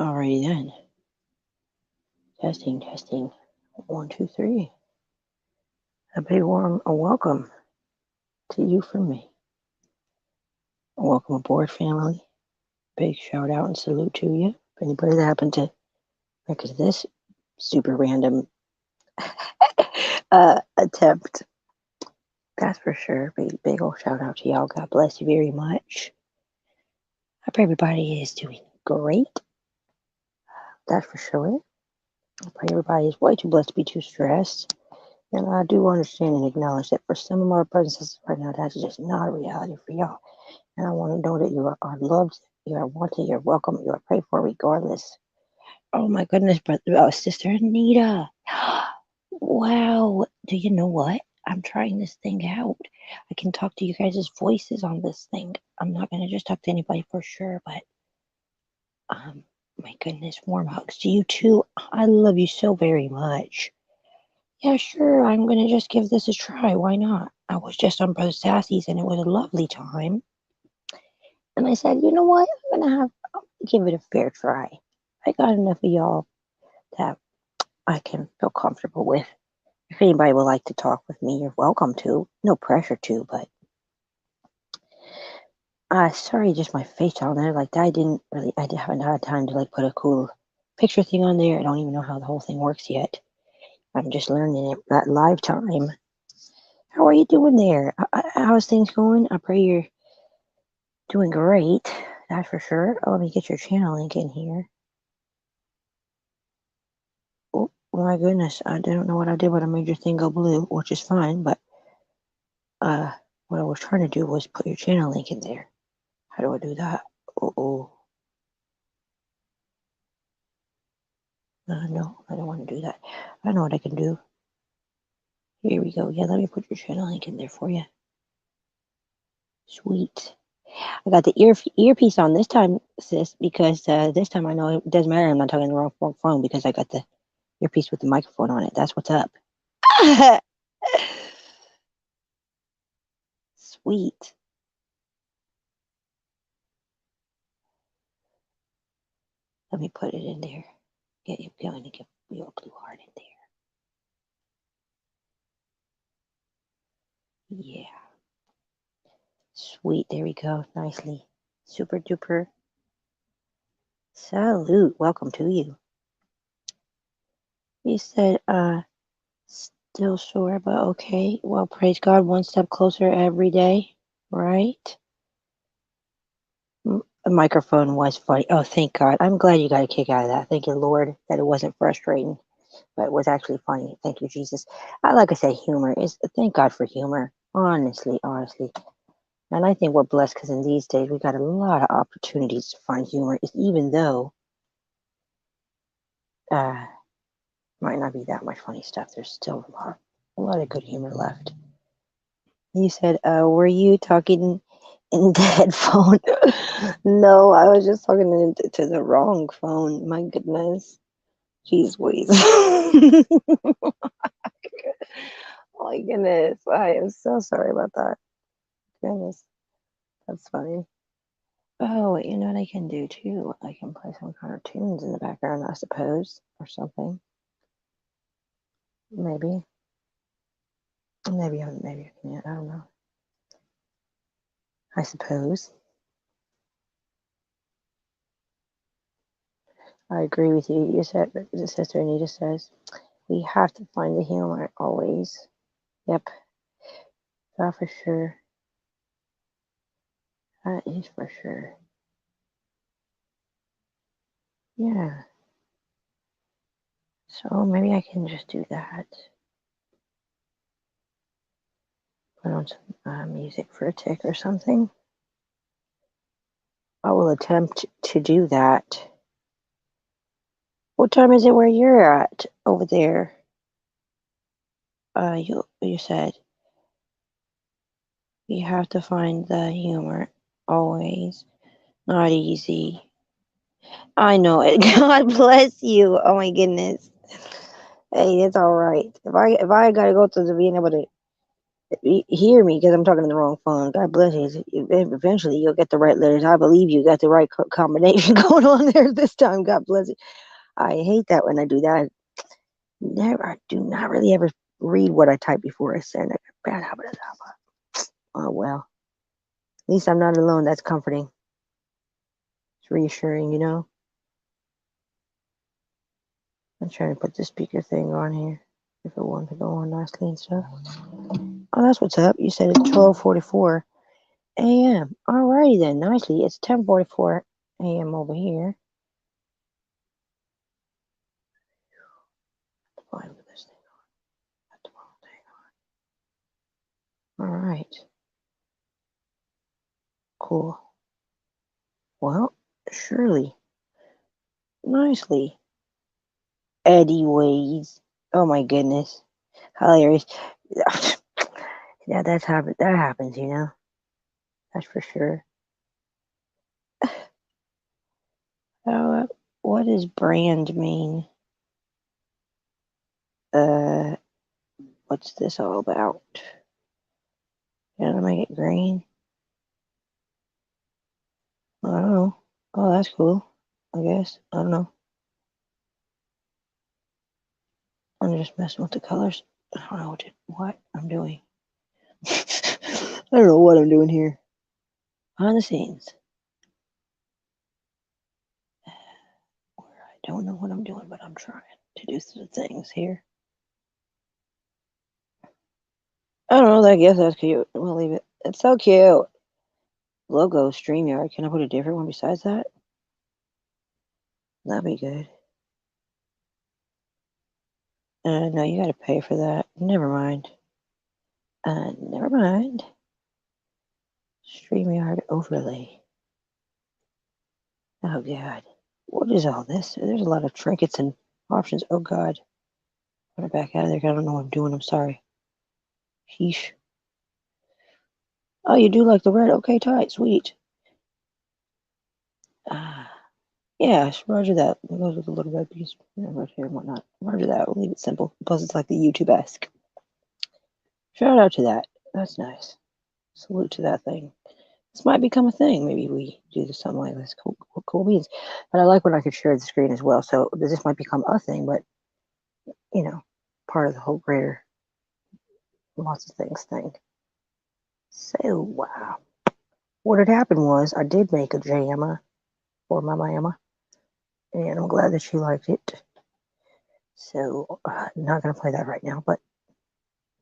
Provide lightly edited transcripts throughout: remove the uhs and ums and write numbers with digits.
Alrighty then. Testing, testing. 1, 2, 3. A big warm welcome to you from me. Welcome aboard, family. Big shout out and salute to you. If anybody that happened to record this super random attempt, that's for sure. Big old shout out to y'all. God bless you very much. Hope everybody is doing great. That's for sure. I pray everybody is way too blessed to be too stressed. And I do understand and acknowledge that for some of our brothers and sisters right now, that's just not a reality for y'all. And I want to know that you are loved, you are wanted, you're welcome, you are prayed for regardless. Oh my goodness, Sister Anita. Wow. Do you know what? I'm trying this thing out. I can talk to you guys' voices on this thing. I'm not going to just talk to anybody for sure, but my goodness, warm hugs to you too. I love you so very much. Yeah, sure, I'm going to just give this a try. Why not? I was just on Brother Sassy's and it was a lovely time. And I said, you know what? I'm going to give it a fair try. I got enough of y'all that I can feel comfortable with. If anybody would like to talk with me, you're welcome to. No pressure to, but sorry, just my face on there. Like I haven't had time to like put a cool picture thing on there. I don't even know how the whole thing works yet. I'm just learning it at live time. How are you doing there? How's things going? I pray you're doing great. That's for sure. Oh, let me get your channel link in here. Oh my goodness, I don't know what I did, but I made your thing go blue, which is fine. But what I was trying to do was put your channel link in there. How do I do that? No, I don't want to do that. I know what I can do. Here we go. Yeah, let me put your channel link in there for you. Sweet. I got the earpiece on this time, sis, because this time I know it doesn't matter. I'm not talking the wrong phone because I got the earpiece with the microphone on it. That's what's up. Sweet. Let me put it in there. Get you going to get your blue heart in there. Yeah. Sweet. There we go. Nicely. Super duper. Salute. Welcome to you. You said, still sore, but okay. Well, praise God. One step closer every day. Right? The microphone was funny. Oh, thank God. I'm glad you got a kick out of that. Thank you, Lord, that it wasn't frustrating, but it was actually funny. Thank you, Jesus. Like I said, humor is, thank God for humor. Honestly. And I think we're blessed because in these days, we got a lot of opportunities to find humor, even though might not be that much funny stuff. There's still a lot of good humor left. You said, were you talking in the headphone? No, I was just talking to the wrong phone. My goodness. Jeez Louise. My goodness. I am so sorry about that. Goodness. That's funny. Oh, you know what I can do too? I can play some kind of tunes in the background, I suppose, or something. Maybe I can. I don't know. I suppose. I agree with you. You said, Sister Anita says, we have to find the humor always. Yep. That for sure. That is for sure. Yeah. So maybe I can just do that. Put on some music for a tick or something. I will attempt to do that. What time is it where you're at over there? You said you have to find the humor always. Not easy. I know it. God bless you. Oh my goodness. Hey, it's all right. If I gotta go through the being able to Hear me, because I'm talking to the wrong phone. God bless you. Eventually, you'll get the right letters. I believe you got the right combination going on there this time. God bless you. I hate that when I do that. I do not really ever read what I type before I send. I got a bad habit of that. Oh well. At least I'm not alone. That's comforting. It's reassuring, you know. I'm trying to put the speaker thing on here if it wants to go on nicely and stuff. Oh, that's what's up. You said it's 12:44 a.m. Alrighty then, nicely. It's 10:44 a.m. over here. Why with this thing on? Got the wrong thing on. All right. Cool. Well, surely. Nicely. Eddie Ways. Oh my goodness. Hilarious. Yeah, that happens, you know. That's for sure. What does brand mean? What's this all about? Gotta make it green? I don't know. Oh, that's cool. I guess. I don't know. I'm just messing with the colors. I don't know what I'm doing. I don't know what I'm doing here. Behind the scenes. Where I don't know what I'm doing, but I'm trying to do some things here. I don't know. I guess that's cute. We'll leave it. It's so cute. Logo Streamyard. Can I put a different one besides that? That'd be good. No, you gotta pay for that. Never mind. Never mind. Streamyard overlay. Oh god. What is all this? There's a lot of trinkets and options. Oh god. Put it back out of there. I don't know what I'm doing. I'm sorry. Sheesh. Oh, you do like the red? Okay, tight. Sweet. Yeah, roger that. It goes with a little red piece right here and whatnot. Roger that. We'll leave it simple. Plus, it's like the YouTube-esque. Shout out to that. That's nice. Salute to that thing. This might become a thing. Maybe we do something like this. Cool beans. But I like when I could share the screen as well. So this might become a thing, but, you know, part of the whole greater lots of things thing. So, wow. What had happened was I did make a jam for my mama, and I'm glad that she liked it. So, I'm not going to play that right now, but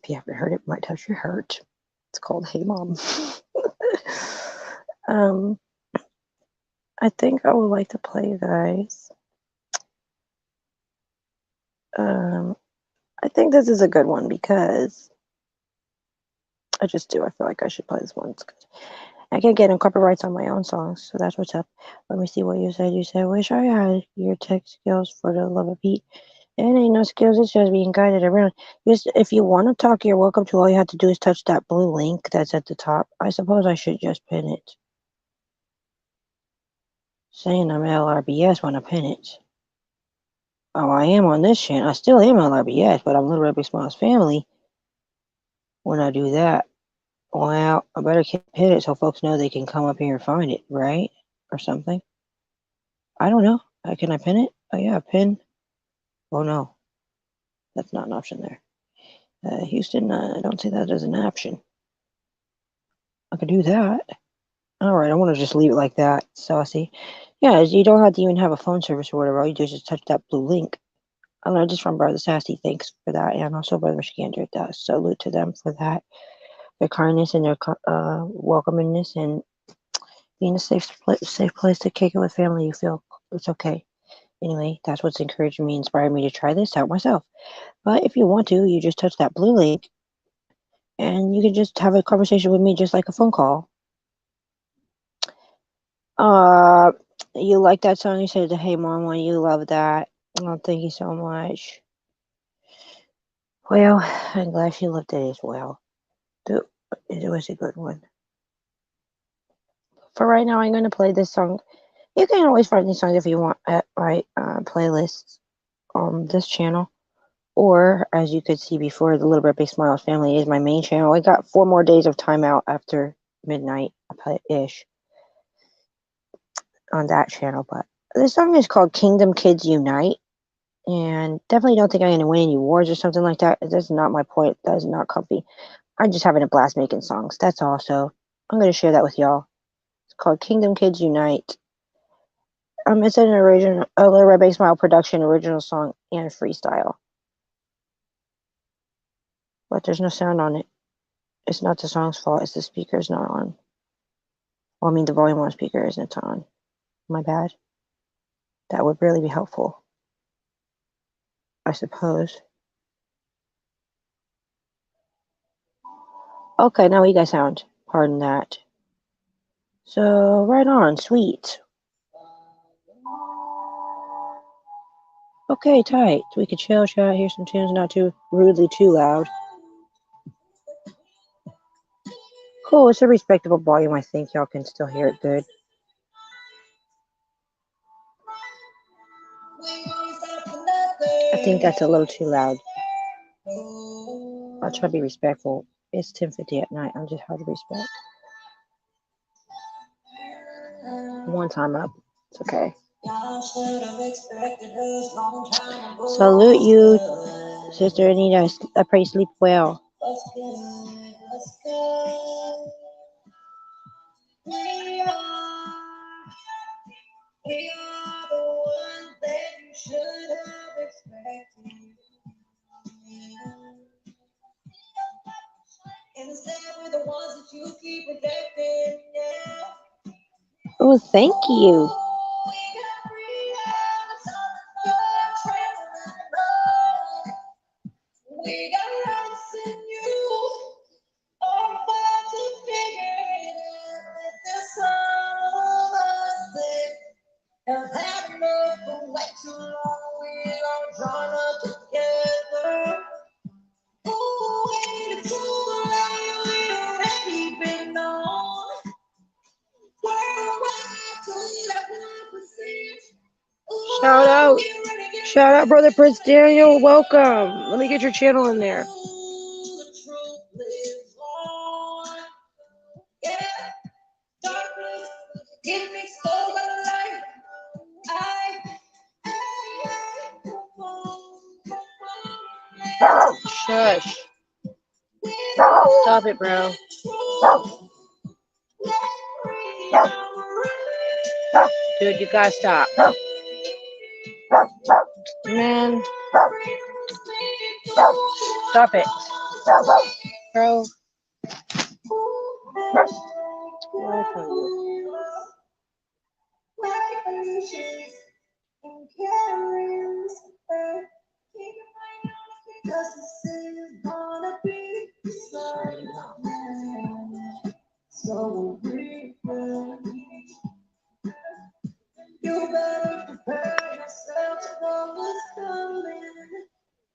if you haven't heard it, it might touch your heart. It's called Hey Mom. I think I would like to play you guys. I think this is a good one because I just do. I feel like I should play this one. It's good. I can't get copyrights on my own songs, so that's what's up. Let me see what you said. You said, wish I had your tech skills for the love of Pete. It ain't no skills, it's just being guided around. Just if you want to talk, you're welcome to. All you have to do is touch that blue link that's at the top. I suppose I should just pin it. Saying I'm LRBS when I pin it. Oh, I am on this channel. I still am LRBS, but I'm Little Red Big Smiles family when I do that. Well, I better pin it so folks know they can come up here and find it, right? Or something. I don't know. Can I pin it? Oh, yeah, pin. Oh, no. That's not an option there. Houston, I don't see that as an option. I could do that. All right, I want to just leave it like that. Saucy. Yeah, you don't have to even have a phone service or whatever. All you do is just touch that blue link. I don't know, just from Brother Sassy. Thanks for that. And also Brother Michigander does. Salute to them for that. Their kindness and their welcomingness and being a safe place to kick it with family. You feel it's okay. Anyway, that's what's encouraging me, inspired me to try this out myself. But if you want to, you just touch that blue link and you can just have a conversation with me just like a phone call. You like that song? You said, hey, Mama, you love that. Oh, thank you so much. Well, I'm glad she loved it as well. It was a good one. For right now, I'm going to play this song. You can always find these songs if you want at my playlist on this channel. Or, as you could see before, the Little Red Big Smiles family is my main channel. I got 4 more days of timeout after midnight-ish on that channel. But this song is called Kingdom Kids Unite. And definitely don't think I'm going to win any wars or something like that. That's not my point. That is not comfy. I'm just having a blast making songs. That's all. So I'm going to share that with y'all. It's called Kingdom Kids Unite. It's an original, a Little Red Big Smile production, original song, and freestyle. But there's no sound on it. It's not the song's fault. It's the speaker's not on. Well, I mean, the volume on speaker isn't on. My bad. That would really be helpful, I suppose. Okay, now we got sound. Pardon that. So, right on. Sweet. Okay, tight. We could chill, chat, hear some tunes, not too rudely too loud. Cool, it's a respectable volume. I think y'all can still hear it good. I think that's a little too loud. I'll try to be respectful. It's 10:50 at night. I'm just hard to respect. One time up. It's okay. Salute you, Sister Anita. I pray you sleep well. We are the ones that you should have expected. Instead, we're the ones that you keep rejecting. Yeah. Oh, thank you. We got rights in you. All about to figure it out. There's some of us that have had enough for way too long. We all drawn up together. Ooh, we the true light we already been on. Shout out, brother Prince Daniel. Welcome. Let me get your channel in there. Shush. Stop it, bro. Dude, you gotta stop. Man. Stop it. Bro. So you better prepare yourself for what's coming.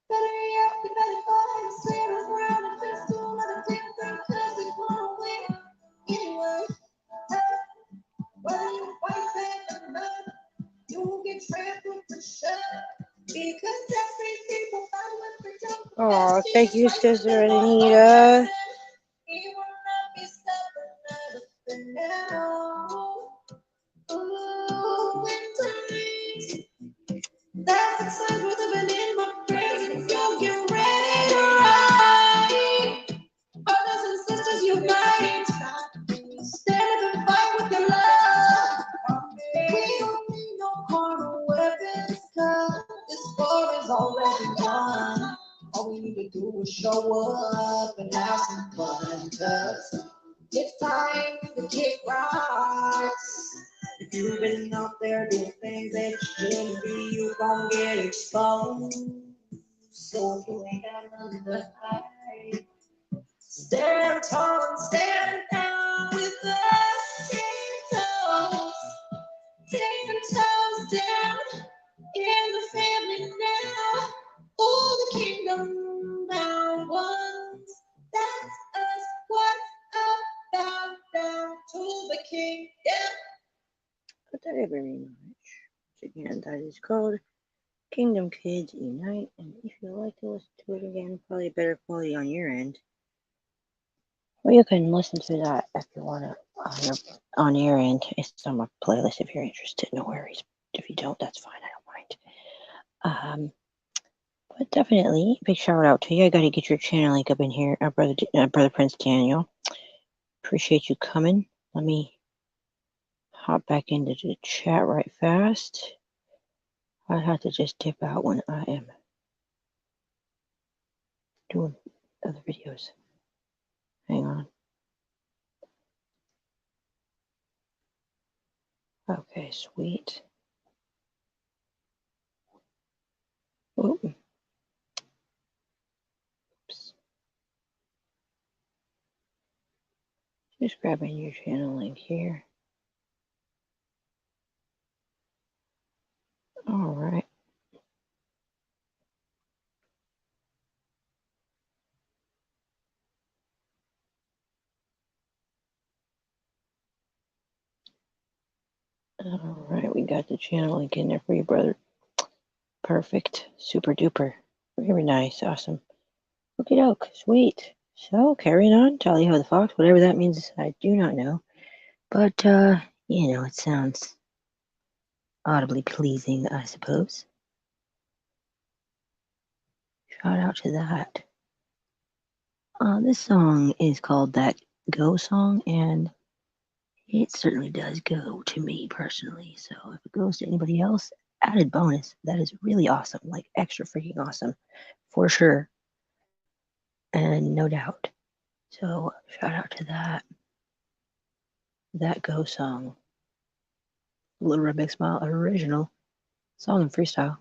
Better yet, you better find sailors around and just don't let them take them because they won't win. Anyway, whether you fight back or not, you will get trampled for sure. Because that's these people find what they don't. Oh, thank you, Sister Anita. You will not be stopping now. Ooh, winter that's exciting with the in my presence. So get ready to ride. Brothers and sisters unite. Stand up and fight with your love. We don't need no carnal weapons, cause this war is already won. All we need to do is show up and have some fun, cause it's time to kick rocks. If you've been out there doing things that you shouldn't be, you gon' get exposed. So you ain't got nothing to hide. Stand tall and stand down with us. 10 toes. 10 toes down in the family now. All the kingdom bound ones. That's us. What's up? Bow down to the king. Yeah. But that is very much. Again, that is called Kingdom Kids Unite, and if you'd like to listen to it again, probably better quality on your end. Or you can listen to that if you want to on your end. It's on my playlist if you're interested. No worries. If you don't, that's fine. I don't mind. But definitely, big shout out to you. I got to get your channel link up in here, brother Prince Daniel. Appreciate you coming. Let me hop back into the chat right fast. I have to just dip out when I am doing other videos. Hang on. Okay, sweet. Oops. Just grabbing your channel link here. All right. All right, we got the channel link in there for you, brother. Perfect. Super duper. Very nice. Awesome. Okie doke. Sweet. So, carrying on. 𝕃.𝔹 the fox. Whatever that means, I do not know. But, it sounds audibly pleasing, I suppose. Shout out to that. This song is called That Go Song, and it certainly does go to me personally. So if it goes to anybody else, added bonus. That is really awesome. Like extra freaking awesome. For sure. And no doubt. So shout out to that. That Go Song. Little Red Big Smile original song and freestyle.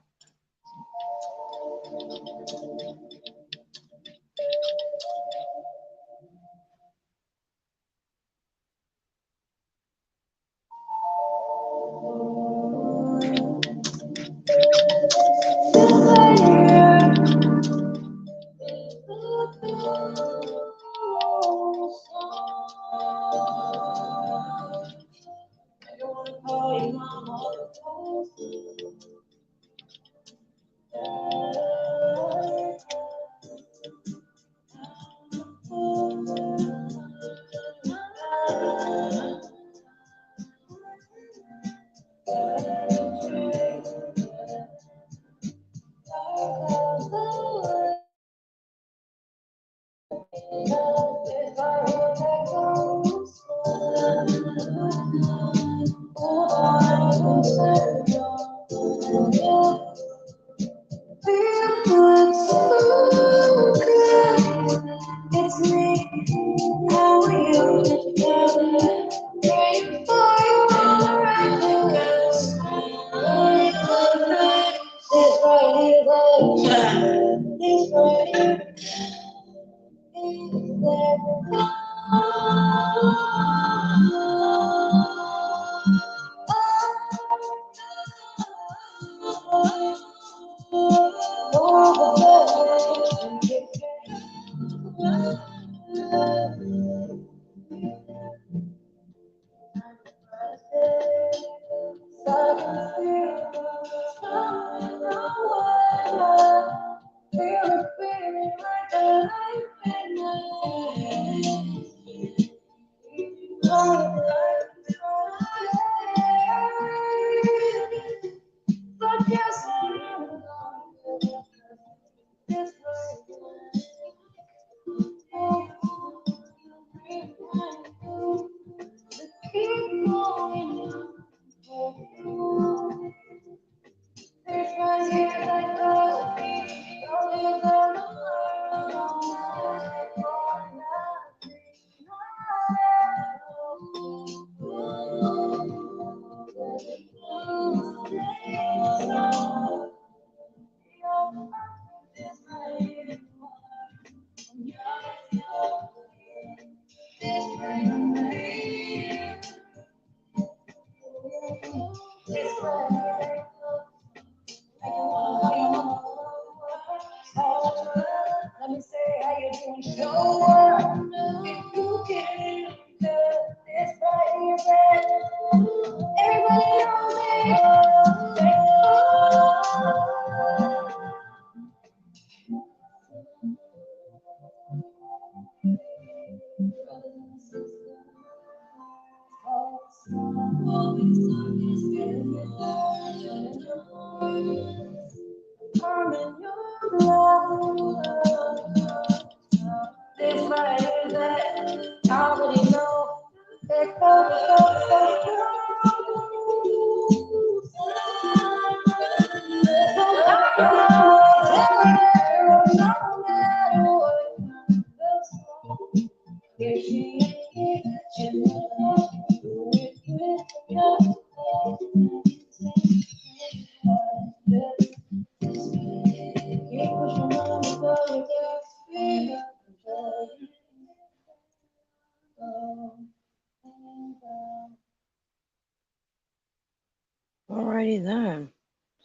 Alrighty then.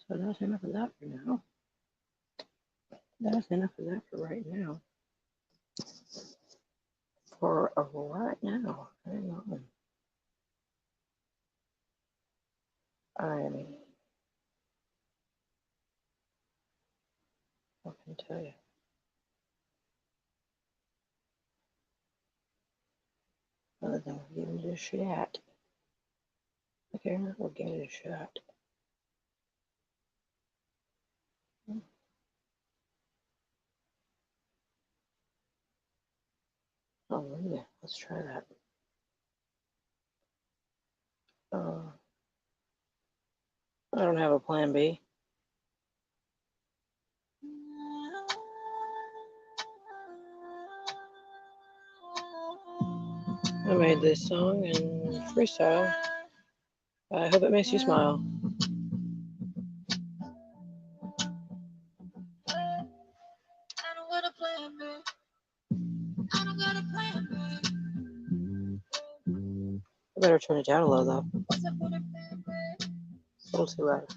So that's enough of that for now. That's enough of that for right now. For right now. Hang on. What can I tell you? Other than we're giving it a shot. Okay, we're giving it a shot. Oh, yeah, let's try that. I don't have a plan B. I made this song in freestyle. I hope it makes you smile. I better turn it down a little though. It's a little too loud.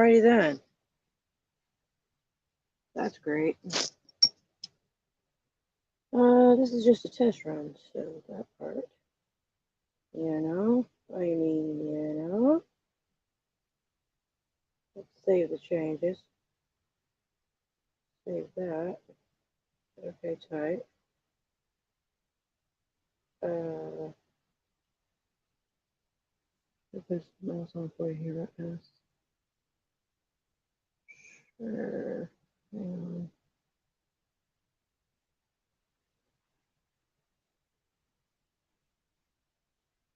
already then. That's great. This is just a test run, so that part. You know? I mean, you know? Let's save the changes. Save that. Okay, tight. Put this mouse on for you here right now. Sure. Hang on.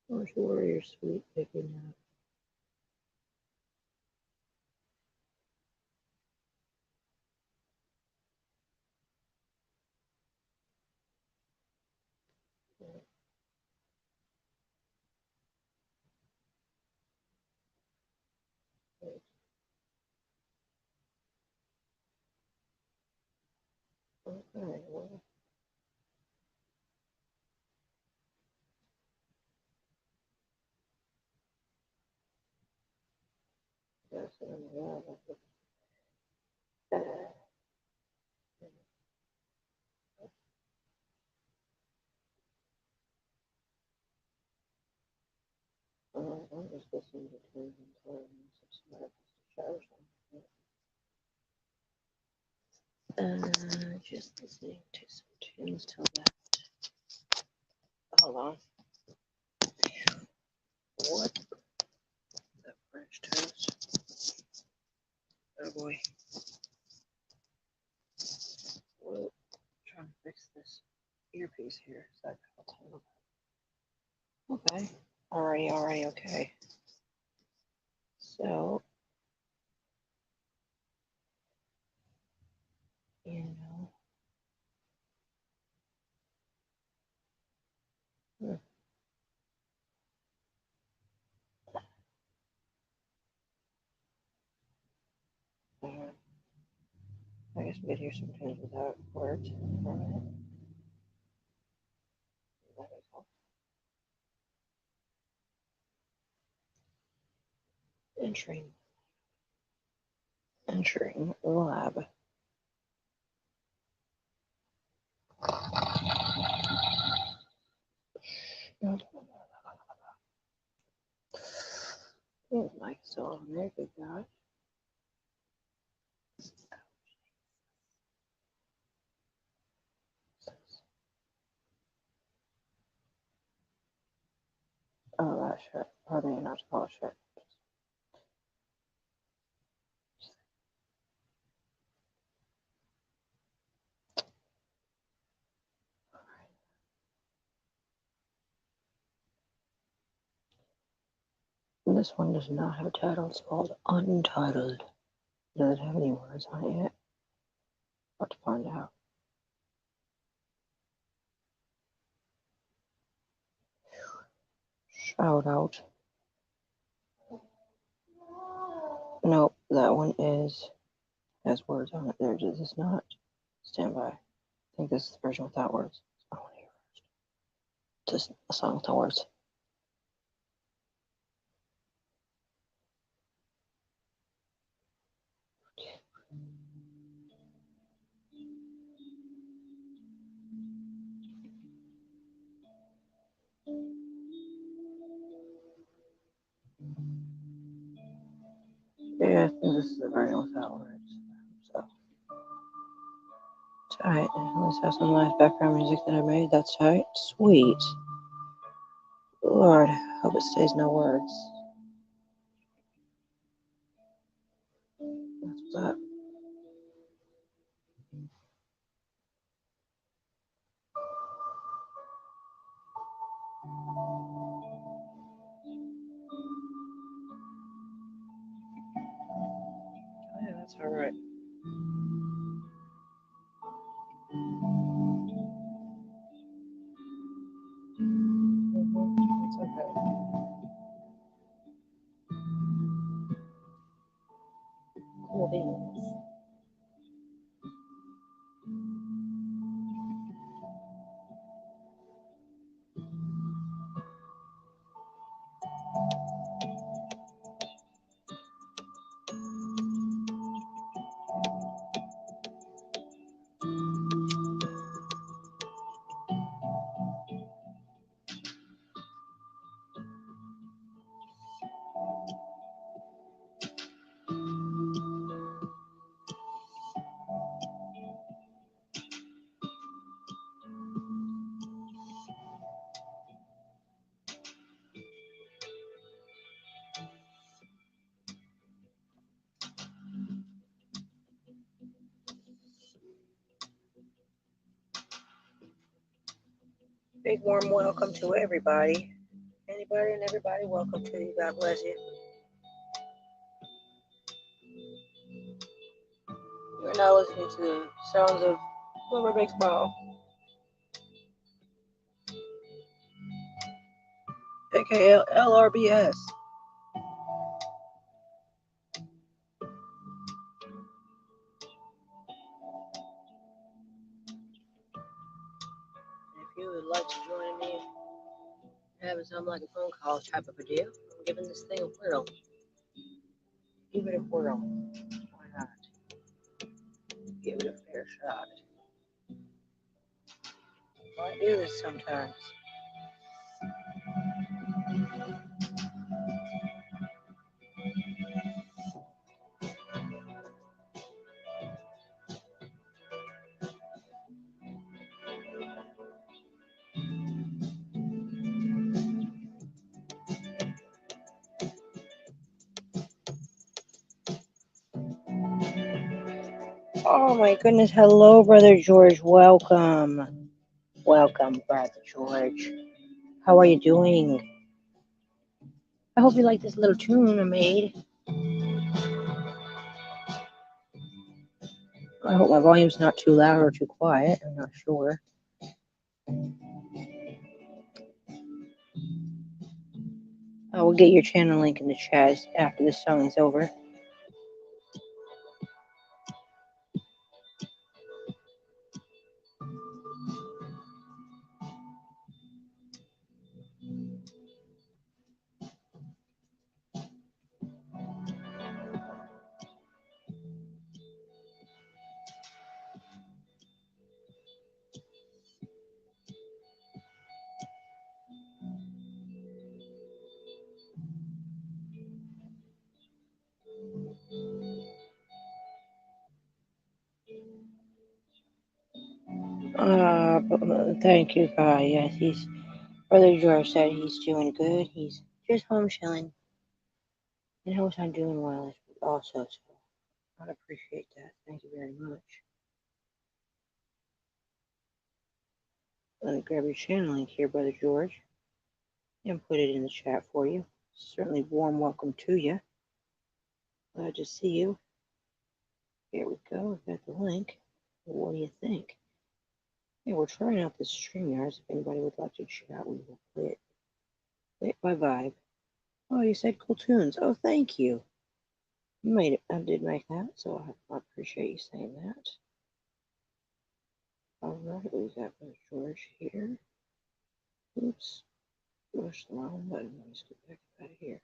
Where's Warrior Sweet picking up? Okay, well, that's what I'm glad. I'm just listening to tunes until I subscribe to show something. Just listening to some tunes till that. Hold on. What? That French toast. Oh boy. Whoa. Trying to fix this earpiece here. So I'll tell you. Okay. Alrighty, okay. So, you know. I guess we could hear some tunes without words. Alright. Entering the lab. Oh, Mike's still on there, good God. Oh, that shit. Pardon me, not to call it shit. This one does not have a title. It's called Untitled. Does it have any words on it yet? About to find out. Shout out. Nope, that one has words on it. There it is not. Stand by. I think this is the version without words. I want to hear first. Just a song without words. Yeah, I think this is the version without words. So tight. Let's have some nice background music that I made. That's tight. Sweet. Lord, hope it stays no words. That's what's up. Yeah, that's all right. It's okay. Cool beans. Big warm welcome to everybody. Anybody and everybody, welcome to you. God bless you. You're now listening to the sounds of Wilbur Big's Ball, aka 𝕃.𝔹.𝕊. If you would like to join me having something like a phone call type of a deal, I'm giving this thing a whirl. Give it a whirl. Why not? Give it a fair shot. I do this sometimes. Oh my goodness. Hello, Brother George. Welcome. Welcome, Brother George. How are you doing? I hope you like this little tune I made. I hope my volume's not too loud or too quiet. I'm not sure. I will get your channel link in the chat after this song is over. Thank you, God. Yes, Brother George said he's doing good. He's just home chilling. And hopes I'm doing well also, so I'd appreciate that. Thank you very much. Let me grab your channel link here, Brother George, and put it in the chat for you. Certainly warm welcome to you. Glad to see you. Here we go. I've got the link. What do you think? Hey, we're trying out this Streamyard. If anybody would like to chat, we will play it. Play it by vibe. Oh, you said cool tunes. Oh, thank you. You made it. I did make that, so I appreciate you saying that. All right, we got Brother George here. Oops. Push the wrong button. Let's get back out of here.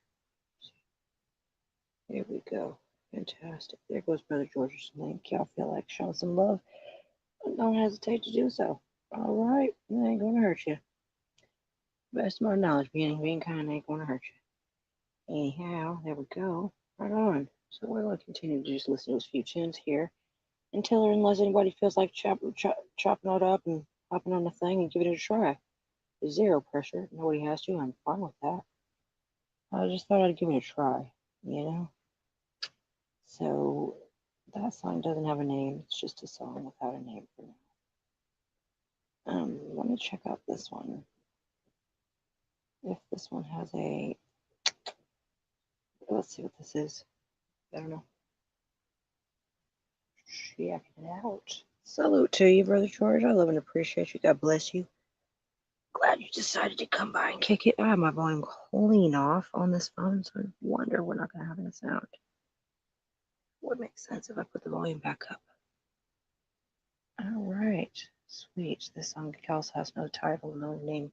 There we go. Fantastic. There goes Brother George's link. Y'all feel like showing some love? Don't hesitate to do so. All right. It ain't going to hurt you. Best of my knowledge, being kind ain't going to hurt you. Anyhow, there we go. Right on. So we're going to continue to just listen to a few tunes here until or unless anybody feels like chopping it up and hopping on the thing and give it a try. Zero pressure. Nobody has to. I'm fine with that. I just thought I'd give it a try, you know? So that song doesn't have a name. It's just a song without a name for now. Let me check out this one. If this one has a... Let's see what this is. I don't know. Check it out. Salute to you, Brother George. I love and appreciate you. God bless you. Glad you decided to come by and kick it. I have my volume clean off on this phone, so I wonder we're not going to have any sound. Would make sense if I put the volume back up. All right. Sweet. This song also has no title, no name.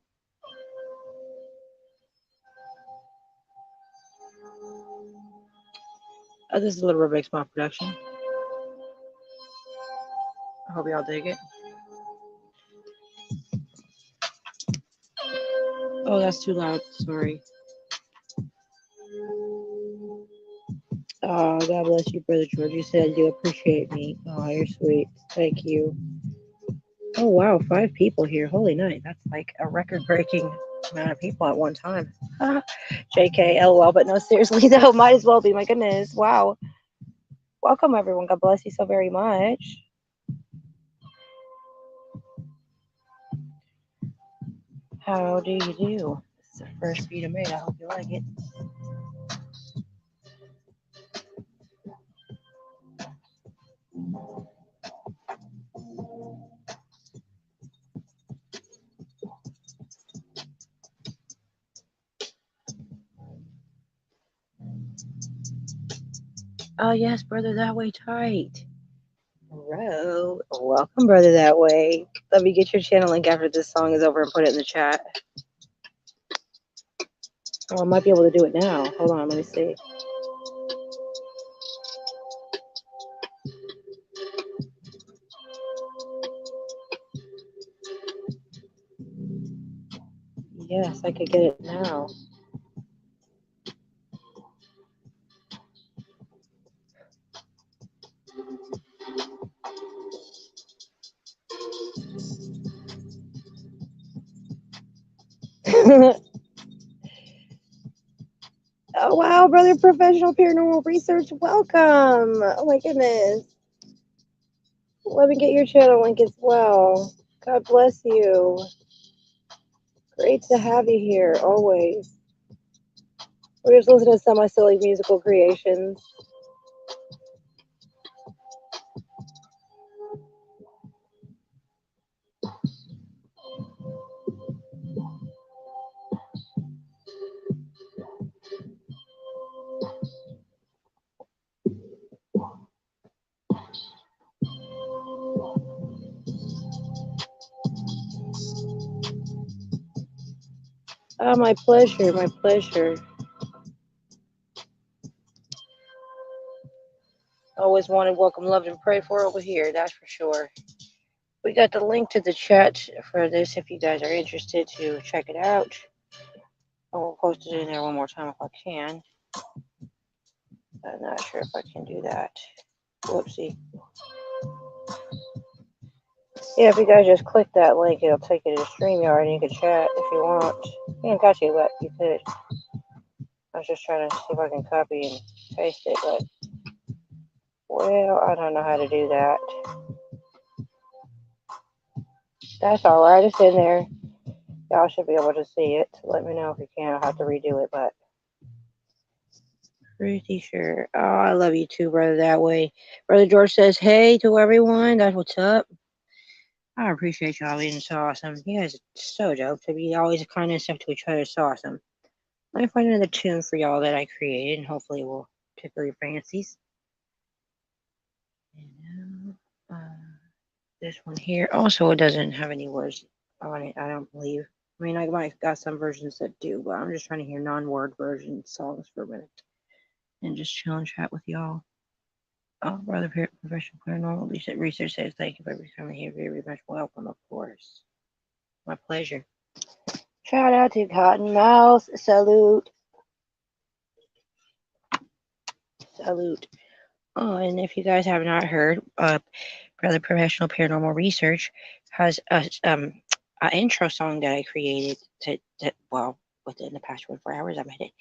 This is a little Rubik's Small production. I hope y'all dig it. Oh, that's too loud. Sorry. Oh, God bless you, Brother George. You said you appreciate me. Oh, you're sweet. Thank you. Oh, wow. 5 people here. Holy night. That's like a record-breaking amount of people at one time. JK, LOL. But no, seriously, though. Might as well be. My goodness. Wow. Welcome, everyone. God bless you so very much. How do you do? This is the first beat I made. I hope you like it. Oh yes, brother, that way tight. Bro, welcome, brother, that way. Let me get your channel link after this song is over and put it in the chat. Oh, I might be able to do it now. Hold on, let me see. Yes, I could get it now. Oh, wow, brother, professional paranormal research. Welcome. Oh, my goodness. Let me get your channel link as well. God bless you. Great to have you here, always. We're just listening to some of my silly musical creations. Oh, my pleasure, my pleasure. Always wanted, welcome, loved, and pray for over here, that's for sure. We got the link to the chat for this if you guys are interested to check it out. I will post it in there one more time if I can. I'm not sure if I can do that. Whoopsie. Yeah, if you guys just click that link, it'll take you to Streamyard and you can chat if you want. You can't touch it, but you could. I was just trying to see if I can copy and paste it, but well, I don't know how to do that. That's alright, it's in there. Y'all should be able to see it. Let me know if you can. I'll have to redo it, but pretty sure. Oh, I love you too, brother, that way. Brother George says, hey to everyone. That's what's up. I appreciate y'all being so awesome. You guys are so dope. To be always kind and stuff to each other is so awesome. Let me find another tune for y'all that I created, and hopefully it will tickle your fancies. And, this one here. Also, it doesn't have any words on it, I don't believe. I mean, I might have got some versions that do, but I'm just trying to hear non-word version songs for a minute. And just chill and chat with y'all. Oh, brother, professional paranormal research says thank you for every time here. Very much welcome, of course. My pleasure. Shout out to Cottonmouth. Salute. Salute. Oh, and if you guys have not heard, Brother Professional Paranormal Research has an intro song that I created well, within the past 24 hours I made it.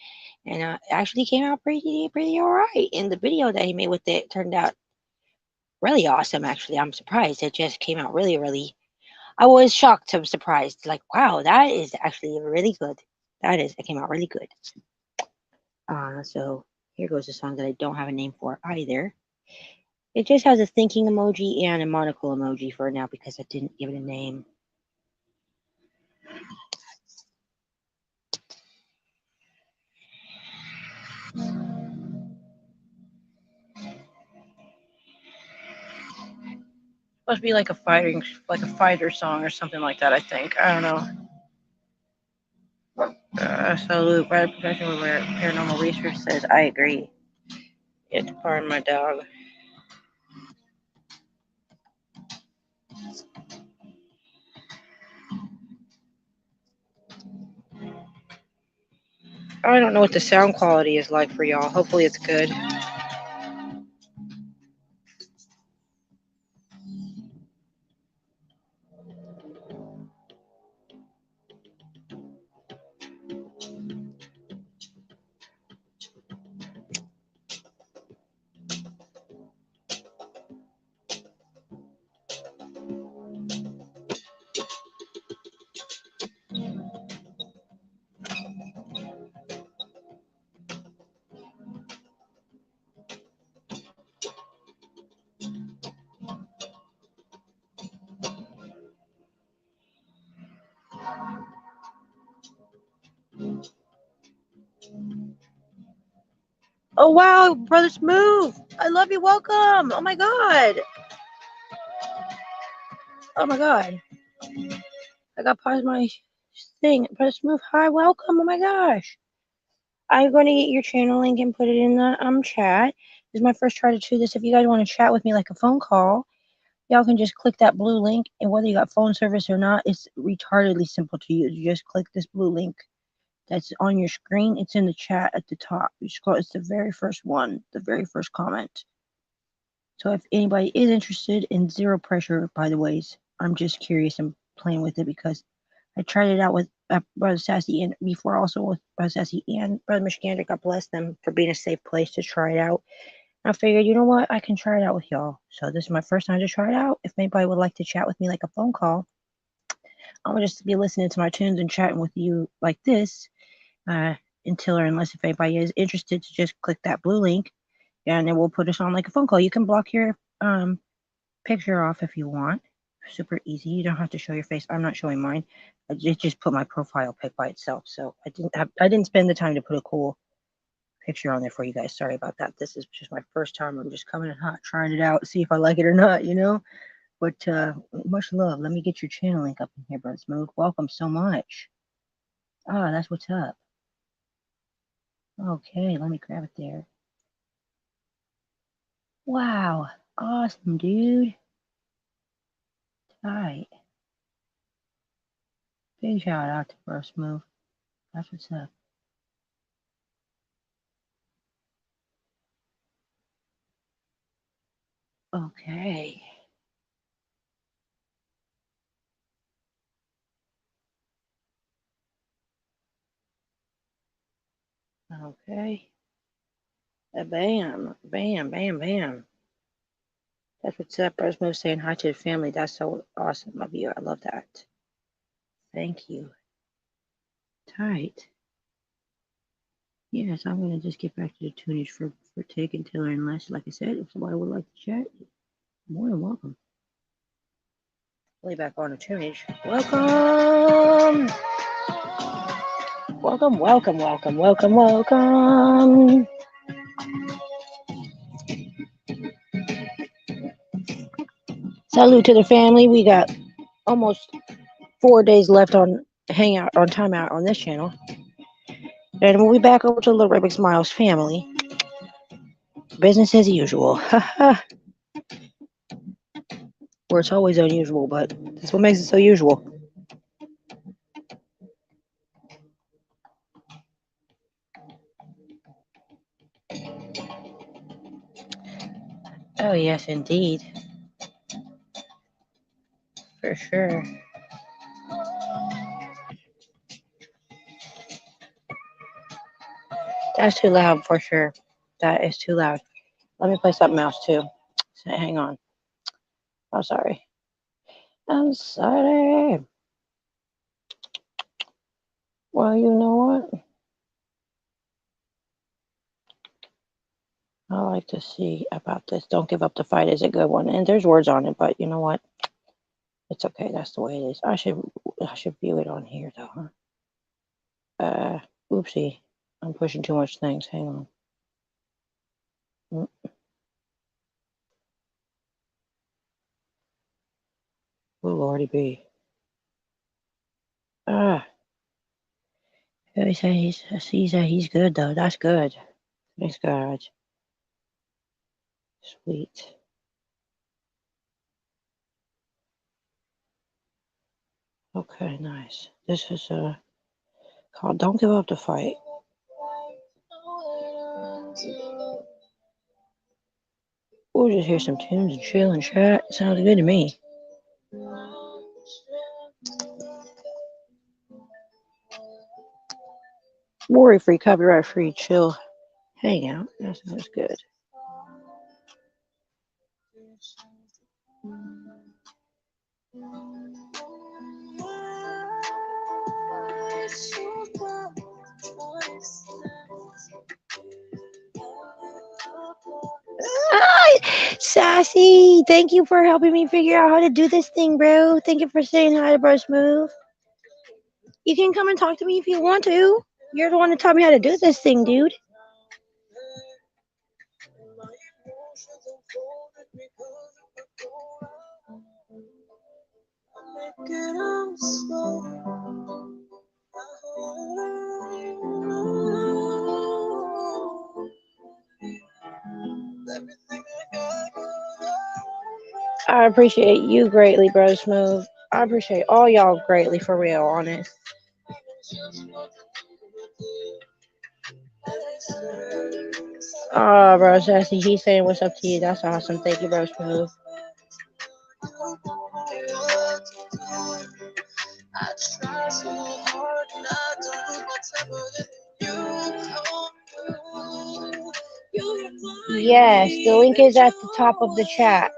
And it actually came out pretty all right. And the video that he made with it turned out really awesome, actually. I'm surprised. It just came out really. I was shocked. I'm surprised. Like, wow, that is actually really good. It came out really good. So here goes a song that I don't have a name for either. It just has a thinking emoji and a monocle emoji for now because I didn't give it a name. Supposed to be like a fighter song or something like that, I think. I don't know. Salute, Brother Professional Paranormal Research says, I agree. It's pardon my dog. I don't know what the sound quality is like for y'all. Hopefully it's good. Oh, wow, Brother Smooth. I love you. Welcome. Oh, my God. Oh, my God. I got paused my thing. Brother Smooth, hi, welcome. Oh, my gosh. I'm going to get your channel link and put it in the chat. This is my first try to do this. If you guys want to chat with me like a phone call, y'all can just click that blue link. And whether you got phone service or not, it's retardedly simple to use. You just click this blue link that's on your screen. It's in the chat at the top. You scroll, it's the very first one, the very first comment. So if anybody is interested, in zero pressure, by the ways, I'm just curious and playing with it because I tried it out with Brother Sassy and before also with Brother Sassy and Brother Michigander. God bless them for being a safe place to try it out. I figured, you know what, I can try it out with y'all. So this is my first time to try it out. If anybody would like to chat with me like a phone call, I'm gonna just be listening to my tunes and chatting with you like this until or unless if anybody is interested to just click that blue link and it will put us on like a phone call. You can block your picture off if you want. Super easy. You don't have to show your face. I'm not showing mine. I just put my profile pic by itself. So I didn't spend the time to put a cool picture on there for you guys. Sorry about that. This is just my first time. I'm just coming in hot, trying it out, see if I like it or not, you know. But much love. Let me get your channel link up in here, Brother Smooth. Welcome so much. Ah, that's what's up. Okay, let me grab it there. Wow. Awesome, dude. Tight. Big shout out to Brother Smooth. That's what's up. Okay. Okay. Bam. Bam, bam, bam. That's what's up. Brother Smooth saying hi to the family. That's so awesome of you. I love that. Thank you. Tight. Yes, I'm going to just get back to the tunage for 𝕃 and 𝕃.ℝ unless, like I said, if somebody would like to chat, more than welcome. Play back on the tunage. Welcome! Welcome, welcome, welcome, welcome, welcome. Salute to the family. We got almost 4 days left on hangout on timeout on this channel. And we'll be back over to Little Red Smiles family. Business as usual. Where it's always unusual, but that's what makes it so usual. Oh, yes, indeed. For sure. That's too loud for sure. That is too loud. Let me play something else too. So, hang on. I'm sorry. I'm sorry. Well, you know what? I like to see about this. Don't give up the fight is a good one. And there's words on it, but you know what? It's okay. That's the way it is. I should view it on here though, huh? Oopsie. I'm pushing too much things. Hang on. Will already be. He said he's good though. That's good. Thanks God. Sweet. Okay, nice. This is called Don't Give Up the Fight. We'll just hear some tunes and chill and chat. Sounds good to me. Worry free, copyright free, chill, hang out. That sounds good. Sassy, thank you for helping me figure out how to do this thing, bro. Thank you for saying hi to Brush Move. You can come and talk to me if you want to. You're the one that taught me how to do this thing, dude. I appreciate you greatly, bro. Smooth. I appreciate all y'all greatly, for real, honest. Oh, bro, Sassy, he's saying what's up to you. That's awesome. Thank you, bro. Smooth. Yes, the link is at the top of the chat.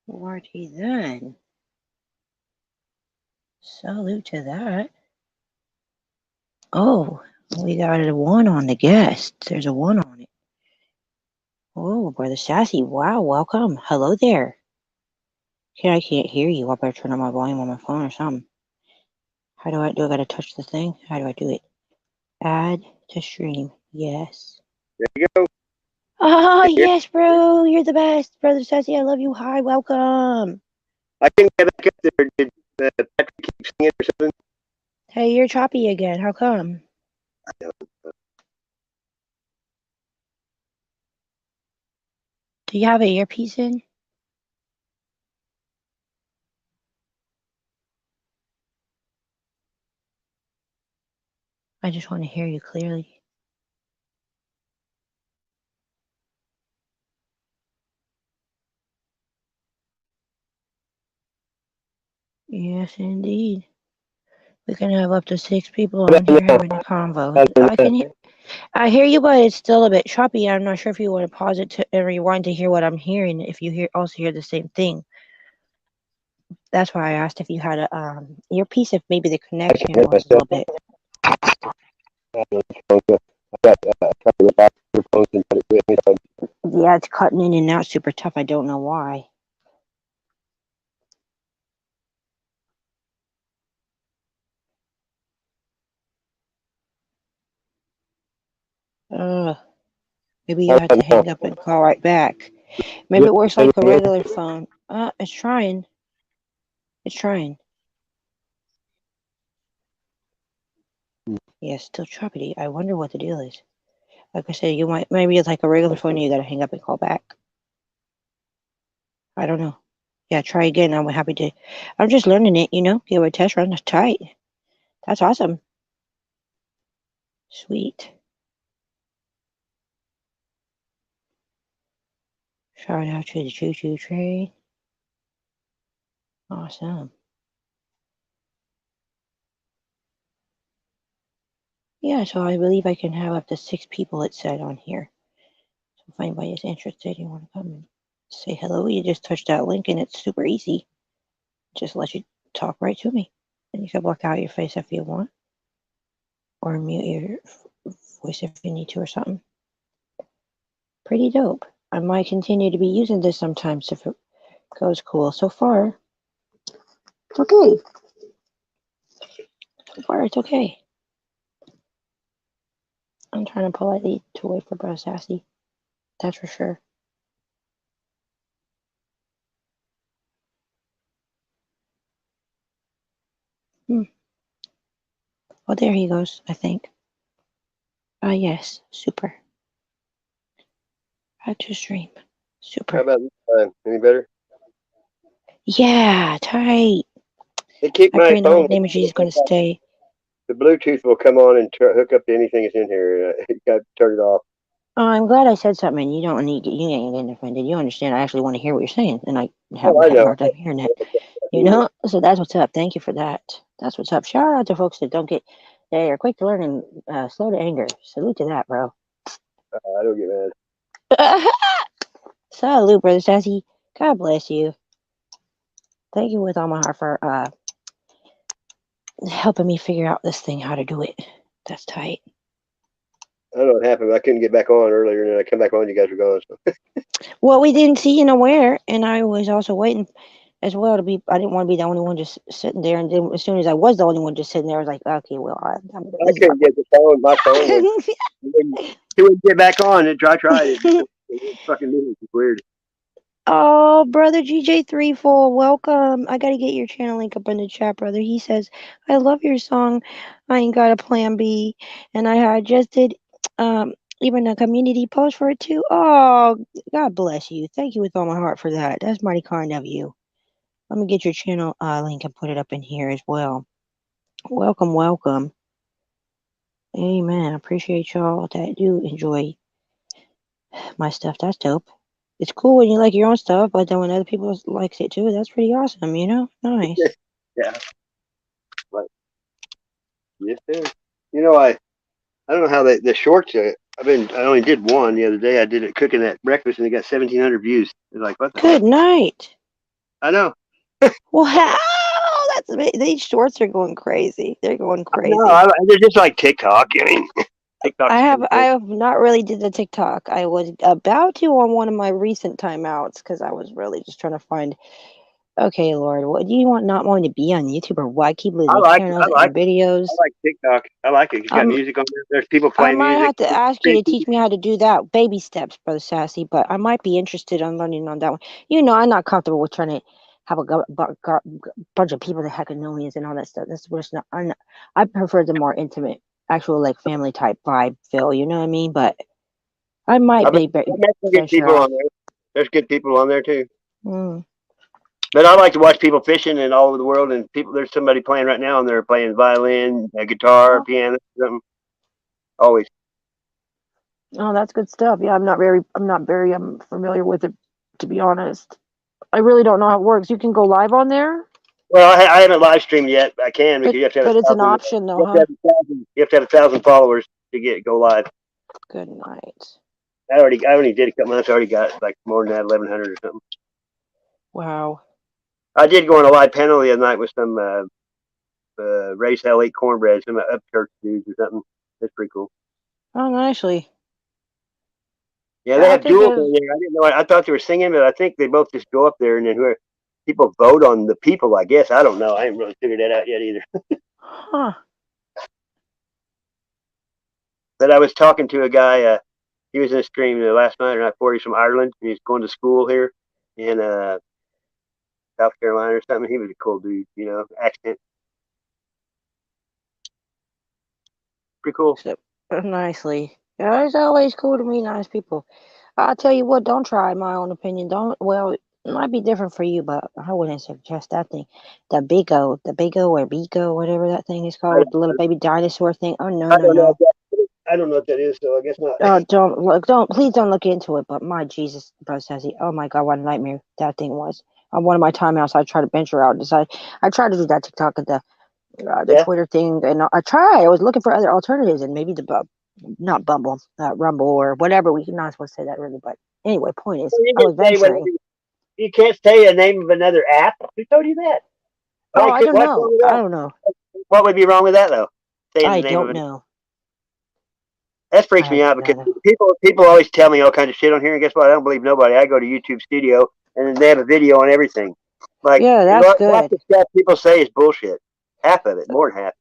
Alrighty then. Salute to that. Oh, we got a 1 on the guest. There's a 1 on it. Oh, Brother Sassy. Wow, welcome. Hello there. I can't hear you. I better turn up my volume on my phone or something. How do I do? I gotta touch the thing? How do I do it? Add to stream. Yes. There you go. Oh, yes, bro. You're the best. Brother Sassy, I love you. Hi, welcome. I think I back up there. Did Patrick keep singing or something? Hey, you're choppy again. How come? Do you have an earpiece in? I just want to hear you clearly. Yes, indeed. We can have up to 6 people on here having a convo. I hear you, but it's still a bit choppy. I'm not sure if you want to pause it to and rewind to hear what I'm hearing. If you also hear the same thing, that's why I asked if you had a earpiece. If maybe the connection was a little bit. Yeah, it's cutting in and out super tough. I don't know why. Maybe you have to hang up and call right back. Maybe it works like a regular phone. It's trying. It's trying. Yeah, still choppy. I wonder what the deal is. Like I said, maybe it's like a regular phone. You gotta hang up and call back. I don't know. Yeah, try again. I'm happy to. I'm just learning it. Give it a test run. That's tight. That's awesome. Sweet. Shout out to the Choo Choo Train. Awesome. Yeah, so I believe I can have up to 6 people, it said on here. So if anybody is interested, you want to come and say hello, you just touch that link and it's super easy. Just let you talk right to me. And you can block out your face if you want. Or mute your voice if you need to or something. Pretty dope. I might continue to be using this sometimes if it goes cool. So far, it's okay. So far, it's okay. I'm trying to politely to wait for Bro Sassy. That's for sure. Oh, there he goes, I think. Yes. Super. How to stream. Super. How about this time? Any better? Yeah, tight. They keep I my pray in the phone. mighty name of Jesus going to stay. The Bluetooth will come on and hook up to anything that's in here. You got to turn it off. Oh, I'm glad I said something. You don't need. You ain't getting offended. You understand? I actually want to hear what you're saying, and I have Oh, been I having a know. hard time hearing that. You know. So that's what's up. Thank you for that. That's what's up. Shout out to folks that don't get. They are quick to learn and slow to anger. Salute to that, bro. I don't get mad. Salute, brother Sassy. God bless you. Thank you with all my heart for helping me figure out this thing, how to do it. That's tight. I don't know what happened. But I couldn't get back on earlier, and then I come back on. You guys were gone. So. Well, we didn't see you nowhere, and I was also waiting as well to be. I didn't want to be the only one just sitting there, and then as soon as I was the only one just sitting there, I was like, okay, well, I'm I couldn't get the phone. My phone was. He wouldn't get back on. It tried. It fucking moved. It's weird. Oh, brother GJ34, welcome. I gotta get your channel link up in the chat, brother. He says, I love your song. I ain't got a plan B. And I just did even a community post for it too. Oh, God bless you. Thank you with all my heart for that. That's mighty kind of you. Let me get your channel link and put it up in here as well. Welcome, welcome. Amen. I appreciate y'all that do enjoy my stuff. That's dope. It's cool when you like your own stuff, but then when other people likes it too, that's pretty awesome, you know? Nice. Yeah. But yes, sir. You know, I don't know how the shorts. I only did one the other day. I did it cooking that breakfast, and it got 1,700 views. It's like what the Good hell? night. I know. Wow, these shorts are going crazy. They're going I know. crazy. They're just like TikTok. I mean, TikTok's pretty I good. have not really did the TikTok. I was about to on one of my recent timeouts because I was really just trying to find. Okay, Lord, what do you want? Not wanting to be on YouTube or why keep I losing like it. channels and videos? I like TikTok. I like it. It's got music on there. There's people I playing might music. have to ask you to teach me how to do that. Baby steps, Brother Sassy, but I might be interested in learning on that one. You know, I'm not comfortable with trying to have a bunch of people that heck of millions and all that stuff. That's just not, I prefer the more intimate, actual like family type vibe feel. You know what I mean? But I might I be met some good venture people off. on there. There's good people on there too. Mm. But I like to watch people fishing and all over the world. And people, there's somebody playing right now, and they're playing violin, guitar, piano, something. Always. Oh, that's good stuff. Yeah, I'm not very familiar with it, to be honest. I really don't know how it works. You can go live on there, Well, I haven't live streamed yet. I can because you have to have but it's an 1,000. option though, You have to huh? have 1,000. You have to have 1,000 followers to go live. Good night. I only did a couple months. I already got like more than that, 1,100 or something. Wow. I did go on a live panel the other night with some race hell eat cornbread, some up church dudes or something. That's pretty cool. Oh, nicely. Yeah, they Yeah, I have think duels in there. I didn't know. I thought they were singing, but I think they both just go up there and then people vote on the people. I guess I don't know. I haven't really figured that out yet either. huh. But I was talking to a guy. He was in a stream last night or night before. He's from Ireland. And he's going to school here in South Carolina or something. He was a cool dude, accent. Pretty cool. So, nicely. Yeah, it's always cool to meet nice people. I'll tell you what, don't try my own opinion. Don't, well, it might be different for you, but I wouldn't suggest that thing. The Bigo or Bigo, whatever that thing is I, called, the little baby dinosaur thing. Oh, no, I no, don't know. no. I don't know what that is, so I guess not. Oh, please don't look into it. But my Jesus, bro, Sassy, oh my God, what a nightmare that thing was. On one of my timeouts, I tried to venture out and decide. I tried to do that TikTok at the Yeah. Twitter thing, and I was looking for other alternatives, and maybe not Bumble, Rumble, or whatever. We're not supposed to say that really, but anyway, point is, Well, you I can was say whatever. venturing. You can't say a name of another app. Who told you that? Oh, I don't What's wrong know. with I that? don't know. What would be wrong with that though? Saying the I name of don't it. know. That freaks I me out because gotta. people always tell me all kinds of shit on here, and guess what? I don't believe nobody. I go to YouTube Studio, and then they have a video on everything. Like Yeah, that's lots good. of stuff people say is bullshit. Half of it, more than half.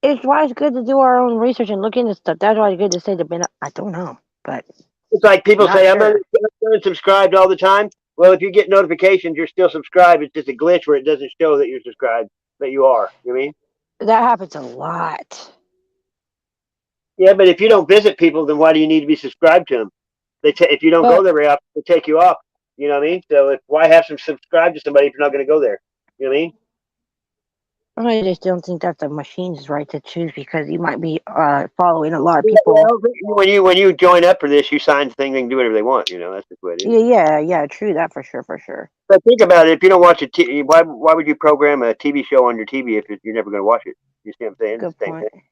it's why it's good to do our own research and look into stuff. That's why it's good to say the. I don't know, but It's like people not say, I'm sure. unsubscribed all the time. Well, if you get notifications, you're still subscribed. It's just a glitch where it doesn't show that you're subscribed, but you are. You know what I mean? That happens a lot. Yeah, but if you don't visit people, then why do you need to be subscribed to them? If you don't go But there very often, they take you off. You know what I mean? So why have some subscribe to somebody if you're not going to go there? You know what I mean? I just don't think that the machine's right to choose because you might be following a lot of Yeah, people. well, when you join up for this, you sign the thing. They can do whatever they want. You know, that's just what it is. Yeah, true that for sure, for sure. But think about it. If you don't watch why would you program a TV show on your TV if you're never going to watch it? You see what I'm saying? It's Good the same point. thing.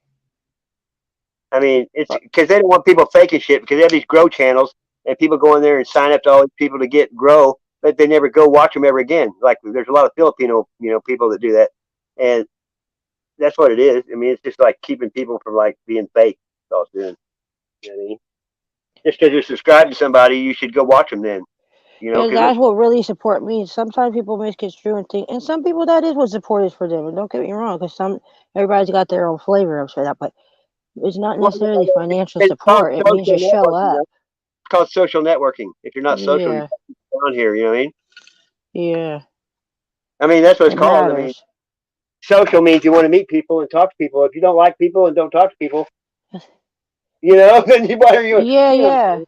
I mean, it's But because they don't want people faking shit because they have these grow channels and people go in there and sign up to all these people to get grow, but they never go watch them ever again. Like there's a lot of Filipino, people that do that, and that's what it is. I mean, it's just like keeping people from like being fake. That's all it's doing. You know what I mean? Just because you're subscribed to somebody, you should go watch them then. You know, and because that's what really support means. Sometimes people misconstrue and think, and some people that is what support is for them. And don't get me wrong, because everybody's got their own flavor of that, but it's not well, necessarily financial it's called support. It means social just show networking. up. It's called social networking. If you're not social, you're Yeah, on here. You know what I mean? yeah, I mean, that's what it's it called. I mean, matters. social means you want to meet people and talk to people. If you don't like people and don't talk to people, then why are you? Yeah, You know, yeah.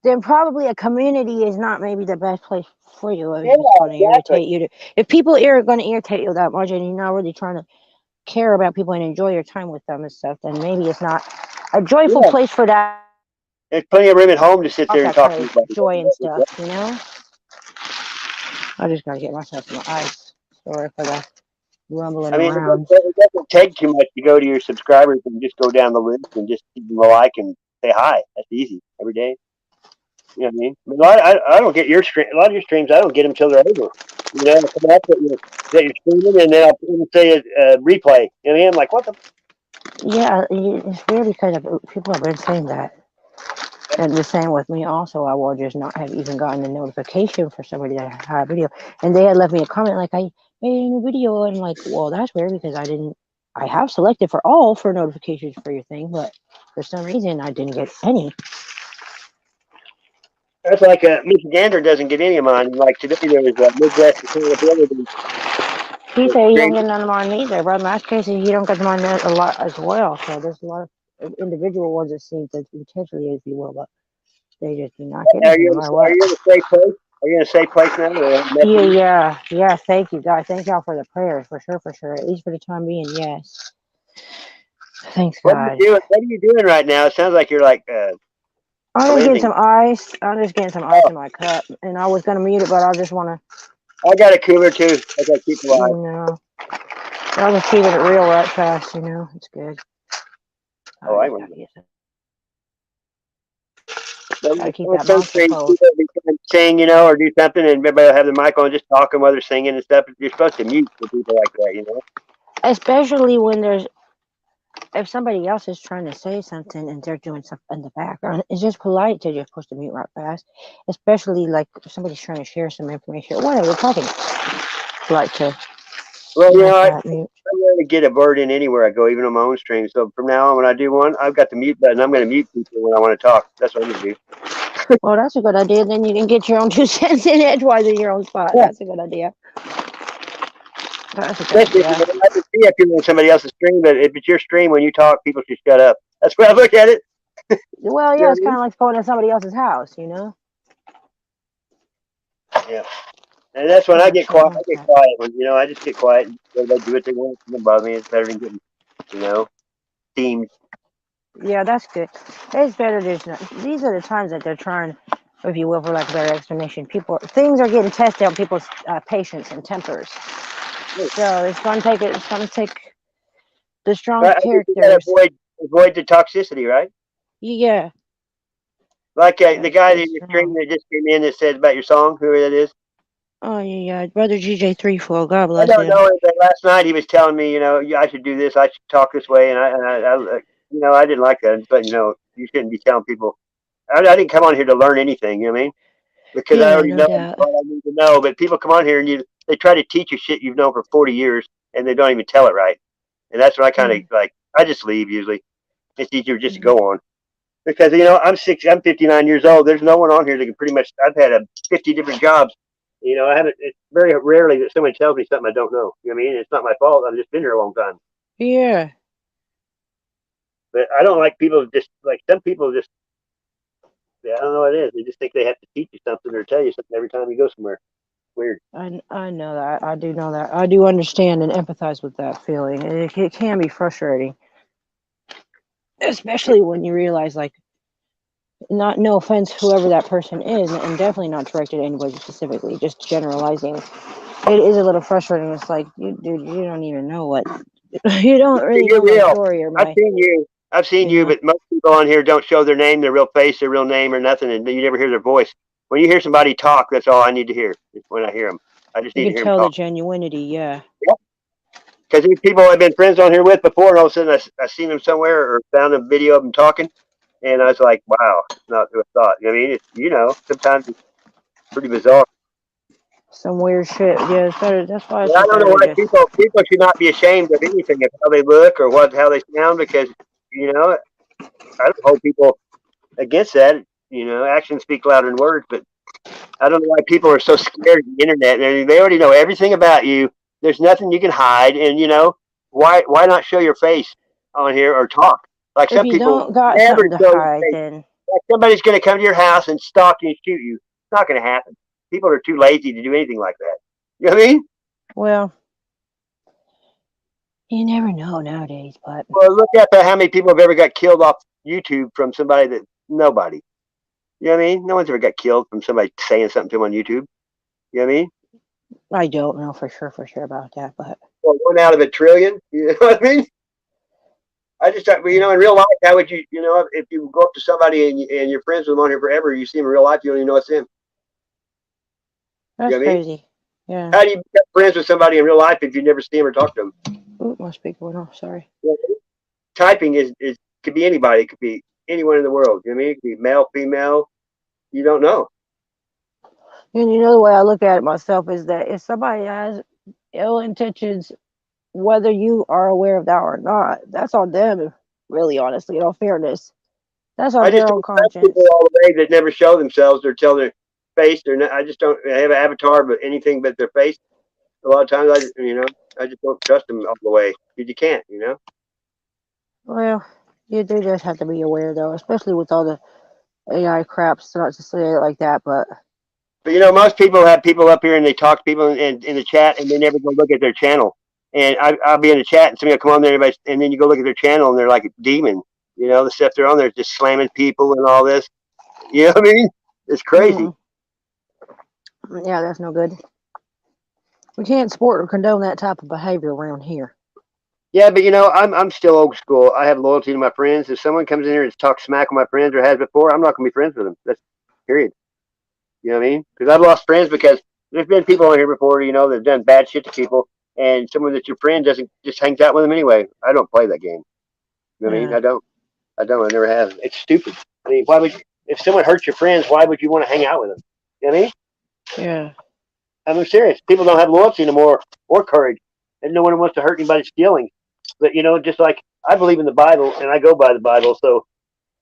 Then probably a community is not maybe the best place for you yeah, if it's going to exactly. irritate you. If people are going to irritate you that much and you're not really trying to care about people and enjoy your time with them and stuff, then maybe it's not a joyful Yeah, place for that. there's plenty of room at home to sit there and That talk kind to of anybody. joy and stuff. I just got to get myself some ice. Sorry for the rumbling I mean, around. it doesn't take too much to go to your subscribers and just go down the list and just give them a like and say hi. That's easy every day. You know what I mean? I don't get your stream. A lot of your streams, I don't get them till they're over. I come up that you're streaming, and then I'll say a replay. You know what I mean? I'm like, what the? Yeah, it's weird because people have been saying that. And the same with me also. I will just not have even gotten a notification for somebody that had a video. And they had left me a comment like, I made a new video. And I'm like, well, that's weird because I have selected for all for notifications for your thing, but for some reason I didn't get any. That's like Michigander doesn't get any of mine. Like today, there was a Midwest He said he don't stream. get none of mine either. But in my case, he don't get mine a lot as well. So there's a lot of individual ones that seem to potentially, if you will, but they just do not get Are anything you no in, matter are what. you in a safe place? Are you in a safe place now? Or messy? Yeah. Thank you, God. Thank y'all for the prayers, for sure, for sure. At least for the time being, yes. Thanks, What are you God. doing? What are you doing right now? It sounds like you're like I'm just getting blending. some ice. I'm just getting some ice Oh, in my cup, and I was gonna mute it, but I just want I got a cooler too. I got to keep to, alive. I'm just keeping it real right fast. It's good. Oh, I I just remember. gotta get some. Gotta keep On that some monster streams, pose. people will be trying to sing, or do something, and everybody will have the mic on, just talking while they're singing and stuff. You're supposed to mute for people like that. Especially when if somebody else is trying to say something and they're doing stuff in the background, it's just polite to just push the mute right fast. Especially like if somebody's trying to share some information or whatever, talking. Like to Well, smash I that mute. rarely get a bird in anywhere I go, even on my own stream. So from now on, when I do one, I've got the mute button. I'm going to mute people when I want to talk. That's what I'm going to do. Well, that's a good idea. Then you can get your own 2 cents in edgewise in your own spot. Yeah, That's a good idea. That's a good especially if idea. I can see if you're on somebody else's stream, but if it's your stream, when you talk, people should shut up. That's where I look at it. Well, You know yeah, what it's I kind mean? of like going to somebody else's house. Yeah. And that's when I Yeah, get something quiet. I like get that. quiet. I just get quiet and let them do what they want. It doesn't bother me. It's better than getting, you know, steamed. Yeah, that's good. It's better. These are the times that they're trying, if you will, for lack of a better explanation. Things are getting tested on people's patience and tempers. So it's going to take the strong I guess you gotta characters. avoid the toxicity, right? Yeah, Like gotta the guy stay that you're streaming strong. that just came in that said about your song, whoever that is. Oh yeah, brother GJ 34. God I bless don't him. know him, but last night he was telling me, I should do this, I should talk this way, and I didn't like that. But you shouldn't be telling people. I didn't come on here to learn anything. You know what I mean? Because I Yeah, already no know doubt. what I need to know. But people come on here and they try to teach you shit you've known for 40 years, and they don't even tell it right. And that's when I kind of Yeah. like. I just leave usually. It's easier just to go on because I'm 59 years old. There's no one on here that can pretty much. I've had 50 different jobs. I haven't. It's very rarely that someone tells me something I don't know. You know what I mean? It's not my fault. I've just been here a long time. Yeah. But I don't like people just like some people just. Yeah, I don't know what it is. They just think they have to teach you something or tell you something every time you go somewhere. Weird. I know that. I do know that. I do understand and empathize with that feeling. It can be frustrating, especially when you realize, like, not no offense, whoever that person is, and definitely not directed at anybody specifically, just generalizing. It is a little frustrating. It's like, dude, you don't even know what you don't really You're know my real. story or I've my, seen you. I've seen you you, know. but most people on here don't show their name, their real face, their real name, or nothing, and you never hear their voice. When you hear somebody talk, that's all I need to hear. When I hear them, I just You need to can hear them tell the talk. genuinity. Yeah. Because these people I've been friends on here with before, and all of a sudden I seen them somewhere or found a video of them talking, and I was like, wow, not who I thought. I mean, sometimes it's pretty bizarre. Some weird shit. Yeah, it's better. That's why it's Yeah, I just don't know better to why just. people should not be ashamed of anything of how they look or how they sound because I don't hold people against that. Actions speak louder than words, but I don't know why people are so scared of the internet. I mean, they already know everything about you. There's nothing you can hide, and why not show your face on here or talk? Like If some you people don't got never something to show their hide, face. then Like somebody's going to come to your house and stalk you and shoot you. It's not going to happen. People are too lazy to do anything like that. You know what I mean? well, you never know nowadays. But Well, look at how many people have ever got killed off YouTube from somebody that nobody. You know what I mean? No one's ever got killed from somebody saying something to them on YouTube. You know what I mean? I don't know for sure about that. But Well, 1 out of a trillion. You know what I mean? I just thought, in real life, how would you, if you go up to somebody and you're friends with them on here forever, you see them in real life, you don't even know it's them. You that's know what I mean? crazy. Yeah. How do you become friends with somebody in real life if you never see them or talk to them? Ooh, my speaker went off. Sorry. You know what I mean? Typing is could be anybody. It could be anyone in the world. You know what I mean? It could be male, female. You don't know. And the way I look at it myself is that if somebody has ill intentions, whether you are aware of that or not, that's on them. Really, honestly, in all fairness, that's on I just their own don't trust people conscience. all the way that never show themselves or tell their face. I just don't have an avatar, but anything but their face. A lot of times, I just don't trust them all the way because you can't. Well, you do just have to be aware, though, especially with all the AI crap. So not to say it like that, but But most people have people up here and they talk to people in the chat and they never go look at their channel. And I'll be in the chat and somebody will come on there and then you go look at their channel and they're like a demon. The stuff they're on there is just slamming people and all this. You know what I mean? It's crazy. Yeah, that's no good. We can't support or condone that type of behavior around here. Yeah, but I'm still old school. I have loyalty to my friends. If someone comes in here and talks smack with my friends or has before, I'm not going to be friends with them. That's period. You know what I mean? Because I've lost friends because there's been people on here before, that've done bad shit to people, and someone that's your friend doesn't just hangs out with them anyway. I don't play that game. You know what I mean? Yeah. I don't. I don't. I never have. It's stupid. I mean, why would if someone hurts your friends, why would you want to hang out with them? You know what I mean? Yeah. I'm serious. People don't have loyalty anymore or courage, and no one wants to hurt anybody's feelings. But just like I believe in the Bible and I go by the Bible, so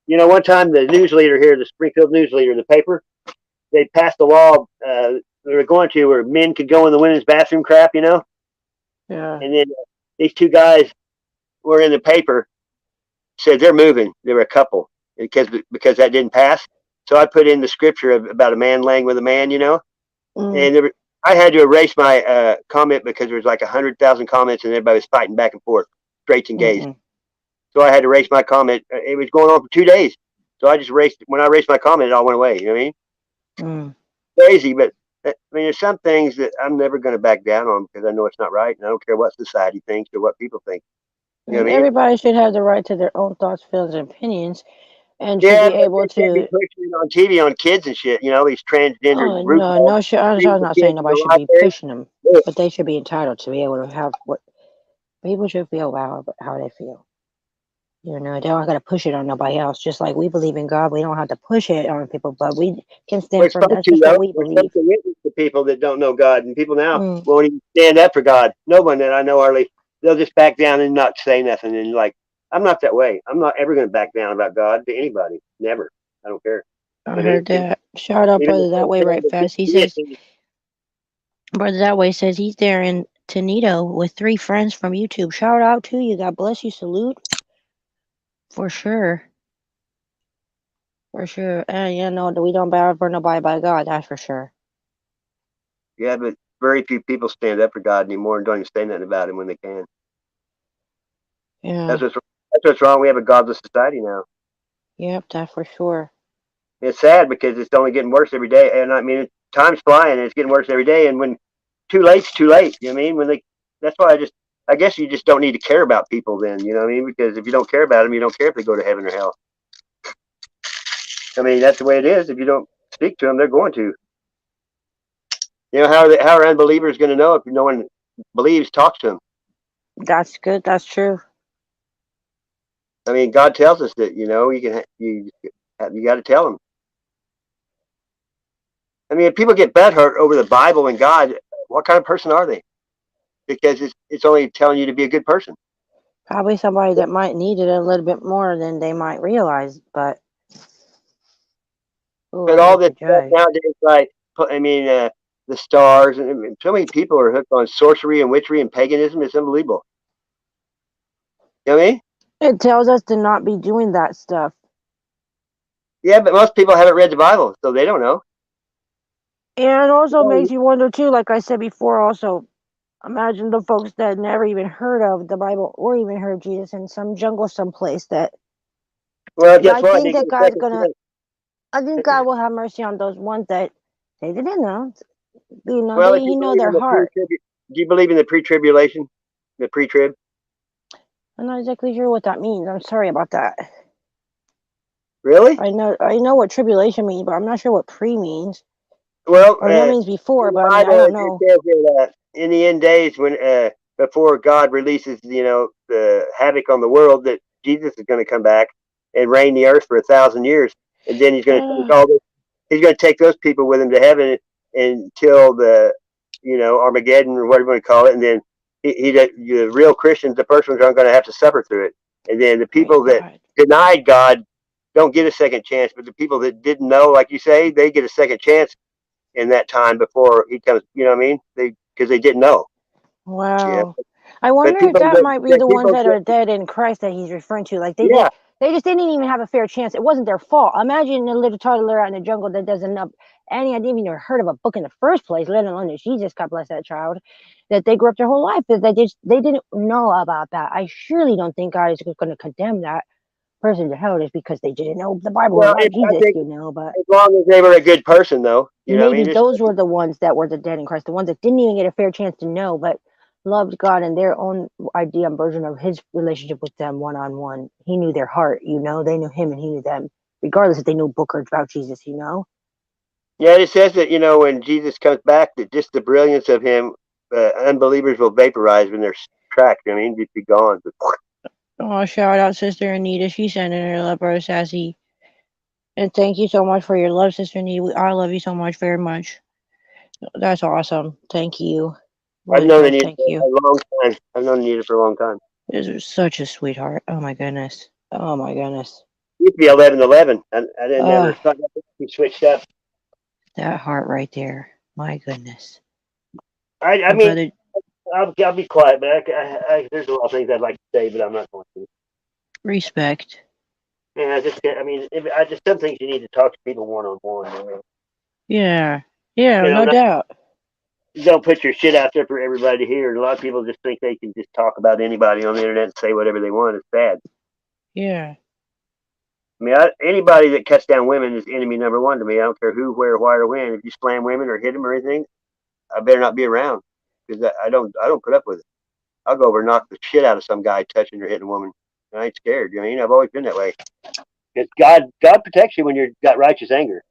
one time the news leader here, the Springfield news leader, the paper, they passed a law they were going to where men could go in the women's bathroom crap, Yeah. and then these two guys were in the paper said they're moving. They were a couple because that didn't pass. So I put in the scripture about a man laying with a man, and I had to erase my comment because there was like 100,000 comments and everybody was fighting back and forth, straights and gays. So I had to erase my comment. It was going on for 2 days. So I just erased. When I erased my comment, it all went away. You know what I mean? Crazy, but I mean, there's some things that I'm never going to back down on because I know it's not right, and I don't care what society thinks or what people think. You know what I mean? Everybody should have the right to their own thoughts, feelings, and opinions, and should Yeah, be but able they can't be to. pushing it on TV on kids and shit. These transgender Oh group no, no, I'm not saying kids in nobody the should be library. pushing them, Yeah. but they should be entitled to be able to have what people should feel about how they feel. They don't got to push it on nobody else. Just like we believe in God, we don't have to push it on people, but we can We're stand firm. supposed That's to, just what though. we We're believe. supposed to witness to people that don't know God, and people now Mm. won't even stand up for God. No one that I know hardly. They'll just back down and not say nothing, and like I'm not that way. I'm not ever going to back down about God to anybody. Never. I don't care. I I mean, heard that. Shout out, even brother, that way right fast. He says, brother, that way says he's there in Toledo with 3 friends from YouTube. Shout out to you. God bless you. Salute. For sure. For sure. And you know, we don't bow for nobody by God. That's for sure. yeah, but very few people stand up for God anymore and don't even say nothing about Him when they can. Yeah. That's what's wrong. We have a godless society now. Yep, that's for sure. It's sad because it's only getting worse every day. And I mean, time's flying and it's getting worse every day. And when too late's too late, you know what I mean? That's why I guess you just don't need to care about people then, you know what I mean? Because if you don't care about them, you don't care if they go to heaven or hell. I mean, that's the way it is. If you don't speak to them, they're going to. You know, how are unbelievers going to know if no one believes, talks to them? That's good. That's true. I mean, God tells us that, you got to tell them. I mean, if people get butthurt over the Bible and God, what kind of person are they? Because it's only telling you to be a good person. Probably somebody that might need it a little bit more than they might realize, but But I all hate this to stuff judge. nowadays, like the stars, and I mean, so many people are hooked on sorcery and witchery and paganism. It's unbelievable. You know what I mean? It tells us to not be doing that stuff. Yeah, but most people haven't read the Bible, so they don't know. And it also makes you wonder too, like I said before, also imagine the folks that never even heard of the Bible or even heard of Jesus in some jungle someplace that Well, guess I what? think They get that a God's second gonna chance. I think God will have mercy on those ones that they didn't know. You know, Well, if you he know believe their in the heart. pre-trib, do you believe in the pre-tribulation, the pre-trib? I'm not exactly sure what that means. I'm sorry about that. Really? I know what tribulation means, but I'm not sure what pre means. Well, Or that means in before, the but I mean I Bible, don't it know. says that in the end days, when before God releases, the havoc on the world, that Jesus is going to come back and reign the earth for 1,000 years, and then he's going to take all this. He's going to take those people with him to heaven until the, Armageddon or whatever you want to call it, and then the real Christians, the first ones, aren't going to have to suffer through it, and then the Praise people that God. denied God don't get a second chance, but the people that didn't know, like you say, they get a second chance in that time before he comes. You know what I mean? Because they didn't know. Yeah, Wow. I but wonder if people that that, might be that the ones people that that, are dead in Christ that he's referring to. Like yeah. they just didn't even have a fair chance. It wasn't their fault. Imagine a little toddler out in the jungle that doesn't know any idea, even heard of a book in the first place, let alone that Jesus, God bless that child, that they grew up their whole life, that they didn't know about that. I surely don't think God is going to condemn that person to hell just because they didn't know the Bible Well, about I Jesus, think but as long as they were a good person, though, I maybe mean, those were the ones that were the dead in Christ, the ones that didn't even get a fair chance to know, but loved God and their own idea and version of his relationship with them one on one. He knew their heart, they knew him and he knew them, regardless if they knew book or about Jesus. yeah, it says that when Jesus comes back, that just the brilliance of him, unbelievers will vaporize when they're tracked. I mean, just be gone. But, Oh, shout out Sister Anita. She sent in her love, Brother Sassy. And thank you so much for your love, Sister Anita. I love you so much, very much. That's awesome. Thank you. I've Really known does. Anita Thank for you. a long time. I've known Anita for a long time. This is such a sweetheart. Oh my goodness. Oh my goodness. It used to be 11:11. I didn't Oh, never. We switched up. that heart right there. My goodness. I My mean, brother, I'll be quiet, but there's a lot of things I'd like to say, but I'm not going to. respect. Yeah, I just, I mean, I just some things you need to talk to people one on one. Yeah. Yeah, no Not, doubt. don't put your shit out there for everybody to hear. A lot of people just think they can just talk about anybody on the internet and say whatever they want. It's bad. Yeah. I mean, anybody that cuts down women is enemy number one to me. I don't care who, where, why, or when. If you slam women or hit them or anything, I better not be around because I don't put up with it. I'll go over and knock the shit out of some guy touching or hitting a woman. I ain't scared. You know what I mean? I've always been that way. Because God protects you when you've got righteous anger.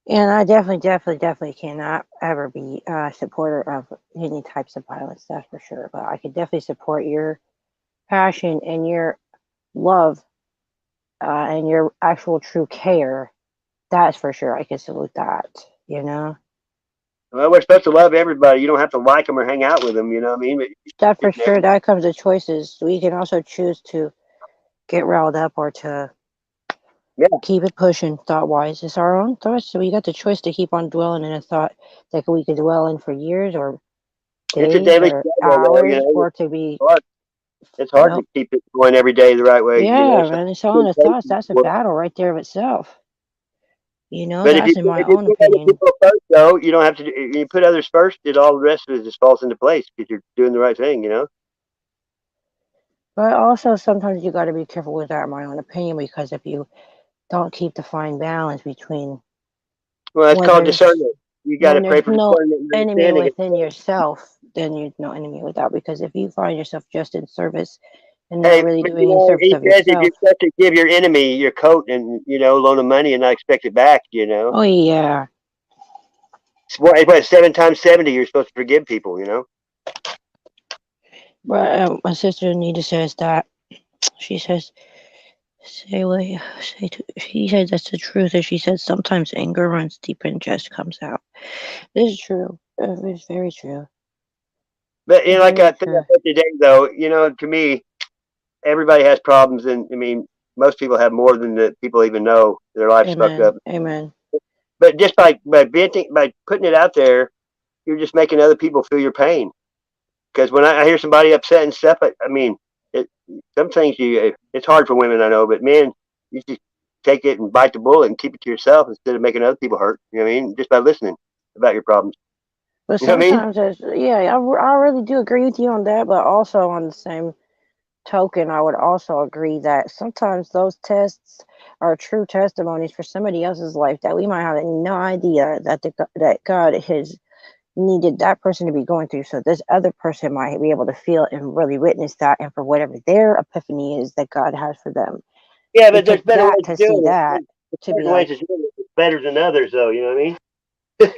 And I definitely cannot ever be a supporter of any types of violence, that's for sure. But I could definitely support your passion and your love and your actual true care. That's for sure. I can salute that, you know? Well, we're supposed to love everybody. You don't have to like them or hang out with them. You know what I mean? But That for it's sure. never. That comes to choices. We can also choose to get riled up or to Yeah, keep it pushing thought wise. It's our own thoughts. So we got the choice to keep on dwelling in a thought that we could dwell in for years or it's a days daily or struggle, though. You hours, know, or to be, it's hard to well, keep it going every day the right way. You know, yeah, so man, it's all in the thoughts. That's a battle right there of itself. but That's in my own put other opinion. people first, though, you don't have to. You put others first, it all the rest of it just falls into place because you're doing the right thing. You know. But also, sometimes you got to be careful with that, in my own opinion, because if you don't keep the fine balance between Well, that's when called there's discernment. You got to when pray there's for no discernment and enemy understanding. within yourself, then you're no enemy without. Because if you find yourself just in service and not Hey, really but doing any service he of says if you're yourself, supposed to give your enemy your coat and loan him money and not expect it back, oh yeah. it's what 7 times 70. You're supposed to forgive people. But my sister Anita says that she says say what say to, she said that's the truth. And she said sometimes anger runs deep and just comes out. This is true. It's very true. But like Very I think I true. said today, though, to me, everybody has problems, and I mean, most people have more than the people even know. Their life's fucked Amen. up. Amen. But just by venting, by putting it out there, you're just making other people feel your pain. Because when I hear somebody upset and stuff, I mean, it, some things it's hard for women, I know, but men, you just take it and bite the bullet and keep it to yourself instead of making other people hurt. You know what I mean? Just by listening about your problems. But You know what I mean? sometimes it's, yeah, I really do agree with you on that. But also on the same token, I would also agree that sometimes those tests are true testimonies for somebody else's life that we might have no idea that God has needed that person to be going through. So this other person might be able to feel and really witness that, and for whatever their epiphany is that God has for them, Yeah, it but there's took better that ways to of see doing it. that There's to be certain ways like, of doing it that's better than others, though. You know what I mean?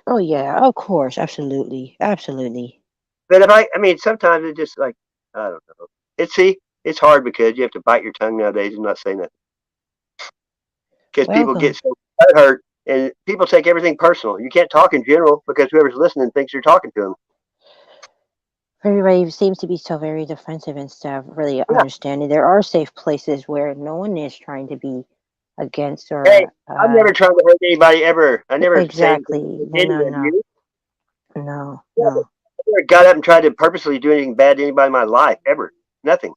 oh yeah, of course, absolutely, absolutely. But if I mean, sometimes it's just like I don't know. It's hard because you have to bite your tongue nowadays and not say nothing because people Welcome. get so hurt and people take everything personal. You can't talk in general because whoever's listening thinks you're talking to them. Everybody seems to be so very defensive instead of really Yeah. understanding. There are safe places where no one is trying to be against Hey, or I'm never trying to hurt anybody ever. I never say anything exactly. No, to no, anyone. no, You? no, Yeah, but no. I never got up and tried to purposely do anything bad to anybody in my life ever. Nothing.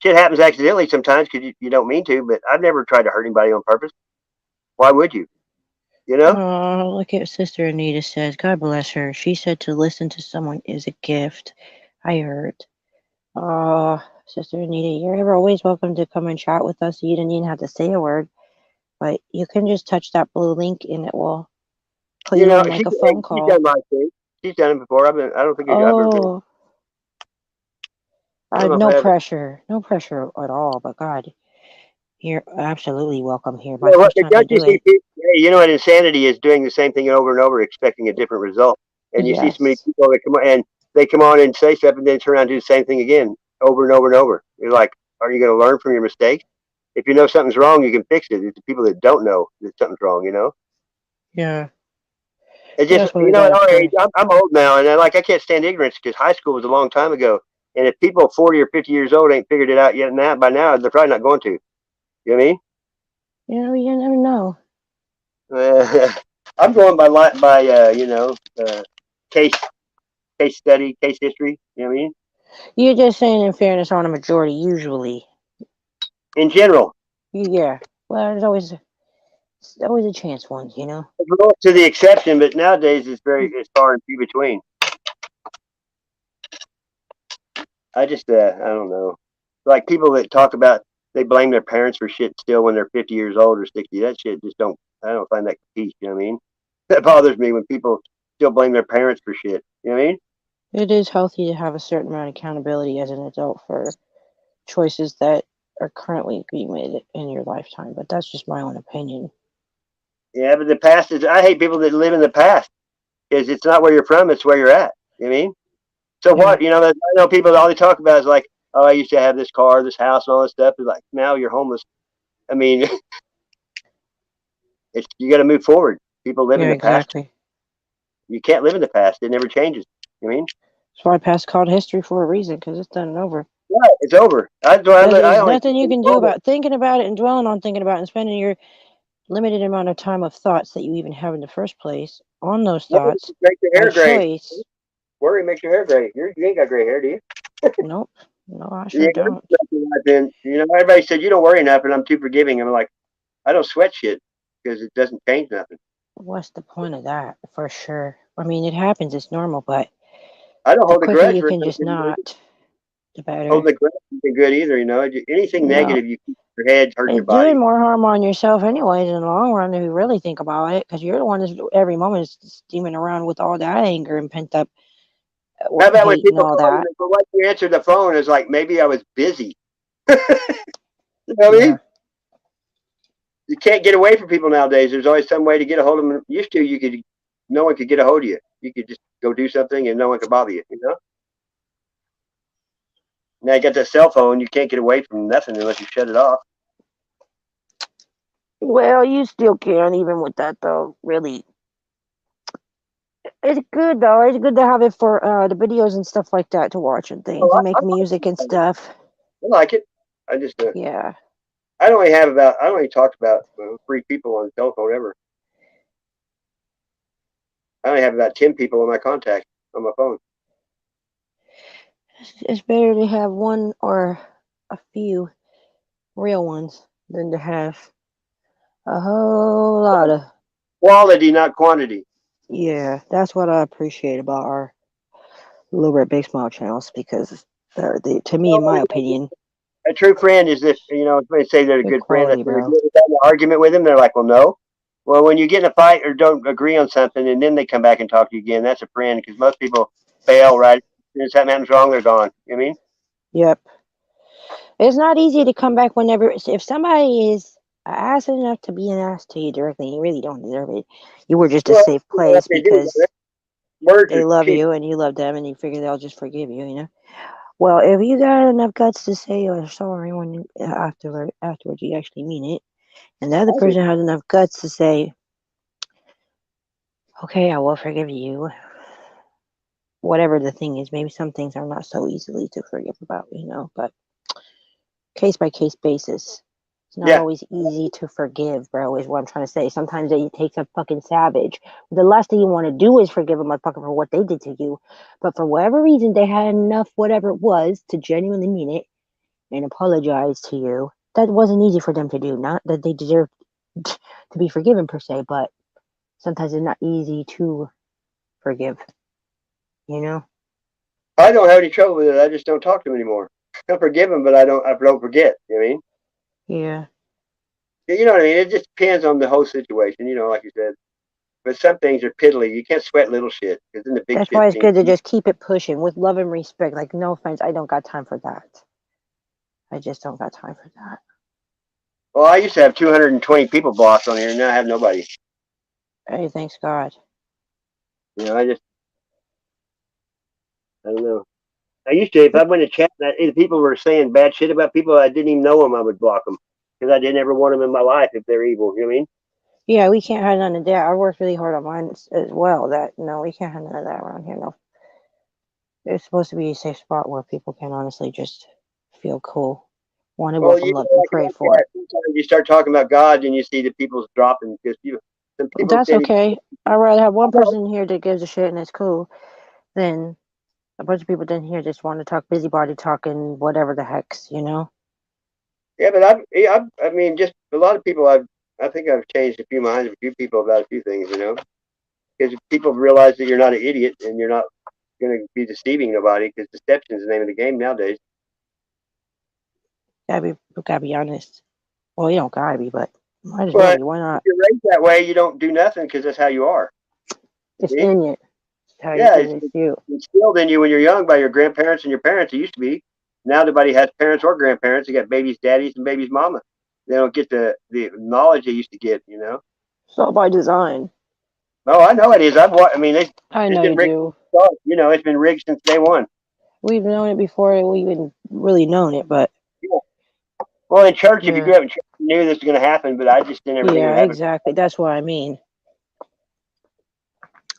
Shit happens accidentally sometimes because you don't mean to. But I've never tried to hurt anybody on purpose. Why would you? You know? Oh, look at Sister Anita says, God bless her. She said to listen to someone is a gift. I heard. Oh, Sister Anita, you're ever always welcome to come and chat with us. You didn't even have to say a word, but you can just touch that blue link and it will put you on like a phone She's done call. my thing. She's done it before. I don't think I've ever been. Oh, I don't know if no I have. pressure. No pressure at all, but God, you're absolutely welcome here. My Well, first but time to don't you do see it. people? Hey, you know what insanity is? Doing the same thing over and over, expecting a different result. And you see so many Yes. people that come on and they come on and say stuff, and then turn around and do the same thing again, over and over and over. You're like, are you going to learn from your mistakes? If you know something's wrong, you can fix it. It's the people that don't know that something's wrong. Yeah. It's just That's what we at gotta our age, pray. I'm old now, and I can't stand ignorance because high school was a long time ago. And if people 40 or 50 years old ain't figured it out yet, now by now they're probably not going to. You know what I mean? You never know. I'm going by case case study, case history. You know what I mean? You're just saying in fairness on a majority, usually. In general, Yeah. Well, there's always a chance once. it's a little to the exception, but nowadays it's far and few between. I don't know. Like people that talk about they blame their parents for shit still when they're 50 years old or 60. That shit just don't. I don't find that peace. You know what I mean? That bothers me when people still blame their parents for shit. You know what I mean? It is healthy to have a certain amount of accountability as an adult for choices that are currently being made in your lifetime, but that's just my own opinion. Yeah, but the past is. I hate people that live in the past because it's not where you're from; it's where you're at. You know what I mean? So Yeah, what? I know people all they talk about is like, oh, I used to have this car, this house, and all this stuff. It's like now you're homeless. I mean, you got to move forward. People live in yeah, the past. exactly. You can't live in the past. It never changes. You know what I mean? That's why past called history for a reason, because it's done and over. Yeah, it's over. There's I only nothing you can do about thinking about it and dwelling on thinking about it and spending your limited amount of time of thoughts that you even have in the first place on those thoughts make your by hair gray. choice. Worry makes your hair gray. You ain't got gray hair, do you? Nope. No, I sure don't. Then, everybody said you don't worry enough, and I'm too forgiving. I'm like, I don't sweat shit because it doesn't change nothing. What's the point of that? For sure. I mean, it happens. It's normal, but I don't the hold a quicker grudge you for can just anything. not, the better. Holding a grudge isn't good either. Anything No, negative you keep in your head hurts your it's body. doing more harm on yourself, anyways, in the long run, if you really think about it, because you're the one that's every moment is steaming around with all that anger and pent up How about when hate and people all call you that. and go, "Why you answer the phone?" It's like maybe I was busy. You know what I Yeah. mean? You can't get away from people nowadays. There's always some way to get a hold of them. Used to, no one could get a hold of you. You could just go do something and no one could bother you. Now you got that cell phone. You can't get away from nothing unless you shut it off. Well, you still can, even with that, though. Really, it's good though. It's good to have it for the videos and stuff like that to watch and things Oh, and make music and stuff. I like it. I just, Yeah. I only talked about 3 people on the telephone ever. I only have about 10 people in my contact on my phone. It's better to have one or a few real ones than to have a whole lot of. Quality, not quantity. Yeah, that's what I appreciate about our Little Red Big Smile channels because to me, in my opinion, A true friend is if if they say they're a good good friend. quality, If you bro. have an argument with them, they're like, "Well, no." Well, when you get in a fight or don't agree on something, and then they come back and talk to you again, that's a friend. Because most people fail right. If something happens wrong, they're gone. You know what I mean? Yep. It's not easy to come back whenever if somebody is ass enough to be an ass to you directly, you really don't deserve it. You were just a Well, safe like place they do. because Words they are love cheap. you and you love them and you figure they'll just forgive you, you know. Well, if you got enough guts to say you're sorry when you afterwards you actually mean it, and the other person has enough guts to say, "Okay, I will forgive you." Whatever the thing is, maybe some things are not so easily to forgive about, but case by case basis. It's not Yeah, always easy to forgive, bro, is what I'm trying to say. Sometimes it takes a fucking savage. The last thing you want to do is forgive a motherfucker for what they did to you. But for whatever reason, they had enough, whatever it was, to genuinely mean it and apologize to you. That wasn't easy for them to do. Not that they deserve to be forgiven per se, but sometimes it's not easy to forgive, you know? I don't have any trouble with it. I just don't talk to them anymore. I forgive them, but I don't forget. You know what I mean? Yeah. You know what I mean? It just depends on the whole situation. Like you said. But some things are piddly. You can't sweat little shit because then the big That's shit why it's things. good to just keep it pushing with love and respect. Like, no offense, I don't got time for that. I just don't got time for that. Well, I used to have 220 people blocked on here, and now I have nobody. Hey, thanks God. I don't know. I used to, if I went to chat, if people were saying bad shit about people, I didn't even know them, I would block them because I didn't ever want them in my life if they're evil. You know what I mean? Yeah, we can't have none of that. I worked really hard on mine as well. That no, we can't have none of that around here. No, it's supposed to be a safe spot where people can honestly just feel cool, wanted, Well, welcome, loved, and like prayed about that, for. sometimes you start talking about God and you see the people's dropping because some people That's can't even. okay. I'd rather have I one know. person here that gives a shit and it's cool than a bunch of people in here just want to talk busybody talking whatever the heck's, you know? Yeah, but I mean, just a lot of people. I think I've changed a few minds of a few people about a few things. Because people realize that you're not an idiot and you're not going to be deceiving nobody because deception is the name of the game nowadays. Gotta be honest. Well, you don't gotta be, but might as well But be. Why if not? you're raised that way, you don't do nothing because that's how you are. It's See? in you. It's how you, Yeah, it's you. instilled in you when you're young by your grandparents and your parents. It used to be. Now nobody has parents or grandparents. They got babies' daddies and babies' mama. They don't get the knowledge they used to get. It's all by design. Oh, I know it is. I mean, I it's know been you rigged. do. It's been rigged since day one. We've known it before we even really known it, but Yeah. Well, in church, if you yeah, grew up in church, you knew this was going to happen, but I just didn't ever think it yeah, would happen. exactly. That's what I mean.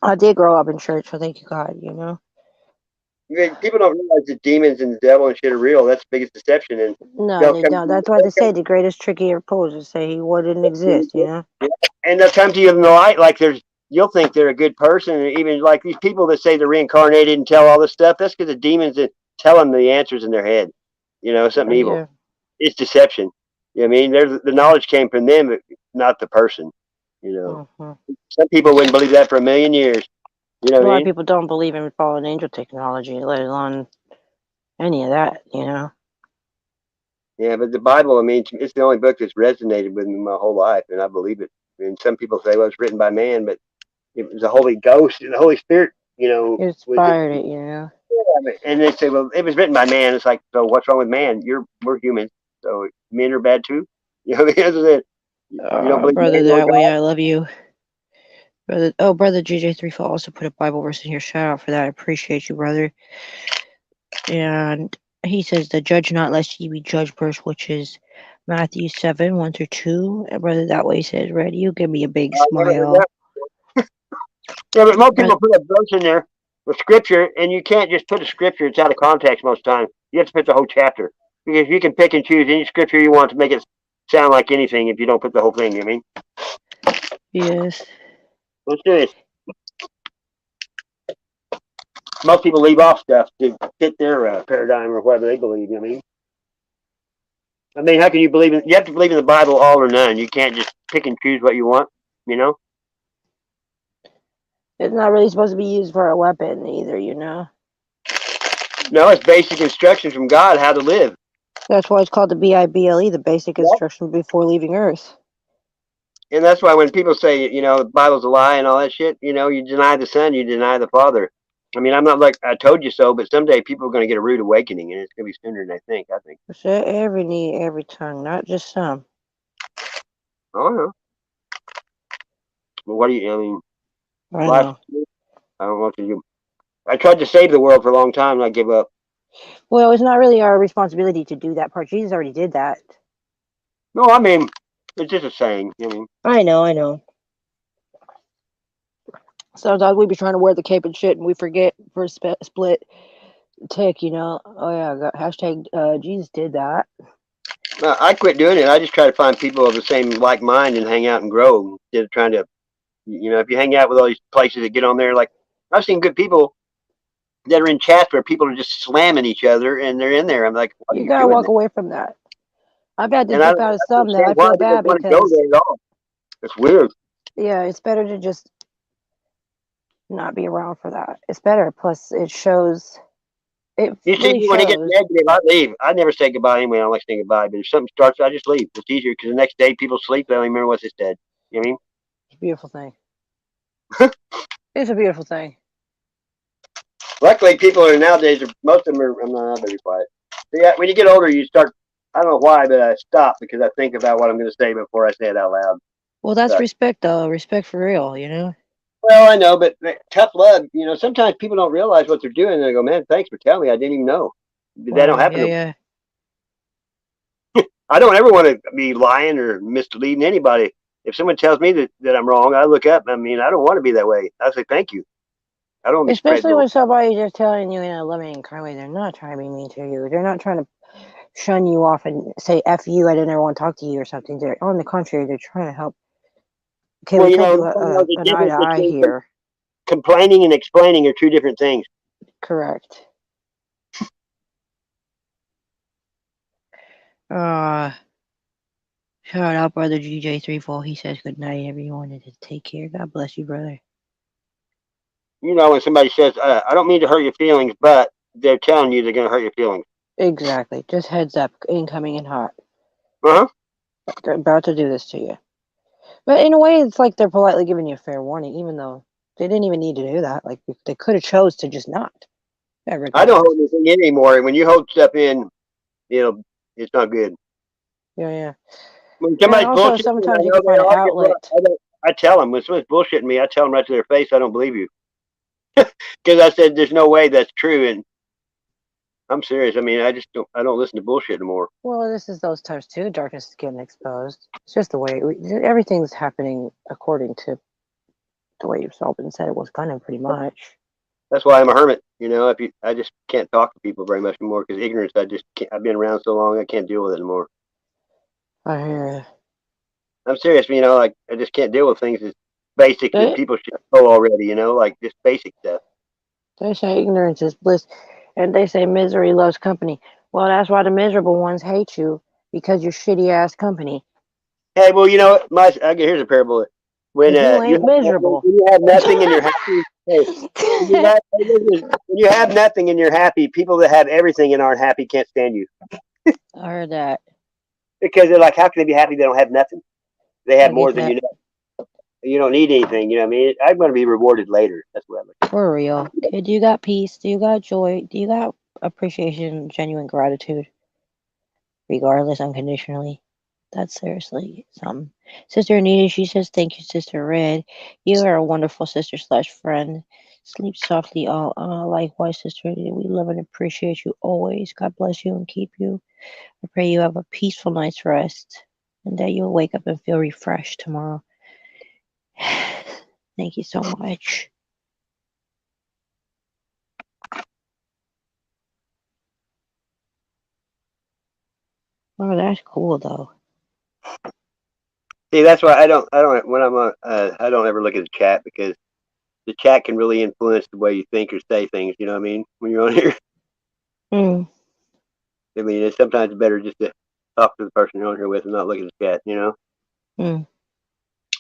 I did grow up in church, so thank you God, you know. People don't realize that demons and the devil and shit are real. That's the biggest deception. And No, they'll they come, don't. That's why they say the greatest trick he ever pulled is say he wouldn't exist, you know. and they'll come to you in the light like you'll think they're a good person. And even like these people that say they're reincarnated and tell all this stuff, that's because the demons that tell them the answers in their head. You know, something evil. Yeah. It's deception. You know what I mean? The knowledge came from them, but not the person. You know, some people wouldn't believe that for a million years. You know A what I lot of mean? people don't believe in fallen angel technology, let alone any of that, you know. Yeah, but the Bible, I mean, it's the only book that's resonated with me my whole life, and I believe it. And some people say, well, it's written by man, but it was the Holy Ghost and the Holy Spirit, you know, It was it. inspired it, you know. And they say, well, it was written by man. It's like, so what's wrong with man? We're humans, so men are bad too. You know, you don't believe Brother, man or that way God? I love you. Brother GJ3 also put a Bible verse in here. Shout out for that. I appreciate you, brother. And he says, the judge not lest ye be judged verse, which is Matthew 7, 1-2. And brother, that way says, ready, you give me a big I never heard that. smile. Yeah, but most Brother, people put a verse in there with scripture, and you can't just put a scripture. It's out of context most times. You have to put the whole chapter because you can pick and choose any scripture you want to make it sound like anything if you don't put the whole thing. You know what I mean? yes. Let's do this. Most people leave off stuff to fit their paradigm or whatever they believe. You know what I mean, how can you believe in? You have to believe in the Bible, all or none. You can't just pick and choose what you want. You know? It's not really supposed to be used for a weapon either, you know. No, it's basic instructions from God how to live. That's why it's called the Bible, the basic Yep. instruction before leaving Earth. And that's why when people say, you know, the Bible's a lie and all that shit, you know, you deny the Son, you deny the Father. I mean, I'm not like I told you so, but someday people are going to get a rude awakening, and it's going to be sooner than they think. I think. So every knee, every tongue, not just some. Oh no. Well, what do you? I mean, I life. know. I don't know what to do. I tried to save the world for a long time, and I give up. Well, it's not really our responsibility to do that part. Jesus already did that. No, I mean, it's just a saying. You know what I mean? I know, I know. Sometimes we be trying to wear the cape and shit, and we forget for a split tick, you know. Oh yeah, hashtag Jesus did that. I quit doing it. I just try to find people of the same like mind and hang out and grow instead of trying to. You know, if you hang out with all these places that get on there, like I've seen good people that are in chats where people are just slamming each other and they're in there. I'm like, why are You you gotta doing walk that? away from that. I've had to And I dip don't out of some that understand I why feel they don't bad want to go because there at all. It's weird. yeah, it's better to just not be around for that. It's better. Plus, it shows. It You see, really when it gets shows. negative, I leave. I never say goodbye anyway. I don't like saying goodbye. But if something starts, I just leave. It's easier because the next day people sleep. They don't even remember what they said. You know what I mean? It's a beautiful thing. It's a beautiful thing. Luckily, people are nowadays, most of them are, I'm not very quiet. So yeah, when you get older, you start, I don't know why, but I stop because I think about what I'm going to say before I say it out loud. Well, that's But, respect, though. Respect for real, you know. well, I know, but tough love, you know, sometimes people don't realize what they're doing. And they go, man, thanks for telling me. I didn't even know. That don't Wow. happen Yeah, to me. yeah. I don't ever want to be lying or misleading anybody. If someone tells me that I'm wrong, I look up. I mean, I don't want to be that way. I say thank you. I don't want to be spreading Especially no. when somebody's just telling you in a loving and kind way, they're not trying to be mean to you. They're not trying to shun you off and say "f you," I didn't ever want to talk to you or something. They're on the contrary, they're trying to help. Okay, Well, we you come know, to there's a an eye to difference eye between here. complaining and explaining are two different things. Correct. Uh, Shout out, brother GJ34. He says good night, everyone, and take care. God bless you, brother. You know, when somebody says, I don't mean to hurt your feelings, but they're telling you they're going to hurt your feelings. Exactly. Just heads up, incoming and hot. Uh huh. They're about to do this to you. But in a way, it's like they're politely giving you a fair warning, even though they didn't even need to do that. Like they could have chose to just not. Yeah, I don't regardless. hold anything in anymore. When you hold stuff in, you know, it's not good. Yeah, yeah. When And somebody's also, bullshitting me, I sometimes you know can they find an are. Guess what? outlet. I tell them when someone's bullshitting me. I tell them right to their face, I don't believe you, because I said there's no way that's true, and I'm serious. I mean, I don't listen to bullshit anymore. Well, this is those times too. Darkness is getting exposed. It's just the way everything's happening according to the way it's all been said, it was gonna pretty much. That's why I'm a hermit. I just can't talk to people very much anymore because ignorance. I just can't. I've been around so long, I can't deal with it anymore. I hear I'm serious. Like I just can't deal with things as basic that you. people should know already. Like just basic stuff. They say ignorance is bliss, and they say misery loves company. Well, that's why the miserable ones hate you because you're shitty ass company. Hey, well, here's a parable. When Because you ain't miserable. you have nothing and you're happy. Hey, when you have nothing and you're happy, people that have everything and aren't happy can't stand you I heard that. because they're like, how can they be happy? They don't have nothing. They have I get more than that. you know. You don't need anything. You know what I mean? I'm going to be rewarded later. That's what I'm looking For real. Kid, do you got peace? Do you got joy? Do you got appreciation, genuine gratitude? Regardless, unconditionally. That's seriously something. Sister Anita, she says, thank you, Sister Red. You are a wonderful sister slash friend. Sleep softly, all likewise, Sister Anita. We love and appreciate you always. God bless you and keep you. I pray you have a peaceful night's rest and that you'll wake up and feel refreshed tomorrow. Thank you so much. Oh, that's cool though. See, that's why I don't when I'm on I don't ever look at the chat because the chat can really influence the way you think or say things. You know what I mean? When you're on here, Mm. I mean, it's sometimes better just to talk to the person you're on here with and not look at the chat. Mm.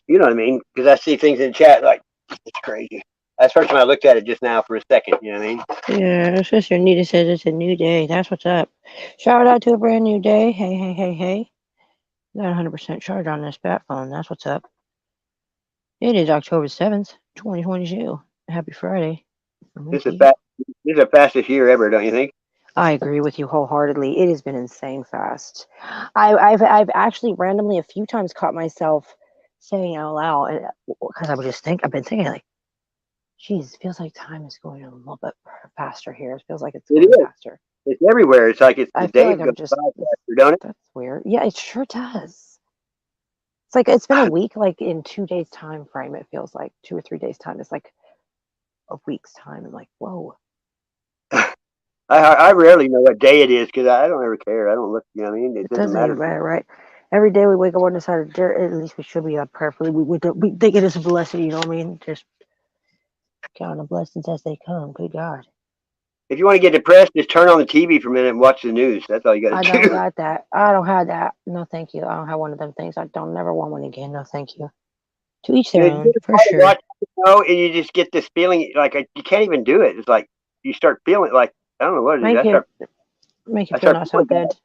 You know what I mean? Because I see things in the chat like it's crazy. That's the first time I looked at it just now for a second. You know what I mean? Yeah, Sister Anita says it's a new day. That's what's up. Shout out to a brand new day. Hey, hey, hey, hey. Got 100% charge on this bat phone. That's what's up. It is October 7th, 2022. Happy Friday. This is fast. This is the fastest year ever, don't you think? I agree with you wholeheartedly. It has been insane fast. I've actually randomly a few times caught myself saying out loud because I've been thinking like, geez, it feels like time is going a little bit faster here. It feels like it's It going is. faster. It's everywhere. It's like I the feel days like go I'm just by faster, don't it? that's weird. Yeah, it sure does. It's like it's been a week, like in 2 days time frame. It feels like 2 or 3 days time. It's like a week's time. I'm like, whoa. I rarely know what day it is because I don't ever care. I don't look. You know what I mean? It It doesn't doesn't even matter. matter, right? Every day we wake up on the side of dirt, at least we should be up prayerfully. We think it is a blessing, you know what I mean? Just count the blessings as they come. Good God. If you want to get depressed, just turn on the TV for a minute and watch the news. That's all you got I to don't do. got that. I don't have that. No, thank you. I don't have one of them things. I don't never want one again. No, thank you. To each their You own, just for try to sure. watch the show, and you just get this feeling like you can't even do it. It's like you start feeling like I don't know what it is. Make you make you I feel start not so feeling bad. good.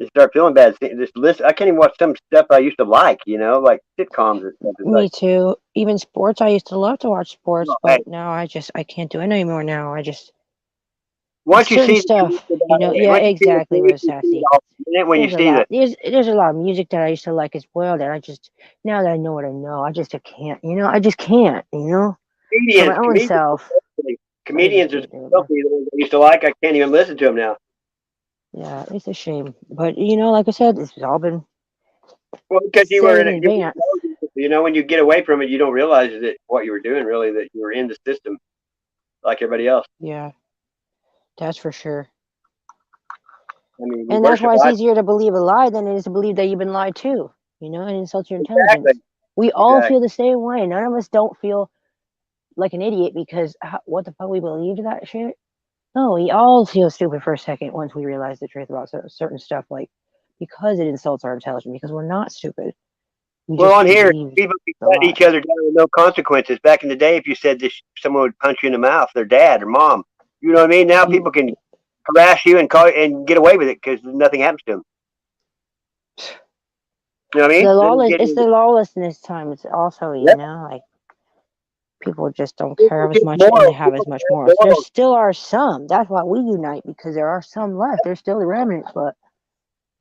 Just start feeling bad. This list, I can't even watch some stuff I used to like. Like sitcoms and stuff. It's Me like, too. Even sports. I used to love to watch sports, oh, hey, but now I can't do it anymore. Now I just once you certain see the news stuff, about it, yeah, once you see the exactly, news, Rose you see it Sassy. all. And then when you There's a see the lot. There's a lot of music that I used to like as well that I just now that I know what I know, I can't. I just can't. For my comedians, own comedians, self, I just comedians are can't do it, so man. many of the ones I used to like. I can't even listen to them now. Yeah, it's a shame, but like I said, this has all been Well, because you were said in in it. advance. When you get away from it, you don't realize that what you were doing really that you were in the system like everybody else. Yeah, that's for sure. I mean, we And that's worship why it's God. easier to believe a lie than it is to believe that you've been lied to. And insult your Exactly. intelligence. We all Exactly. feel the same way. None of us don't feel like an idiot because what the fuck we believed that shit. No, we all feel stupid for a second once we realize the truth about certain stuff, like because it insults our intelligence. Because we're not stupid. We Well, just on here, believe people can the cut each lie. other down with no consequences. Back in the day, if you said this, someone would punch you in the mouth, their dad or mom. You know what I mean? Now You, people can harass you and call and get away with it because nothing happens to them. You know what I mean? They don't get it's any. the lawlessness time. It's also Yep. like people just don't care People as get much, and they moral. have as People much get morals. There moral. still are some. That's why we unite because there are some left. There's still the remnants, but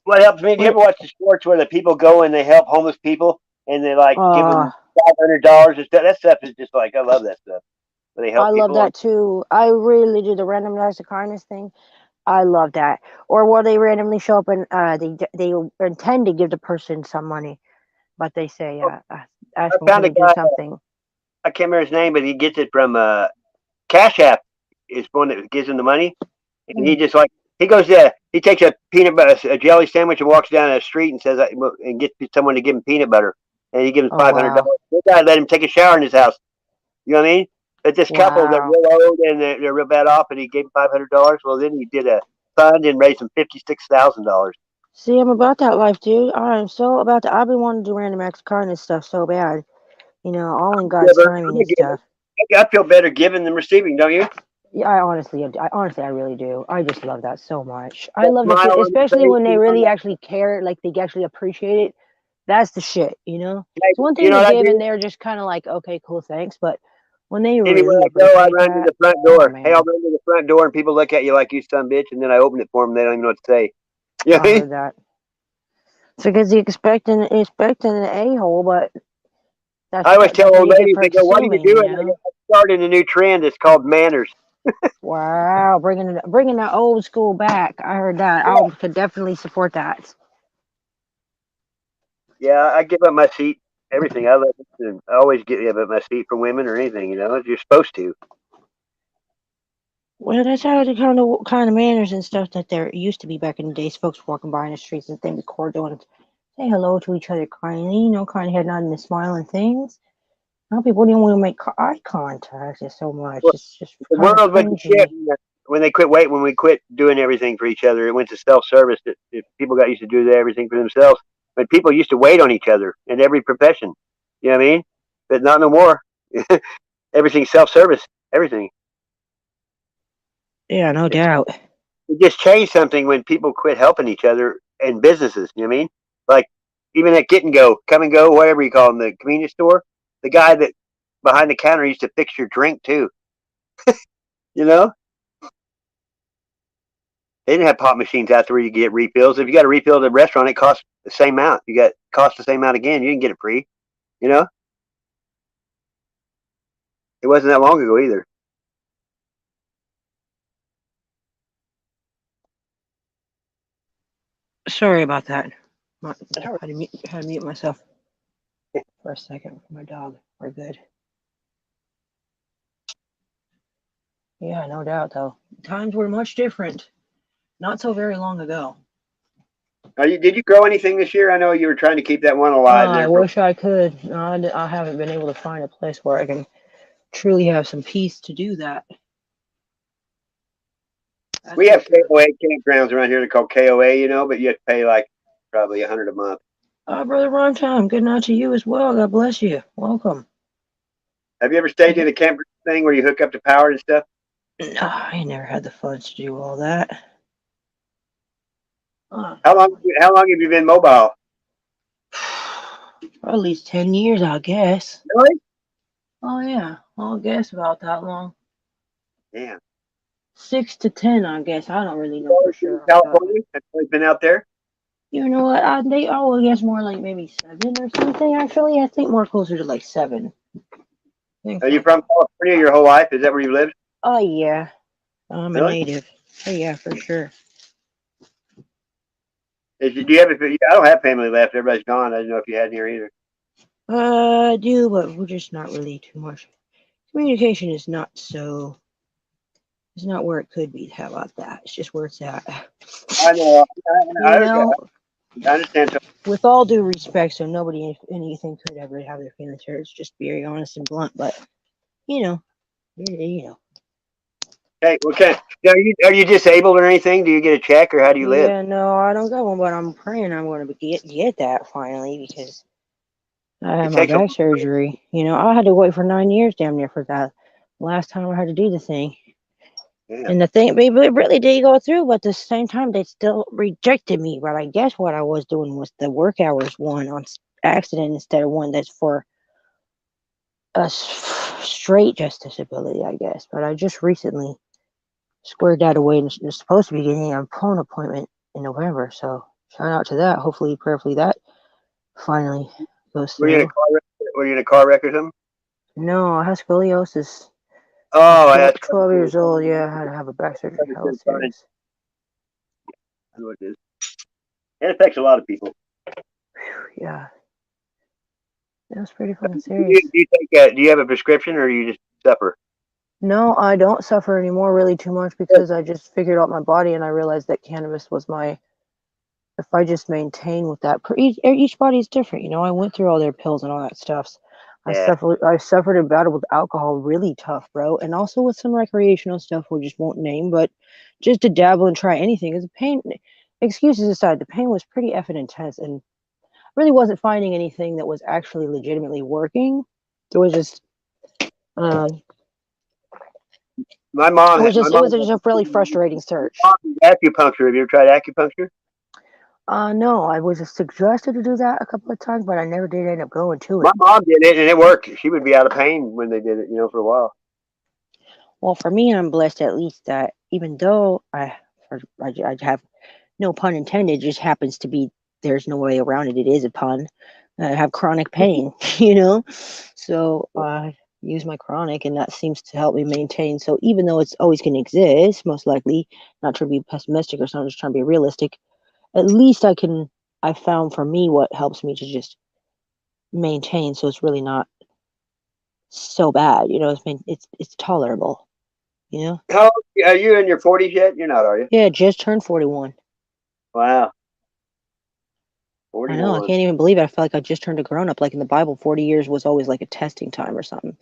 What helps me? Do you we're ever watch the sports where the people go and they help homeless people and they like give uh them $500 and stuff? That stuff is just like I love that stuff. When they I help love people. that too. I really do the random acts of kindness thing. I love that. Or where they randomly show up and they intend to give the person some money, but they say, I ask them, found can a you do guy. something? I can't remember his name, but he gets it from Cash App. Is one that gives him the money, and he just like he takes a peanut butter, a jelly sandwich, and walks down the street and says and gets someone to give him peanut butter, and he gives him Oh, wow. $500. This guy let him take a shower in his house. You know what I mean? But this couple, they're Wow. real old and they're real bad off, and he gave him $500. Well, then he did a fund and raised him $56,000. See, I'm about that life, dude. I'm so about that. I've been wanting to do random acts of kindness stuff so bad. All in God's timing I'm a and giver. stuff. I feel better giving than receiving, don't you? Yeah, I really do. I just love that so much. I That love the smile kid, on your especially face, when they really actually care, like they actually appreciate it. That's the shit. It's one you thing know to what I give and do? they're just kind of like, okay, cool, thanks. But when they Anywhere really I go, I appreciate run to that, the front oh door. Hey, I'll man, run to the front door, and people look at you like you son of a bitch, and then I open it for them. They don't even know what to say. You know I what I mean? heard that. It's because you expecting an a hole, but I always tell that's what old you get ladies, for they go, "What are you assuming, doing?" I go, "I'm starting a new trend. It's called manners." Wow, bringing that old school back. I heard that. Yeah, I could definitely support that. yeah. I give up my seat, everything. I let, and I always give up my seat for women or anything. You're supposed to. Well, that's how the kind of manners and stuff that there used to be back in the days. Folks walking by in the streets and things, cordial and say hello to each other kindly, kind of head nodding and smiling things. Now people didn't want to make eye contact so much. Well, It's just the kind of world went to shit cringy. when they quit waiting. When we quit doing everything for each other, it went to self-service. That people got used to do everything for themselves, but people used to wait on each other in every profession. You know what I mean? But not no more. Everything's self-service. Everything. Yeah, no It, doubt. it just changed something when people quit helping each other in businesses. You know what I mean? Like even at Get and Go, Come and Go, whatever you call them, the convenience store. The guy that behind the counter used to fix your drink too. You know? They didn't have pop machines out there where you get refills. If you got a refill at a restaurant, it costs the same amount. You got cost the same amount again. You didn't get it free. You know, it wasn't that long ago either. Sorry about that. Had to mute myself for a second for my dog. We're good. Yeah, no doubt though. Times were much different. Not so very long ago. Did you grow anything this year? I know you were trying to keep that one alive I there for. wish I could. No, I haven't been able to find a place where I can truly have some peace to do that. That's We for have sure. KOA campgrounds around here. They're called KOA, but you have to pay like probably $100 a month. Brother Ron Time, good night to you as well. God bless you. Welcome. Have you ever stayed in a campground thing where you hook up to power and stuff? No, I never had the funds to do all that. Uh, How long? How long have you been mobile? for at least 10 years, I guess. Really? Oh, yeah. I'll guess about that long. Damn. 6 to 10, I guess. I don't really You've know for always been in sure. California? Have you always been out there? You know what? I would guess more like maybe 7 or something, actually. I think more closer to like 7. I think Are you so. from California your whole life? Is that where you lived? Oh, yeah. I'm a Really? native. Oh, yeah, for sure. Do you have? I don't have family left. Everybody's gone. I didn't know if you had here either. I do, but we're just not really too much. Communication is not so. It's not where it could be. How about that? It's just where it's at. I know. You know, I understand. with all due respect, so nobody anything could ever have their feelings hurt. It's just very honest and blunt, but you know, you know. Hey, okay. Are you disabled or anything? Do you get a check or how do you live? Yeah, no, I don't got one, but I'm praying I'm going to get that finally because I had It my takes a back surgery. I had to wait for 9 years damn near for that. Last time I had to do the thing. yeah. And the thing, it really did go through, but at the same time, they still rejected me. But I guess what I was doing was the work hours one on accident instead of one that's for a straight just disability, I guess. But I just recently squared that away and was supposed to be getting a phone appointment in November. So shout out to that. Hopefully, prayerfully, that finally goes Were you in a through. car wreck? Were you in a car wreck or something? No, I have scoliosis. At Oh, 12, that's 12 cool. years old, yeah, I had to have a back surgery. Hell Fine. serious. I know what it is. It affects a lot of people. Yeah. It was pretty fucking Do you, serious. do you take do you have a prescription or do you just suffer? No, I don't suffer anymore really too much because I just figured out my body and I realized that cannabis was my. If I just maintain with that, each body is different. You know, I went through all their pills and all that stuff. Yeah. I suffered a battle with alcohol, really tough, bro, and also with some recreational stuff we just won't name, but just to dabble and try anything. Because the pain, excuses aside, the pain was pretty effing intense, and really wasn't finding anything that was actually legitimately working. It was just, um, My mom, my it was mom, just a really frustrating search. acupuncture. Have you ever tried acupuncture? No, I was suggested to do that a couple of times, but I never did end up going to My it. mom did it and it worked. She would be out of pain when they did it, for a while. Well, for me, I'm blessed at least that even though I have no pun intended, just happens to be there's no way around it. It is a pun. I have chronic pain, you know, so I use my chronic, and that seems to help me maintain. So even though it's always going to exist, most likely, not trying to be pessimistic or something, just trying to be realistic. At least I can. I found for me what helps me to just maintain. So it's really not so bad, you know. It's tolerable, you know. How old are you in your 40s yet? You're not, are you? Yeah, just turned 41. Wow, I know. I 41. can't even believe it. I feel like I just turned a grown up. Like in the Bible, 40 years was always like a testing time or something.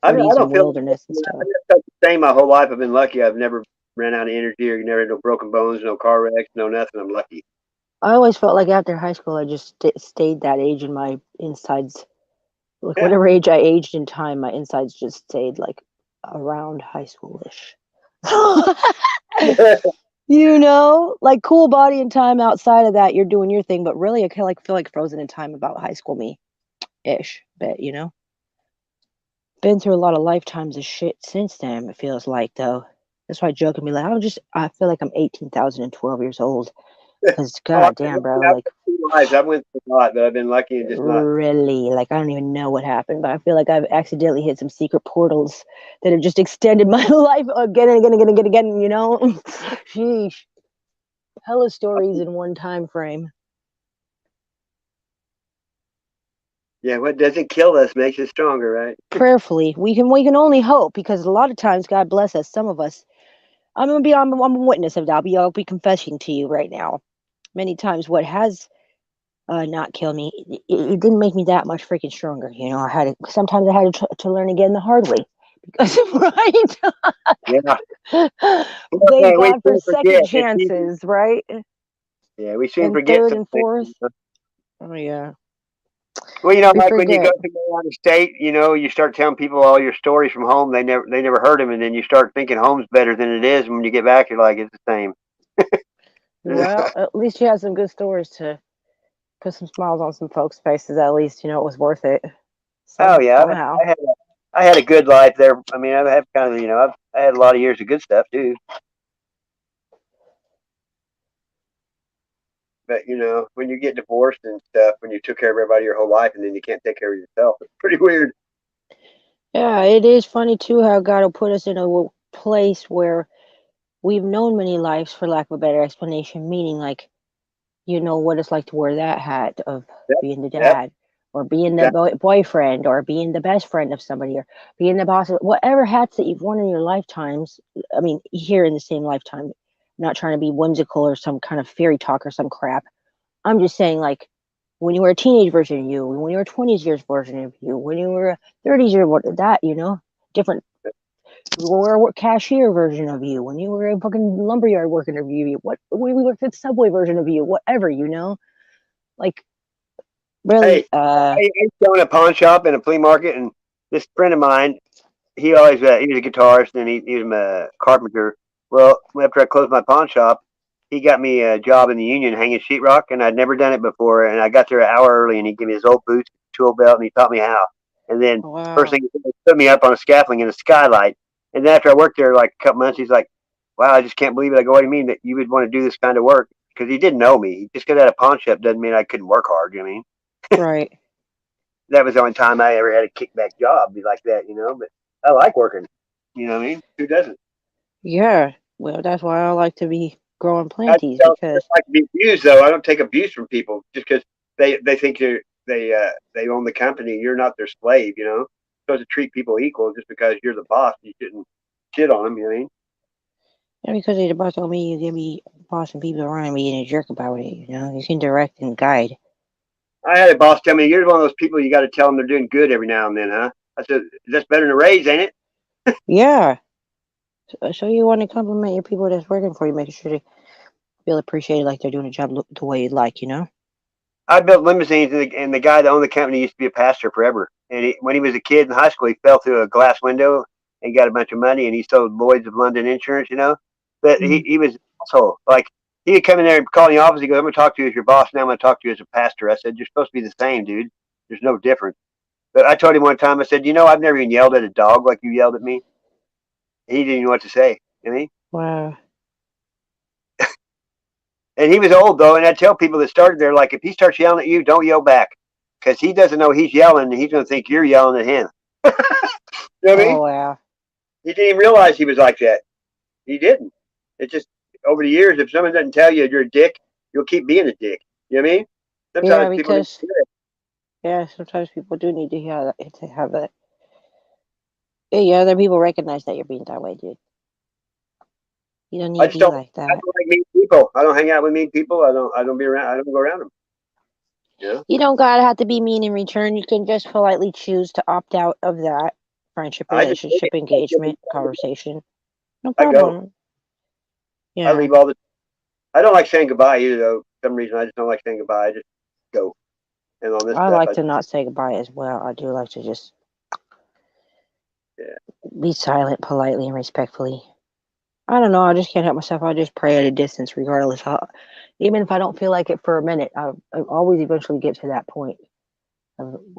I 40s and don't feel like wilderness and I've stuff. just felt the same my whole life. I've been lucky. I've never ran out of energy or never had no broken bones, no car wrecks, no nothing. I'm lucky. I always felt like after high school, I just stayed that age and my insides, like Yeah. whatever age I aged in time, my insides just stayed like around high schoolish. You know, like cool body and time outside of that, you're doing your thing, but really I kind of like feel like frozen in time about high school me ish, but you know. Been through a lot of lifetimes of shit since then, it feels like, though. That's why jokingly, like, I feel like I'm 18,012 years old. Because, Oh, goddamn, bro, like, I've two lives. I went through a lot, but I've been lucky and just not. really, like, I don't even know what happened, but I feel like I've accidentally hit some secret portals that have just extended my life again and again and again and again, you know? Sheesh. Hella stories in one time frame. Yeah, what doesn't kill us makes us stronger, right? Prayerfully, we can only hope because a lot of times, God bless us, some of us. I'm a witness of that. I'll be confessing to you right now. Many times, what has not killed me, it didn't make me that much freaking stronger. You know, sometimes I had to learn again the hard way because right. Yeah. Thank Hey, we God for soon forget. second It's easy. chances, right? Yeah, we soon And forget third some and things. fourth. Oh yeah, Well, we like when you go forget. to go out of state, you start telling people all your stories from home. They never heard them, and then you start thinking home's better than it is. And when you get back, you're like, it's the same. Well, at least you had some good stories to put some smiles on some folks' faces. At least you know it was worth it. Oh yeah, Somehow. I had a good life there. I mean, I've had kind of I had a lot of years of good stuff too. But when you get divorced and stuff, when you took care of everybody your whole life, and then you can't take care of yourself, it's pretty weird. Yeah, it is funny too how God will put us in a place where we've known many lives, for lack of a better explanation, meaning like you know what it's like to wear that hat of Yep, being the yep, dad or being the exactly. boyfriend or being the best friend of somebody or being the boss of whatever hats that you've worn in your lifetimes. I mean, here in the same lifetime, not trying to be whimsical or some kind of fairy talk or some crap. I'm just saying, like, when you were a teenage version of you, when you were a 20s years version of you, when you were a 30s year that, you know, different. You were a cashier version of you, when you were a fucking lumberyard working of you, when we worked at the subway version of you, whatever, you know, like really. Hey, I used to own a pawn shop and a flea market, and this friend of mine, he was a guitarist and he was a carpenter. Well, after I closed my pawn shop, he got me a job in the union hanging sheetrock, and I'd never done it before. And I got there an hour early, and he gave me his old boots, tool belt, and he taught me how. And then first Wow. thing he put me up on a scaffolding in a skylight. And then after I worked there like a couple months, he's like, "Wow, I just can't believe it." I go, "What do you mean that you would want to do this kind of work?" Because he didn't know me. Just because I had a pawn shop doesn't mean I couldn't work hard. You know what I mean? Right. That was the only time I ever had a kickback job be like that. But I like working. You know what I mean? Who doesn't? Yeah. Well, that's why I like to be growing I just planties don't because like to be abused, though. I don't take abuse from people just because they think they own the company. You're not their slave. You know, you're supposed to treat people equal. Just because you're the boss, you shouldn't shit on them. You know what I mean? And because you're the boss told me you can be bossing people around and being a jerk about it, you know? You can direct and guide. I had a boss tell me, "You're one of those people you got to tell them they're doing good every now and then, huh?" I said, "That's better than a raise, ain't it?" Yeah. So you want to compliment your people that's working for you, making sure they feel appreciated like they're doing a job the way you like, you know? I built limousines, and the guy that owned the company used to be a pastor forever. And when he was a kid in high school, he fell through a glass window and got a bunch of money, and he sold Lloyd's of London insurance, you know. But Mm. he was an asshole. Like, he would come in there and call the office. He goes, "I'm going to talk to you as your boss. Now I'm going to talk to you as a pastor." I said, "You're supposed to be the same, dude. There's no difference." But I told him one time, I said, I've never even yelled at a dog like you yelled at me." He didn't even know what to say. You know what I mean? Wow. And he was old, though. And I tell people that started there, like, if he starts yelling at you, don't yell back. Because he doesn't know he's yelling, and he's going to think you're yelling at him. You know what I mean? Oh, wow. He didn't even realize he was like that. He didn't. It just, over the years, if someone doesn't tell you you're a dick, you'll keep being a dick. You know what I mean? Yeah, Sometimes people need to because, hear it. yeah, sometimes people do need to hear that, to have that. Yeah, other people recognize that you're being that way, dude. You don't I need to just be don't. like I that. don't like mean people. I don't hang out with mean people. I don't be around. I don't go around them. You know. You don't gotta have to be mean in return. You can just politely choose to opt out of that friendship, I just relationship, engagement, conversation. No I go. problem. I Yeah. leave all the. I don't like saying goodbye either, though. For some reason, I just don't like saying goodbye. I just go. And on this I stuff, like to not say goodbye as well. I do like to just yeah. be silent politely and respectfully. I don't know. I just can't help myself. I just pray at a distance, regardless. Even if I don't feel like it for a minute, I always eventually get to that point.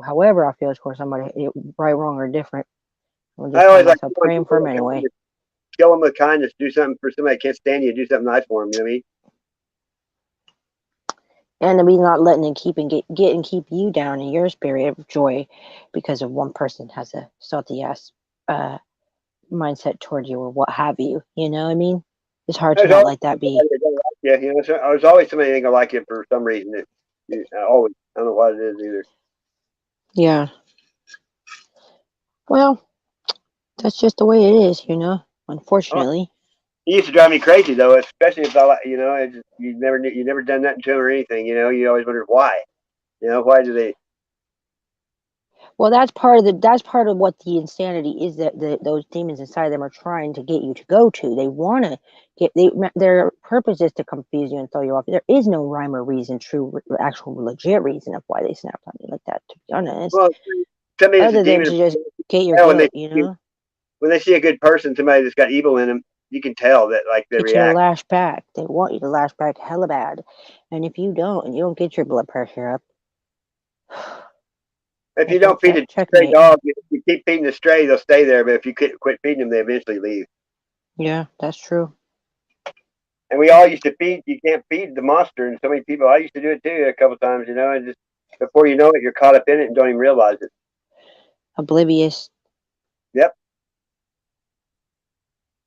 However, I feel towards somebody, right, wrong, or different, I'll I just find always like myself when praying for people them anyway. show them with kindness. Do something for somebody that can't stand you. Do something nice for them. You know what I mean? And to be not letting it get and keep you down in your spirit of joy because of one person has a salty ass uh, mindset towards you or what have you. You know what I mean? It's hard to There's not always let that be. somebody that don't like you. You know, so there's always somebody that ain't gonna like you for some reason. Always. I don't know what it is either. Yeah. Well, that's just the way it is, you know. Oh, Unfortunately. it used to drive me crazy though, especially if I like, you never done nothing to them or anything. You know, you always wondered why. You know, why do they? Well, that's part of what the insanity is that those demons inside them are trying to get you to go to. They want to their purpose is to confuse you and throw you off. There is no rhyme or reason, true, actual, legit reason of why they snapped on you like that. To be honest, Well, somebody that's a other than demon. to just get your Hell, goat, you know, when they see a good person, somebody that's got evil in them, you can tell that like they get you to react. lash back. They want you to lash back hella bad, and if you don't, and you don't get your blood pressure up, If you it's a don't feed a stray checkmate. dog, if you keep feeding the stray, they'll stay there. But if you quit feeding them, they eventually leave. Yeah, that's true. And we all used to feed. You can't feed the monster, and so many people. I used to do it too a couple times, you know. And just before you know it, you're caught up in it and don't even realize it. Oblivious. Yep.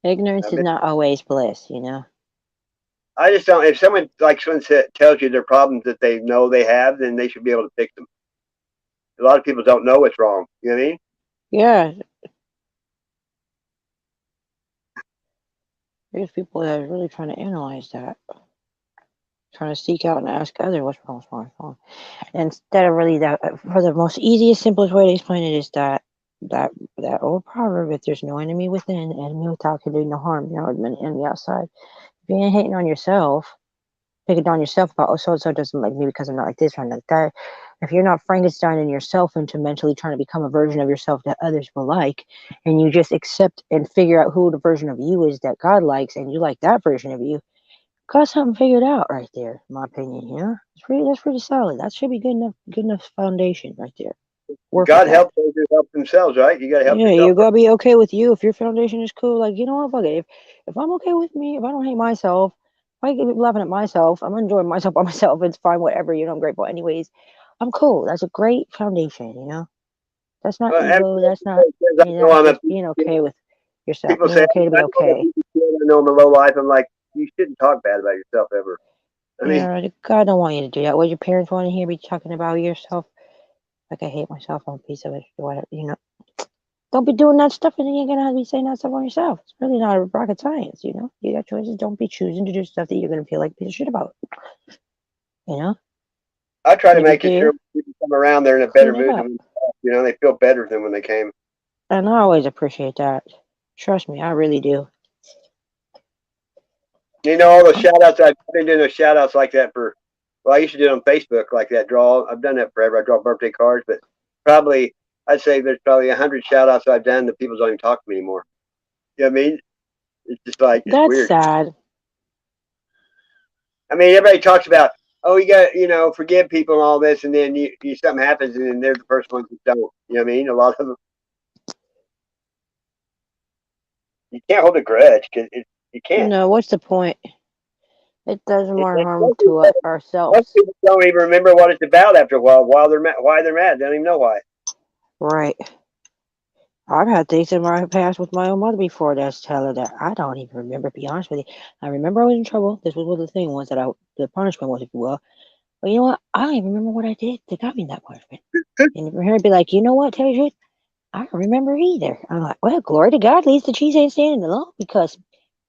Ignorance I is mean, not always bliss, you know. I just don't. If someone like someone tells you their problems that they know they have, then they should be able to fix them. A lot of people don't know what's wrong. You know what I mean? Yeah, there's people that are really trying to analyze that, trying to seek out and ask others what's wrong, what's wrong. Instead of really that, for the most easiest, simplest way to explain it is that old proverb: if there's no enemy within, enemy without can do no harm. You know, enemy outside. If you ain't hating on yourself, picking on yourself about, oh, so and so doesn't like me because I'm not like this or not like that. If you're not Frankensteining yourself into mentally trying to become a version of yourself that others will like, and you just accept and figure out who the version of you is that God likes, and you like that version of you, got something figured out right there, in my opinion. You know, that's pretty solid. That should be good enough foundation right there. Work with God that. helps those who help themselves, right? You got to help Yeah, yourself you first. gotta be okay with you. If your foundation is cool, like, you know what, fuck it. If I'm okay with me, if I don't hate myself, if I keep laughing at myself, I'm enjoying myself by myself. It's fine, whatever. You know, I'm grateful anyways. I'm cool. That's a great foundation. You know, that's not ego. That's not. Says, I I mean, know that's I'm a just being okay with yourself. people Being say, okay to I be know I'm a okay. piece of shit, I know I'm a low life. I'm like, you shouldn't talk bad about yourself ever. I mean, Yeah, God don't want you to do that. What your parents want to hear be talking about yourself. Like I hate myself on a piece of it or whatever, you know. Don't be doing that stuff and then you're gonna be saying that stuff on yourself. It's really not a rocket science, you know. You got choices. Don't be choosing to do stuff that you're gonna feel like a piece of shit about. You know? I try to And if you make it sure do, when people come around, they're in a better clean it mood up. than they feel better than when they came. And I always appreciate that. Trust me, I really do. All the shout outs, I've been doing those shout outs like that for, well, I used to do it on Facebook like that. I've done that forever. I draw birthday cards, but probably, I'd say there's probably 100 shout outs I've done that people don't even talk to me anymore. You know what I mean? It's just like, it's That's weird. sad. I mean, everybody talks about, oh, you got, forgive people and all this, and then something happens, and then they're the first ones that don't. You know what I mean? A lot of them, you can't hold a grudge because you can't. No, what's the point? It does more harm Most to people, most ourselves. people don't even remember what it's about after a while. Why they're mad? They don't even know why. Right. I've had things in my past with my own mother before that's telling that I don't even remember, to be honest with you. I remember I was in trouble. This was what the thing was the punishment was, if you will. But you know what? I don't even remember what I did that got me that punishment. And for her to be like, you know what, tell you the truth, I don't remember either. I'm like, well, glory to God, at least the cheese ain't standing alone because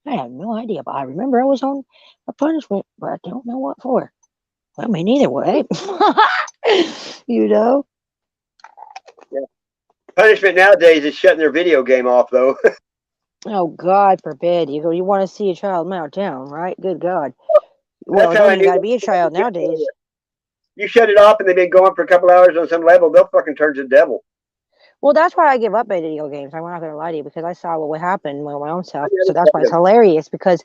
I have no idea. But I remember I was on a punishment, but I don't know what for. Well, I mean, either way. You know? Yeah. Punishment nowadays is shutting their video game off, though. Oh, God forbid. You want to see a child meltdown, right? Good God. Well, That's it how don't I even knew. got to be a child nowadays. You shut it off, and they've been going for a couple hours on some level. They'll fucking turn to the devil. Well, that's why I give up video games. I'm not going to lie to you because I saw what would happen with my own I self. So never that's why played it's them. hilarious because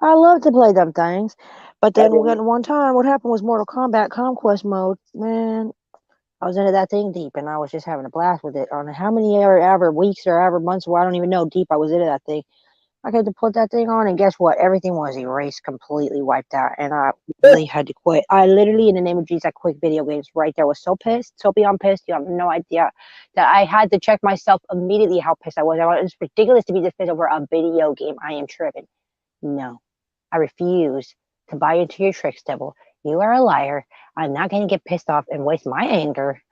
I love to play them things. But I then didn't. one time, what happened was Mortal Kombat Conquest mode. Man, I was into that thing deep and I was just having a blast with it. On how many ever weeks or ever months, well, I don't even know, deep I was into that thing. I had to put that thing on, and guess what? Everything was erased, completely wiped out, and I really had to quit. I literally, in the name of Jesus, I quit video games right there. I was so pissed, so beyond pissed. You have no idea that I had to check myself immediately how pissed I was. It's ridiculous to be this pissed over a video game. I am tripping. No, I refuse to buy into your tricks, devil. You are a liar. I'm not going to get pissed off and waste my anger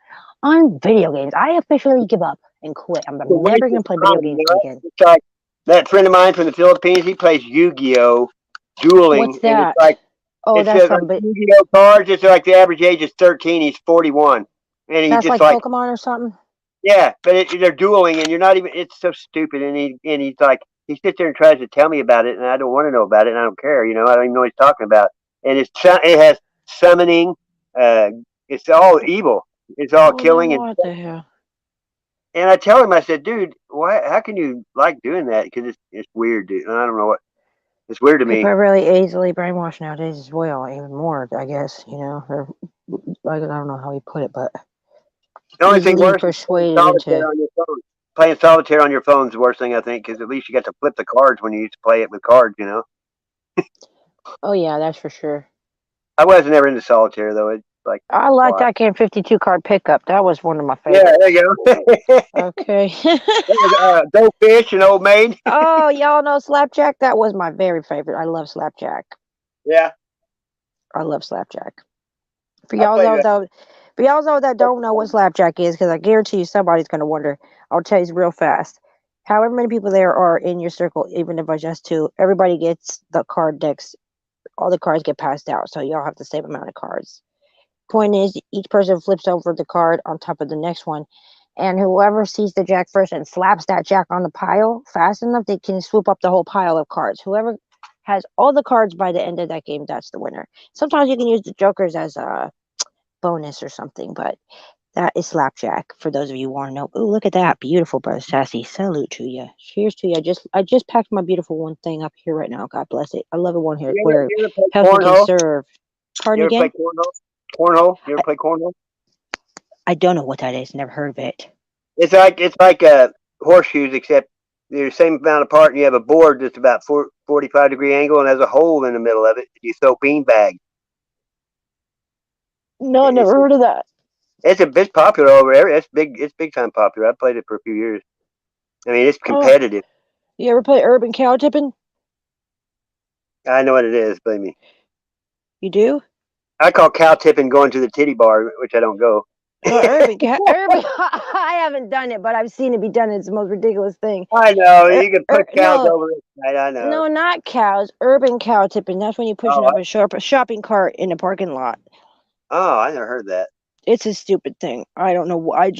on video games. I officially give up and quit. I'm The waste never going of to play video time, games again. It's like that friend of mine from the Philippines. He plays Yu-Gi-Oh, What's dueling, and that? Oh, it that's says on something. Yu-Gi-Oh cards, it's like the average age is 13. He's 41, and he That's just like like, Pokemon or something. yeah, but they're dueling, and you're not even. It's so stupid, and he's like, he sits there and tries to tell me about it, and I don't want to know about it, and I don't care. I don't even know what he's talking about. And it has summoning. Uh, it's all evil. It's all Well, then killing, what the hell? and I tell him, I said, dude, why? How can you like doing that? Because it's weird, dude. I don't know what. It's weird to People me. are really easily brainwashed nowadays as well, even more, I guess. Or like, I don't know how you put it, but The only thing easily worse is playing persuaded into. solitaire on your phone. Playing solitaire on your phone is the worst thing I think, because at least you got to flip the cards when you used to play it with cards. Oh yeah, that's for sure. I wasn't ever into solitaire though. It's like, I like why? that game 52 card pickup. That was one of my Yeah, there favorites. you go. That Okay. was Goldfish and Old Maid. Oh, y'all know Slapjack? That was my very favorite. I love Slapjack. Yeah, I love Slapjack. For I y'all played though, that. though, for y'all though that don't know what Slapjack is, because I guarantee you somebody's gonna wonder. I'll tell you real fast. However many people there are in your circle, even if it's just two, everybody gets the card decks. All the cards get passed out, so y'all have the same amount of cards. Point is, each person flips over the card on top of the next one, and whoever sees the jack first and slaps that jack on the pile fast enough, they can swoop up the whole pile of cards. Whoever has all the cards by the end of that game, that's the winner. Sometimes you can use the jokers as a bonus or something, but that is Slapjack. For those of you who want to know, oh, look at that, beautiful, brother Sassy. Salute to you. Cheers to you. I just packed my beautiful one thing up here right now. God bless it. I love it one here You ever, where it you ever play helps me cornhole? conserve. Pardon You ever play again? cornhole? Cornhole? You ever I, play cornhole? I don't know what that is. Never heard of it. It's like horseshoes, except they're the same amount apart, and you have a board that's about 45-degree angle and has a hole in the middle of it. You throw bean bags. No, It's never heard of that. it's popular over there. It's big. It's big time popular. I played it for a few years. I mean, it's Oh, competitive. you ever play urban cow tipping? I know what it is. Believe me. You do? I call cow tipping going to the titty bar, which I don't go. Urban. I haven't done it, but I've seen it be done. It's the most ridiculous thing. I know you can put cows No, over it. I know. no, not cows. Urban cow tipping. That's when you push it Oh, up a shopping cart in a parking lot. I never heard that. It's a stupid thing. I don't know. I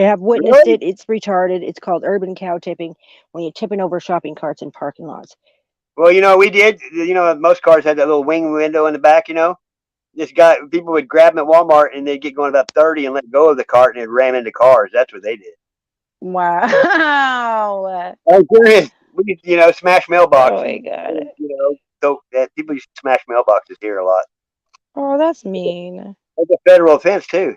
have witnessed Really? it. It's retarded. It's called urban cow tipping when you're tipping over shopping carts in parking lots. Well, we did. Most cars had that little wing window in the back. This guy, people would grab them at Walmart and they'd get going about 30 and let go of the cart and it ram into cars. That's what they did. Wow. I'm curious. We, smash Oh mailboxes. my god. So people used to smash mailboxes here a lot. Oh, that's mean. It's a federal offense too.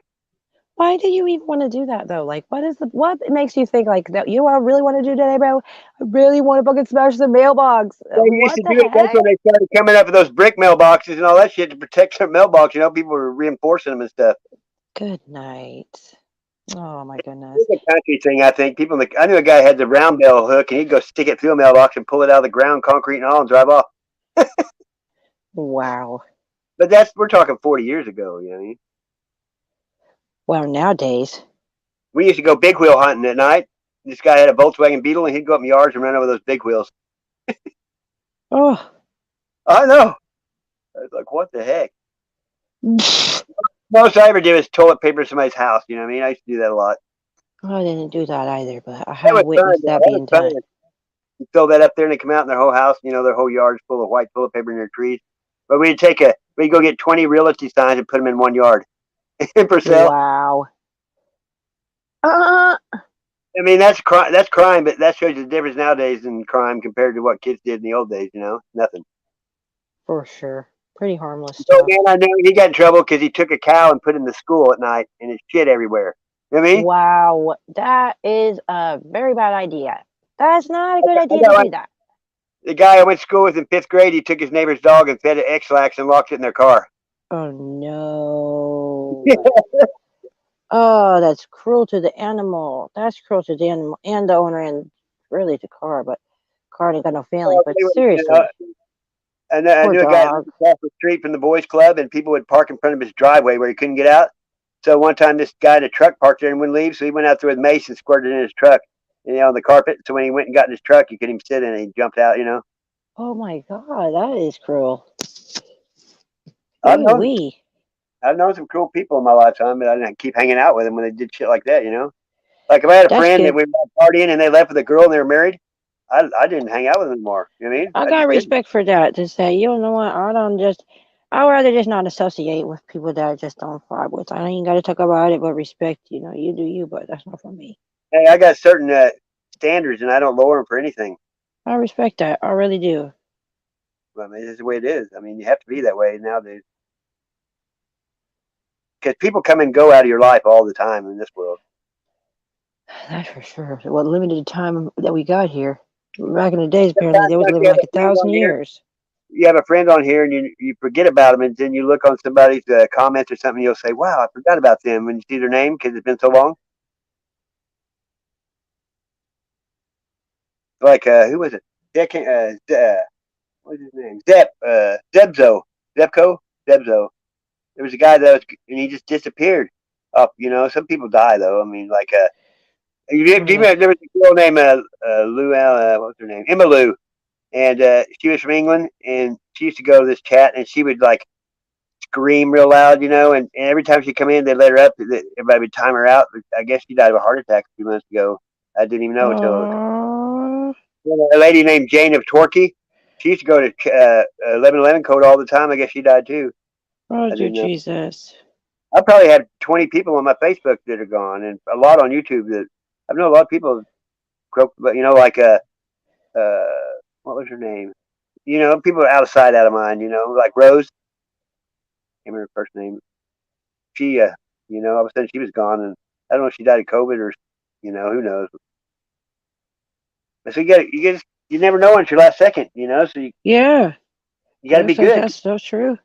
Why do you even want to do that though? Like, what makes you think like that? You know what I really want to do today, bro? I really want to fucking smash the mailbox. They used What to the do it. That's heck? when they started coming up with those brick mailboxes and all that shit to protect their mailbox. People were reinforcing them and stuff. Good night. Oh my goodness. It's a country thing, I think. I knew a guy had the round bell hook and he'd go stick it through a mailbox and pull it out of the ground, concrete and all, and drive off. Wow. But we're talking 40 years ago. You know what I mean? Well, nowadays. We used to go big wheel hunting at night. This guy had a Volkswagen Beetle and he'd go up in yards and run over those big wheels. Oh. I know. I was like, what the heck? I Most I ever did was toilet paper somebody's house. You know what I mean? I used to do that a lot. didn't do that either, but I That have was fun, witnessed though. that That was being fun. done. You fill that up there and they come out in their whole house, their whole yard's full of white toilet paper in their trees. But we'd go get 20 realty signs and put them in one yard for sale. Wow. Uh, I mean, that's crime, but that shows you the difference nowadays in crime compared to what kids did in the old days, nothing. for sure. Pretty harmless So, stuff. man, I know he got in trouble because he took a cow and put it in the school at night and it shit everywhere. You know what I mean? Wow. That is a very bad idea. That's not a good I idea got to one. do that. The guy I went to school with in 5th grade, he took his neighbor's dog and fed it X-Lax and locked it in their car. Oh no. Oh, that's cruel to the animal. That's cruel to the animal and the owner and really the car, but car ain't got no feeling. Well, But anyway, seriously, I poor knew a guy that dog. lived across the street from the boys' club, and people would park in front of his driveway where he couldn't get out. So one time, this guy in a truck parked there and wouldn't leave, so he went out there with mace and squirted it in his truck, on the carpet. So when he went and got in his truck, he couldn't even sit in it. He jumped out. Oh my god, that is cruel. I've Ooh known wee. I've known some cruel people in my lifetime, but I didn't keep hanging out with them when they did shit like that. Like if I had a That's friend that good. we were partying and they left with a girl and they were married, I didn't hang out with them anymore. You know what I mean? I I got just didn't. respect for that to say, you know what, I'd rather just not associate with people that I just don't vibe with. I ain't gotta talk about it, but respect, you do you, but that's not for me. Hey, I got certain standards, and I don't lower them for anything. I respect that. I really do. I mean, this is the way it is. I mean, you have to be that way nowadays because people come and go out of your life all the time in this world. That's for sure. What limited time that we got here. Back in the days, apparently, Sometimes they was like living you have like a a friend thousand on here, years. you have a friend on here, and you forget about them, and then you look on somebody's comments or something, you'll say, "Wow, I forgot about them." When you see their name because it's been so long. Like who was it? What's his name? Zebco, Zebzo. There was a guy that was, and he just disappeared. Up, some people die though. I mean, like Oh do you yeah. remember there was a girl named what was her name? Emma Lou, and she was from England, and she used to go to this chat, and she would like scream real loud, and every time she come in, they let her up. Everybody would time her out. I guess she died of a heart attack a few months ago. I didn't even know until Oh, a lady named Jane of Torquay. She used to go to 1111 code all the time. I guess she died too. oh, I dear didn't know. Jesus. I probably have 20 people on my Facebook that are gone, and a lot on YouTube. That I've known a lot of people, but like uh, what was her name? People are out of sight, out of mind. Like Rose. I can't remember her first name. She, all of a sudden she was gone, and I don't know if she died of COVID or, who knows. But so you never know until your last second. So Yeah, you got to be good. that's so true.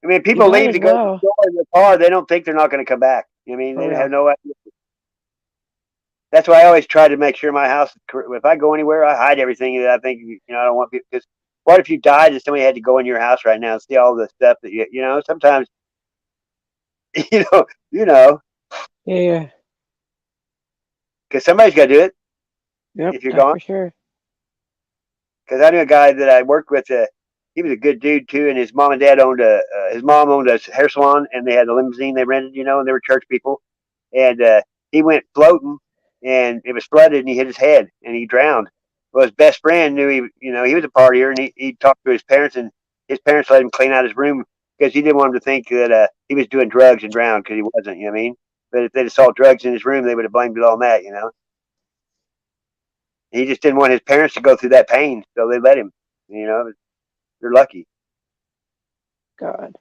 I mean, You people might leave as to go to the well. store in their car. They don't think they're not going to come back. I mean, For they have real. no idea. That's why I always try to make sure my house. If I go anywhere, I hide everything that I think I don't want people. Because what if you died and somebody had to go in your house right now and see all the stuff that Sometimes you know. Yeah. Because somebody's got to do it Yep. if you're That's gone. for sure. Because I knew a guy that I worked with. He was a good dude too, and his mom and dad owned a. His mom owned a hair salon, and they had a limousine they rented, and they were church people. And he went floating, and it was flooded, and he hit his head, and he drowned. Well, his best friend knew he was a partier, and he talked to his parents, and his parents let him clean out his room because he didn't want him to think that he was doing drugs and drowned because he wasn't. You know what I mean? But if they'd have saw drugs in his room, they would have blamed it on that. He just didn't want his parents to go through that pain, so they let him. They're lucky. God.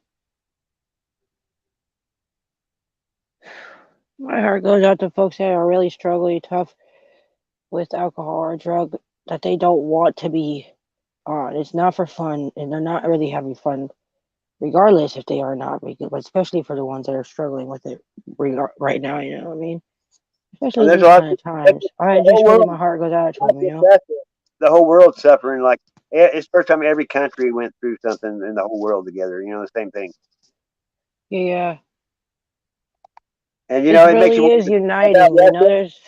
My heart goes out to folks that are really struggling tough with alcohol or drug that they don't want to be on. It's not for fun, and they're not really having fun, regardless if they are not, but especially for the ones that are struggling with it right now. You know what I mean? Especially And in there's a these lot of kind of people, the times. I whole just really, world, my heart goes out to not them. just us, the whole world's suffering. Like it's the first time every country went through something in the whole world together. The same thing. Yeah, And it it makes you really is wonder about uniting. Russia. There's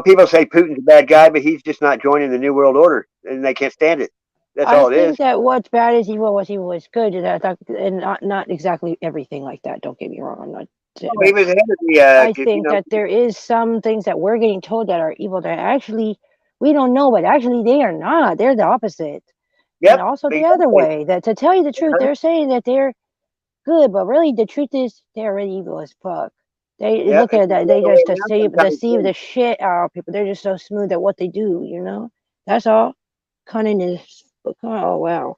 People say Putin's a bad guy, but he's just not joining the New World Order, and they can't stand it. That's I all it is. think that what's bad is evil, what's evil is good, and not exactly everything like that. Don't get me wrong. I'm not, Oh, he but was ahead of the. I think that there is some things that we're getting told that are evil that actually we don't know, but actually they are not. They're the opposite. And Yep, also the other exactly. way, that to tell you the truth, they're saying that they're good, but really the truth is they're really evil as fuck. They Yep, look it's at the that, they other way just around sometimes deceive too. the shit out of people. They're just so smooth at what they do. That's all. Cunning is, oh wow.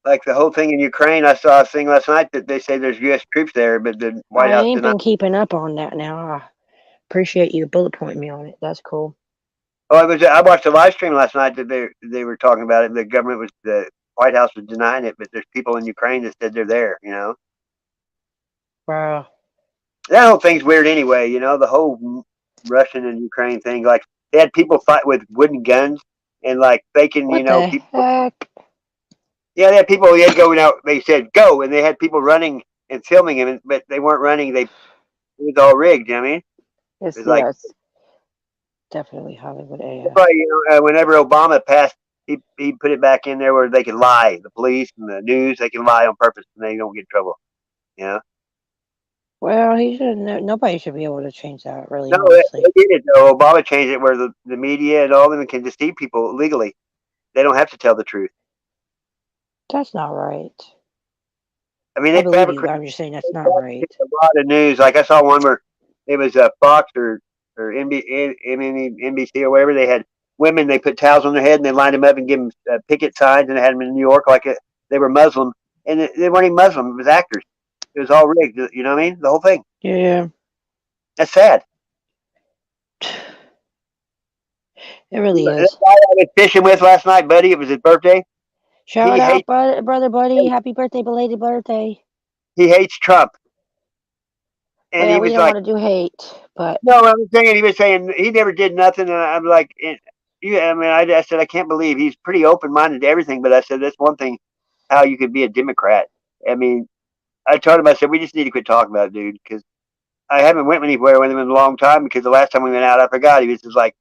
Like the whole thing in Ukraine, I saw a thing last night that they say there's U.S. troops there, but the White I House ain't denied. been keeping up on that now. I appreciate you bullet pointing me on it. That's cool. Oh, I watched a live stream last night that they were talking about it. The government was the White House was denying it, but there's people in Ukraine that said they're there. Wow. That whole thing's weird anyway. The whole Russian and Ukraine thing. Like they had people fight with wooden guns and like faking. What the People. heck? Yeah, they had people. They had going out. They said go, and they had people running and filming him, but they weren't running. It was all rigged. You know what I mean? It It's was like yes, definitely Hollywood that's AF. why whenever Obama passed, he put it back in there where they can lie. The police and the news they can lie on purpose and they don't get in trouble. You know? Well, he should. Nobody should be able to change that. Really, No, they honestly, did it though. Obama changed it where the media and all of them can deceive people legally. They don't have to tell the truth. that's not right. I mean, I they believe you, fabricate but I'm just saying that's not right. a lot of news. Like I saw one where it was Fox or NBC or wherever they had women. They put towels on their head and they lined them up and give them picket signs and they had them in New York like they were Muslim and they weren't even Muslim. It was actors. It was all rigged. You know what I mean? The whole thing. Yeah, That's sad. it really That is. guy I was fishing with last night, buddy. It was his birthday. Shout He out, hates brother, buddy. Happy birthday, belated birthday. he hates Trump, and he Well, we was don't like, want to do hate, but "No, I was saying he was saying he never did nothing." And I'm like, "Yeah." I mean, I said I can't believe he's pretty open minded to everything, but I said that's one thing how you could be a Democrat. I mean, I told him I said we just need to quit talking about it, dude, because I haven't went anywhere with him in a long time because the last time we went out, I forgot he was just like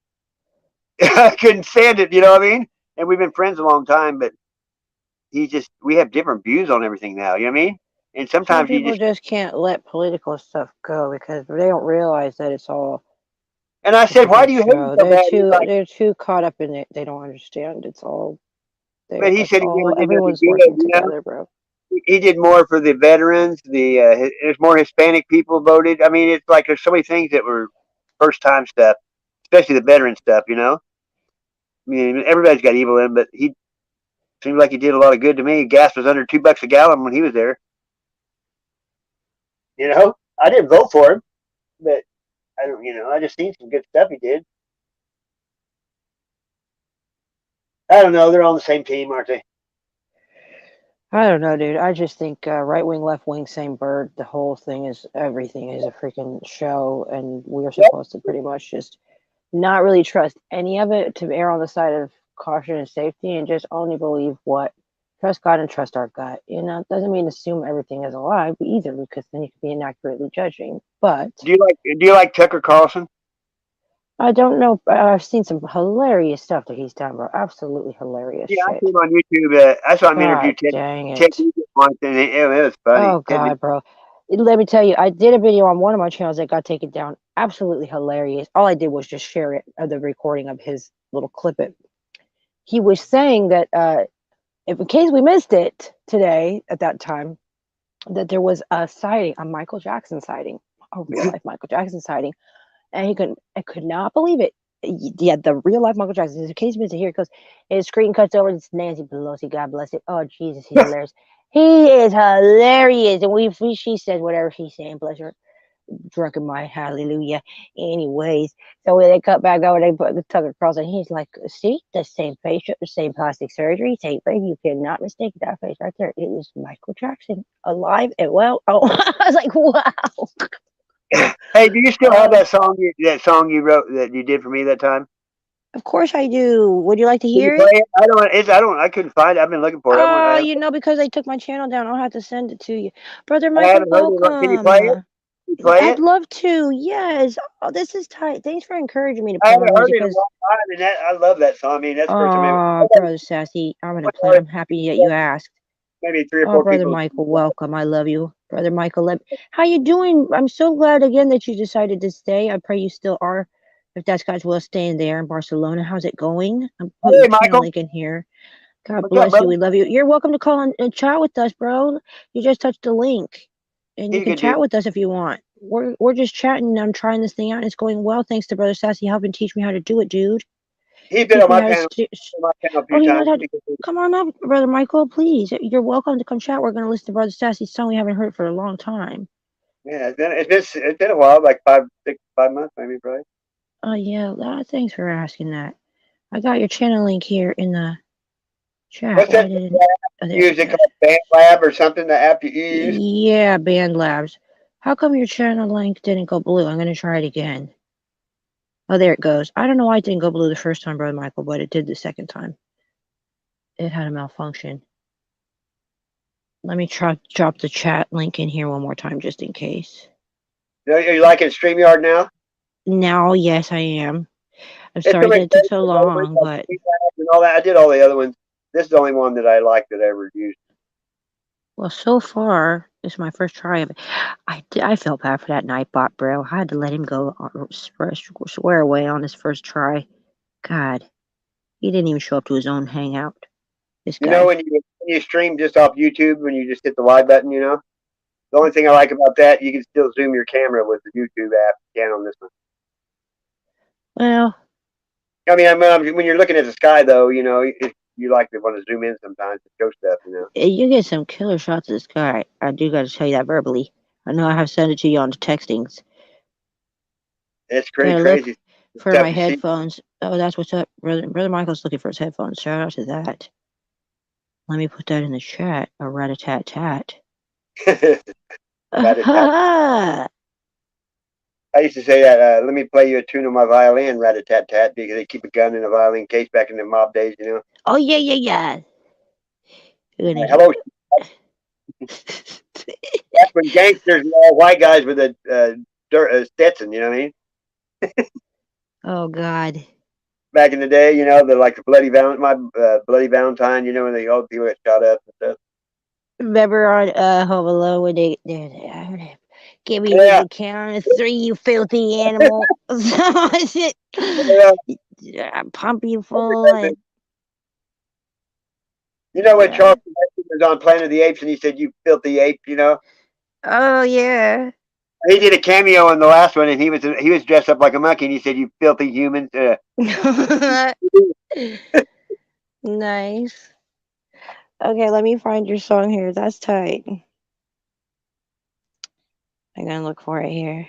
I couldn't stand it. You know what I mean? And we've been friends a long time, but we have different views on everything now. You know what I mean? And some sometimes you people just just can't let political stuff go because they don't realize that it's all and I a said, why freaking do you hate him show. so bad? He's like, They're too caught up in it. They don't understand. It's all but there. he It's said he never all did nothing everyone's good. working together, bro. He did more for the veterans. There's more Hispanic people voted. I mean, it's like there's so many things that were first time stuff, especially the veteran stuff. I mean, everybody's got evil in, him, but he seemed like he did a lot of good to me. Gas was under $2 a gallon when he was there. I didn't vote for him, but I don't. I just seen some good stuff he did. I don't know. They're all on the same team, aren't they? I don't know, dude. I just think right wing, left wing, same bird. The whole thing is everything is a freaking show, and we're Yep. supposed to pretty much just not really trust any of it, to err on the side of caution and safety, and just only believe what Trust God and trust our gut. You know, it doesn't mean assume everything is a lie either, because then you could be inaccurately judging. But Do you like Tucker Carlson? I don't know. I've seen some hilarious stuff that he's done, bro. Absolutely hilarious Yeah, I shit. came on YouTube. I saw him interview God dang Ted it. Nugent once, and it was funny. Oh God, bro. Let me tell you, I did a video on one of my channels that got taken down. Absolutely hilarious. All I did was just share it, the recording of his little clip. It. He was saying that if in case we missed it today at that time, that there was a sighting, a Michael Jackson sighting, a real life Michael Jackson sighting, and I could not believe it. Yeah, the real life Michael Jackson. In case you missed it, here it goes. His screen cuts over. It's Nancy Pelosi. God bless it. Oh Jesus, he's hilarious. He is hilarious, and she says whatever she's saying. Bless her. Drunken my hallelujah. Anyways, so when they cut back over, they put the Tucker Carlson. He's like, see, the same face, the same plastic surgery, same face. You cannot mistake that face right there. It is Michael Jackson, alive and well. Oh, I was like, wow. Hey, do you still have that song? That song you wrote that you did for me that time? Of course I do. Would you like to Can you hear play it? it? I don't. I don't. I couldn't find it. I've been looking for it. You know, because they took my channel down, I'll have to send it to you. Brother I Michael, haven't heard it. Can you play it? welcome. Can you play I'd it? love to. Yes. Oh, this is tight. Thanks for encouraging me to I play my haven't heard music it in a because, long time, and I love that song. I mean, that's the first time I ever. oh, Brother Sassy, I'm going to play. I'm happy that you asked. Maybe three or Oh, four Brother people. Michael, welcome. I love you. Brother Michael, how you doing? I'm so glad again that you decided to stay. I pray you still are. If that's God's will, staying there in Barcelona. How's it going? I'm put Hey, your channel Michael. link in here. God What's up, bless you. brother? We love you. You're welcome to call and chat with us, bro. You just touched the link. And you He's a can good dude. chat with us if you want. We're just chatting. I'm trying this thing out and it's going well. Thanks to Brother Sassy helping teach me how to do it, dude. He's been Teach on me my how to panel. A Oh, few he knows times. how to come on up, Brother Michael, please. You're welcome to come chat. We're gonna listen to Brother Sassy's song we haven't heard for a long time. Yeah, it's been a while, like 5 months, maybe probably. Oh yeah, thanks for asking that. I got your channel link here in the chat. What's Why that didn't oh, there use? we It go. called Band Lab or something? The app you use? Yeah, Band Labs. How come your channel link didn't go blue? I'm gonna try it again. Oh, there it goes. I don't know why it didn't go blue the first time, Brother Michael, but it did the second time. It had a malfunction. Let me drop the chat link in here one more time just in case. Are you liking Streamyard now? Now, yes, I am. I'm It's sorry that somebody it took so long, but and all that. I did all the other ones. This is the only one that I like that I ever used. well, so far, this is my first try of it. I felt bad for that Nightbot, bro. I had to let him go swear away on his first try. God, he didn't even show up to his own hangout. This You know, guy. when you stream just off YouTube, when you just hit the Y button, you know, the only thing I like about that, you can still zoom your camera with the YouTube app. You can on this one. Well, I mean, when you're looking at the sky, though, you know, if you like to want to zoom in sometimes to show stuff, you know. you get some killer shots of this guy. I do got to tell you that verbally. I know I have sent it to you on the textings. It's pretty Gotta look crazy for stuff my you see. headphones. Oh, that's what's up. Brother Michael's looking for his headphones. Shout out to that. Let me put that in the chat. A rat-a-tat-tat. I used to say that. Let me play you a tune on my violin, rat-a-tat-tat, because they keep a gun in a violin case back in the mob days, you know. Oh, yeah. Hello. That's when gangsters were all white guys with a Stetson, you know what I mean? Oh, God. Back in the day, you know, like the Bloody Valentine, you know, when all the people get shot up and stuff. Remember on Home Alone when they give me Yeah. the count of 3, you filthy animal. I pump you full and you know when yeah. Charles was on Planet of the Apes and he said, "You filthy ape," you know. Oh yeah. He did a cameo in the last one, and he was dressed up like a monkey, and he said, "You filthy humans." Nice. Okay, let me find your song here. That's tight. I'm gonna look for it here.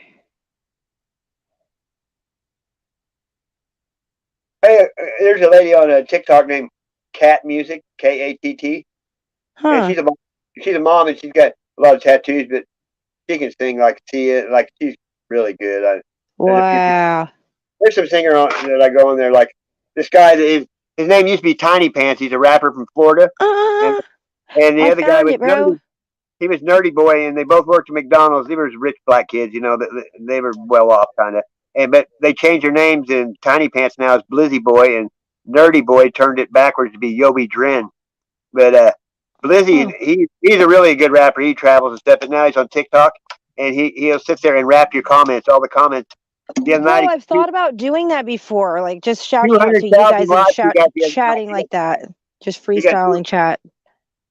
Hey, there's a lady on a TikTok named Cat Music, Katt, and Huh. she's a mom, and she's got a lot of tattoos, but she can sing like Tia, like she's really good. There's a few people. Wow. There's some singer on that I go on there, like this guy that his name used to be Tiny Pants. He's a rapper from Florida, and Uh, And the I other guy found was it, bro. he was Nerdy Boy, and they both worked at McDonald's. They were rich black kids, you know. They were well off, kind of. And but they changed their names, and Tiny Pants now is Blizzy Boy, and Nerdy Boy turned it backwards to be Yobi Dren. But Blizzy, Oh. he's a really good rapper. He travels and stuff, but now he's on TikTok, and he'll sit there and rap your comments, all the comments. The other Bro, night, I've thought about doing that before, like just two shouting out hundred to you thousand guys and likes he got the other night. chatting like that. Just He got freestyling chat.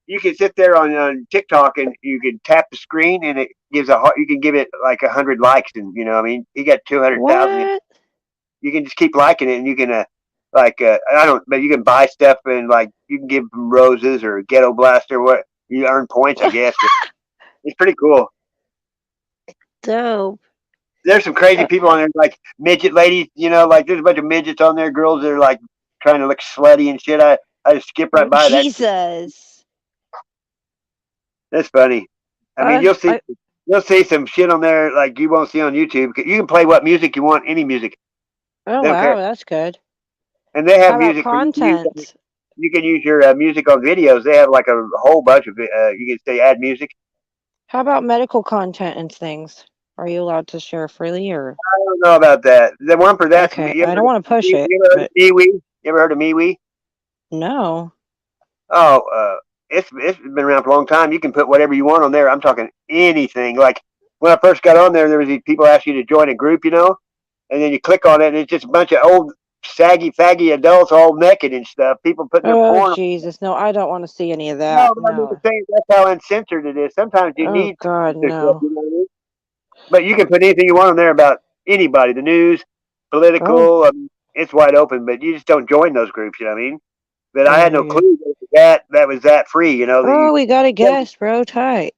you can sit there on TikTok and you can tap the screen and it gives you can give it like 100 likes and you know what I mean he got 200,000. What? You can just keep liking it and you can I don't but you can buy stuff and like you can give them roses or ghetto blaster what you earn points I guess. It's pretty cool. Dope. There's some crazy people on there like midget ladies, you know, like there's a bunch of midgets on there, girls that are like trying to look slutty and shit. I just skip right Oh, by that. Jesus. That's funny. I mean, you'll see some shit on there like you won't see on YouTube. You can play what music you want, any music. Oh, They don't wow, care. that's good. And they have How about music for you to use. content? You can use your music on videos. They have like a whole bunch of it. You can say add music. How about medical content and things? Are you allowed to share freely or? I don't know about that. The one for that's Okay, you I ever, don't want to push it, you ever heard of but MeWe? You ever heard of MeWe? no. Oh, it's been around for a long time. You can put whatever you want on there. I'm talking anything. Like when I first got on there was these people ask you to join a group, you know, and then you click on it, and it's just a bunch of old saggy, faggy adults all naked and stuff. People putting their Oh, porn. Jesus. No, I don't want to see any of No, that. but I mean, No. that's how uncensored it is. Sometimes you Oh, need God, censorship, no. you know what I mean? But you can put anything you want on there about anybody, the news, Oh, political. It's wide open, but you just don't join those groups. You know what I mean? But I I had hear no you. clue that was that free. You know that you. Oh, we got a guest, bro. Tight.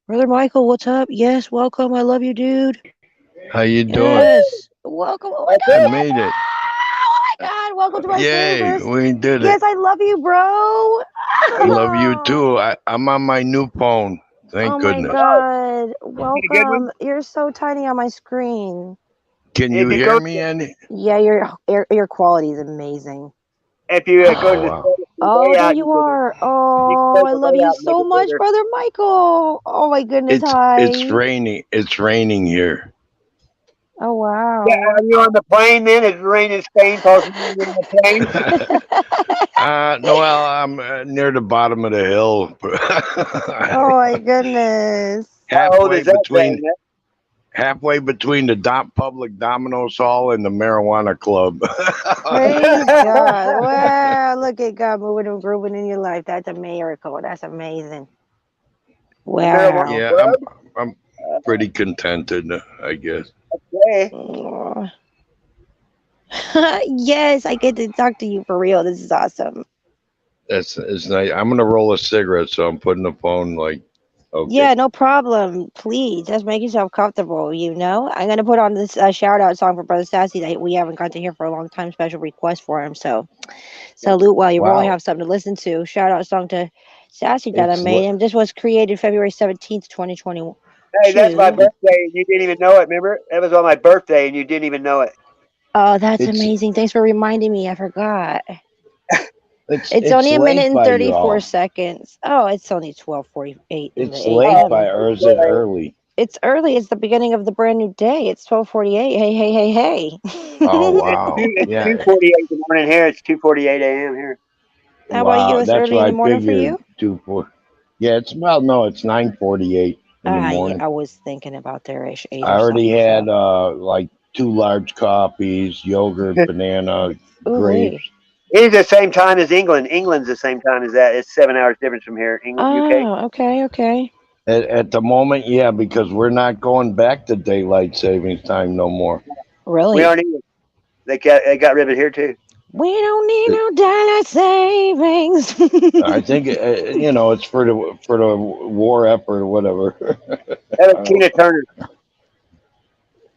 Brother Michael, what's up? Yes, welcome. I love you, dude. How you doing? Yes. Welcome. Oh, my That's I God. it. Yes. made it. Oh, my God. Welcome to my Yay, service. we did it. Yes, I love you, bro. Love you Oh. too. I'm on my new phone. Oh Thank my goodness. God. You get a good one. Welcome. You're so tiny on my screen. Can you If you hear go me any? Yeah, your quality is amazing. if you go to Oh the wow. Oh, there layout, you are. you can Oh, go I to the love you layout and make so it much, bigger. brother Michael. Oh my goodness. It's Hi. raining. It's raining here. Oh Yeah, wow. are you on the plane then? It's raining in Spain, posting you on the plane. No, well, I'm near the bottom of the hill. Oh my goodness. How old is that thing? Halfway between the public Domino's Hall and the marijuana club. Praise God. Wow, look at God moving and grooving in your life. That's a miracle. That's amazing. The marijuana Wow. Yeah, club? I'm pretty contented, I guess. Okay. Aw. Yes, I get to talk to you for real. This is awesome. It's nice. I'm gonna roll a cigarette, so I'm putting the phone like okay. Yeah, no problem. Please, just make yourself comfortable. I'm gonna put on this shout out song for Brother Sassy that we haven't got to hear for a long time. Special request for him. So salute while you really Wow. have something to listen to. Shout out song to Sassy that I It's made him. This was created February 17th, 2022. Hey, that's my birthday and you didn't even know it, remember? That was on my birthday and you didn't even know it. Oh, that's it's amazing. Thanks for reminding me. I forgot. It's it's only a minute late and by you 34 all. seconds. Oh, it's only 12:48 in the It's late Oh, by, AM. or is it early? It's early. It's the beginning of the brand new day. It's 12:48. Hey, hey, hey, Oh hey. wow. it's Yeah. 2:48 in the morning here. It's 2:48 a.m. here. How about you? Wow. It's That's early what in the I morning for figured. you? 2 4. Yeah. It's well. No, it's 9:48 in the Ah, yeah. morning. I was thinking about there eight I or already something. had So, like 2 large coffees, yogurt, banana, ooh wee. grapes. It's the same time as England. England's the same time as that. It's 7 hours difference from here. England, UK. Oh, okay, okay. At the moment, yeah, because we're not going back to daylight savings time no more. We Really? aren't England. They got rid of it here too. We don't need It, no daylight savings. I think it's for the war effort or whatever. That I was don't Tina know. Turner.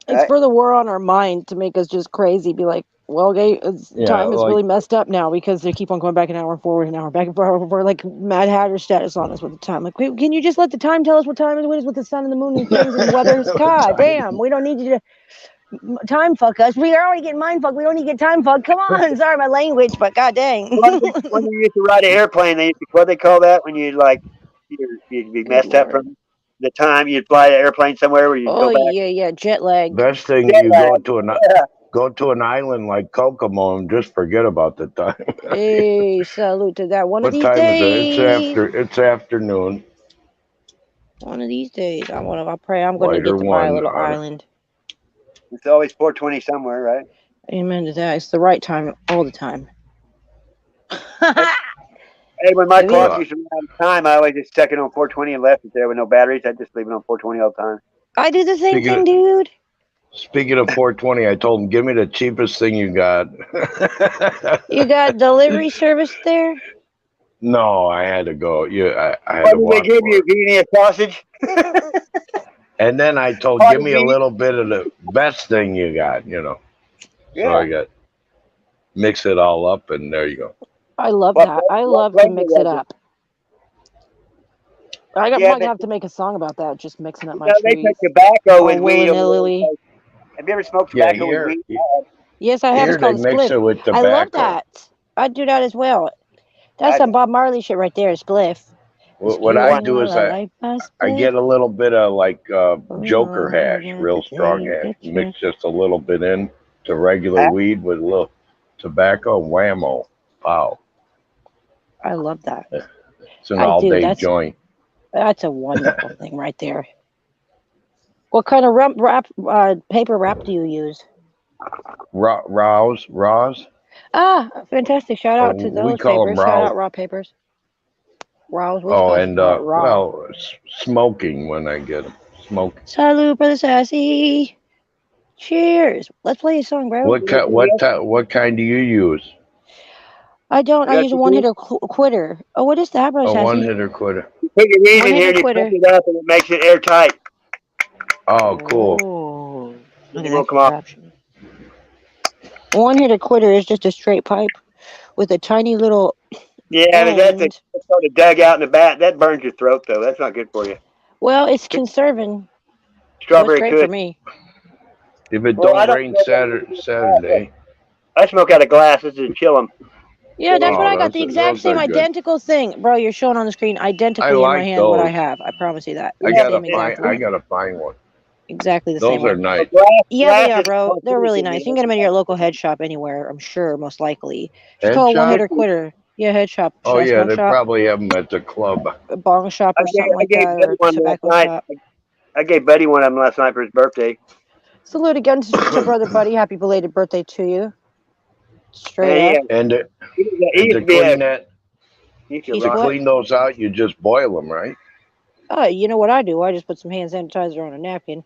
It's Right? for the war on our mind to make us just crazy. Be like, well, okay, Yeah, time is like really messed up now because they keep on going back an hour forward, an hour back and forward. We're like Mad Hatter status on us with the time. Like, wait, can you just let the time tell us what time it is with the sun and the moon and things and weather? God time. damn, we don't need you to. time fuck us. We are already getting mind fucked. We don't need to get time fucked. Come on. Sorry, my language, but god dang. When you used to ride an airplane, they used to, what they call that when you like you'd be Good messed up lord. from the time you'd fly an airplane somewhere where you'd Oh go back. yeah, jet lag. Best thing Jet you lag. Yeah. go to an island like Kokomo and just forget about the time. Hey, salute to that. One of What these time is it? days. It's afternoon. One of these days. I pray I'm gonna Lighter get to my one. little island. It's always 4:20 somewhere, right? Amen to that. It's the right time all the time. Hey, when my Have you- clock used to run out of time, I always just stuck it on 420 and left it there with no batteries. I'd just leave it on 420 all the time. I do the same Speaking thing, of- dude. Speaking of 420, I told him, give me the cheapest thing you got. You got delivery service there? No, I had to go. Yeah, I had What to did they walk. give for you? it. Give you a sausage? And then I told, give me a little bit of the best thing you got, So Yeah. I got mix it all up, and there you go. I love What that. I what love to flavor mix was it it? up. Yeah, might but have to make a song about that, just mixing up my they trees. put tobacco Oh, with weed over willy-nilly. there. Have you ever smoked Yeah, tobacco with weed? Yes, I have. here It's they called a mix spliff. it with I love tobacco. that. I do that as well. That's I some don't. Bob Marley shit right there, a spliff. What You I and do is I spliff. get a little bit of like Oh, Joker hash, real strong hash, mix just a little bit in to regular weed with a little tobacco, whammo, pow. I love that. It's an I do. all-day joint. That's a wonderful thing right there. What kind of paper wrap do you use? Raws. Ah, fantastic! Shout out to We those call them papers. Shout raws. out raw papers. Raws, what's Oh, called and raw. smoking when I get them. Smoking. Salute, brother Sassy. Cheers. Let's play a song, bro. What kind do you use? I don't. I use a one-hitter quitter. Oh, what is that, brother A Sassy? one-hitter quitter. You put your weed in here One-hitter and you quitter. put it up and it makes it airtight. Oh, cool. Oh, look It at won't that come off. contraption. One-hitter quitter is just a straight pipe with a tiny little Yeah, but that's end. sort of dug out in the bat. That burns your throat, though. That's not good for you. Well, it's conserving. Strawberry so it's great could. for me. If it Well, I don't don't rain smoke Saturday. I smoke out of glass. This is chill 'em. Yeah, that's what I got. those- The exact those same are good. identical thing, bro. You're showing on the screen identically in my like hand what I those. have. I promise you that. I Same exact one. gotta find one. Exactly the Those same are one. nice. Yeah, they Glass are, is bro. more They're really finishing, nice. You can get them at your local head shop anywhere. I'm sure, most likely. Just Head call a shop? one-hitter quitter. Yeah, head shop. Oh yeah, smoke they shop, probably have them at the club. a bong shop, or something like gave that, Buddy or one tobacco last night. shop. I gave Buddy one of them last night for his birthday. Salute again to brother Buddy. Happy belated birthday to you. Straight up. And He used to to be a. clean that, He He's to what? clean those out, you just boil them, right? You know what I do? I just put some hand sanitizer on a napkin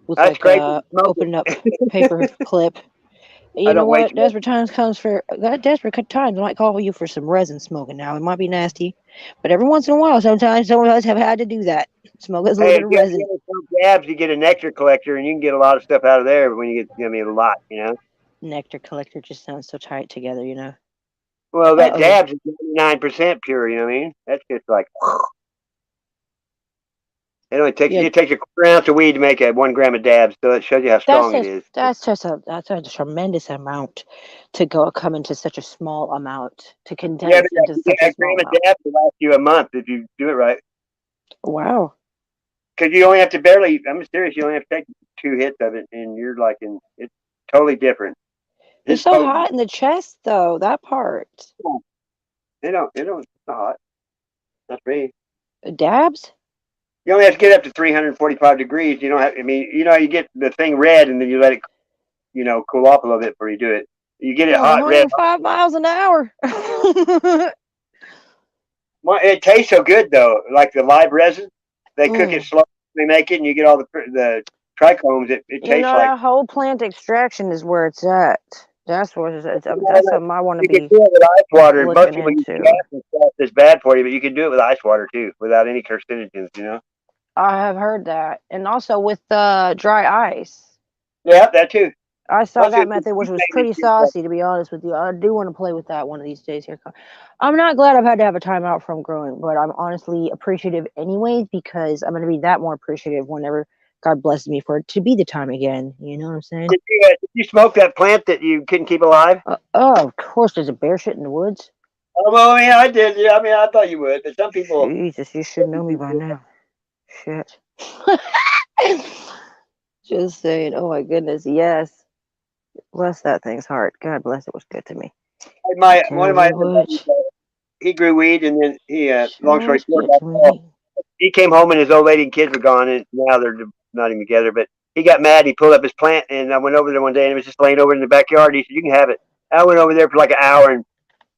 with That's great. open up paper clip. You know what? Desperate times comes for desperate times. I might call you for some resin smoking. Now it might be nasty, but every once in a while, sometimes some of us have had to do that. Smoke us a little bit of resin. If you get dabs, you get a nectar collector, and you can get a lot of stuff out of there. When you get, a lot, Nectar collector just sounds so tight together, Well, that dabs is 99% pure. You know what I mean? That's just like. It only takes it takes a quarter ounce of weed to make 1 gram of dabs, so it shows you how strong it is. That's a tremendous amount to come into such a small amount to condense into such a small amount. 1 gram of dabs will last you a month if you do it right. Wow. Because you only have to barely. I'm serious. You only have to take 2 hits of it, and you're like it's totally different. It's so hot in the chest, though. That part. It don't. It's not hot. That's me. Dabs. You only have to get up to 345 degrees. You don't have. I mean, you get the thing red, and then you let it, cool off a little bit before you do it. You get it hot, red. 105 miles an hour. Well, it tastes so good though. Like the live resin, they cook it slow. They make it, and you get all the trichomes. It tastes like that whole plant extraction is where it's at. That's what that's something I want to be. You can do it with ice water, and most looking people use into. gas and stuff that's bad for you, but you can do it with ice water too, without any carcinogens. I have heard that, and also with dry ice. Yeah, that too. I saw that method, which was pretty saucy, to be honest with you. I do want to play with that one of these days here. I'm not glad I've had to have a timeout from growing, but I'm honestly appreciative anyways, because I'm going to be that more appreciative whenever God blesses me for it to be the time again. You know what I'm saying? Did you smoke that plant that you couldn't keep alive? Oh, of course, there's a bear shit in the woods. Oh, well, yeah, I did. Yeah, I mean, I thought you would, but some people. Jesus, you should know me by now. Shit. Just saying. Oh my goodness. Yes. Bless that thing's heart. God bless it. Was good to me. One of Tell my you other buddies, what. he grew weed, and then he, long Sure story was short, good to me. he came home and his old lady and kids were gone, and now they're not even together. But he got mad. He pulled up his plant, and I went over there one day, and it was just laying over in the backyard. He said, "You can have it." I went over there for like an hour and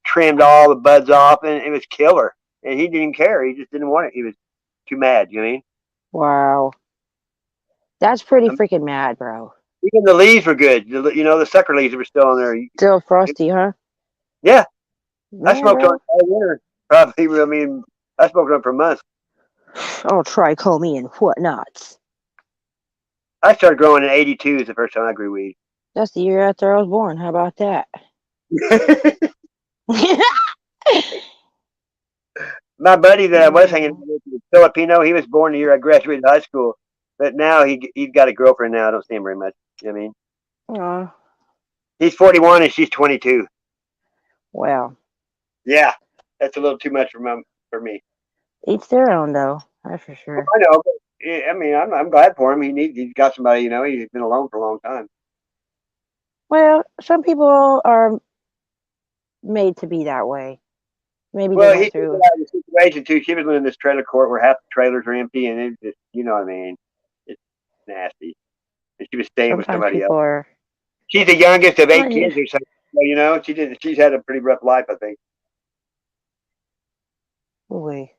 trimmed all the buds off, and it was killer. And he didn't even care. He just didn't want it. He was too mad. You know what I mean? Wow. That's pretty Um, freaking mad, bro. Even the leaves were good. The sucker leaves were still on there. Still frosty, huh? Yeah, I Yeah, smoked on bro. it all winter. Probably. I mean, I smoked on it for months. Oh, trichome and whatnots. I started growing in '82 is the first time I grew weed. That's the year after I was born. How about that? My buddy that I was hanging Yeah. with, Filipino, he was born the year I graduated high school, but now he's got a girlfriend now. I don't see him very much. You know what I mean, Oh, he's 41 and she's 22. well. Yeah, that's a little too much for me. Each their own, though. That's for sure. I know, but I mean, I'm glad for him. He's got somebody. He's been alone for a long time. Well, some people are made to be that way. Maybe they Well, went he's thinking through. about the situation too. She was living in this trailer court where half the trailers are empty, and it just, what I mean, it's nasty. And she was staying with Sometimes somebody people else. are. She's the youngest of Oh, 8 yeah. kids or something. She did. She's had a pretty rough life, I think. Boy,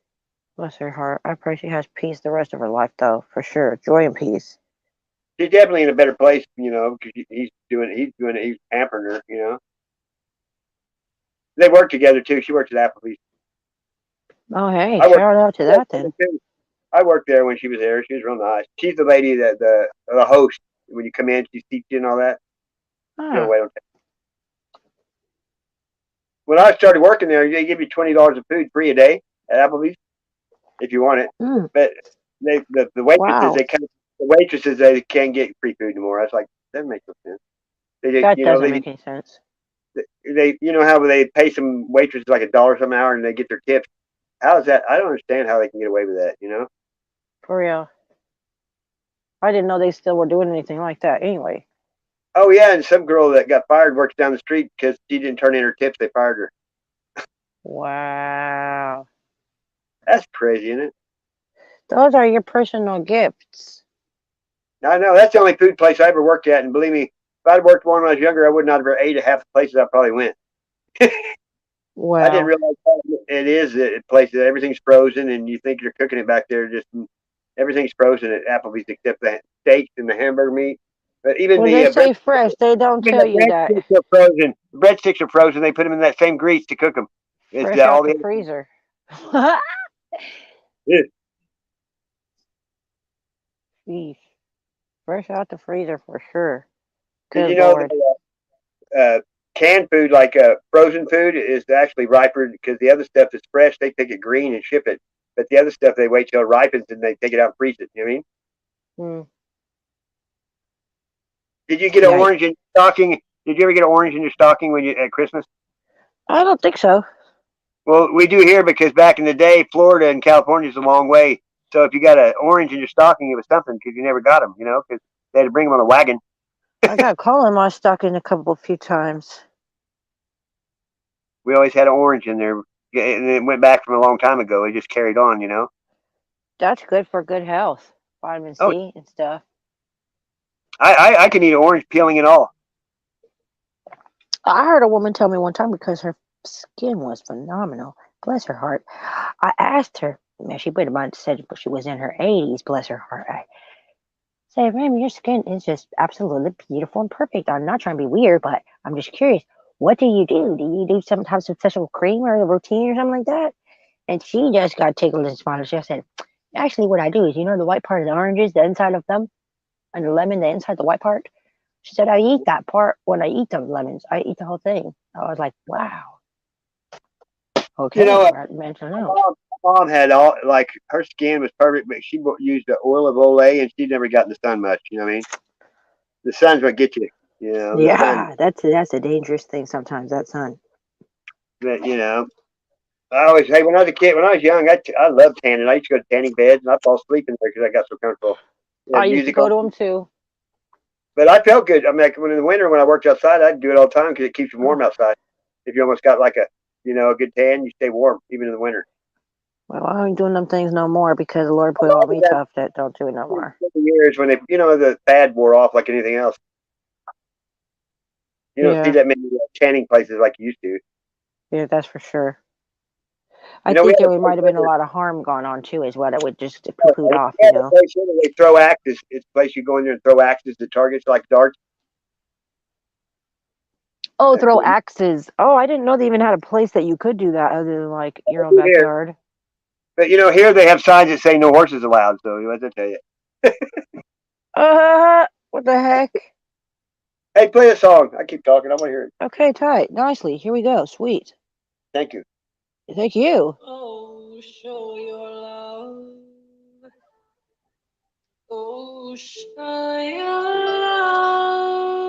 bless her heart. I pray she has peace the rest of her life, though, for sure. Joy and peace. She's definitely in a better place, because he's pampering her. They work together too. She works at Applebee's. Oh, hey, I worked. shout out to that then. I worked there when she was there. She was real nice. She's the lady that the host when you come in. She seats you and all that. You don't Huh. wait on. When I started working there, they give you $20 of food free a day at Applebee's if you want it. Mm, But the waitresses wow. they can't get free food anymore. I was like, that makes no sense. That doesn't make any sense. They how they pay some waitresses like $1 some hour and they get their tips. How is that? I don't understand how they can get away with that. For real. I didn't know they still were doing anything like that anyway. Oh yeah, and some girl that got fired works down the street because she didn't turn in her tips. They fired her. Wow. That's crazy, isn't it? Those are your personal gifts. I know that's the only food place I ever worked at, and believe me, if I'd worked one when I was younger, I would not have ever ate at half the places I probably went. I didn't Well, realize how it is at places. Everything's frozen, and you think you're cooking it back there. Just everything's frozen at Applebee's except the steaks and the hamburger meat. But even when the they say fresh, they don't even tell the you that. breadsticks are frozen. The breadsticks are frozen. They put them in that same grease to cook them. It's Fresh out all the the freezer. yeah. Jeez. Fresh out the freezer for sure. Did Good you know Lord. that canned food, like frozen food, is actually riper because the other stuff is fresh. They pick it green and ship it, but the other stuff they wait till it ripens and they take it out and freeze it. You know what I mean? Hmm. Did you get an Yikes. orange in your stocking? Did you ever get an orange in your stocking when you at Christmas? I don't think so. Well, we do here because back in the day, Florida and California is a long way. So if you got an orange in your stocking, it was something because you never got them, because they had to bring them on a wagon. I got coal in my stocking a few times. We always had an orange in there, and it went back from a long time ago. It just carried on. That's good for good health. Vitamin Oh, C and stuff. I can eat an orange peeling and all. I heard a woman tell me one time because her skin was phenomenal. Bless her heart. I asked her, man, she pretty much said she was in her 80s, bless her heart. I said, ma'am, your skin is just absolutely beautiful and perfect. I'm not trying to be weird, but I'm just curious. What do you do? Do you do some type of special cream or a routine or something like that? And she just got tickled and smiled. She said, actually, what I do is, the white part of the oranges, the inside of them, and the lemon, the inside, the white part. She said, I eat that part when I eat the lemons. I eat the whole thing. I was like, wow. You Okay, know, I mentioned my out. mom, mom had all like her skin was perfect, but she used the oil of Olay, and she never got in the sun much. You know what I mean? The sun's what gets you. You know, the sun. Yeah, that's a dangerous thing sometimes, that sun. But I always, hey, when I was a kid, when I was young, I loved tanning. I used to go to tanning beds, and I'd fall asleep in there because I got so comfortable. I Had used to music go on, to them too. but I felt good. I mean, like when in the winter when I worked outside, I'd do it all the time because it keeps you warm outside. If you almost got like a good tan, you stay warm even in the winter. Well, I ain't doing them things no more because the Lord put Well, I on did me that tough that don't do it no more. for years when the fad wore off like anything else. You don't see Yeah, that many tanning places like you used to. yeah, that's for sure. I We think had a there place might have been a here. lot of harm going on too, is what I would just poo-pooed We off, had a place here where they throw axes. It's a place you go in there and throw axes to targets like darts. Oh, throw axes. Oh, I didn't know they even had a place that you could do that other than like your own Here, backyard. but here they have signs that say no horses allowed. So what did I tell you? What the heck? Hey, play a song. I keep talking. I want to hear it. Okay, tight. Nicely. Here we go. Sweet. Thank you. Thank you. Oh, show your love. Oh, show your love.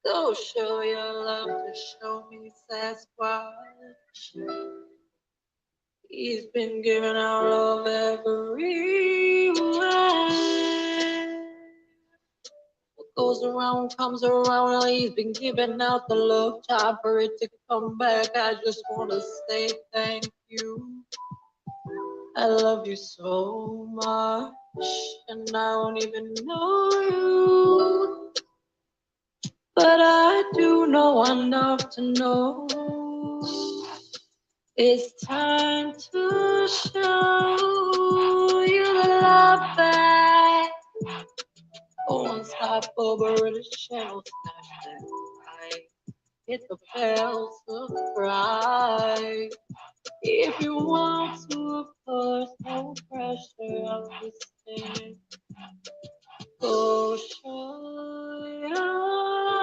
Go show your love to show me Sasquatch. He's been giving out love everywhere. What goes around comes around. He's been giving out the love. Time for it to come back. I just want to say thank you. I love you so much, and I don't even know you. But I do know enough to know it's time to show you the love back. Go on, stop over the channel, smash that like, hit the bell, subscribe. If you want to, of course, no pressure, understand. Go show your love.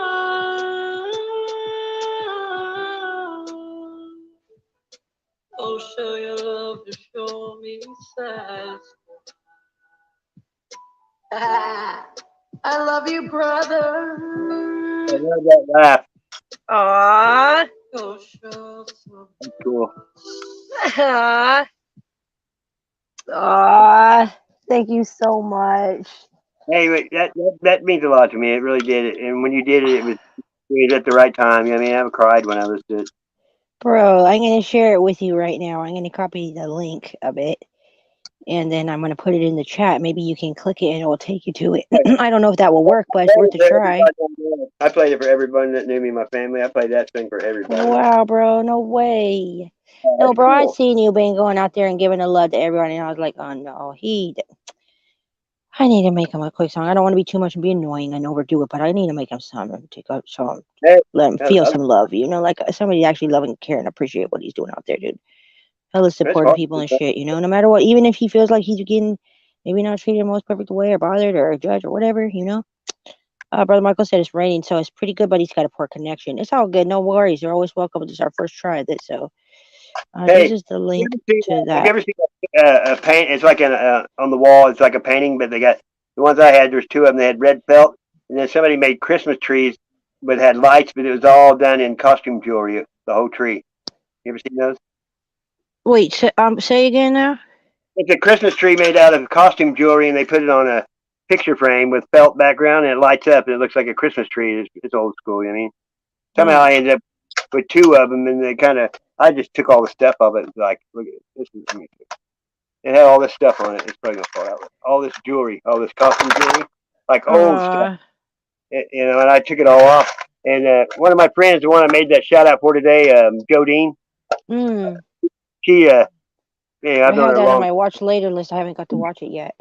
Go show your love to show me sad. I love you, brother. I love that laugh. Aww. Go show some. That's cool. Aww. Thank you so much. Hey, wait, that means a lot to me. It really did. And when you did it, it was at the right time. I mean, I haven't cried when I listened to it. Bro, I'm going to share it with you right now. I'm going to copy the link of it. And then I'm going to put it in the chat. Maybe you can click it and it will take you to it. I don't know if that will work, but it's worth a try. I played it for everybody that knew me, my family. I played that thing for everybody. Wow, bro. No way. Oh, No, bro, I cool. seen you been going out there and giving the love to everyone. And I was like, oh, no, I need to make him a quick song. I don't want to be too much and be annoying and overdo it, but I need to make him something to go, so Hey, let him feel some love, like somebody actually love and care and appreciate what he's doing out there, dude. Hella supporting people and shit, no matter what, even if he feels like he's getting maybe not treated the most perfect way or bothered or judged or whatever, Brother Michael said it's raining, so it's pretty good, but he's got a poor connection. It's all good, no worries. You're always welcome. This is our first try of this, so this is the link to that. Have you ever seen a paint? It's like on the wall. It's like a painting, but they got the ones I had. There's two of them. They had red felt, and then somebody made Christmas trees, but had lights. But it was all done in costume jewelry. The whole tree. You ever seen those? Wait, say again now. It's a Christmas tree made out of costume jewelry, and they put it on a picture frame with felt background, and it lights up, and it looks like a Christmas tree. It's old school. You know what I mean? Somehow I ended up with two of them, and they I just took all the stuff of it. Like, look at this. It had all this stuff on it. It's probably gonna fall out. All this jewelry, all this costume jewelry, like old stuff. And I took it all off. And one of my friends, the one I made that shout out for today, Jodine. She, I've known her that long. on my watch later list. I haven't got to watch it yet.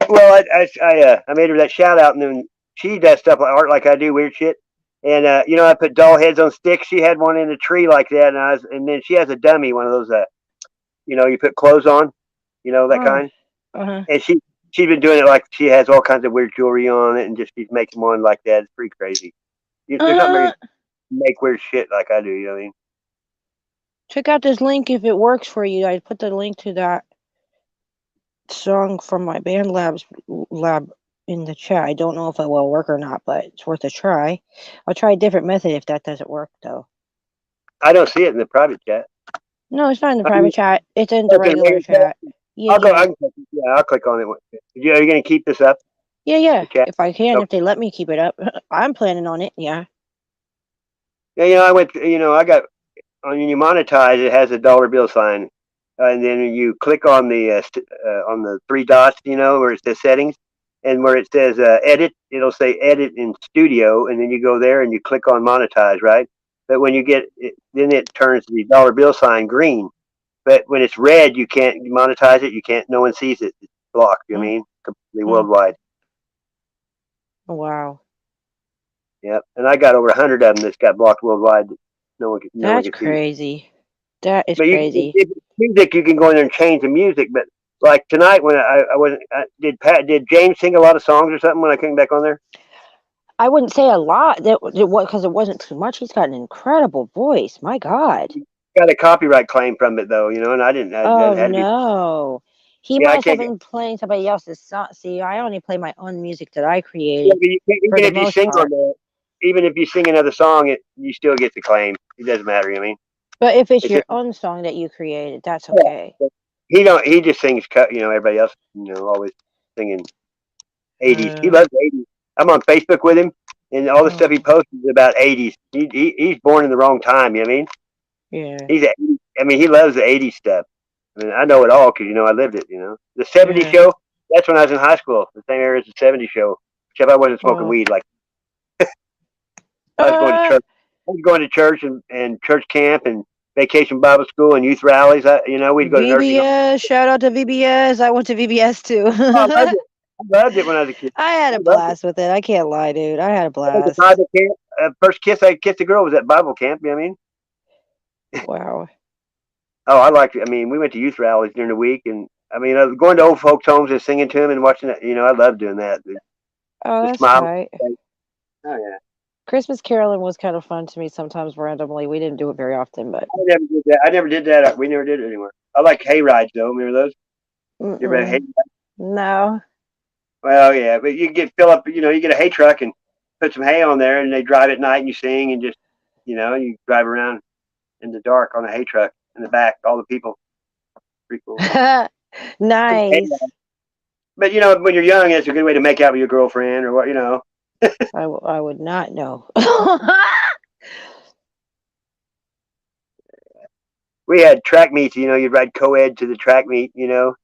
Well, I made her that shout out, and then she does stuff like art, like I do, weird shit. And I put doll heads on sticks. She had one in a tree like that, and then she has a dummy, one of those, you put clothes on, that kind. And she's been doing it like she has all kinds of weird jewelry on it, and just she's making one like that. It's pretty crazy. There's not many make weird shit like I do. You know what I mean? Check out this link if it works for you. I put the link to that song from my band lab in the chat. I don't know if it will work or not, but it's worth a try. I'll try a different method if that doesn't work, though. I don't see it in the private chat. No, it's not in the private chat. It's in the Okay, regular chat. Yeah, I'll go. yeah. I'll click on it. Are you going to keep this up? Yeah. Okay. If I can, Okay. if they let me keep it up. I'm planning on it, yeah. Yeah, I went. I got when you monetize, it has a dollar bill sign, and then you click on the three dots, where it says settings, and where it says edit, it'll say edit in studio, and then you go there and you click on monetize, right? But when you get it, then it turns the dollar bill sign green. But when it's red, you can't monetize it. You can't. No one sees it. It's blocked. You know what I mean, completely worldwide. Wow. Yep. And I got over 100 of them that's got blocked worldwide. No one can That's see. crazy. That is But crazy. if it's music, you can go in there and change the music. But like tonight, when I wasn't, did James sing a lot of songs or something when I came back on there? I wouldn't say a lot. Because it wasn't too much. He's got an incredible voice. My God. Got a copyright claim from it though, and I didn't. I Oh had to be. no. He Yeah, I must have can't get. been playing somebody else's song. See, I only play my own music that I Yeah, created but for even the if you most sing on part. there, even if you sing another song, you still get the claim. It doesn't matter. You know what I mean? But if it's It's your just, own song that you created, that's yeah. okay. He don't. He just sings. Everybody else, always singing 80s. He Uh, loves 80s. I'm on Facebook with him, and all the stuff he oh, posts is about 80s. He's born in the wrong time. You know what I mean? yeah. He loves the 80s stuff. I mean, I know it all because I lived it. The 70s Yeah. show. That's when I was in high school. The same era as the 70s show. Except I wasn't smoking Well, weed. Like I was going to church. I was going to church and church camp and vacation Bible school and youth rallies. We'd go to nursing home. VBS, shout out to VBS. I went to VBS too. Oh, I loved it. I loved it when I was a kid. I had I a loved it. blast with it. I can't lie, dude. I had a I went to blast. Bible camp. First kiss I kissed a girl was at Bible camp. You know what I mean? Wow. Oh, I liked it. I mean, we went to youth rallies during the week, and I mean, I was going to old folks' homes and singing to them and watching it. I love doing that. Oh, The that's smile. tight. Oh yeah. Christmas caroling was kind of fun to me sometimes randomly. We didn't do it very often, but I never did that. I never did that. We never did it anymore. I like hay rides though. Remember those? You ever had hay? no. Well, yeah, but you fill up. You get a hay truck and put some hay on there, and they drive at night, and you sing, and just you drive around in the dark on a hay truck in the back. All the people. Pretty cool. Nice. But when you're young, it's a good way to make out with your girlfriend or what. I would not know. We had track meets. You'd ride co-ed to the track meet. Everybody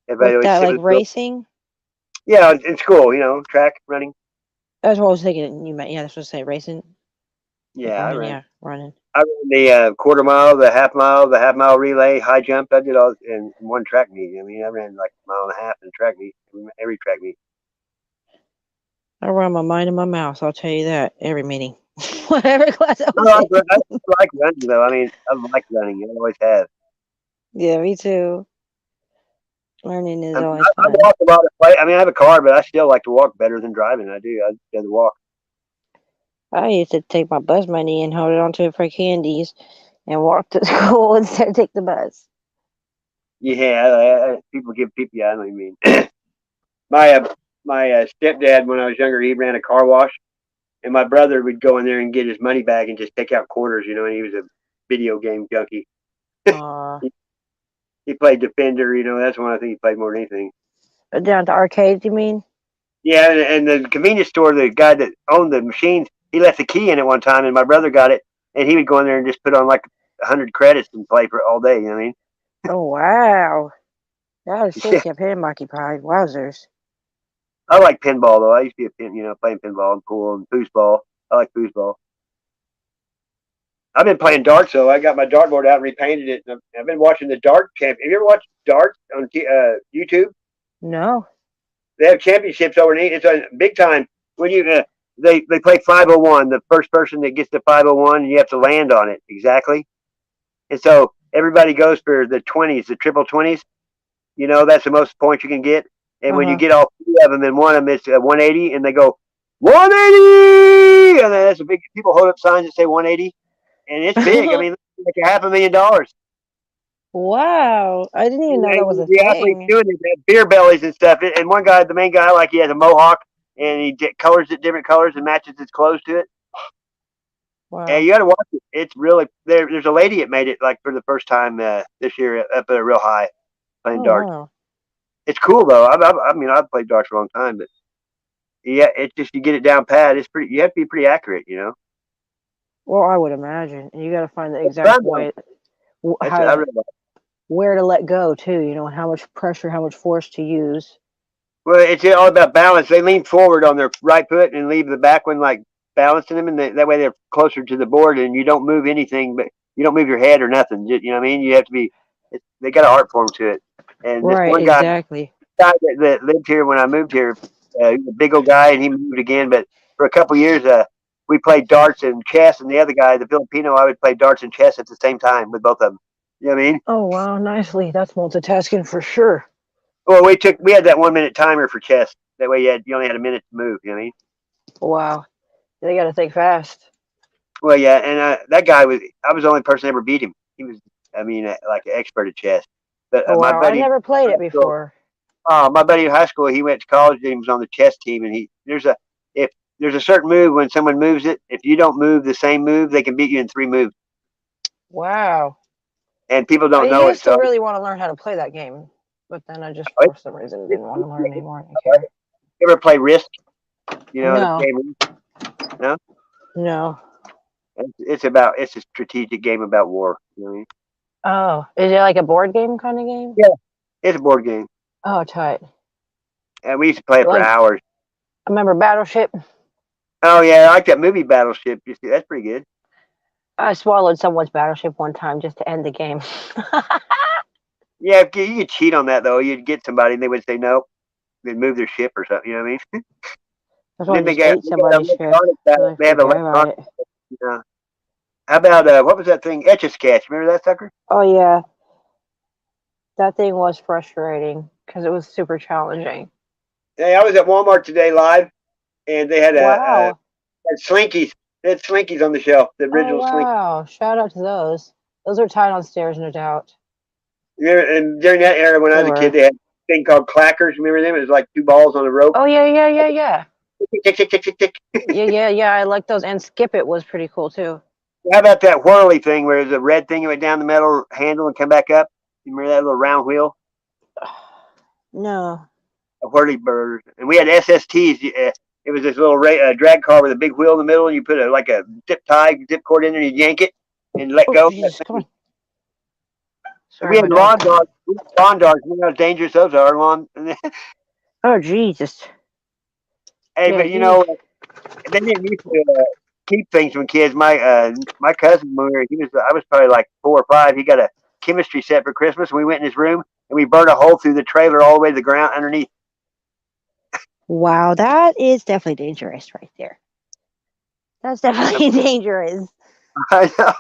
What's always that, sit like with girls. racing? Yeah, in school. Track running. That's what I was thinking. You meant, yeah, that's what I was saying. Racing? Like Yeah, I running, ran. yeah, running. I ran the quarter mile, the half mile relay, high jump. I did all in one track meet. I mean, I ran like a mile and a half in track meet, every track meet. I run my mind in my mouth. I'll tell you that every meeting, whatever class I was No, in. I like running though. I mean, I like running. I always have. Yeah, me too. Learning is I always I fun. walk a lot of place. I mean, I have a car, but I still like to walk better than driving. I do. I just rather walk. I used to take my bus money and hold it onto it for candies and walk to school instead of take the bus. Yeah, people give people. Yeah, I know what you mean. My stepdad, when I was younger, he ran a car wash, and my brother would go in there and get his money bag and just take out quarters. And he was a video game junkie. Uh, He played Defender. That's one I think he played more than anything. down to arcades, you mean? Yeah, and the convenience store, the guy that owned the machines, he left the key in it one time, and my brother got it, and he would go in there and just put on like 100 credits and play for all day. You know what I mean? Oh, wow. That is Yeah, kept him occupied. Wowzers. I like pinball though. I used to be playing pinball and pool and foosball. I like foosball. I've been playing darts though. I got my dartboard out and repainted it. And I've been watching the dart champ. Have you ever watched darts on YouTube? No. They have championships overneath. It's a big time when they play 501. The first person that gets to 501, you have to land on it exactly. And so everybody goes for the 20s, the triple 20s. That's the most points you can get. And when you Uh-huh. get all three of them in one of them, it's 180, and they go 180, and then that's a big. People hold up signs that say 180, and it's big. I mean, like $500,000. Wow. I didn't even know that was a The athletes thing. doing it, they have beer bellies and stuff. And one guy, the main guy, like he has a mohawk and he colors it different colors and matches his clothes to it. Wow. And you got to watch it. It's really there's a lady that made it like for the first time this year up at a real high playing darts. Wow. It's cool though. I mean, I've played darts for a long time, but yeah, it's just you get it down pat. It's pretty. You have to be pretty accurate, you know. Well, I would imagine. And you got to find the It's exact fun though. way, I how to, really like it. where to let go too. You know, how much pressure, how much force to use. Well, it's all about balance. They lean forward on their right foot and leave the back one like balancing them, and that way they're closer to the board, and you don't move anything, but you don't move your head or nothing. You know what I mean? You have to be. They got an art form to it. And this Right. one guy Exactly. that lived here when I moved here, he was a big old guy, and he moved again. But for a couple years, we played darts and chess, and the other guy, the Filipino, I would play darts and chess at the same time with both of them. You know what I mean? Oh wow, nicely. That's multitasking for sure. Well, we had that 1 minute timer for chess. That way you only had a minute to move. You know what I mean? Wow. They got to think fast. Well, yeah, and that guy I was the only person that ever beat him. He was, I mean, like an expert at chess. But Oh my wow, I buddy, never played it high school, before. my buddy in high school, he went to college and he was on the chess team. And if there's a certain move when someone moves it, if you don't move the same move, they can beat you in 3 moves. Wow. And people I don't know it. used to So really want to learn how to play that game, but then I just, I for some reason, didn't want to learn anymore. I didn't like care. it. You ever play Risk? You know the No, game? No, no. it's a strategic game about war. You know what I mean? Oh, is it like a board game kind of game? Yeah, it's a board game, Oh, tight. and we used to play it for Like, hours. I remember Battleship. Oh yeah, I like that movie Battleship. You see, that's pretty good. I swallowed someone's Battleship one time just to end the game. Yeah, if you could cheat on that though. You'd get somebody and they would say no. They'd move their ship or something. You know what I mean? That's And why I then just ate they got somebody's ship. electronic. So They have forget about electronic. it. How about what was that thing? Etch a Sketch. Remember that sucker? Oh yeah, that thing was frustrating because it was super challenging. Hey, I was at Walmart today live, and they had Wow. had Slinkies. They had Slinkies on the shelf. The Oh original Slinkies. wow. Shout out to those. Those are tied on stairs, no doubt. And during that era, when I They was a kid, were. they had a thing called clackers. Remember them? It was like 2 balls on a rope. Oh yeah. Tick, tick, tick, tick, tick. Yeah. I like those. And Skip It was pretty cool too. How about that whirly thing where there's a red thing that went down the metal handle and come back up? You remember that little round wheel? No. A whirly bird. And we had SSTs. It was this little drag car with a big wheel in the middle, and you put like a zip cord in there, and you yank it and let Oh go. Jesus, come on. And Sorry, we my had dog. lawn dogs. You know how dangerous those are. Oh Jesus. Hey, Yeah, but you know, they didn't used to keep things from kids. My cousin, when I was probably like 4 or 5. He got a chemistry set for Christmas, and we went in his room and we burned a hole through the trailer all the way to the ground underneath. Wow, that is definitely dangerous right there. That's definitely dangerous. I know.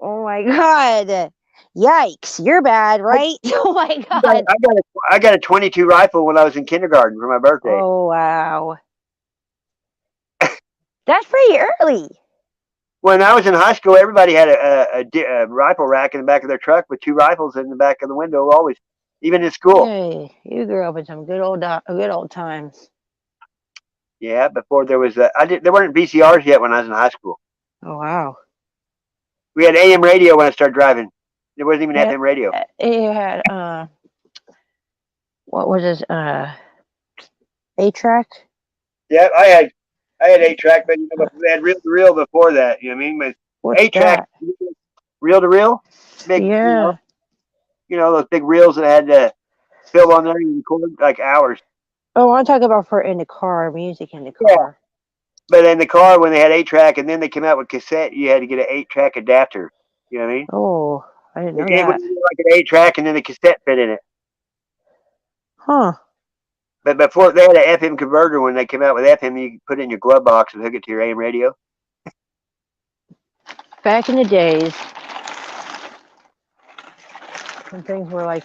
Oh my god. Yikes. You're bad, right? Oh my god. I got a 22 rifle when I was in kindergarten for my birthday. Oh wow. That's pretty early. When I was in high school, everybody had a rifle rack in the back of their truck with 2 rifles in the back of the window, always, even in school. Hey, you grew up in some good old times. Yeah, before there was there weren't VCRs yet when I was in high school. Oh wow. We had AM radio when I started driving. There wasn't even FM radio. You had what was this 8-track? Yeah, I had 8-track, but they had reel to reel before that. You know what I mean? But What's 8-track, that? reel to reel, big. Yeah. You know those big reels that had film on there and record like hours. Oh, I talk about for in the car, music in the car. Yeah. But in the car, when they had 8-track, and then they came out with cassette, you had to get an 8-track adapter. You know what I mean? Oh, I didn't know It was that. like an 8-track, and then the cassette fit in it. Huh. But before they had an FM converter, when they came out with FM, you could put it in your glove box and hook it to your AM radio. Back in the days when things were like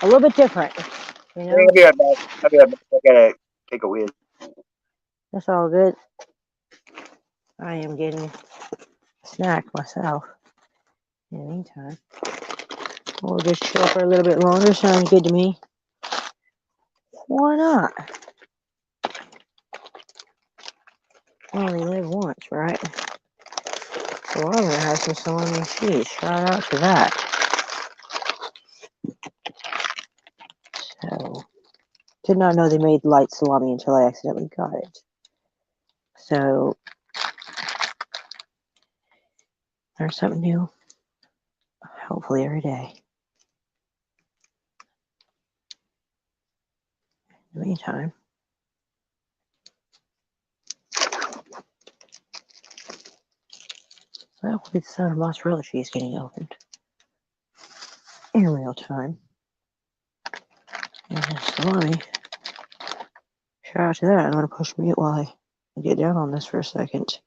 a little bit different, you know? I'll be right back. I gotta take a whiz. That's all good. I am getting a snack myself. In the meantime, we'll just chill for a little bit longer. Sounds good to me. Why not? Only live once, right? So I'm gonna have some salami cheese. Shout out to that. So, did not know they made light salami until I accidentally got it. So, there's something new. Hopefully every day. In the meantime, that will be the sound of mozzarella cheese getting opened in real time. And then salami. Shout out to that. I'm gonna push mute while I get down on this for a second.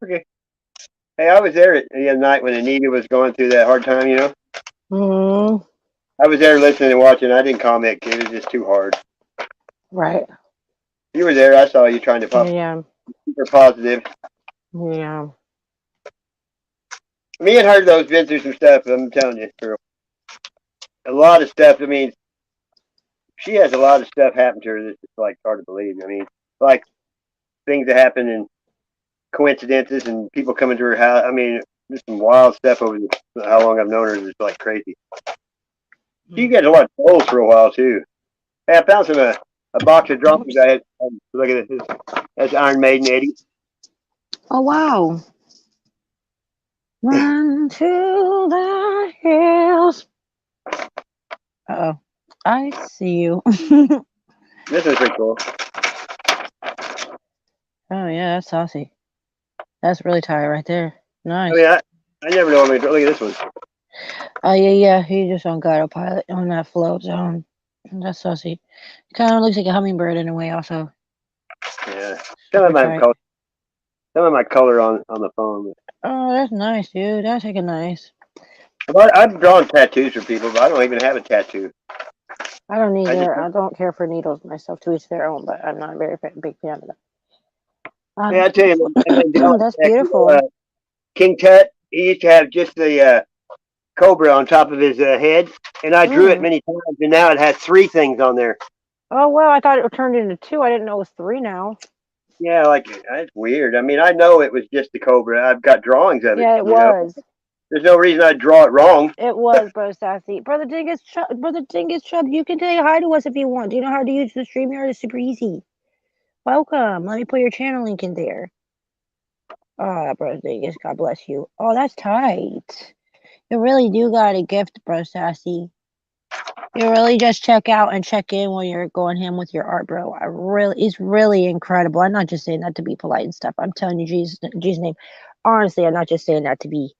Okay. Hey, I was there the other night when Anita was going through that hard time, Mm-hmm. I was there listening and watching. I didn't comment. It was just too hard. Right. You were there. I saw you trying to pop Yeah. super positive. Yeah. Me and her, though, been through some stuff. I'm telling you, girl. A lot of stuff. I mean, she has a lot of stuff happen to her that's just like hard to believe. I mean, like things that happen and coincidences and people coming to her house. I mean, just some wild stuff over how long I've known her. It's like crazy. She gets a lot of trolls for a while too. Hey, I found some a box of drums I had. Look at this. That's Iron Maiden, Eddie. Oh wow. Run to the hills. Uh-oh. I see you. This is pretty cool. Oh yeah, that's saucy. That's really tight right there. Nice. I mean, I never know. I mean, look at this one. Oh yeah. He just on autopilot on that float zone. That's saucy. Kind of looks like a hummingbird in a way, also. Yeah. Super Some tight. of my color on the phone. Oh, that's nice, dude. That's like a nice. I've drawn tattoos for people, but I don't even have a tattoo. I don't either. I don't care for needles myself, to each their own, but I'm not a very big fan of that. Yeah, I tell you, That's beautiful. King Tut, he used to have just the cobra on top of his head, and I drew it many times, and now it has 3 things on there. Oh wow, I thought it turned into 2. I didn't know it was 3 now. Yeah, like that's weird. I mean, I know it was just the cobra. I've got drawings of it. Yeah, it was. There's no reason I'd draw it wrong. It was, Bro Sassy. Brother Dingus Chubb, you can say hi to us if you want. Do you know how to use the Streamyard? It's super easy. Welcome. Let me put your channel link in there. Brother Dingus, God bless you. Oh, that's tight. You really do got a gift, Bro Sassy. You really just check out and check in while you're going ham with your art, bro. It's really incredible. I'm not just saying that to be polite and stuff. I'm telling you, Jesus' name. Honestly, I'm not just saying that to be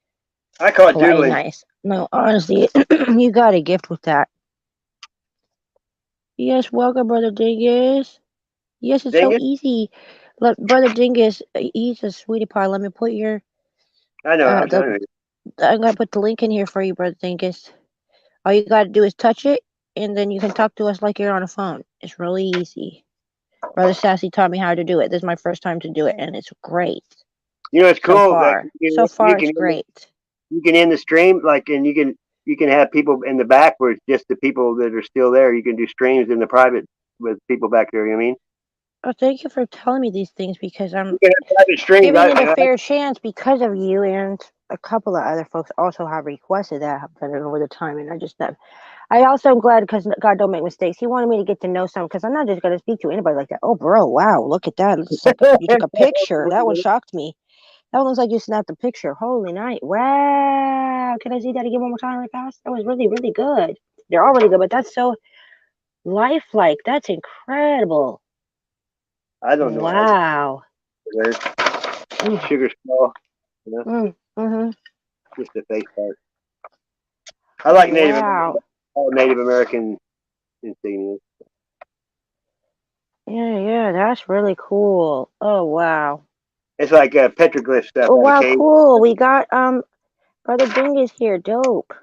I call it polite and doodling. nice. No, honestly, you got a gift with that. Yes, welcome, Brother Dingus. Yes, it's so Dingus? easy. Look, Brother Dingus, he's a sweetie pie. Let me put your I know. I'm telling you. I'm gonna put the link in here for you, Brother Dingus. All you gotta do is touch it, and then you can talk to us like you're on a phone. It's really easy. Brother Sassy taught me how to do it. This is my first time to do it, and it's great. You know, it's So cool. far, so far it's great. You can end the stream, like, and you can have people in the back where it's just the people that are still there. You can do streams in the private with people back there. You know what I mean? Oh, thank you for telling me these things because I'm You can have private streams. giving it a fair chance because of you, and a couple of other folks also have requested that over the time, and I also am glad because God don't make mistakes. He wanted me to get to know some because I'm not just going to speak to anybody like that. Oh, bro, wow, look at that. It's like you took a picture. That one shocked me. That one looks like you snapped a picture. Holy night. Wow. Can I see that again one more time really fast? That was really, really good. They're all really good, but that's so lifelike. That's incredible. I don't know. Wow. Sugar skull. You know? Mm-hmm. Just the face part. I like all Native American insignias. Yeah, that's really cool. Oh, wow. It's like petroglyph stuff. Oh, wow, cool. We got Brother Dingus here. Dope.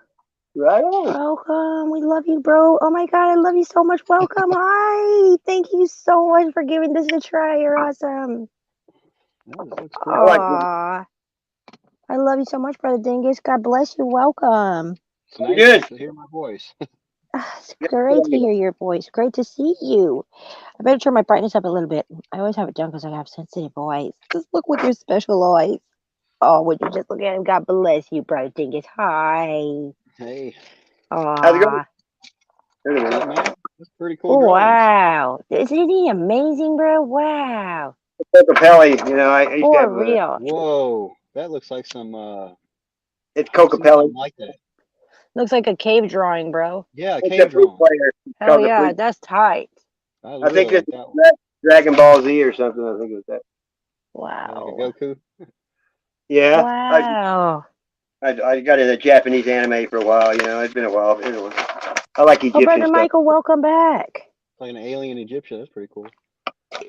Right on. Welcome. We love you, bro. Oh my God, I love you so much. Welcome. Hi. Thank you so much for giving this a try. You're awesome. Aww. I love you so much, Brother Dingus. God bless you. Welcome. It's nice to hear my voice. It's great to hear your voice. Great to see you. I better turn my brightness up a little bit. I always have it down because I have sensitive eyes. Just look with your special eyes. Oh, would you just look at him? God bless you, Brother Dingus. Hi. Hey. How's it going? Yeah, man. That's pretty cool. Wow. Isn't he amazing, bro? Wow. 𝕃.ℝ, you know, I used to have real. Whoa. That looks like some it's 𝕃.ℝ. like that. Looks like a cave drawing, bro. Yeah, a cave drawing. Hell yeah, that's tight. I think it's Dragon Ball Z or something. I think it was that. Wow. Like a Goku? Yeah. Wow. I got into Japanese anime for a while, you know. It's been a while. I like Egyptian Brother stuff. Michael, welcome back. Like an alien Egyptian. That's pretty cool.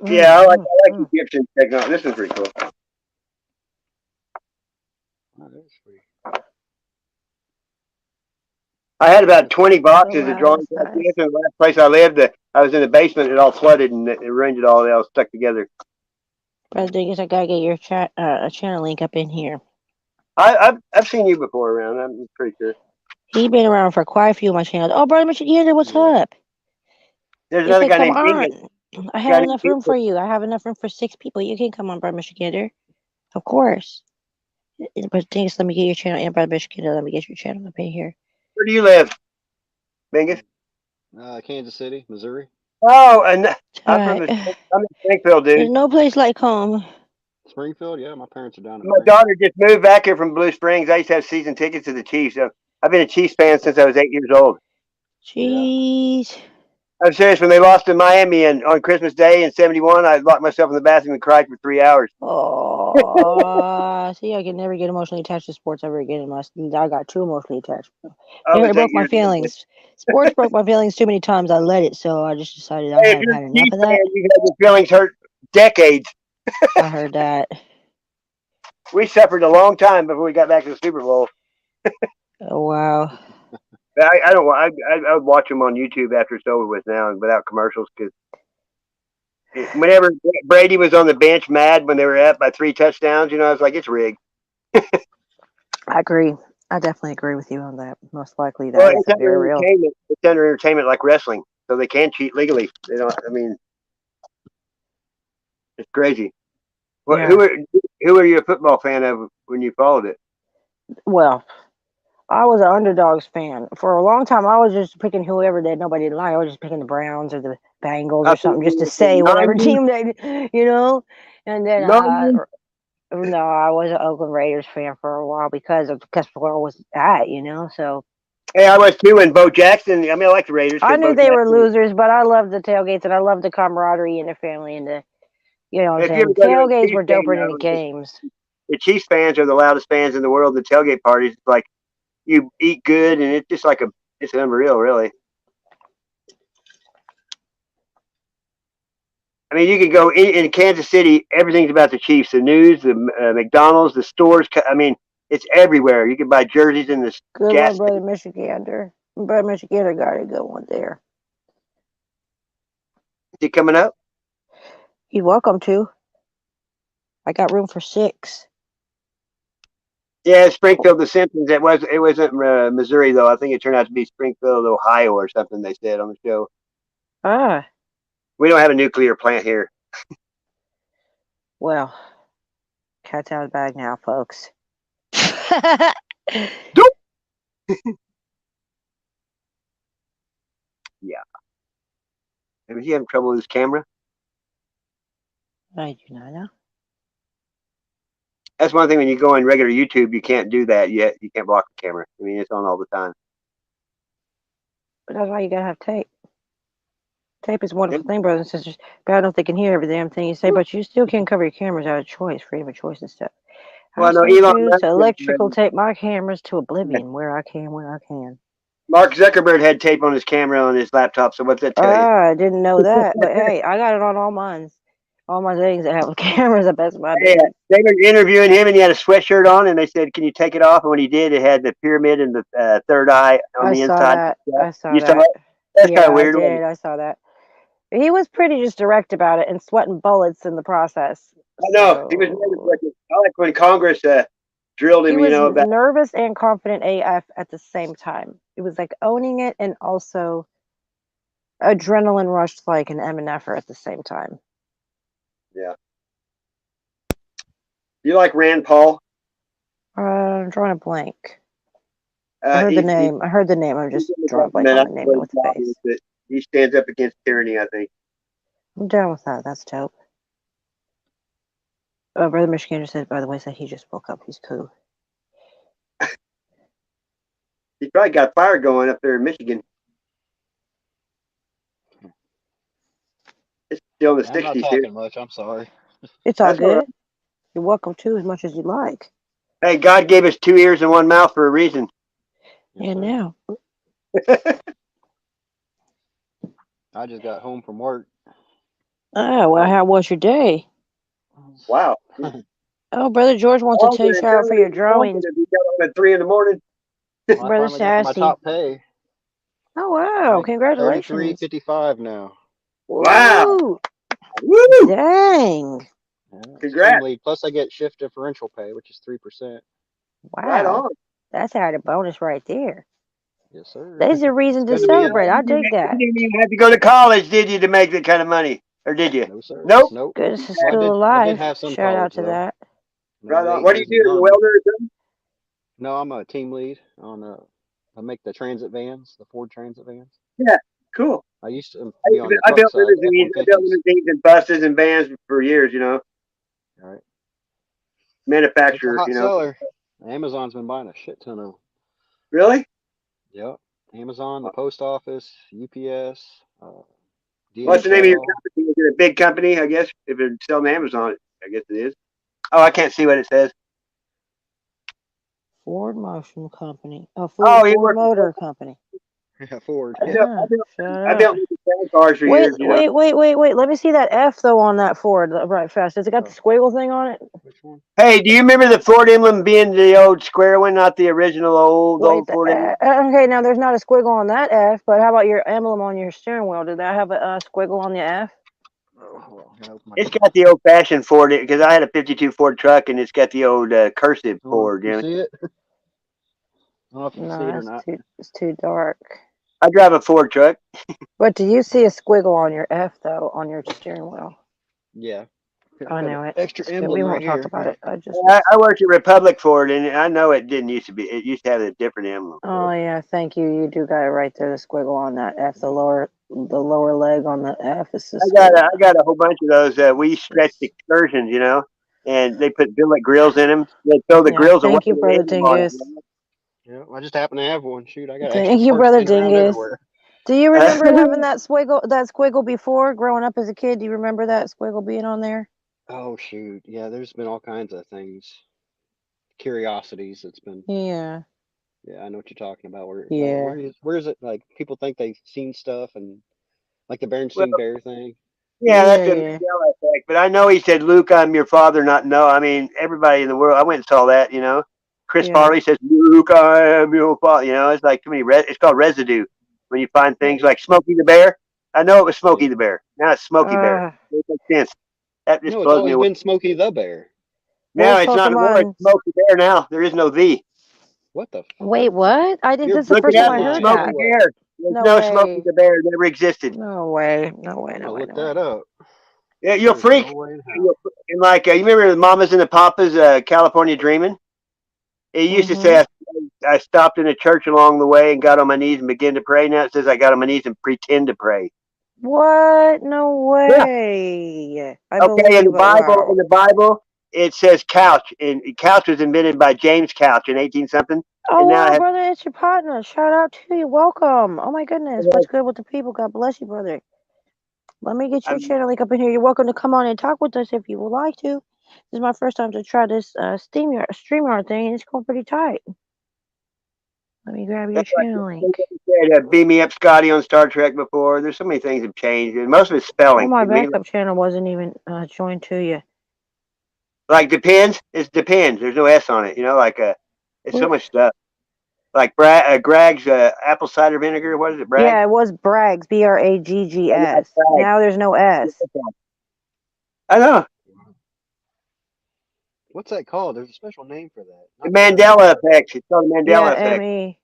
Yeah, I like Egyptian technology. This is pretty cool. Oh, that's sweet. I had about 20 boxes of drawings. Nice. The last place I lived, I was in the basement. It all flooded and it rained it all. They all stuck together. Brother Dingus, I gotta get your channel link up in here. I've seen you before around. I'm pretty sure. He's been around for quite a few of my channels. Oh, Brother Michigan, what's up? There's another guy named Dingus. I have enough room for you. I have enough room for 6 people. You can come on, Brother Michigan. Of course. But Dingus, let me get your channel. And Brother Michigan, let me get your channel up in here. Where do you live, Dingus? Kansas City, Missouri. Oh, and I'm in Springfield, dude. There's no place like home. Springfield, yeah. My parents are down there. My daughter just moved back here from Blue Springs. I used to have season tickets to the Chiefs. So I've been a Chiefs fan since I was 8 years old. Jeez. Yeah. I'm serious. When they lost to Miami and on Christmas Day in '71, I locked myself in the bathroom and cried for 3 hours. Oh, see, I can never get emotionally attached to sports ever again. I got too emotionally attached. It broke my feelings. Sports broke my feelings too many times. I let it, so I just decided I had enough of that. You had your feelings hurt decades. I heard that. We suffered a long time before we got back to the Super Bowl. Oh, wow. I don't. I would watch them on YouTube after it's over with now, without commercials, because whenever Brady was on the bench, mad when they were up by 3 touchdowns, you know, I was like, it's rigged. I agree. I definitely agree with you on that. Most likely, that is very real. It's under entertainment, like wrestling, so they can cheat legally. They don't. I mean, it's crazy. What? Yeah. Who are you a football fan of when you followed it? Well, I was an Underdogs fan. For a long time, I was just picking whoever that nobody didn't like. I was just picking the Browns or the Bengals or something just to say whatever team they, you know. And then, no, I was an Oakland Raiders fan for a while because where I was at, you know. So Hey, I was too when Bo Jackson. I mean, I like the Raiders. I knew Bo they were Jackson, losers, but I loved the tailgates and I loved the camaraderie and the family and the, you know what I'm if you ever saying? go to a Tailgates Chiefs were game, doper than the though, games. the Chiefs fans are the loudest fans in the world. The tailgate parties, it's like you eat good, and it's just like it's unreal, really. I mean, you could go in Kansas City. Everything's about the Chiefs. The news, the McDonald's, the stores. I mean, it's everywhere. You can buy jerseys in the Good gas one, station. Brother Michigander. Brother Michigander got a good one there. Is he coming up? You're welcome to. I got room for 6. Yeah, Springfield, The Simpsons. It wasn't Missouri though. I think it turned out to be Springfield, Ohio, or something. They said on the show. Ah, We don't have a nuclear plant here. well, cat's out of the bag now, folks. Yeah. Is he having trouble with his camera? I do not know. That's one thing when you go on regular YouTube, you can't do that yet. You can't block the camera. I mean, it's on all the time. But that's why you gotta have tape. Tape is a wonderful thing, brothers and sisters. But I don't know if they can hear every damn thing you say, but you still can cover your cameras out of choice, freedom of choice and stuff. Well, I no, still Elon choose Musk to electrical tape my cameras to oblivion where I can. Mark Zuckerberg had tape on his camera on his laptop. So what's that tell you? I didn't know that. But hey, I got it on all mine. All my things that have cameras at best of my Yeah, ability. they were interviewing him, and he had a sweatshirt on, and they said, "Can you take it off?" And when he did, it had the pyramid and the third eye on I the saw inside. that. I saw You saw that. it? That's kind Yeah, of I weird. Wasn't did. it? I saw that. He was pretty just direct about it and sweating bullets in the process. I know he was nervous. So I like when Congress drilled he him. was About nervous and confident AF at the same time. It was like owning it and also adrenaline rushed like an MNFer at the same time. yeah. You like Rand Paul? I'm drawing a blank. I heard the He's name. I'm he's just in the drawing a blank government. on I the don't name know now what with his the job is, face. but he stands up against tyranny. I think. I'm down with that. That's dope. Brother Michigan just said, by the way, said he just woke up. He's cool. He's probably got fire going up there in Michigan. It's still in the I'm not 60s here. talking much. I'm sorry. It's all That's all right. good. You're welcome to as much as you like. Hey, God gave us 2 ears and 1 mouth for a reason. Yes, And sir. now, I just got home from work. well, how was your day? Wow. Oh, Brother George wants to take shout out for your drawings. If you got on at 3 in the morning. Well, I Brother finally got to my Sassy. top pay. Oh, wow. Make Congratulations. $33.55 now. Wow. Woo. Woo! Dang. Yeah, it's Congrats. team lead. Plus, I get shift differential pay, which is 3%. Right Wow. on. That's added bonus right there. Yes, sir. There's a reason to It's gonna be celebrate. I dig that. You didn't even have to go to college, did you, to make that kind of money? Or did you? No, sir. Nope. Nope. Goodness is Well, still I did alive. have some Shout out college to though. that. Right on. 8 What do you years in do? the A Army. welder or something? No, I'm a team lead on I make the transit vans, the Ford transit vans. Yeah. Cool. I used to be on the I truck built side, the limousines. I built F-150s. limousines and buses and vans for years, All right. It's a Manufacturer, hot seller. Amazon's been buying a shit ton of them. Really? Yep. Amazon, the post office, UPS, What's the name of your DHL. company? Is it a big company, I guess? If it's selling Amazon, I guess it is. Oh, I can't see what it says. Ford Motion Company. Oh, Ford you work for Motor Company. Yeah, Ford. I built, I built, Shut I up. built cars for years, Wait. Let me see that F though on that Ford right fast. Has it got the squiggle thing on it? Which one? Hey, do you remember the Ford emblem being the old square one, not the original old Ford emblem? Okay, now there's not a squiggle on that F, but how about your emblem on your steering wheel? Did that have a squiggle on the F? It's got the old-fashioned Ford, because I had a 52 Ford truck, and it's got the old cursive Ford. You see it? I don't know if you can see it or No, not. it's too dark. I drive a Ford truck. But do you see a squiggle on your F though on your steering wheel? Yeah. I know it. Extra emblem We won't right talk here. about it. I worked at Republic Ford, and I know it didn't used to be. It used to have a different emblem. Oh yeah, thank you. You do got it right there. The squiggle on that F, the lower leg on the F is the squiggle. I got a whole bunch of those. We stretched excursions, and they put billet grills in them. They throw the grills away. Thank you, Brother Dingus. Yeah, I just happen to have one. Shoot, I got extra Thank you, parts brother laying around Dingus. everywhere. Do you remember having that squiggle before growing up as a kid? Do you remember that squiggle being on there? Oh shoot, yeah. There's been all kinds of things, curiosities. It's been. Yeah. Yeah, I know what you're talking about. Yeah. Where is it? Like people think they've seen stuff and like the Well, Berenstain Bear thing. yeah, Yeah, that's a yeah. Mandela effect. But I know he said, "Luke, I'm your father, not no." I mean, everybody in the world. I went and saw that. You know, Chris Yeah. Farley says, "Luke, I am your father." You know, it's like too many. It's called residue when you find things like Smokey the Bear. I know it was Yeah. Smokey the Bear. Now it's Smokey Bear. It makes sense. That just No, it's blows me always away. been Smokey the Bear. Well, Now it's not anymore. It's Pokemon. Smokey Bear now. There is no the. What the Wait, frick? what? I did. You're This is the Look it first time up. you're I It's heard lying. No Smokey that. way. Bear. There's No no Smokey way. the Bear. It never existed. No way. No way. I'm No gonna way. look No that way. up. Yeah, you'll There's no freak. way in hell. You'll, and like you remember the Mamas and the Papas, California Dreaming. It used to Mm-hmm. say I stopped in a church along the way and got on my knees and began to pray. Now it says I got on my knees and pretend to pray. What? No Yeah. way. I Okay. believe you, but In wow. the Bible, it says couch, and couch was invented by James Couch in 18 something, Oh, and now it wow, has. brother, it's your partner. Shout out to you. Welcome. Oh, my goodness. What's good with the people? God bless you, brother. Let me get your I'm, channel link up in here. You're welcome to come on and talk with us if you would like to. This is my first time to try this StreamYard thing, and it's going pretty tight. Let me grab your that's like channel they link. said, beam me up, Scotty, on Star Trek before. There's so many things have changed, and most of it's Oh, spelling. my You mean backup channel wasn't even joined to you. like depends? It depends. There's no S on it. You know, like it's so Oof. much stuff. Like Bragg's apple cider vinegar. What is it, Bragg? Yeah, it was Braggs, Braggs. Bragg. Now there's no S. I know. What's that called? There's a special name for that. The Not Bragg. Mandela effect. It's called the Yeah, Mandela effect. ME.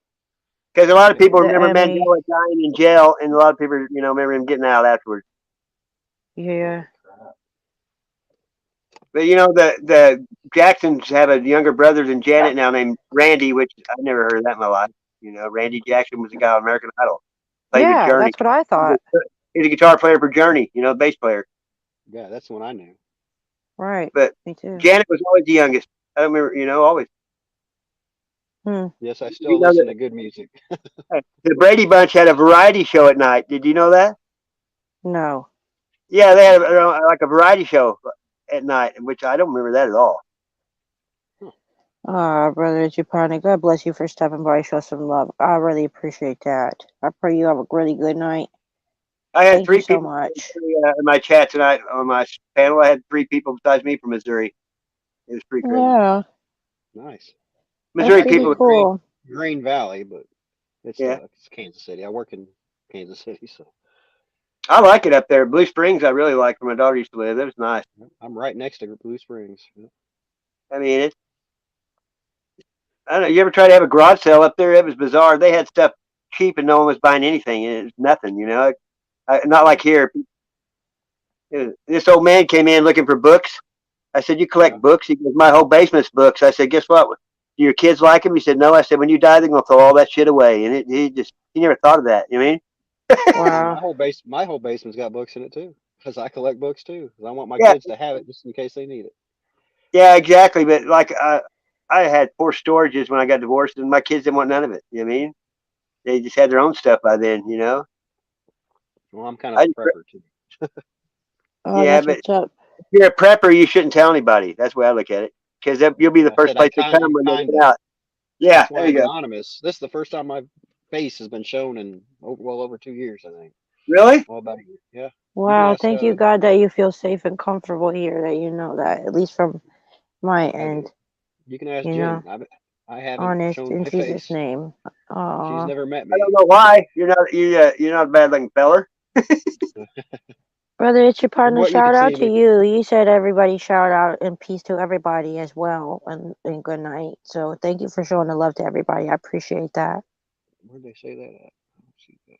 Because a lot of people Yeah. The remember ME. Mandela dying in jail, and a lot of people, remember him getting out afterwards. Yeah. Holy crap. But the Jacksons have a younger brother than Janet now named Randy, which I've never heard of that in my life. Randy Jackson was the guy on American Idol, played with Yeah, Journey. that's what I thought. He's a guitar player for Journey, bass player. Yeah, that's the one I knew. Right. But Me too. Janet was always the youngest. I remember, always. Hmm. Yes, I Did still you know listen to good music. that the Brady Bunch had a variety show at night? Did you know that? No. Yeah, they had like a variety show at night, which I don't remember that at all. Ah, brother Japani, God bless you for stopping by. Show some love. I really appreciate that. I pray you have a really good night. I had Thank you three so people much. in my chat tonight on my panel. I had three people besides me from Missouri. It was pretty crazy. Yeah, Nice. that's Missouri I pretty go people, to cool. Green Valley, but yeah, it's Kansas City. I work in Kansas City, so I like it up there. Blue Springs, I really like where my daughter used to live. It was nice. I'm right next to Blue Springs. I mean, I don't know. You ever try to have a garage sale up there? It was bizarre. They had stuff cheap and no one was buying anything. It was nothing. Not like here. This old man came in looking for books. I said, "You collect Yeah. books?" He goes, "My whole basement's books." I said, "Guess what? Do your kids like them?" He said, "No." I said, "When you die, they're gonna throw all that shit away." And he never thought of that. You know what I mean? Well, Wow. my whole basement's got books in it too, because I collect books too. 'Cause I want my Yeah, kids to have it just in case they need it. yeah, exactly. But like, I had 4 storages when I got divorced, and my kids didn't want none of it. You know what I mean? They just had their own stuff by then. Well, I'm kind of I a just, prepper too. Oh, yeah, that's but what's up. if you're a prepper, you shouldn't tell anybody. That's the way I look at it, because you'll be the I first said I place they come when they get kinda. out. Yeah, That's why there you I'm go. anonymous. This is the first time my face has been shown in well over 2 years, I think. Really? Well, about a year. Yeah. You can Wow, ask. thank you, God, that you feel safe and comfortable here, that you know that, at least from my I end, do. You can ask you Jen. know, I haven't honest, shown in my Jesus' face. name. She's Aw. never met I don't me. know why. You're not a bad looking feller. Brother, it's your From partner. what you Shout can out see to me. you. You said everybody shout out and peace to everybody as well, and good night. So thank you for showing the love to everybody. I appreciate that. Where'd they say that at? I don't see that.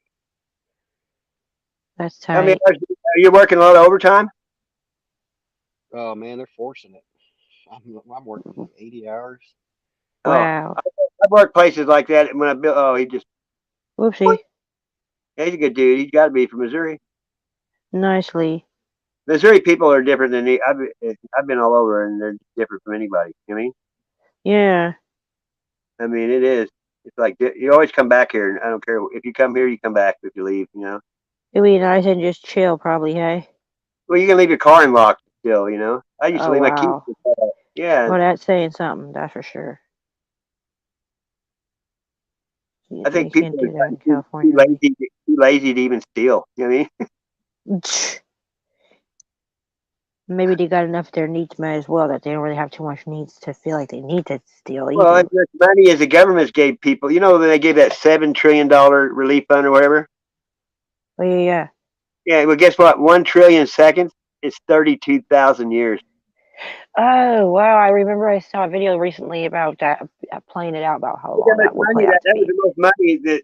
That's I mean, tight. are you working a lot of overtime? Oh man, they're forcing it. I'm working like 80 hours. Oh, Wow. I've worked places like that. And when I built, he just, Whoopsie. yeah, he's a good dude. He's got to be from Missouri. Nicely. Missouri people are different than me. I've been all over, and they're different from anybody. You know what Yeah. I mean, it is. It's like you always come back here, and I don't care if you come here, you come back. If you leave, It'd be nice and just chill, probably. Hey. Well, you can leave your car unlocked still. I used to Oh leave my keys wow. in the car. Yeah, Well, that's saying something. That's for sure. I think You can't people do that are in too California, really. lazy to even steal. You know what I mean? Maybe they got enough of their needs met as well that they don't really have too much needs to feel like they need to steal Well, either. as much money as the government gave people, they gave that $7 trillion relief fund or whatever. Oh yeah. Yeah, well, guess what? 1 trillion seconds is 32,000 years. Oh wow! I remember I saw a video recently about that, playing it out about how Look how long much that would money play out to that was be. the most money that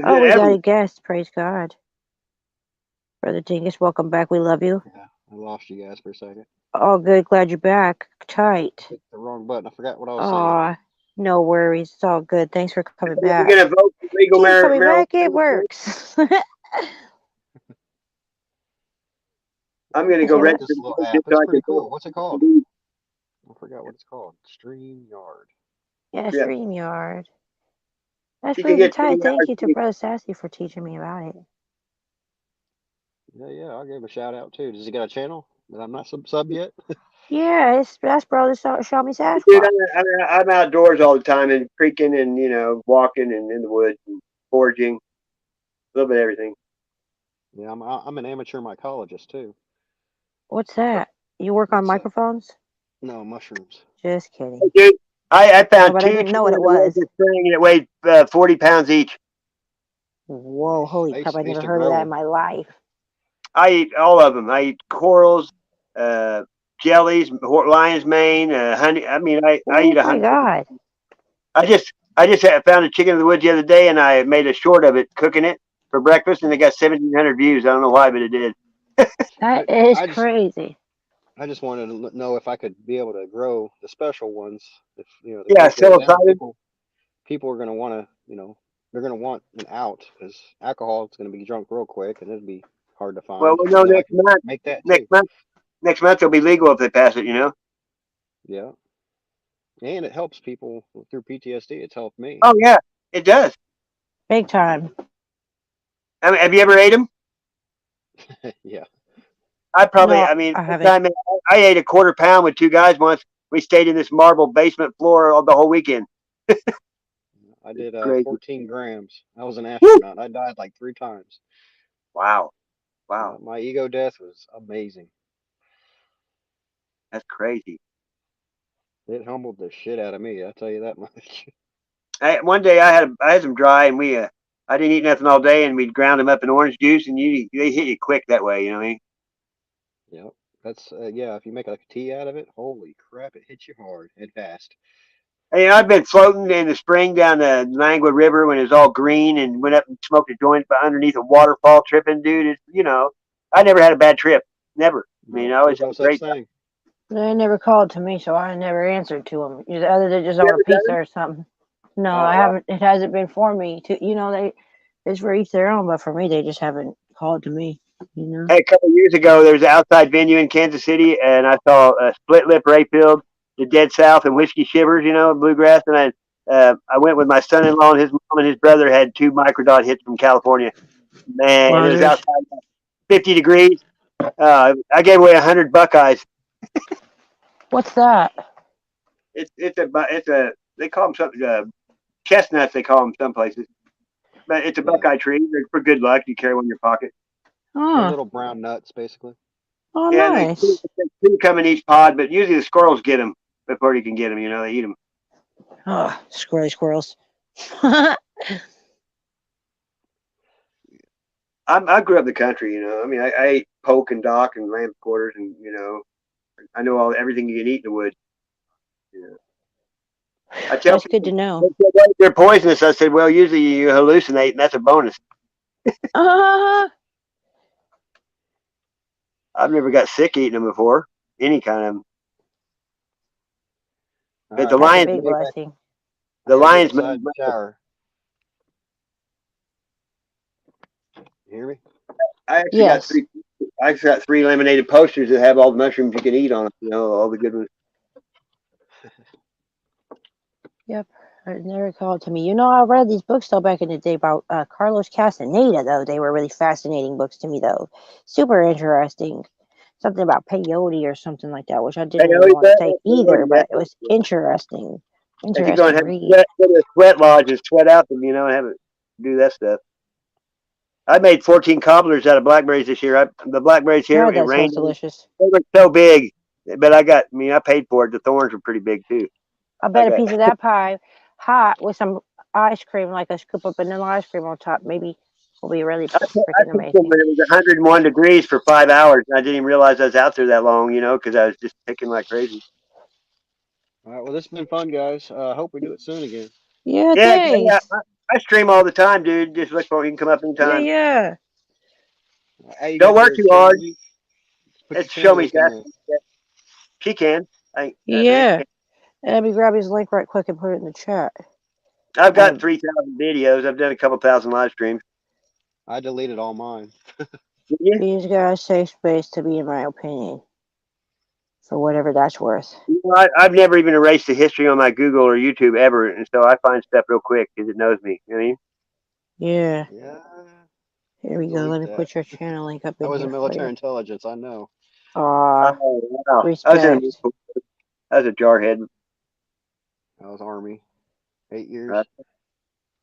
Oh, we got ever. a guest. Praise God, Brother Dingus. Welcome back. We love you. Yeah, I lost you guys for a second. Oh, good. Glad you're back. Tight. Hit the wrong button. I forgot what I was saying. Aw, no worries. It's all good. Thanks for coming We're back. gonna vote for legal Keep coming marijuana. back. It works. I'm gonna You go say what? register This to little vote app, just so it's I can pretty cool. What's it called? vote. I forgot what it's called. Streamyard. Yeah, Yeah, Streamyard. That's you can pretty get tight. Thank 20 hours you to free. Brother Sassy for teaching me about it. Yeah, I'll give him a shout out too. Does he got a channel that I'm not sub yet? Yeah, that's Brother Show Me Dude, Sasquatch. I'm outdoors all the time and creaking and walking and in the woods and foraging, a little bit of everything. Yeah, I'm an amateur mycologist too. What's that? You work on It's microphones? no mushrooms. Just kidding. Hey, dude, I No, found but I two didn't know what it 200 was. acre spring that weighed 40 pounds each. Whoa, Nice. holy I crap! used, I I used never to heard of grow that in them. my life. I eat all of them. I eat corals, jellies, lion's mane, honey. I mean, I Oh eat my 100. God. I just found a chicken in the woods the other day, and I made a short of it cooking it for breakfast, and it got 1,700 views. I don't know why, but it did. That I is I just crazy. I just wanted to know if I could be able to grow the special ones. If the Yeah, heat goes down, psilocybin. people are gonna want to they're gonna want an out because alcohol is gonna be drunk real quick and it'd be hard to Well, find. we'll I know know I next can month. make that Next too. month, next month it'll be legal if they pass it. Yeah, and it helps people through PTSD. It's helped me. Oh yeah, it does. Big time. I mean, have you ever ate them? Yeah. No, I mean, I one haven't. time I ate a quarter pound with two guys once. We stayed in this marble basement floor all the whole weekend. I did Crazy. 14 grams. I was an Woo! astronaut. I died like 3 times. Wow, wow, My ego death was amazing. that's crazy. It humbled the shit out of me. I'll tell you that much. One day I had some dry, and I didn't eat nothing all day, and we ground them up in orange juice, and they hit you quick that way. You know what I mean? Yep. That's yeah. If you make like a tea out of it, holy crap, it hits you hard and fast. Hey, I've been floating in the spring down the Langua River when it was all green, and went up and smoked a joint underneath a waterfall, tripping, dude. I never had a bad trip. Never. I mean, No, I always there's had no a such great time. thing. They never called to me, so I never answered to them. Other than just You over ever done pizza it? or something. No, I Oh wow. haven't. It hasn't been for me to. It's for each their own. But for me, they just haven't called to me. Hey, a couple of years ago, there was an outside venue in Kansas City, and I saw Split Lip Rayfield, the Dead South, and Whiskey Shivers, bluegrass. And I went with my son-in-law, and his mom and his brother had two microdot hits from California. Man, it was Wowzers. outside, 50 degrees. I gave away 100 Buckeyes. What's that? It's a they call them something chestnuts. They call them some places, but it's a Yeah, Buckeye tree. They're for good luck. You carry one in your pocket. they're Oh, little brown nuts, basically. oh, Yeah, and nice. two come in each pod, but usually the squirrels get them before you can get them. They eat them. Oh, squirrels. I grew up in the country. I mean, I ate poke and dock and lamb quarters, and I know everything you can eat in the woods. You know. I tell That's good people to know. they say, "Well, they're poisonous." I said, "Well, usually you hallucinate, and that's a bonus." Uh, I've never got sick eating them before, any kind of. All But right, the that's a lions, you big get back. blessing. I the gotta get lions, inside and shower. You hear me? I actually got Yes. three. I actually got three laminated posters that have all the mushrooms you can eat on them. All the good ones. Yep. It never called to me. I read these books though back in the day about Carlos Castaneda. Though they were really fascinating books to me, though, super interesting. Something about peyote or something like that, which I Hey, didn't really always want to that take either, peyote, but it was interesting. if you go and Interesting have read. go to a sweat lodge and sweat out them, and have it do that stuff. I made 14 cobblers out of blackberries this year. The blackberries here, God, it that sounds rained. delicious. They were so big, but I paid for it. The thorns were pretty big too. I I bet a got piece of that pie, hot with some ice cream, like a scoop of vanilla ice cream on top, maybe will be really I freaking picked them amazing. when it was 101 degrees for 5 hours, and I didn't even realize I was out there that long, because I was just picking like crazy. All right. Well, this has been fun, guys. I hope we do it soon again. Yeah, Yeah, yeah. thanks. I stream all the time, dude. Just look for me. You can come up Yeah, anytime. yeah. How you Don't get work your too channel hard. link? Put your It's show channel me link in that. there. She can. I Yeah. can. And let me grab his link right quick and put it in the chat. I've got Um, 3,000 videos. I've done a couple thousand live streams. I deleted all mine. Yeah. these guys safe space to be, in my opinion, for whatever that's worth. I've never even erased the history on my Google or YouTube ever, and so I find stuff real quick because it knows me. You know what I mean? Yeah. Yeah. Here we go. Delete Let me that. put your channel link up That in was in here for military you. intelligence. I know. Aw, Oh wow! respect. I was a jarhead. I was Army. 8 Right? years.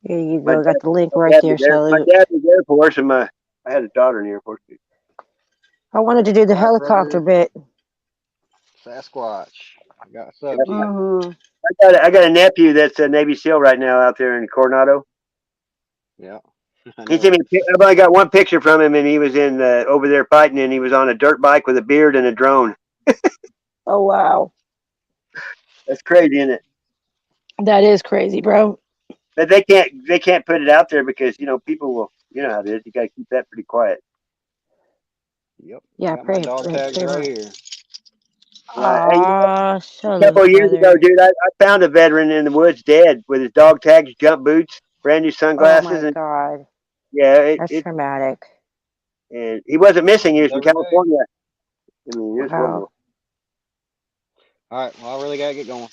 Here you My go. dad, Got the link my right dad there, was Air, my Salute. dad was Air Force, and I had a daughter in the Air Force too. I wanted to do the All right, helicopter brother. bit. Sasquatch. I got a sub to you. Mm-hmm. I got a nephew that's a Navy SEAL right now out there in Coronado. Yeah. I He know sent it. me. I've only got one picture from him, and he was in over there fighting, and he was on a dirt bike with a beard and a drone. Oh, wow. That's crazy, isn't it? That is crazy, bro. But they can't put it out there because people will, how it is. You got to keep that pretty quiet. Yep. I Yeah, got my pretty, dog tags pretty right much. here. Hey, Aw, a couple salute, of years ago, brother. dude, I found a veteran in the woods dead with his dog tags, jump boots, brand new Oh, sunglasses, my and God. yeah, That's traumatic. and he wasn't missing. He Happens was from every day. California. I mean, it was Wow. horrible. All right. Well, I really got to get going.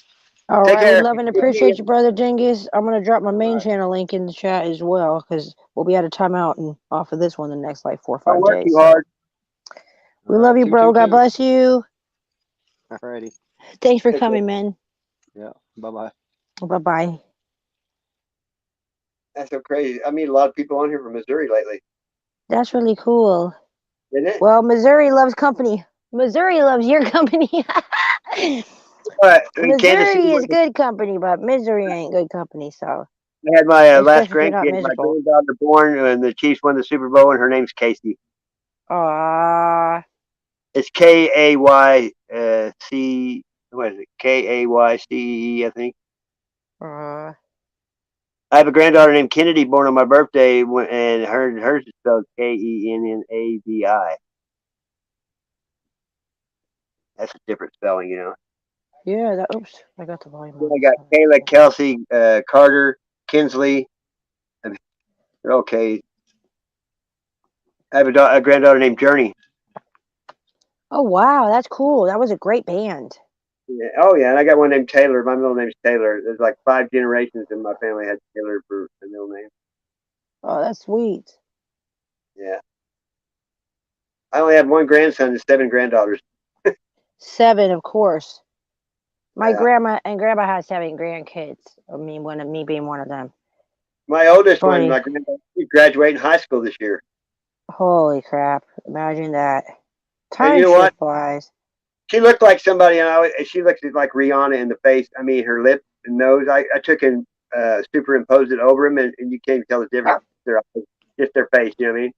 All Take right, we care. love and Good seeing appreciate you. you, brother Dingus. I'm gonna drop my All main right. channel link in the chat as well because we'll be out of timeout and off of this one the next like 4 or Don't 5 work days. too So hard. All we love right. you, bro. God 222. bless you. All righty. Thanks for Take care. coming, man. Yeah. Bye bye. Bye bye. That's so crazy. I meet a lot of people on here from Missouri lately, That's really cool. isn't it? Well, Missouri loves company. Missouri loves your company. In Kansas City, Missouri is good company, but Missouri ain't good company. So I had my last especially if you're not grandkid, my miserable. granddaughter born, and the Chiefs won the Super Bowl, and her name's Casey. Ah. It's Kay C. What is it? Kaycee, I think. I have a granddaughter named Kennedy born on my birthday, and hers is spelled Kennavi. That's a different spelling. Yeah. Oops. I got the volume Then on. I got Kayla, Kelsey, Carter, Kinsley. I mean, they're okay. I have a granddaughter named Journey. Oh wow, that's cool. That was a great band. Yeah. Oh yeah, and I got one named Taylor. My middle name's Taylor. There's like 5 generations in my family had Taylor for the middle name. Oh, that's sweet. Yeah. I only have one grandson and 7 granddaughters. 7, of course. My Yeah. grandma has 7 grandkids. I mean, one of me being one of them. My oldest one, Funny. my granddaughter, she's graduating high school this year. Holy crap! Imagine that. And you Time know sure what? flies. She looked like somebody, she looks like Rihanna in the face. I mean, her lips and nose. I took and superimposed it over them, and you can't tell the difference. Just their face. You know what I mean?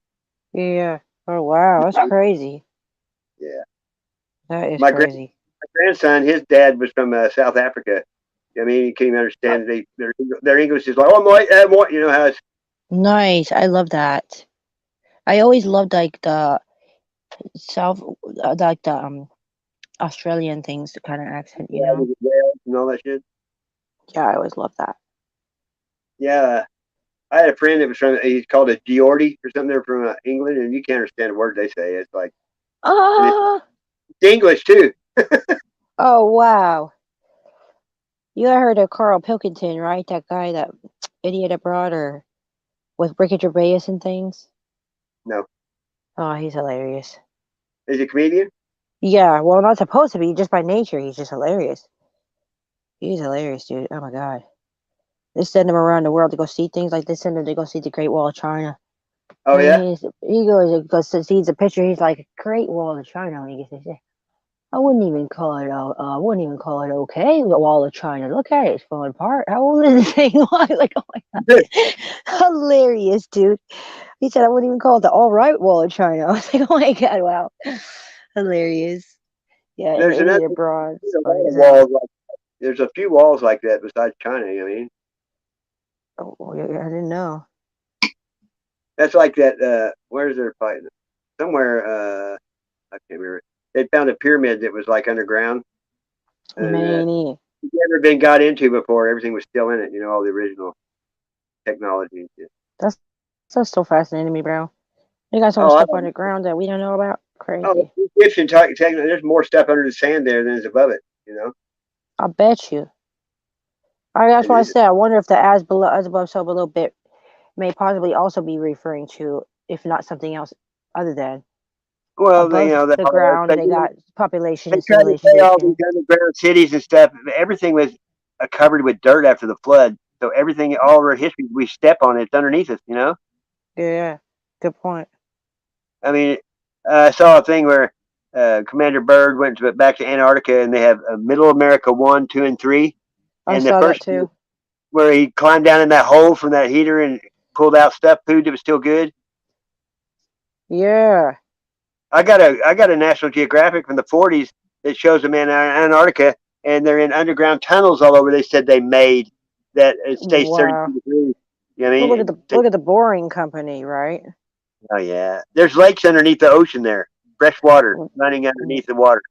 Yeah. Oh wow, that's crazy. Yeah. That is My crazy. grandson, his dad was from South Africa. I mean, you can't even understand. Their English is like, oh, moi. You know how it's. Nice. I love that. I always loved like the South, like the Australian things, the kind of accent. Yeah, Wales and all that shit. Yeah, I always loved that. Yeah. I had a friend that was from, he's called a Geordie or something. They're from England, and you can't understand a word they say. It's like, and it's Ah. English too. Oh wow. You heard of Carl Pilkington, right? That guy, that idiot abroad, or with Ricky Gervais and things. No. Oh, he's hilarious. Is he a comedian? Yeah, well, not supposed to be. Just by nature, he's just hilarious. He's hilarious, dude. Oh my god. They send him around the world to go see things. Like they send him to go see the Great Wall of China. Oh And yeah. he goes sees a picture. He's like, Great Wall of China. And he gets to I wouldn't even call it okay. The Wall of China. Look at it, it's falling apart. How old is this thing? Like, oh my god, hilarious, dude. He said I wouldn't even call it the all right Wall of China. I was like, oh my god, wow, hilarious. Yeah, and the There's another idiot abroad. there's a Funny lot of as hell. walls like there's a few walls like that besides China. You know what I mean? Oh, yeah, I didn't know. That's like that. Where's their fighting? Somewhere. I can't remember. They found a pyramid that was like underground. And Many. it's never been got into before. Everything was still in it. You know, all the original technology and shit. That's still fascinating me, bro. You got so much Oh, stuff underground that we don't know about. oh, Crazy. Egyptian technology. There's more stuff under the sand there than is above it. You know. I bet you. That's And why I it, said I wonder if the as above, so below bit may possibly also be referring to, if not something else other than well, you above know, the ground. They got population they and tried to say all these civilization. underground cities and stuff. Everything was covered with dirt after the flood. So everything, all of our history, we step on it. It's underneath us. You know. Yeah, good point. I mean, I saw a thing where Commander Byrd went back to Antarctica, and they have Middle America 1, 2, and 3. I And the saw that first too. where he climbed down in that hole from that heater and pulled out stuff, food that was still good. Yeah. I got a National Geographic from the 40s that shows them in Antarctica, and they're in underground tunnels all over. They said they made that it stays Wow. 32 degrees. You know what I Well, mean? look at the Boring Company, right? Oh yeah, there's lakes underneath the ocean there, fresh water running underneath the water.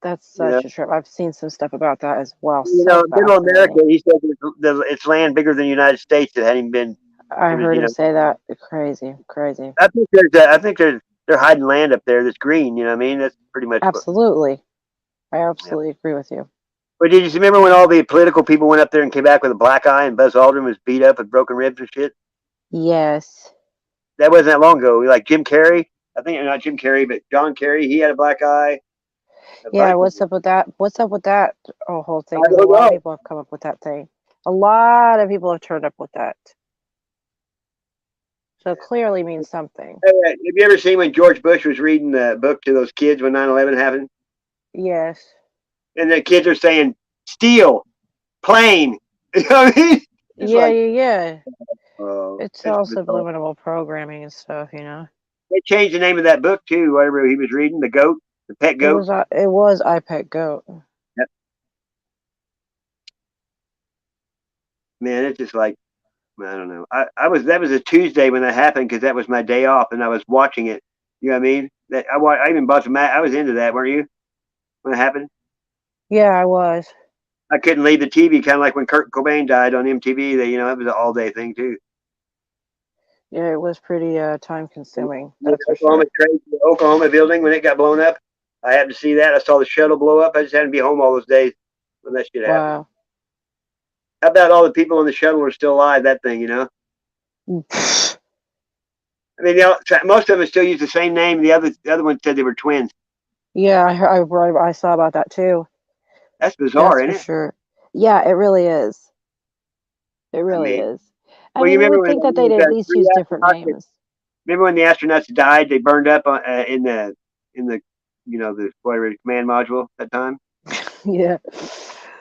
That's You know. such a trip. I've seen some stuff about that as well. You So know, Middle America, fascinating. he said it's land bigger than the United States that hadn't been. I It was, heard you him know, say that. Crazy, crazy. I think they're hiding land up there that's green. You know what I mean? That's pretty much what. Absolutely. I Yeah. absolutely agree with you. But did you remember when all the political people went up there and came back with a black eye, and Buzz Aldrin was beat up with broken ribs and shit? Yes. That wasn't that long ago. Like Jim Carrey, I think not Jim Carrey, but John Kerry, he had a black eye. A Yeah, bunch of what's up with that? What's up with that whole thing? I Because a don't lot of know. people have come up with that thing. A lot of people have turned up with that. So it clearly means something. Hey, have you ever seen when George Bush was reading the book to those kids when 9/11 happened? Yes. And the kids are saying steel, plane. You know what I mean? It's Yeah, like, yeah, yeah. It's that's all bizarre. subliminal programming and stuff, you know. They changed the name of that book too. Whatever he was reading, the goat, the pet goat. It was iPad Goat. Yep. Man, it's just like I don't know. I was that was a Tuesday when that happened because that was my day off and I was watching it. You know what I mean? I even bought some. I was into that, weren't you? When it happened, Yeah, I was. I couldn't leave the TV. Kind of like when Kurt Cobain died on MTV. That it was an all day thing too. Yeah, it was pretty time consuming. The That's for sure. Oklahoma building when it got blown up. I happened to see that. I saw the shuttle blow up. I just had to be home all those days when that shit happened. Wow. How about all the people on the shuttle are still alive? That thing. I mean, most of them still use the same name. The other one said they were twins. Yeah, I saw about that too. That's bizarre, That's isn't for it? sure. Yeah, it really is. It I really mean, is. I well, you mean, you remember would when think that they'd at least three use different astronauts? names. Remember when the astronauts died? They burned up in the the whatever command module at that time. Yeah.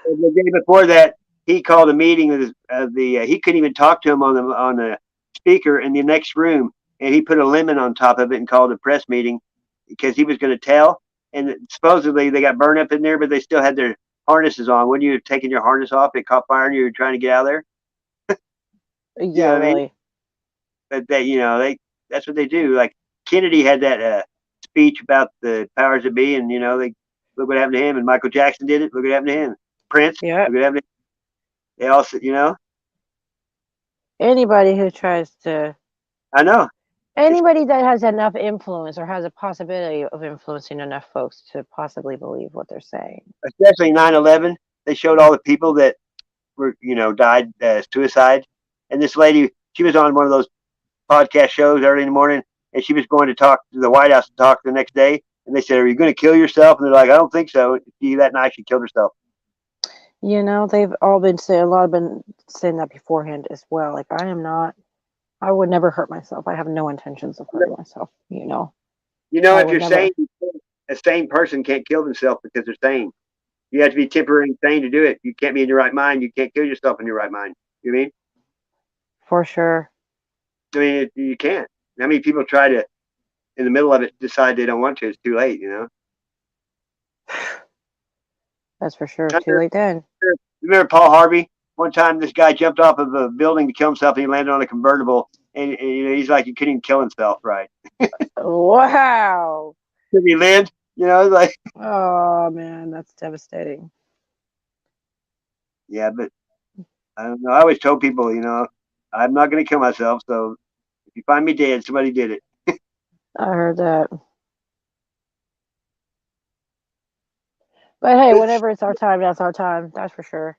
And the day before that, he called a meeting of the. He couldn't even talk to him on the speaker in the next room, and he put a lemon on top of it and called a press meeting because he was going to tell. And supposedly they got burned up in there, but they still had their harnesses on. When you were taking your harness off, it caught fire, and you were trying to get out of there. You Yeah, know what I mean? really. But that's what they do. Like Kennedy had that speech about the powers that be, and they look what happened to him. And Michael Jackson did it. Look what happened to him. Prince. Yeah. Look what happened to him. They also. Anybody who tries to I know. It's anybody that has enough influence or has a possibility of influencing enough folks to possibly believe what they're saying. especially 9/11. They showed all the people that were, died suicide. And this lady, she was on one of those podcast shows early in the morning, and she was going to talk to the White House to talk the next day. And they said, "Are you going to kill yourself?" And they're like, "I don't think so." That night, she killed herself. They've all been saying, a lot have been saying that beforehand as well. Like, I would never hurt myself. I have no intentions of hurting myself, If you're sane, a sane person can't kill themselves because they're sane. You have to be temporarily sane to do it. You can't be in your right mind. You can't kill yourself in your right mind. You know what I mean? For sure. I mean, you can't. How many people try to, in the middle of it, decide they don't want to? It's too late, That's for sure. Too late then. Remember Paul Harvey? One time, this guy jumped off of a building to kill himself, and he landed on a convertible. And he's like, he couldn't even kill himself, right? Wow. Because he lived, it's like. Oh man, that's devastating. Yeah, but I don't know. I always told people, I'm not going to kill myself. So if you find me dead, somebody did it. I heard that. But hey, whenever it's our time, that's our time. That's for sure.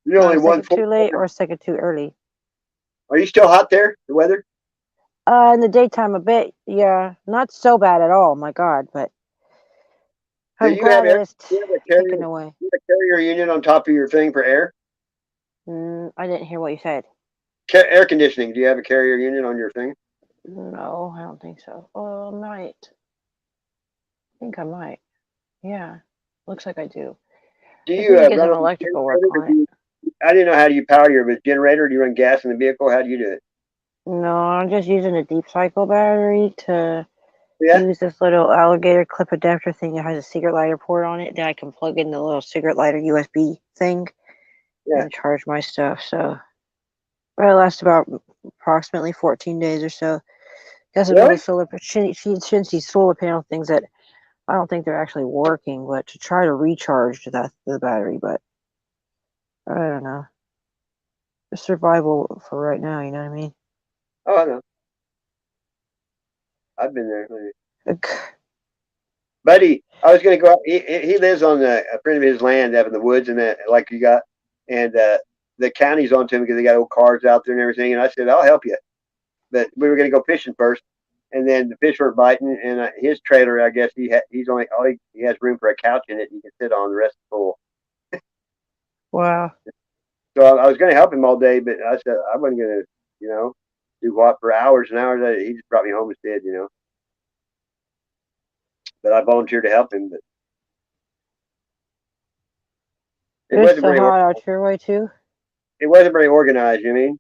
You're only one. Too late or second too early. Are you still hot there? The weather? In the daytime a bit, yeah. Not so bad at all, my God, but I'm glad it's taken away. You have a carrier unit on top of your thing for air? I didn't hear what you said. Air conditioning. Do you have a carrier unit on your thing? No, I don't think so. Oh, I might. I think I might. Yeah, looks like I do. Do you get some electrical work on it? I didn't know how do you power your generator? Do you run gas in the vehicle? How do you do it? No, I'm just using a deep cycle battery to use this little alligator clip adapter thing that has a cigarette lighter port on it that I can plug in the little cigarette lighter USB thing and charge my stuff. So it'll last about approximately 14 days or so. Got some little solar chintzy solar panel things that I don't think they're actually working, but to try to recharge the battery, but I don't know. Survival for right now, you know what I mean? Oh, I know. I've been there. Buddy, I was going to go out. He lives on a friend of his land up in the woods and that, like you got, and the county's on to him because they got old cars out there and everything. And I said, I'll help you. But we were going to go fishing first. And then the fish weren't biting. And his trailer, I guess he has room for a couch in it. He can sit on. The rest is full. Wow. So I was going to help him all day, but I said I wasn't going to, do what for hours and hours. He just brought me home instead, But I volunteered to help him. But it wasn't very hot out your way too. It wasn't very organized. You mean?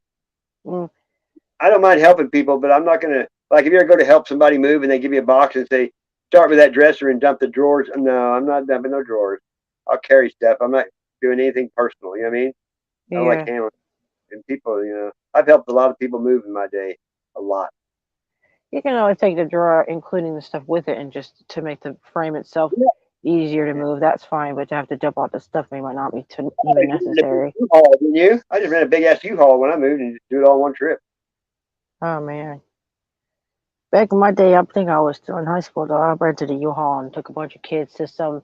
I don't mind helping people, but I'm not going to. Like, if you ever go to help somebody move and they give you a box and say, start with that dresser and dump the drawers. No, I'm not dumping no drawers. I'll carry stuff. I'm not doing anything personal. You know what I mean? I don't like handling. And people, I've helped a lot of people move in my day. A lot. You can always take the drawer, including the stuff with it, and just to make the frame itself easier to move. That's fine, but to have to dump out the stuff may not be even necessary. Didn't you? I just ran a big ass U-Haul when I moved and just do it all one trip. Oh man. Back in my day, I think I was still in high school, though. I rented a U-Haul and took a bunch of kids to some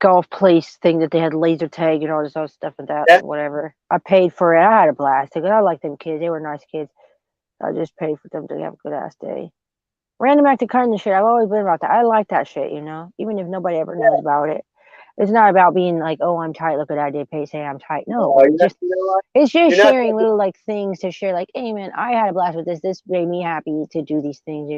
golf place thing that they had laser tag and all this other stuff and that, whatever. I paid for it. I had a blast. I like them kids. They were nice kids. I just paid for them to have a good ass day. Random act of kindness shit. I've always been about that. I like that shit, even if nobody ever knows about it. It's not about being like, oh, I'm tight. Look at that. They pay, say I'm tight. No, it's just sharing little like things to share. Like, hey man, I had a blast with this. This made me happy to do these things,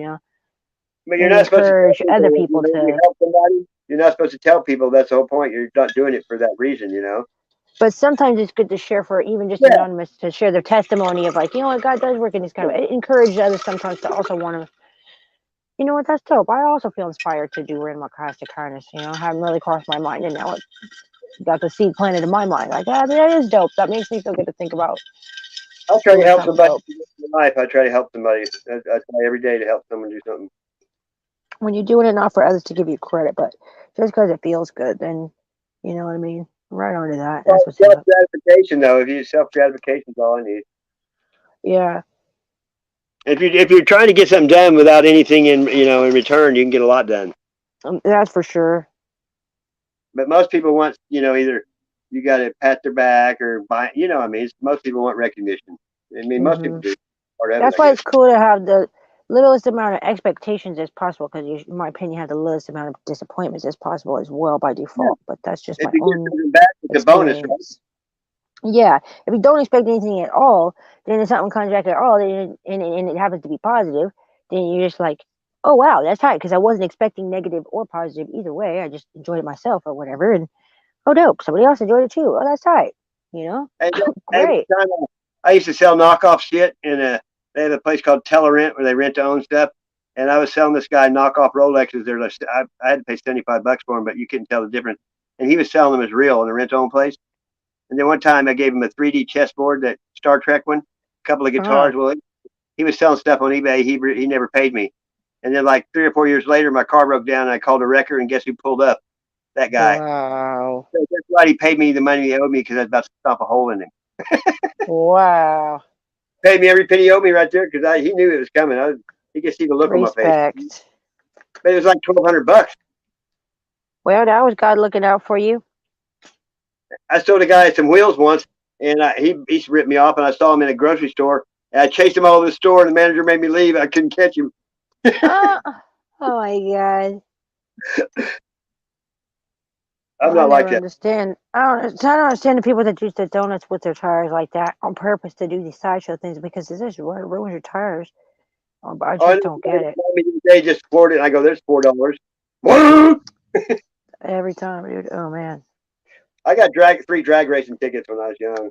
But you're not supposed to encourage other people to help somebody. You're not supposed to tell people. That's the whole point. You're not doing it for that reason, But sometimes it's good to share for even just anonymous to share their testimony of like, what, God does work in these kind of. It encourages others sometimes to also want to. You know what? That's dope. I also feel inspired to do random acts of kindness. Haven't really crossed my mind, and now it got the seed planted in my mind. Like, that is dope. That makes me feel good to think about. I try to help somebody in life. I try to help somebody. I try every day to help someone do something. When you're doing it not for others to give you credit, but just because it feels good, then you know what I mean. Right on to that. That's what's self gratification, though. If you self gratification is all I need. Yeah. If you're trying to get something done without anything in return, you can get a lot done. That's for sure. But most people want either you got to pat their back or buy. You know, I mean, most people want recognition. I mean, most people do. Part of it, That's I why guess. it's cool to have the littlest amount of expectations as possible, because you, in my opinion, have the littlest amount of disappointments as possible as well by Yeah. default. But that's just If my you get own something back, it's a bonus, right? experience. Yeah, if you don't expect anything at all, then if something comes back at all, then and it happens to be positive, then you're just like, oh wow, that's tight, because I wasn't expecting negative or positive either way. I just enjoyed it myself or whatever, and oh dope, somebody else enjoyed it too. Oh, that's tight, you know, Hey, one great. time I used to sell knockoff shit, and they have a place called 𝕃.ℝ where they rent to own stuff. And I was selling this guy knockoff Rolexes. They're like, I had to pay $75 for them, but you couldn't tell the difference. And he was selling them as real in a rent to own place. And then one time I gave him a 3D chessboard, that Star Trek one, a couple of Uh, guitars. Well, he was selling stuff on eBay. He never paid me. And then like 3 or 4 years later, my car broke down. And I called a wrecker, and guess who pulled up? That guy. wow, So that's why he paid me the money he owed me, because I was about to stomp a hole in him. wow, Paid me every penny he owed me right there, because he knew it was coming. He could see the look on my face. respect. But it was like $1,200. Well, that was God looking out for you. I sold a guy some wheels once, and he ripped me off, and I saw him in a grocery store. And I chased him all over the store, and the manager made me leave. I couldn't catch him. Oh, oh my God. I'm I not like never that. understand. I don't understand the people that use the donuts with their tires like that on purpose to do these sideshow things, because it just ruins your tires. But I Oh, I just know don't get somebody it told me the other day, just floored it, and I go, there's $4. every time, dude. Oh man. I got free drag racing tickets when I was young.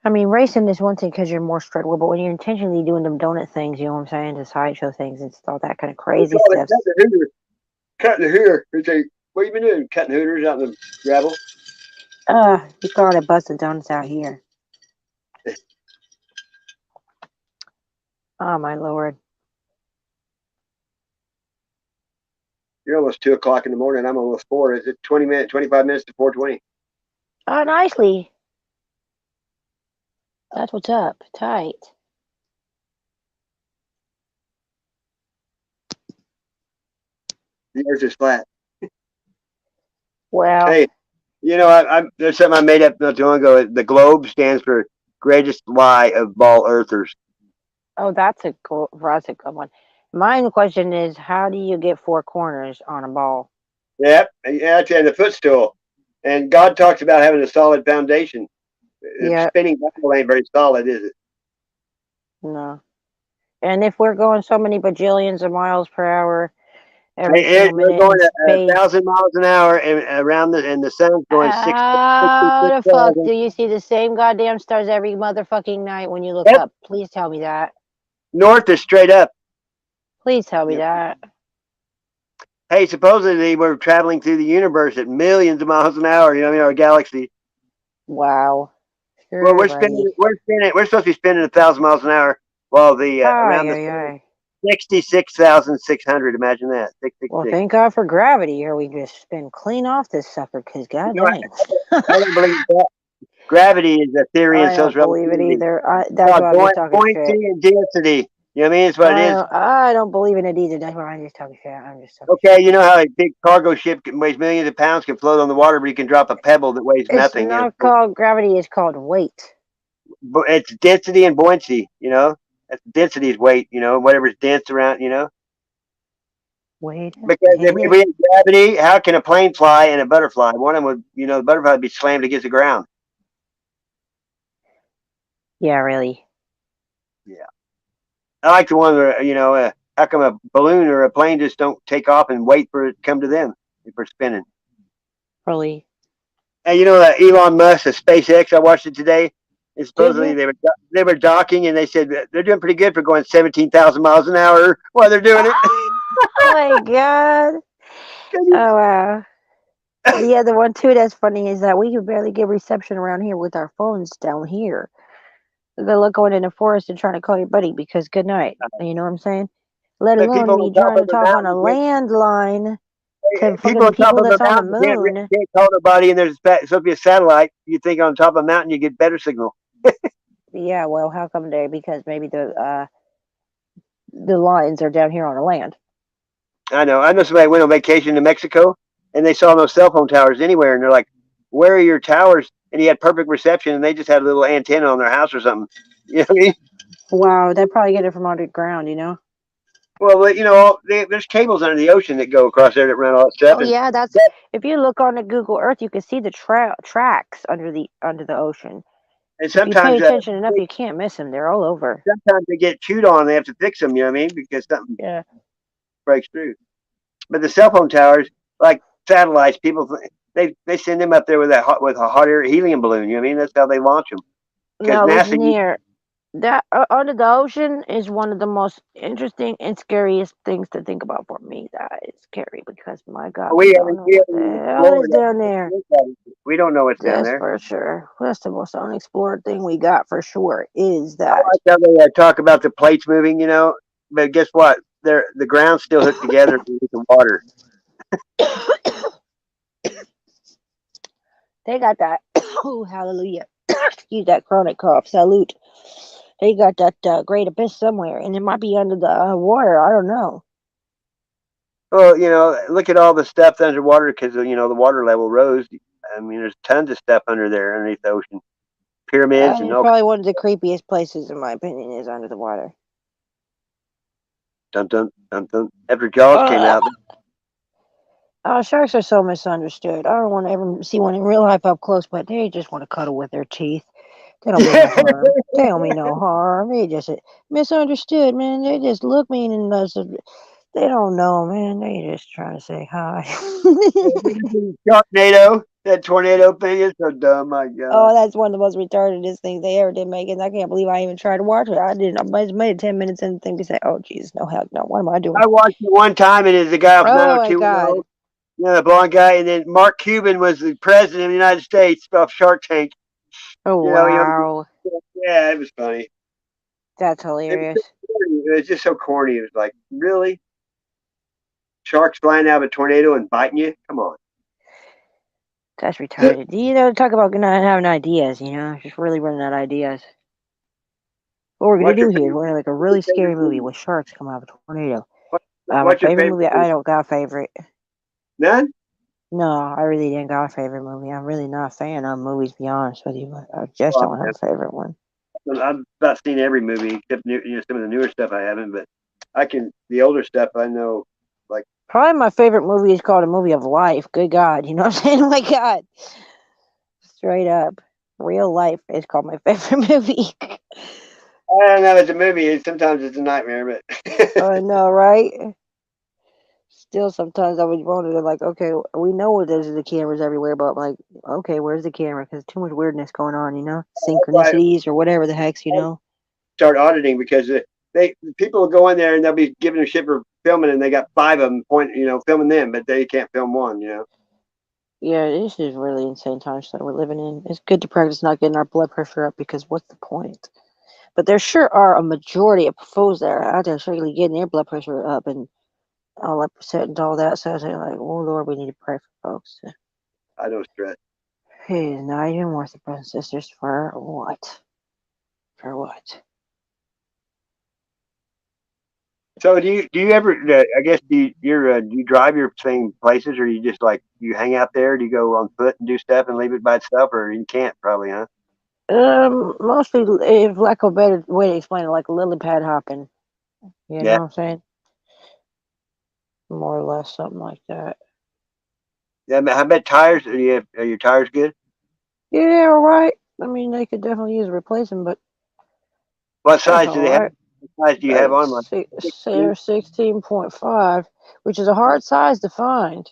I mean, racing is one thing because you're more straightforward, but when you're intentionally doing them donut things, you know what I'm saying, the sideshow things and all that kind of We crazy call it stuff. cutting the hooter. Cutting the hooter. It's a, what you been doing? Cutting hooters out in the gravel? You call it busted donuts out here. Oh my lord. You're almost 2 o'clock in the morning. I'm almost 4. Is it 25 minutes to 4:20? Oh, nicely. That's what's up. Tight. The earth is flat. Well, Hey, there's something I made up not too long ago. The globe stands for greatest lie of ball earthers. oh, that's a good one. My question is, how do you get four corners on a ball? Yep, yeah, and the footstool. And God talks about having a solid foundation. Yeah, Spinning ball ain't very solid, is it? no. And if we're going so many bajillions of miles per hour every Hey, single we're minute in going at space, 1,000 miles an hour, and and the sun's going how the fuck 66,000. do you see the same goddamn stars every motherfucking night when you look Yep, up? Please tell me that. north is straight up. Please tell me Yep. that. Hey, supposedly we're traveling through the universe at millions of miles an hour. You know, what I mean, our galaxy. Wow. Well, Sure, buddy. we're supposed to be spinning 1,000 miles an hour, while the Ay, around the ay, sun, ay. 66,600. Imagine that, Well, 666. thank God for gravity, or we just spin clean off this sucker, because god You know, dang. I don't believe that. Gravity is a theory in I don't social believe it relativity. either. That's why I'm just talking shit. Buoyancy and density. You know what I mean? It's what it is. I don't believe in it either. That's why I'm just talking shit. I'm just talking Okay, shit. you know how a big cargo ship weighs millions of pounds, can float on the water, but you can drop a pebble that weighs It's nothing. not called gravity. It's called weight. It's density and buoyancy. You know, that's density is weight. You know, whatever's dense around. You know, Wait a because if we minute. had gravity, how can a plane fly and a butterfly? One of them would, the butterfly would be slammed against the ground. Yeah, really. Yeah, I like the one where how come a balloon or a plane just don't take off and wait for it to come to them if we're spinning? Really. And Elon Musk, the SpaceX, I watched it today. And Did supposedly you? they were docking, and they said they're doing pretty good for going 17,000 miles an hour while they're doing it. Oh my god. Oh wow. The other one too that's funny is that we can barely get reception around here with our phones down here. Good luck going in the forest and trying to call your buddy, because good night. You know what I'm saying? Let But alone people me on top trying of to the talk on a mountain landline to people fucking on top people of the that's on the mountain moon. can't call nobody, and there's supposed to be a satellite. You think on top of a mountain you get better signal. Yeah, well, how come they? Because maybe the lines are down here on the land. I know somebody went on vacation to Mexico, and they saw no cell phone towers anywhere, and they're like, where are your towers? And he had perfect reception, and they just had a little antenna on their house or something. You know what I mean? Wow, they probably get it from underground, you know? Well, there's cables under the ocean that go across there that run all that stuff, Oh yeah, that's if you look on the Google Earth, you can see the tracks under the ocean. and If you pay sometimes attention enough, you can't miss them. They're all over. they get chewed on. They have to fix them. You know what I mean? Because something Yeah. breaks through. But the cell phone towers, like satellites, people they send them up there with a hot air helium balloon. You know what I mean? That's how they launch them. Because Now listen NASA, here. That under the ocean is one of the most interesting and scariest things to think about for me. That is scary because my God, we don't know what the hell is down there. We don't know what's down That's there. for sure. That's the most unexplored thing we got for sure. Is I that? like how they talk about the plates moving, but guess what? The ground's still hooked together with the water. They got that. Oh, hallelujah. Excuse that chronic cough. Salute. They got that great abyss somewhere, and it might be under the water. I don't know. Well, look at all the stuff underwater because the water level rose. I mean, there's tons of stuff under there underneath the ocean, pyramids and It's probably one of the creepiest places, in my opinion, is under the water. dun dun dun dun. After Jaws came out, sharks are so misunderstood. I don't want to ever see one in real life up close, but they just want to cuddle with their teeth. They don't mean no harm. They don't mean no harm. They just misunderstood, man. They just look mean and they don't know, man. They just trying to say hi. Sharknado, that tornado thing is so dumb. My God. Oh, that's one of the most retardedest things they ever did make, and I can't believe I even tried to watch it. I didn't. I just made it 10 minutes in the thing to say, "Oh, Jesus, no, heck, no. What am I doing?" I watched it one time, and it's the guy off Oh my 90210. God. The blonde guy, and then Mark Cuban was the president of the United States off Shark Tank. Oh wow, Yeah, it was funny. that's It was, hilarious. it was just so corny. It was like, really? Sharks flying out of a tornado and biting you? Come on. That's retarded. Talk about not having ideas. Just really running out of ideas. What we're gonna What's do your here is we're gonna make a really scary favorite movie movie? with sharks coming out of a tornado. What, My what's your favorite favorite movie, I movie? don't got a favorite. None? No, I really didn't got a favorite movie. I'm really not a fan of movies, to be honest with you. But I just Well, don't have a favorite one. I've about seen every movie except some of the newer stuff I haven't, but the older stuff I know, like. Probably my favorite movie is called A Movie of Life. Good God, you know what I'm saying? Oh my God. Straight up. Real life is called my favorite movie. I don't know. It's a movie. Sometimes it's a nightmare, but. I know, right? Still, sometimes I would wonder, like, okay, we know there's the cameras everywhere, but like, okay, where's the camera? Because too much weirdness going on, synchronicities or whatever the heck's. Start auditing because people will go in there and they'll be giving them shit for filming, and they got 5 of them filming them, but they can't film one. Yeah, this is really insane times that we're living in. It's good to practice not getting our blood pressure up because what's the point? But there sure are a majority of fools that are out there certainly getting their blood pressure up and all upset and all that. So I was like, oh Lord, we need to pray for folks. I don't stress. It is not even worth it, brothers and sisters. For what? For what? So do you ever? I guess do you drive your same places, or you just like you hang out there? Do you go on foot and do stuff and leave it by itself, or you can't probably, huh? Mostly, if lack of a better way to explain it, like lily pad hopping. You know Yeah. what I'm saying? More or less something like that. Yeah. I bet tires. Are your tires good? Yeah, all right. I mean, they could definitely use replacing, but What that's size do all they have? right. What size do you have on? Like 16? 16.5, which is a hard size to find.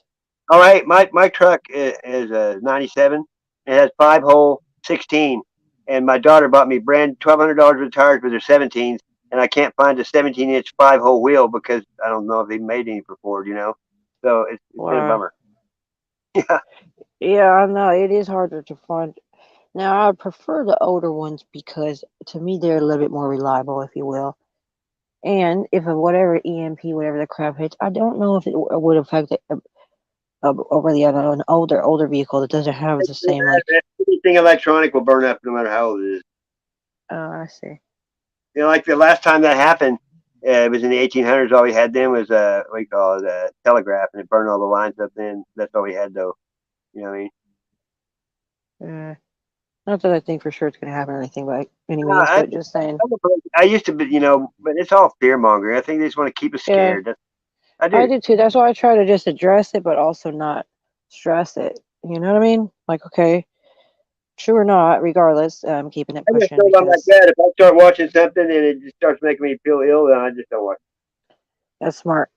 All right, my truck is a '97. It has 5-hole 16, and my daughter bought me brand $1,200 worth of tires with her 17s, and I can't find a 17-inch 5-hole wheel because I don't know if they made any for Ford. So it's been a bummer. Yeah, Yeah, I know it is harder to find. Now, I prefer the older ones because to me they're a little bit more reliable, if you will. And if whatever EMP, whatever the crap hits, I don't know if it would affect it really an older vehicle that doesn't have the same like. anything electronic will burn up no matter how old it is. Oh, I see. Like the last time that happened, it was in the 1800s. All we had then was what do you call it, a telegraph, and it burned all the lines up. Then that's all we had, though. You know what I mean? Not that I think for sure it's going to happen or anything, but any No, means, but just saying. I used to be, but it's all fear mongering. I think they just want to keep us Yeah, scared. I I do. do too. That's why I try to just address it, but also not stress it. You know what I mean? Like, okay, true or not, regardless, I'm keeping it I just pushing told them like because that. If I start watching something and it just starts making me feel ill, then I just don't watch that's smart.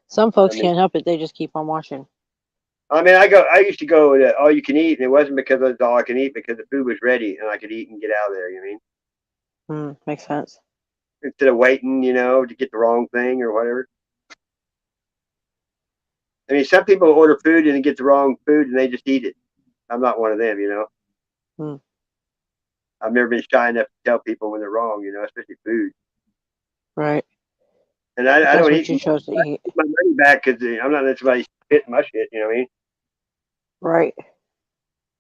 Some it. folks can't help it; they just keep on watching. I used to go to all you can eat, and it wasn't because it was all I can eat, because the food was ready and I could eat and get out of there. You know what I mean? Makes sense. Instead of waiting, to get the wrong thing or whatever. I mean, some people order food and they get the wrong food and they just eat it. I'm not one of them. Hmm. I've never been shy enough to tell people when they're wrong, especially food. Right. And But I that's don't what eat you chose to eat. my money back because I'm not letting somebody spit my shit. You know what I mean? Right.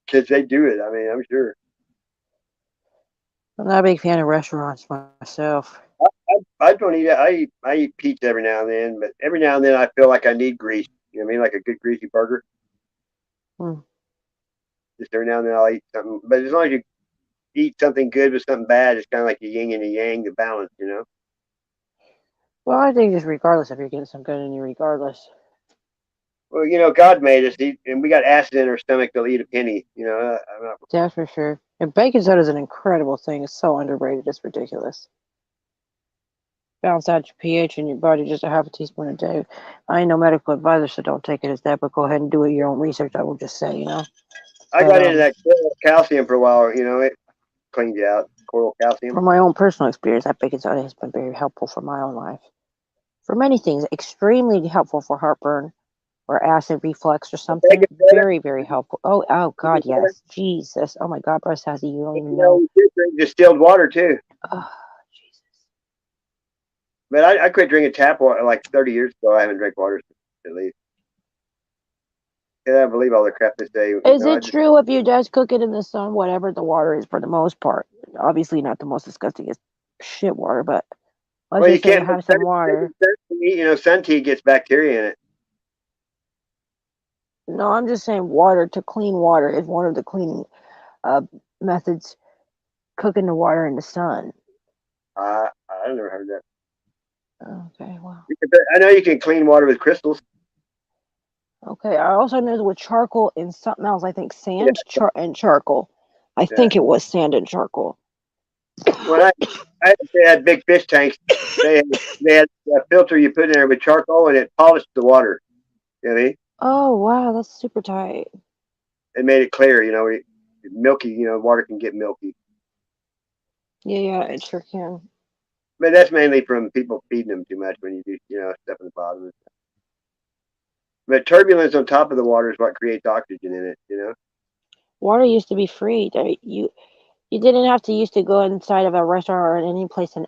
Because they do it. I mean, I'm sure. I'm not a big fan of restaurants myself. I don't eat. I eat pizza every now and then, but every now and then I feel like I need grease. You know what I mean? Like a good greasy burger. Hmm. Just every now and then I'll eat something. But as long as you eat something good with something bad, it's kind of like a yin and a yang, the balance. Well, I think just regardless if you're getting some good in you, regardless. Well, God made us, and we got acid in our stomach. They'll eat a penny. I'm not. That's for sure. And baking soda is an incredible thing. It's so underrated. It's ridiculous. Balance out your pH in your body just a half a teaspoon a day. I ain't no medical advisor, so don't take it as that. But go ahead and do your own research. I will just say. I But got into that coral calcium for a while. It cleans you out. Coral calcium. from my own personal experience, that baking soda has been very helpful for my own life. For many things, extremely helpful for heartburn or acid reflux or something. Baking soda. Very, very helpful. Oh Baking God, soda. yes. Jesus. Oh my God, Bryce Sassy, you don't even know. You should drink distilled water too. Oh, Jesus. But I quit drinking tap water like 30 years ago. I haven't drank water at least. I can't believe all the crap they say. Is I it just true if you just cook it in the sun, whatever the water is for the most part? Obviously not the most disgusting shit water, but let's well, you just say you can't. have some water. Sun tea gets bacteria in it. No, I'm just saying water to clean water is one of the cleaning uh, methods, cooking the water in the sun. I've never heard that. Okay, well. I know you can clean water with crystals. Okay, I also know with charcoal and something else, I think Yeah, sand and charcoal. I yeah. think it was sand and charcoal. When they had big fish tanks, they had a filter you put in there with charcoal and it polished the water. You know what I mean? Oh, wow, that's super tight. It made it clear. Milky. Water can get milky, Yeah, it sure can. but that's mainly from people feeding them too much when you do stuff in the bottom. But turbulence on top of the water is what creates oxygen in it. Water used to be free. You didn't have to used to go inside of a restaurant or in any place and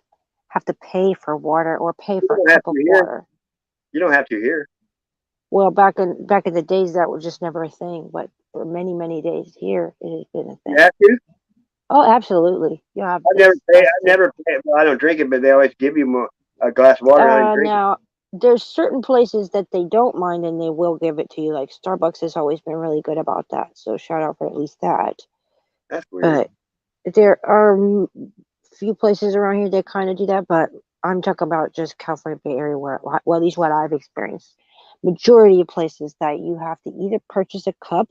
have to pay for water or pay You for a don't have cup to of here. water. You don't have to here. Well, back in the days that was just never a thing, but for many, many days here it has been a You thing. have to. Oh, absolutely. Yeah, I never pay. I never pay. Well, I don't drink it, but they always give you a glass of water. And I don't drink it. Now there's certain places that they don't mind and they will give it to you. Like Starbucks has always been really good about that. So shout out for at least that. That's weird. But there are few places around here that kind of do that. But I'm talking about just California Bay Area, where, well, at least what I've experienced. Majority of places that you have to either purchase a cup.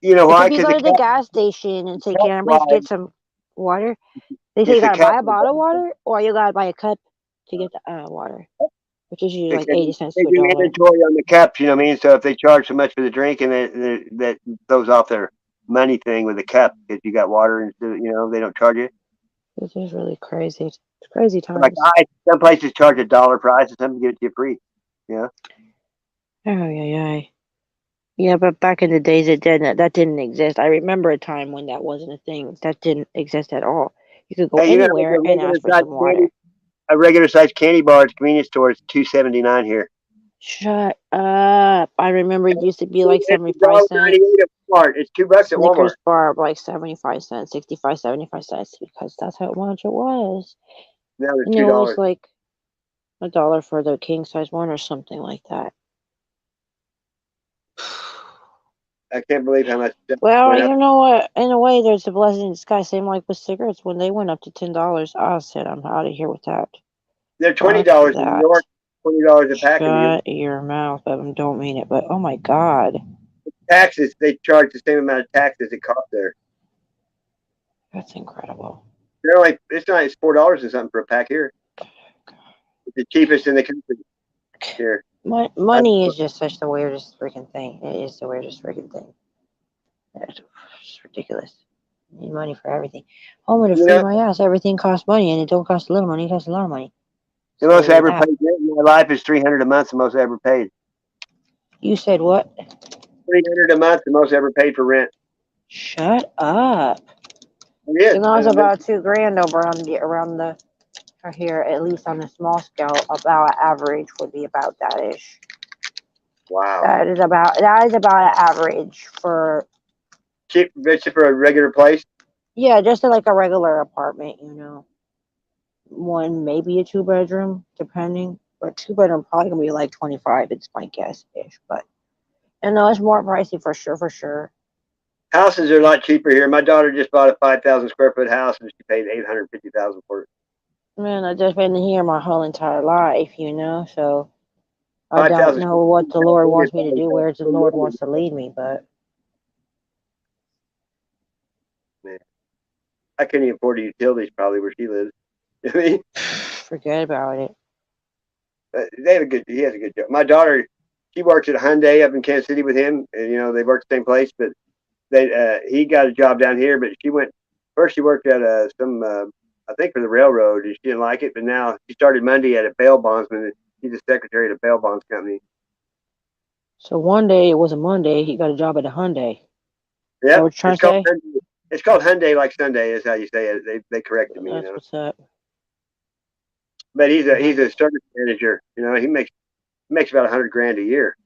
You know Like why? if you Because go to the gas station and say, "Can I please wide. get some water?" They say you It's a gotta buy cap. a bottle of water, or you gotta buy a cup to get the water, which is usually like Because 80 cents they to a do dollar. inventory on the cups. You know what I mean? So if they charge so much for the drink, and that throws off their money thing with the cup, if you got water instead, they don't charge you. This is really crazy. It's crazy Like times. some places charge $1 price, and some give it to you free. Yeah. Oh yeah. Yeah, but back in the days, that didn't exist. I remember a time when that wasn't a thing. That didn't exist at all. You could go Hey, anywhere and ask for some water. a regular size candy bar at the convenience store is $2.79 here. Shut up. I remember it used to be like It's 75 cents. $1.98 at Walmart. It's $2 at Walmart. Snickers bar like 75 cents, 65, 75 cents, because that's how much it was. Now they're And it was $2. like $1 for the king size one or something like that. I can't believe how much stuff Well, went up. you know what? In a way, there's a blessing in disguise. Same like with cigarettes. When they went up to $10, I said, I'm out of here with that. They're Fuck $20 in New that. York. $20 a pack in New York. Shut your mouth, but don't mean it. But oh my God, Taxes, they charge the same amount of tax as it costs there. that's incredible. They're like, it's not, it's $4 or something for a pack here. It's the cheapest in the country here. Money is just such the weirdest freaking thing. It is the weirdest freaking thing. It's ridiculous. You need money for everything. Home to You free know, my ass. Everything costs money, and it don't cost a little money. It costs a lot of money. the most I ever paid in my life is $300 a month. The most I ever paid. You said what? $300 a month. The most I ever paid for rent. Shut up. Yeah, You know, it's about $2,000 over around the here, at least on a small scale. About average would be about that ish. wow. That is about average for Cheap, rich for a regular place. yeah, just like a regular apartment. You know, one maybe a 2-bedroom, depending. But 2-bedroom probably gonna be like 25. It's my guess ish, but and no, it's more pricey for sure. For sure. Houses are a lot cheaper here. My daughter just bought a 5,000 square foot house and she paid $850,000 for it. Man, I've just been here my whole entire life, you know, so I don't 5,000 know what the Lord wants me to do, where the Lord wants to lead me, but man, I couldn't even afford the utilities probably where she lives. I mean, forget about it. they have a good. He has a good job. My daughter, she works at Hyundai up in Kansas City with him, and you know they work the same place. But he got a job down here. But she went first. She worked at some I think for the railroad, and she didn't like it. But now she started Monday at a bail bondsman. She's a secretary at a bail bonds company. So one day it was a Monday, he got a job at a Hyundai. Yeah, what you're trying to say? It's called Hyundai like Sunday is how you say it. They corrected me. That's You know. what's up. But he's a service manager. You know, he makes about $100,000 a year.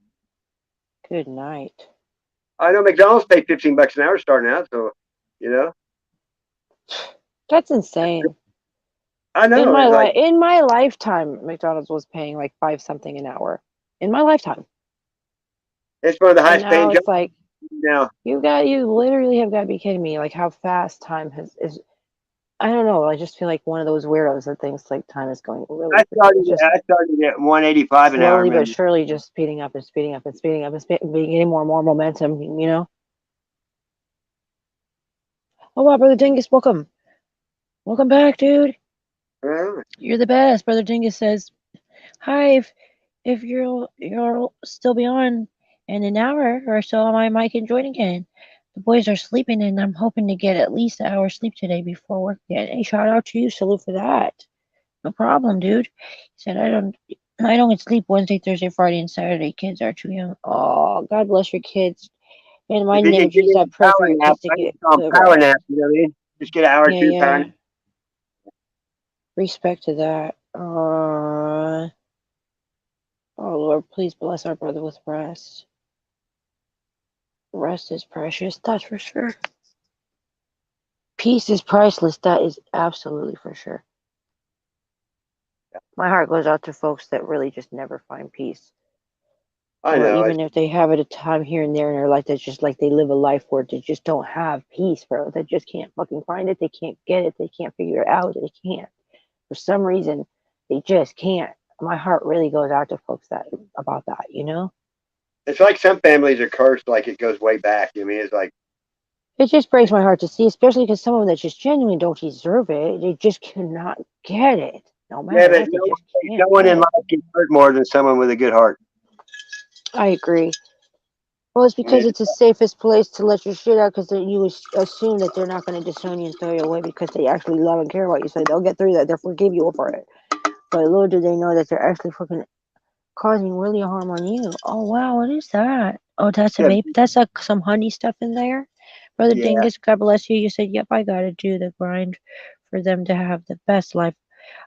Good night. I know McDonald's pay $15 an hour starting out, so you know. That's insane. I know. In my lifetime, McDonald's was paying like 5 something an hour. In my lifetime. It's one of the And highest paying now jobs. it's like Now you literally have got to be kidding me. Like how fast time is. I don't know. I just feel like one of those weirdos that thinks like time is going really. I started at 185 an hour. Slowly but surely, just speeding up and speeding up and speeding up and getting more and more momentum. You know. Oh wow, Brother Dingus, welcome back, dude. You're the best. Brother Dingus says, "Hi, if you'll still be on in an hour or so, I might can join again. The boys are sleeping, and I'm hoping to get at least an hour's sleep today before work again. Hey, shout out to you. Salute for that. No problem, dude." He said, I don't get sleep Wednesday, Thursday, Friday, and Saturday. Kids are too young. Oh, God bless your kids. And my name of Jesus, I pray for your kids to get good power nap. You know what I mean? Just get an hour or two power nap. Respect to that. Oh, Lord, please bless our brother with rest. Rest is precious, that's for sure. Peace is priceless, that is absolutely for sure. My heart goes out to folks that really just never find peace. I know. Or even if they have it a time here and there in their life, that's just like they live a life where they just don't have peace, bro. They just can't fucking find it. They can't get it. They can't figure it out. They can't. For some reason, they just can't. My heart really goes out to folks about that, you know? It's like some families are cursed, like it goes way back. I mean, it's like. It just breaks my heart to see, especially because some of them that just genuinely don't deserve it, they just cannot get it. No matter what, they just can't. No one in life can hurt more than someone with a good heart. I agree. Well, it's because it's the safest place to let your shit out, because you assume that they're not going to disown you and throw you away because they actually love and care about you. So they'll get through that. They'll forgive you for it. But little do they know that they're actually fucking causing really harm on you. Oh, wow. What is that? Oh, that's a vape. That's some honey stuff in there. Brother Dingus, God bless you. You said, yep, I got to do the grind for them to have the best life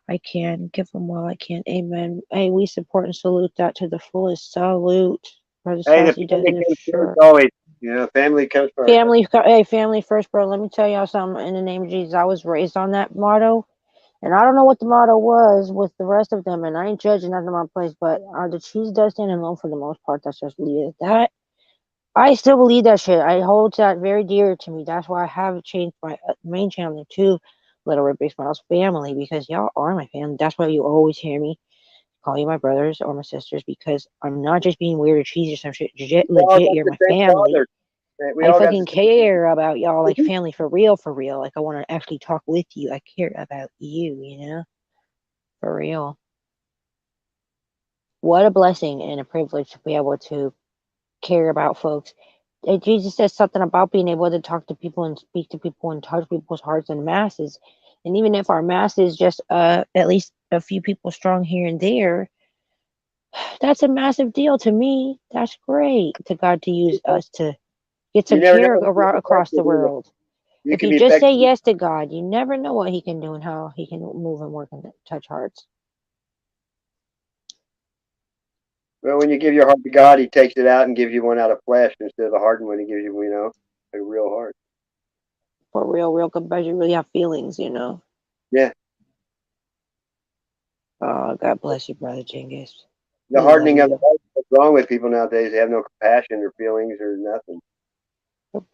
I can. Give them all I can. Amen. Hey, we support and salute that to the fullest. Salute. Brother Sassy does it for sure. Always, you know, family comes first. Family first, bro. Let me tell y'all something. In the name of Jesus, I was raised on that motto, and I don't know what the motto was with the rest of them, and I ain't judging nothing in my place, but the cheese does stand alone for the most part. That's just leave it at that. I still believe that shit. I hold that very dear to me. That's why I have changed my main channel to Little Red Big Smiles Family, because y'all are my family. That's why you always hear me call you my brothers or my sisters, because I'm not just being weird or cheesy or some shit. We all Legit, got you're the my same family. father. We I all got the fucking same. care about y'all, like Mhm. family for real, for real. Like I want to actually talk with you. I care about you, you know, for real. What a blessing and a privilege to be able to care about folks. Jesus says something about being able to talk to people and speak to people and touch people's hearts and masses. And even if our mass is just at least a few people strong here and there, that's a massive deal to me. That's great to God to use us to get You some never know care what can be across the effective either. world. You If can you be just say effective. yes to God, you never know what He can do and how He can move and work and touch hearts. Well, when you give your heart to God, He takes it out and gives you one out of flesh instead of a hardened one. He gives you, a real heart. For real, real, because you really have feelings, you know. Yeah. Oh, God bless you, Brother Genghis. The We love hardening of the you. heart. What's wrong with people nowadays? They have no compassion or feelings or nothing.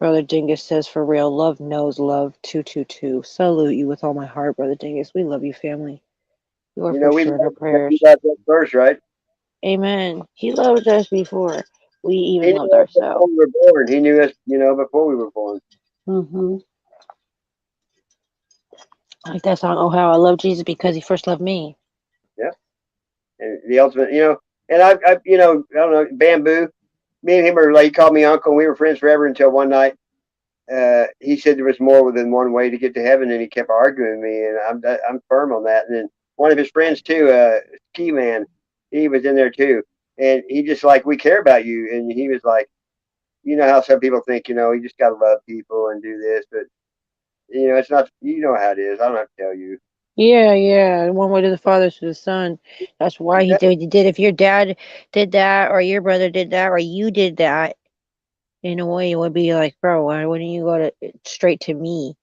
Brother Dingus says, for real, love knows love 222. Salute you with all my heart, Brother Dingus. We love you, family. You are for We sure in our we prayers. loved us first, right? Amen. He loved us before we even He loved knew us before ourselves. we were born. He knew us, before we were born. Mm-hmm. Like that song, Oh How I Love Jesus Because He First Loved Me. Yeah. And the ultimate, and I don't know, Bamboo. Me and him are like, he called me uncle. And we were friends forever until one night. He said there was more than one way to get to heaven, and he kept arguing with me, and I'm firm on that. And then one of his friends too, Ski Man, he was in there too, and he just like, we care about you, and he was like, how some people think, you just gotta love people and do this, but it's not. You know how it is. I don't have to tell you. Yeah, yeah. One way to the Father, to the Son. That's why he Yeah, did what he did. If your dad did that, or your brother did that, or you did that, in a way, it would be like, bro, why wouldn't you go to straight to me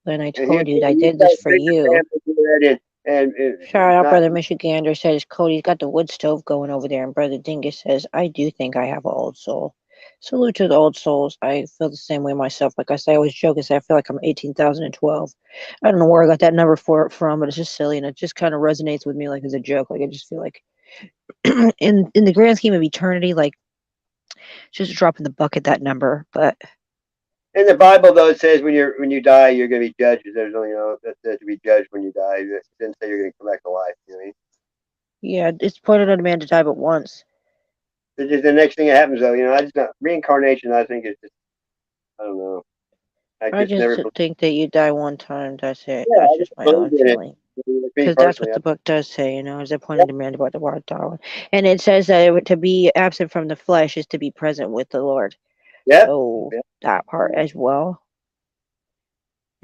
when I and told you that I he's did got this a for bigger you? family than that, and Shout it's out, not. Brother Michigander says Cody's got the wood stove going over there, and Brother Dingus says, I do think I have an old soul. Salute to the old souls. I feel the same way myself. Like I say, I always joke and say I feel like I'm 18,012. I don't know where I got that number from, but it's just silly, and it just kind of resonates with me like as a joke. Like I just feel like in the grand scheme of eternity, like just a drop in the bucket, that number. But In the Bible, though, it says when you die, you're going to be judged. There's only that says to be judged when you die. It didn't say you're going to collect a life. You know what I mean? yeah, it's pointed on a man to die but once. It's just the next thing that happens, though. I just not reincarnation. I think is just, I don't know. I I just never. just think that you die one time. That's it. Yeah, That's I just just my believe own in it. feeling. Me Because that's what personally. the book does say, is it Yeah, pointed to man about the word Darwin. And it says that to be absent from the flesh is to be present with the Lord. yeah, So yeah, that part as well.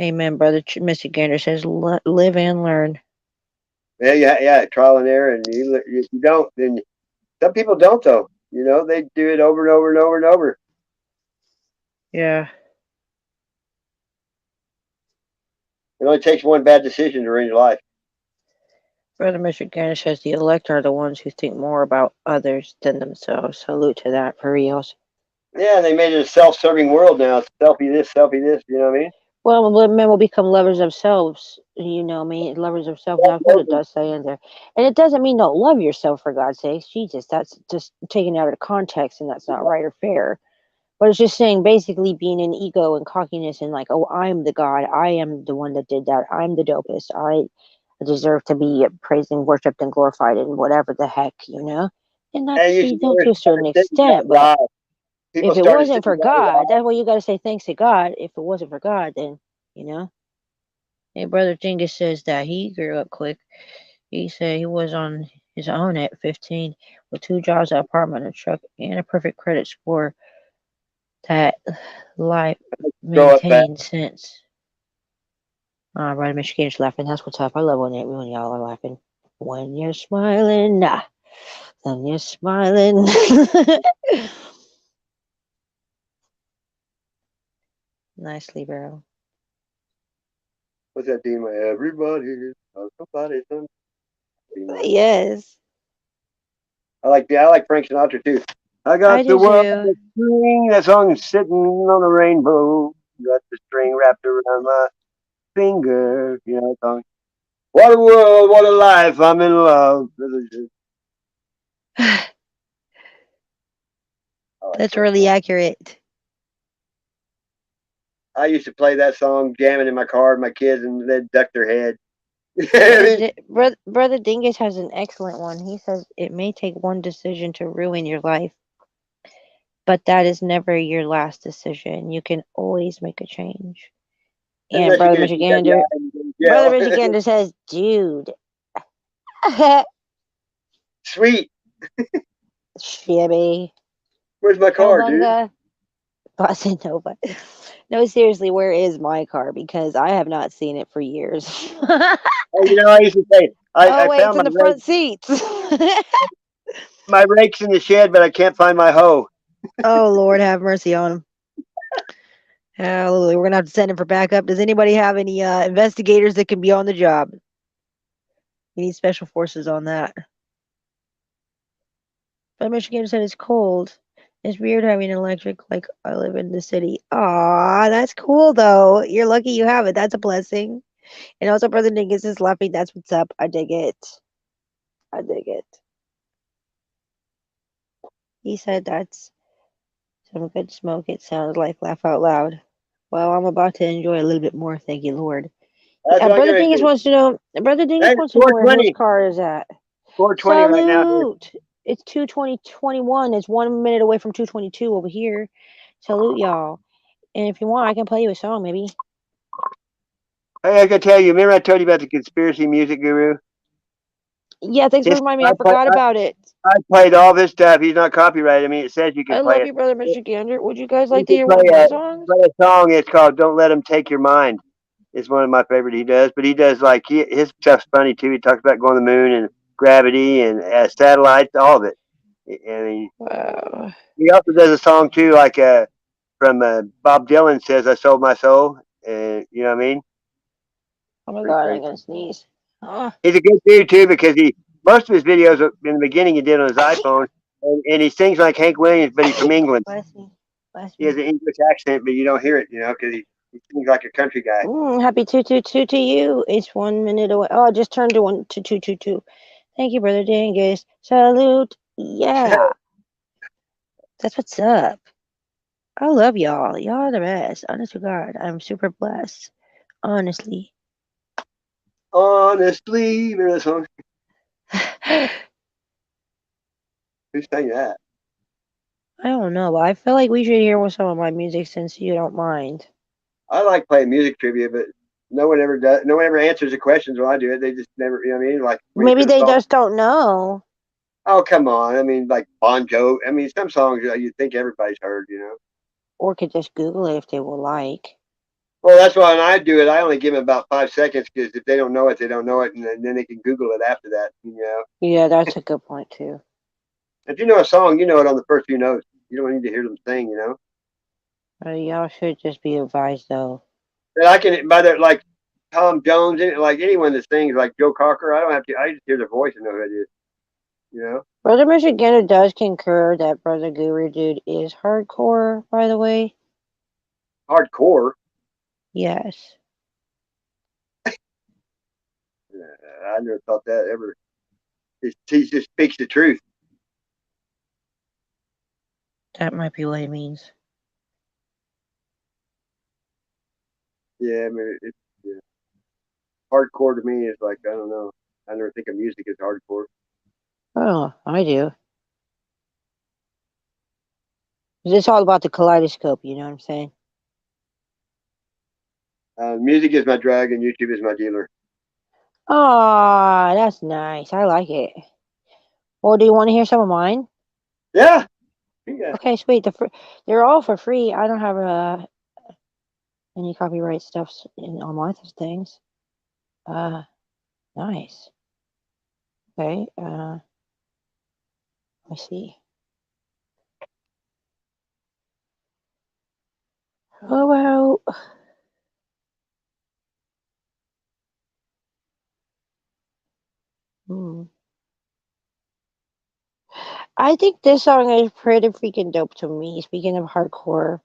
Amen, Brother Mr. Gander says, live and learn. yeah, yeah, yeah. Trial and error, and you don't. Then some people don't, though. They do it over and over and over and over. Yeah. It only takes one bad decision to ruin your life. Brother Mr. Gander says the elect are the ones who think more about others than themselves. Salute to that for reals. Yeah, they made it a self-serving world now. It's selfie this, selfie this. You know what I mean? Well, men will become lovers of selves. Lovers of self. That's what it does say in there. And it doesn't mean don't love yourself, for God's sake. Jesus, that's just taken out of context, and that's not right or fair. But it's just saying basically being an ego and cockiness and like, oh, I'm the God. I am the one that did that. I'm the dopest. I deserve to be praised and worshipped and glorified and whatever the heck. And And that's you you should know never to a start certain sitting that extent. But lie. People if it started wasn't sitting for that God, lie. that's why you got to say thanks to God. If it wasn't for God, then you know. Hey, Brother Genghis says that he grew up quick. He said he was on his own at 15 with 2 jobs, an apartment, a truck, and a perfect credit score that life Grow up fast. maintained since. Brother Michigan's laughing. That's what's up. I love when y'all are laughing. When you're smiling, then you're smiling. Nicely, bro. What's that theme? Everybody, somebody, something. Yes. I like Frank Sinatra too. I got I the do world too. string. That song is sitting on a rainbow. Got the string wrapped around my finger. You know that song. What a world, what a life. I'm in love. I like That's that really song. accurate. I used to play that song jamming in my car with my kids, and they'd duck their head. Brother Dingus has an excellent one. He says it may take one decision to ruin your life, but that is never your last decision. You can always make a change. And Unless you get a DWI and you Brother go to jail. Michigander says, dude, Sweet. shibby, Where's my car, dude? cowabunga, bossa nova. No, seriously, where is my car? Because I have not seen it for years. Oh, I used to say, Oh I wait, it's found in the front seats. my rake's in the shed, but I can't find my hoe. Oh Lord, have mercy on him. Hallelujah. We're gonna have to send him for backup. Does anybody have any investigators that can be on the job? We need special forces on that. But Michigan said it's cold. It's weird having an electric like I live in the city. Aw, that's cool though. You're lucky you have it. That's a blessing. And also Brother Dingus is laughing. That's what's up. I dig it. I dig it. He said that's some good smoke. It sounds like laugh out loud. Well, I'm about to enjoy a little bit more. Thank you, Lord. That's what I'm Brother going to Dingus do. wants to know. Brother Dingus That's wants to know where his 420. car is at. 420 right now here. Salute. It's 2:21. It's 1 minute away from 2:22 over here. Salute, y'all. And if you want, I can play you a song, maybe. Hey, I got to tell you, remember I told you about the conspiracy music guru? Yeah, thanks for His, reminding me. I forgot about it. I played all this stuff. He's not copyrighted. I mean, it says you can I play love it. you, Brother Mr. Gander. Would you guys You like to can hear one of play my a, songs? play a song. It's called "Don't Let Them Take Your Mind." It's one of my favorite he does. But he does like his stuff's funny too. He talks about going to the moon and gravity and satellites, all of it. And Wow. he also does a song too, like from Bob Dylan says, "I sold my soul." And you know what I mean? Oh my Pretty God, I'm crazy. gonna sneeze. Oh. He's a good dude too because most of his videos in the beginning he did on his iPhone, and he sings like Hank Williams, but he's from England. Bless me. Bless He has me. an English accent, but you don't hear it, because he sings like a country guy. Happy 222 to you. It's 1 minute away. Oh, I just turned to 222. Thank you, Brother Dingus. Salute. Yeah. That's what's up. I love y'all. Y'all are the best. Honest to God. I'm super blessed. Honestly. Honestly, remember that song? I Who sang that? don't know, but I feel like we should hear some of my music since you don't mind. I like playing music trivia, but no one ever does. No one ever answers the questions when I do it. They just never, you know what I mean? Like when you Maybe put a they song. just don't know. Oh, come on! I mean, like Bon Jovi. I mean, some songs you think everybody's heard. Or could just Google it if they will like. Well, that's why when I do it, I only give them about 5 seconds because if they don't know it, they don't know it, and then they can Google it after that. Yeah, that's a good point too. If you know a song, you know it on the first few notes. You don't need to hear them sing. Y'all should just be advised though. And I can by that like Tom Jones, like anyone that sings like Joe Cocker. I don't have to. I just hear their voice and know who it is. You know, Brother Michigander does concur that Brother Guru Dude is hardcore, by the way. hardcore. Yes. I never thought that ever. He just speaks the truth. That might be what it means. Yeah, I mean, yeah. Hardcore to me is like I don't know. I never think of music as hardcore. Oh, I do. It's all about the kaleidoscope, you know what I'm saying? Music is my drug and YouTube is my dealer. Ah, that's nice. I like it. Well, do you want to hear some of mine? Yeah. Yeah. Okay, sweet. They're all for free. I don't have any copyright stuff on my things. Nice. Okay. Let me see. Oh wow. Hmm. I think this song is pretty freaking dope to me. Speaking of hardcore,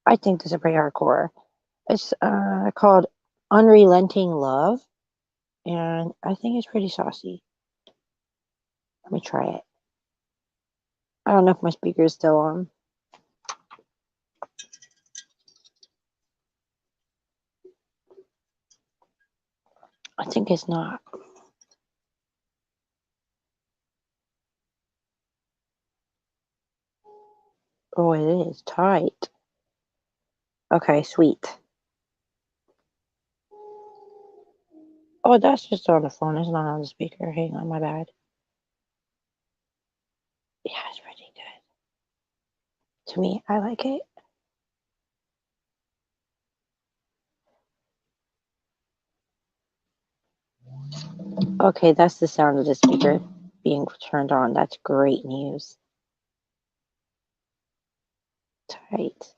I think this is pretty hardcore. It's called Unrelenting Love, and I think it's pretty saucy. Let me try it. I don't know if my speaker is still on. I think it's not. Oh, it is tight. Okay, sweet. Oh, that's just on the phone. It's not on the speaker. Hang on, my bad. Yeah, it's pretty good. To me, I like it. Okay, that's the sound of the speaker being turned on. That's great news. Tight.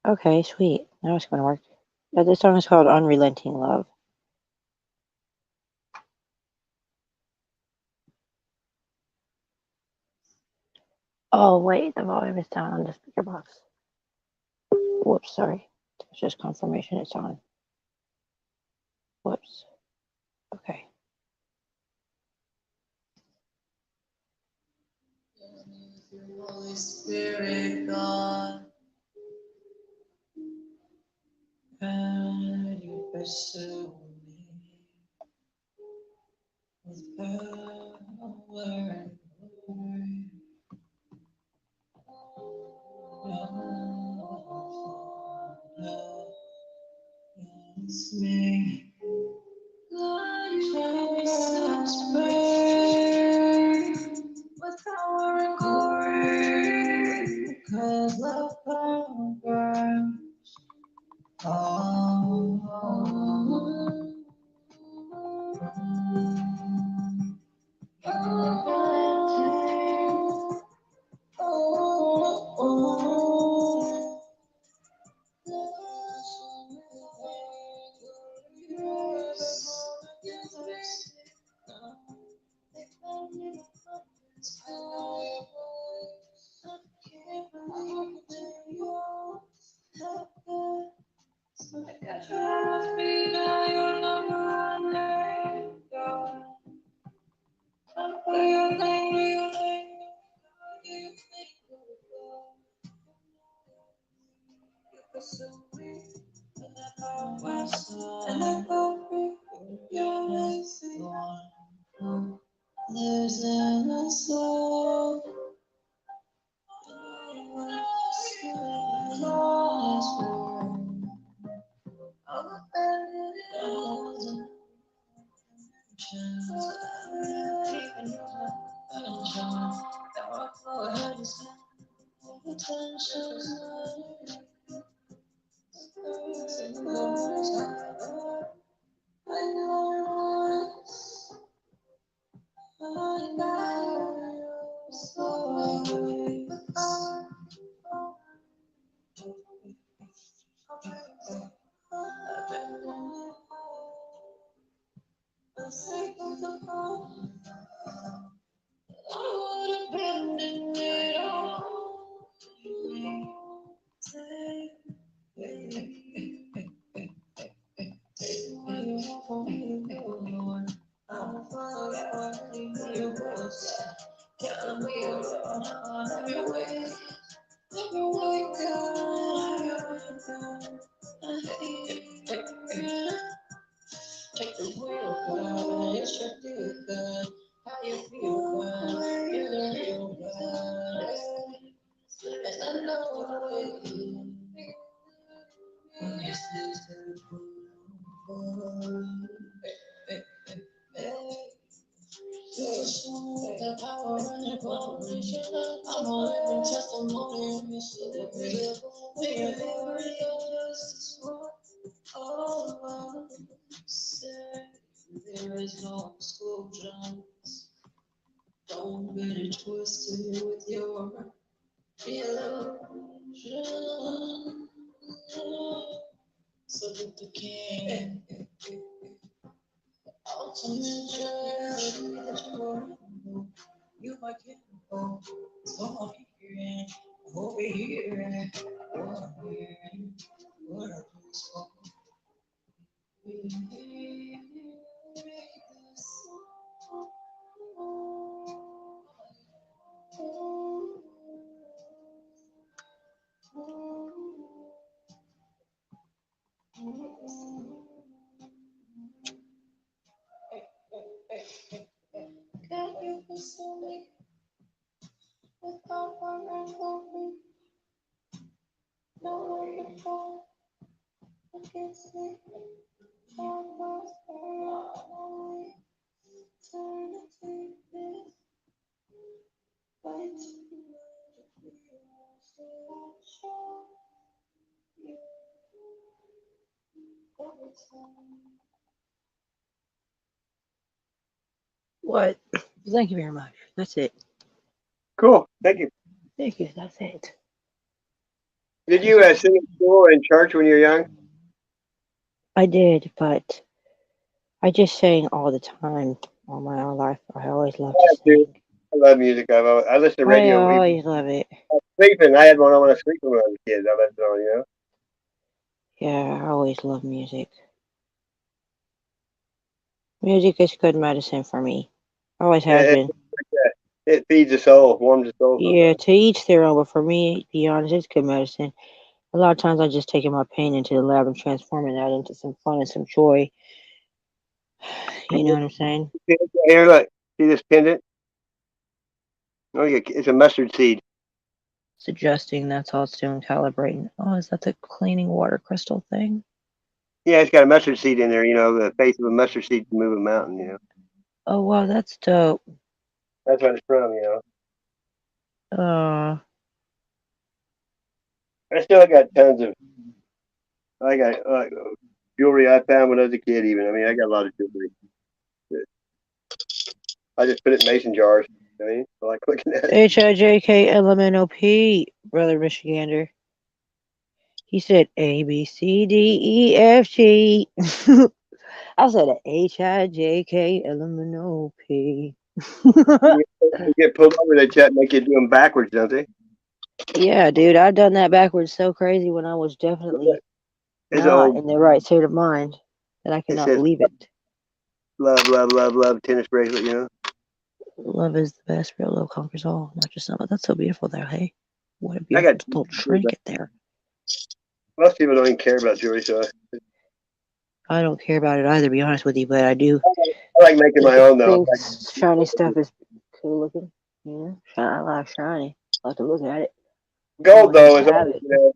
Okay, sweet. Now it's going to work. This song is called Unrelenting Love. Oh, wait, the volume is down on the speaker box. Whoops, sorry. It's just confirmation it's on. Whoops. Okay. Holy Spirit, God, and you pursue me with power and glory. It's me. God, you such burn with power and glory, because love burns. Lives in a soul. Take the wheel, God, it's your deal, God. How you feel, God? You're the real God. And I know the way you yes, this is the power and the glory. I'm a living testimony of your story. We are glorious. All of say there is no exclusions. Don't get it twisted with your illusion. So that the king You might get over here, over here, what a can you console me without one and only? No one to fall against me. Almost only eternity is fighting to be show you every time. What? Thank you very much. That's it. Cool. Thank you. Thank you. That's it. Did you sing at school or in church when you were young? I did, but I just sang all the time all my whole life. I always loved to Dude, sing. I love music. I listen to I radio. always love it. Sleeping. I had one on when I was sleeping when I was a kid. I left it on, you know. Yeah, I always loved music. Music is good medicine for me. Always has It, been. it feeds the soul, warms the soul. Yeah, Sometimes. to each their own, but for me, to be honest, it's good medicine. A lot of times I just taking my pain into the lab and transforming that into some fun and some joy. You know what I'm saying? Here, look. See this pendant? Oh, yeah, it's a mustard seed. It's adjusting, that's all it's doing, calibrating. Oh, is that the cleaning water crystal thing? Yeah, it's got a mustard seed in there. You know, the face of a mustard seed can move a mountain. You know, Oh, wow, that's dope. that's what it's from. You know, I still got tons of. I got jewelry I found when I was a kid. Even I mean, I got a lot of jewelry. I just put it in mason jars. I mean, I like looking at it. HIJKLMNOP, brother Michigander. He said A, B, C, D, E, F, G. I said HIJKLMNOP. You get pulled over, they chat, make you do them backwards, don't they? Yeah, dude, I've done that backwards so crazy when I was definitely It's not old. in the right state of mind that I It cannot says believe it. love, love, love, love, tennis bracelet. You know. Love is the best, real love conquers all. Not just some. That's so beautiful there, hey? What a I beautiful got. little trinket there. Most people don't even care about jewelry, so I don't care about it either, to be honest with you, but I do I like making my own though. think shiny stuff is cool looking. You know, I like shiny. I like to look at it. Gold Always like though to is have always, it. you know,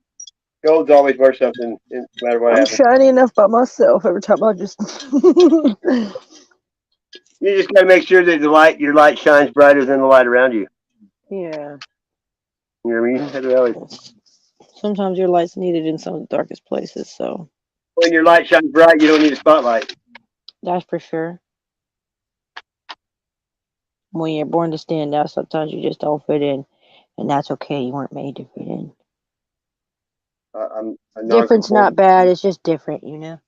gold's always worth something, no matter what I'm happens. shiny enough by myself every time I just. You just gotta make sure that your light shines brighter than the light around you. Yeah. You know what I mean? That's what I always, Sometimes your light's needed in some of the darkest places, so when your light shines bright, you don't need a spotlight. that's for sure. When you're born to stand out, sometimes you just don't fit in, and that's okay. You weren't made to fit in. I'm a Different's non-conformist. not bad. It's just different, you know.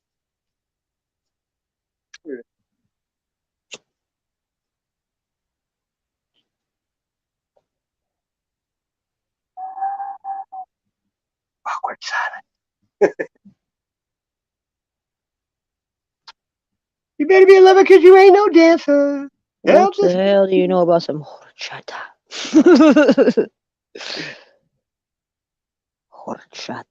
Awkward silence. You better be a lover because you ain't no dancer. What Help the this. hell do you know about some horchata? Horchata.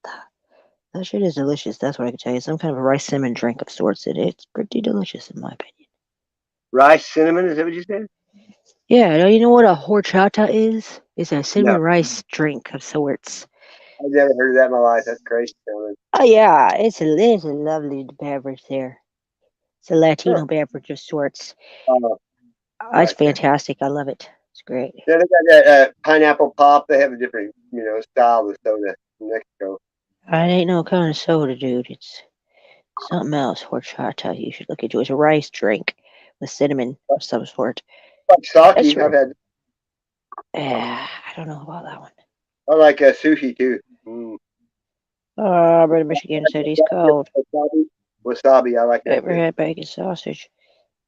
That shit is delicious. That's what I can tell you. Some kind of a rice cinnamon drink of sorts. It's pretty delicious in my opinion. Rice cinnamon, is that what you said? Yeah, now you know what a horchata is? It's a No, cinnamon rice drink of sorts. I've never heard of that in my life. That's crazy. Oh yeah, it's a lovely beverage there. It's a Huh. Latino beverage of sorts. Oh, It's gotcha. fantastic. I love it. It's great. Yeah, they got that pineapple pop. They have a different, style of soda in Mexico. I ain't no kind of soda, dude. It's something else. Horchata. You should look into it. It's a rice drink with cinnamon of some sort. Like That's sake, true. I don't know about that one. I like sushi too. Mm. Brother Michigan said he's cold. Wasabi, I like that Ever too. had bacon sausage?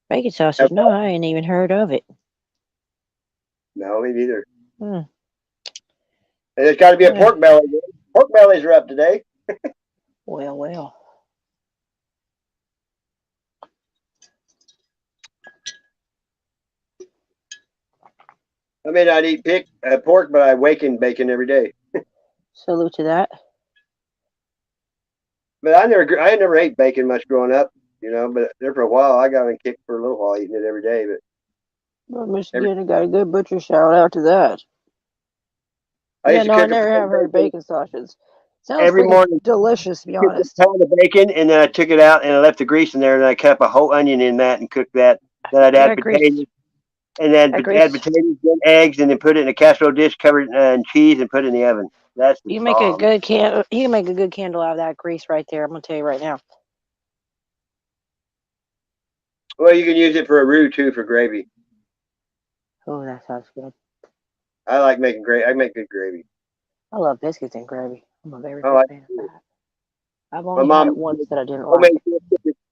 Bacon sausage? No, I ain't even heard of it. No, me neither. Hmm. And there's got to be a pork belly. Pork bellies are up today. Well. I may not eat pork, but I awaken bacon every day. Salute to that. But I never ate bacon much growing up, But there for a while, I got on a kick for a little while eating it every day. But Well, Michigan got a good butcher. Shout out to that. I used to I cook never have heard bacon sausages. Sounds every morning. delicious, to be honest. Pound of bacon, and then I took it out and I left the grease in there, and I cut up a whole onion in that and cooked that. Then I'd add potatoes, and then add potatoes, then eggs, and then put it in a casserole dish, cover it in cheese, and put it in the oven. That's the You make a good candle. You can make a good candle out of that grease right there. I'm gonna tell you right now. Well, you can use it for a roux too, for gravy. Oh, that sounds good. I like making gravy. I make good gravy. I love biscuits and gravy. I'm a very big fan of that. I've only had it once that I didn't like.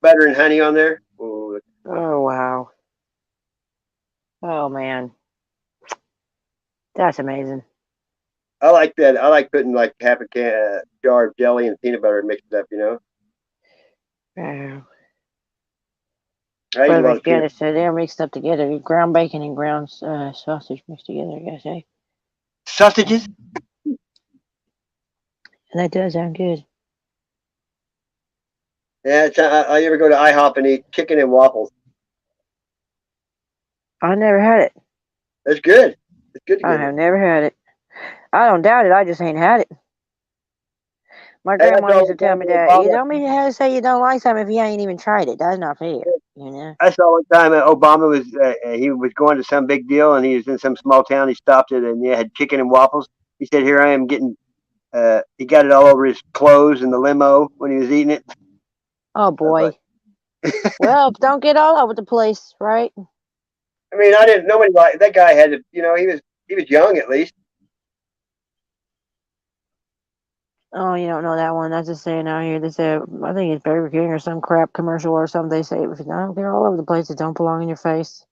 Butter and honey on there. Ooh. Oh wow. Oh man. That's amazing. I like that. I like putting like half a jar of jelly and peanut butter mixed up, Oh. I eat a lot of peanut. So they're mixed up together. Ground bacon and ground sausage mixed together, I guess, eh? Sausages? And that does sound good. Yeah, I ever go to IHOP and eat chicken and waffles. I never had it. That's good. It's good to get I have never had it. I don't doubt it. I just ain't had it. My grandma used to tell me that you don't mean to say you don't like something if you ain't even tried it. That's not fair, I saw one time Obama was going to some big deal, and he was in some small town. He stopped it and had chicken and waffles. He said, "Here I am getting." He got it all over his clothes in the limo when he was eating it. Oh boy. Well, don't get all over the place, right? I mean, I didn't. Nobody like that guy. Had to, he was young at least. Oh, you don't know that one. That's just saying out here. They say, I think it's Burger King or some crap commercial or something. They say, if you don't get all over the place, it don't belong in your face.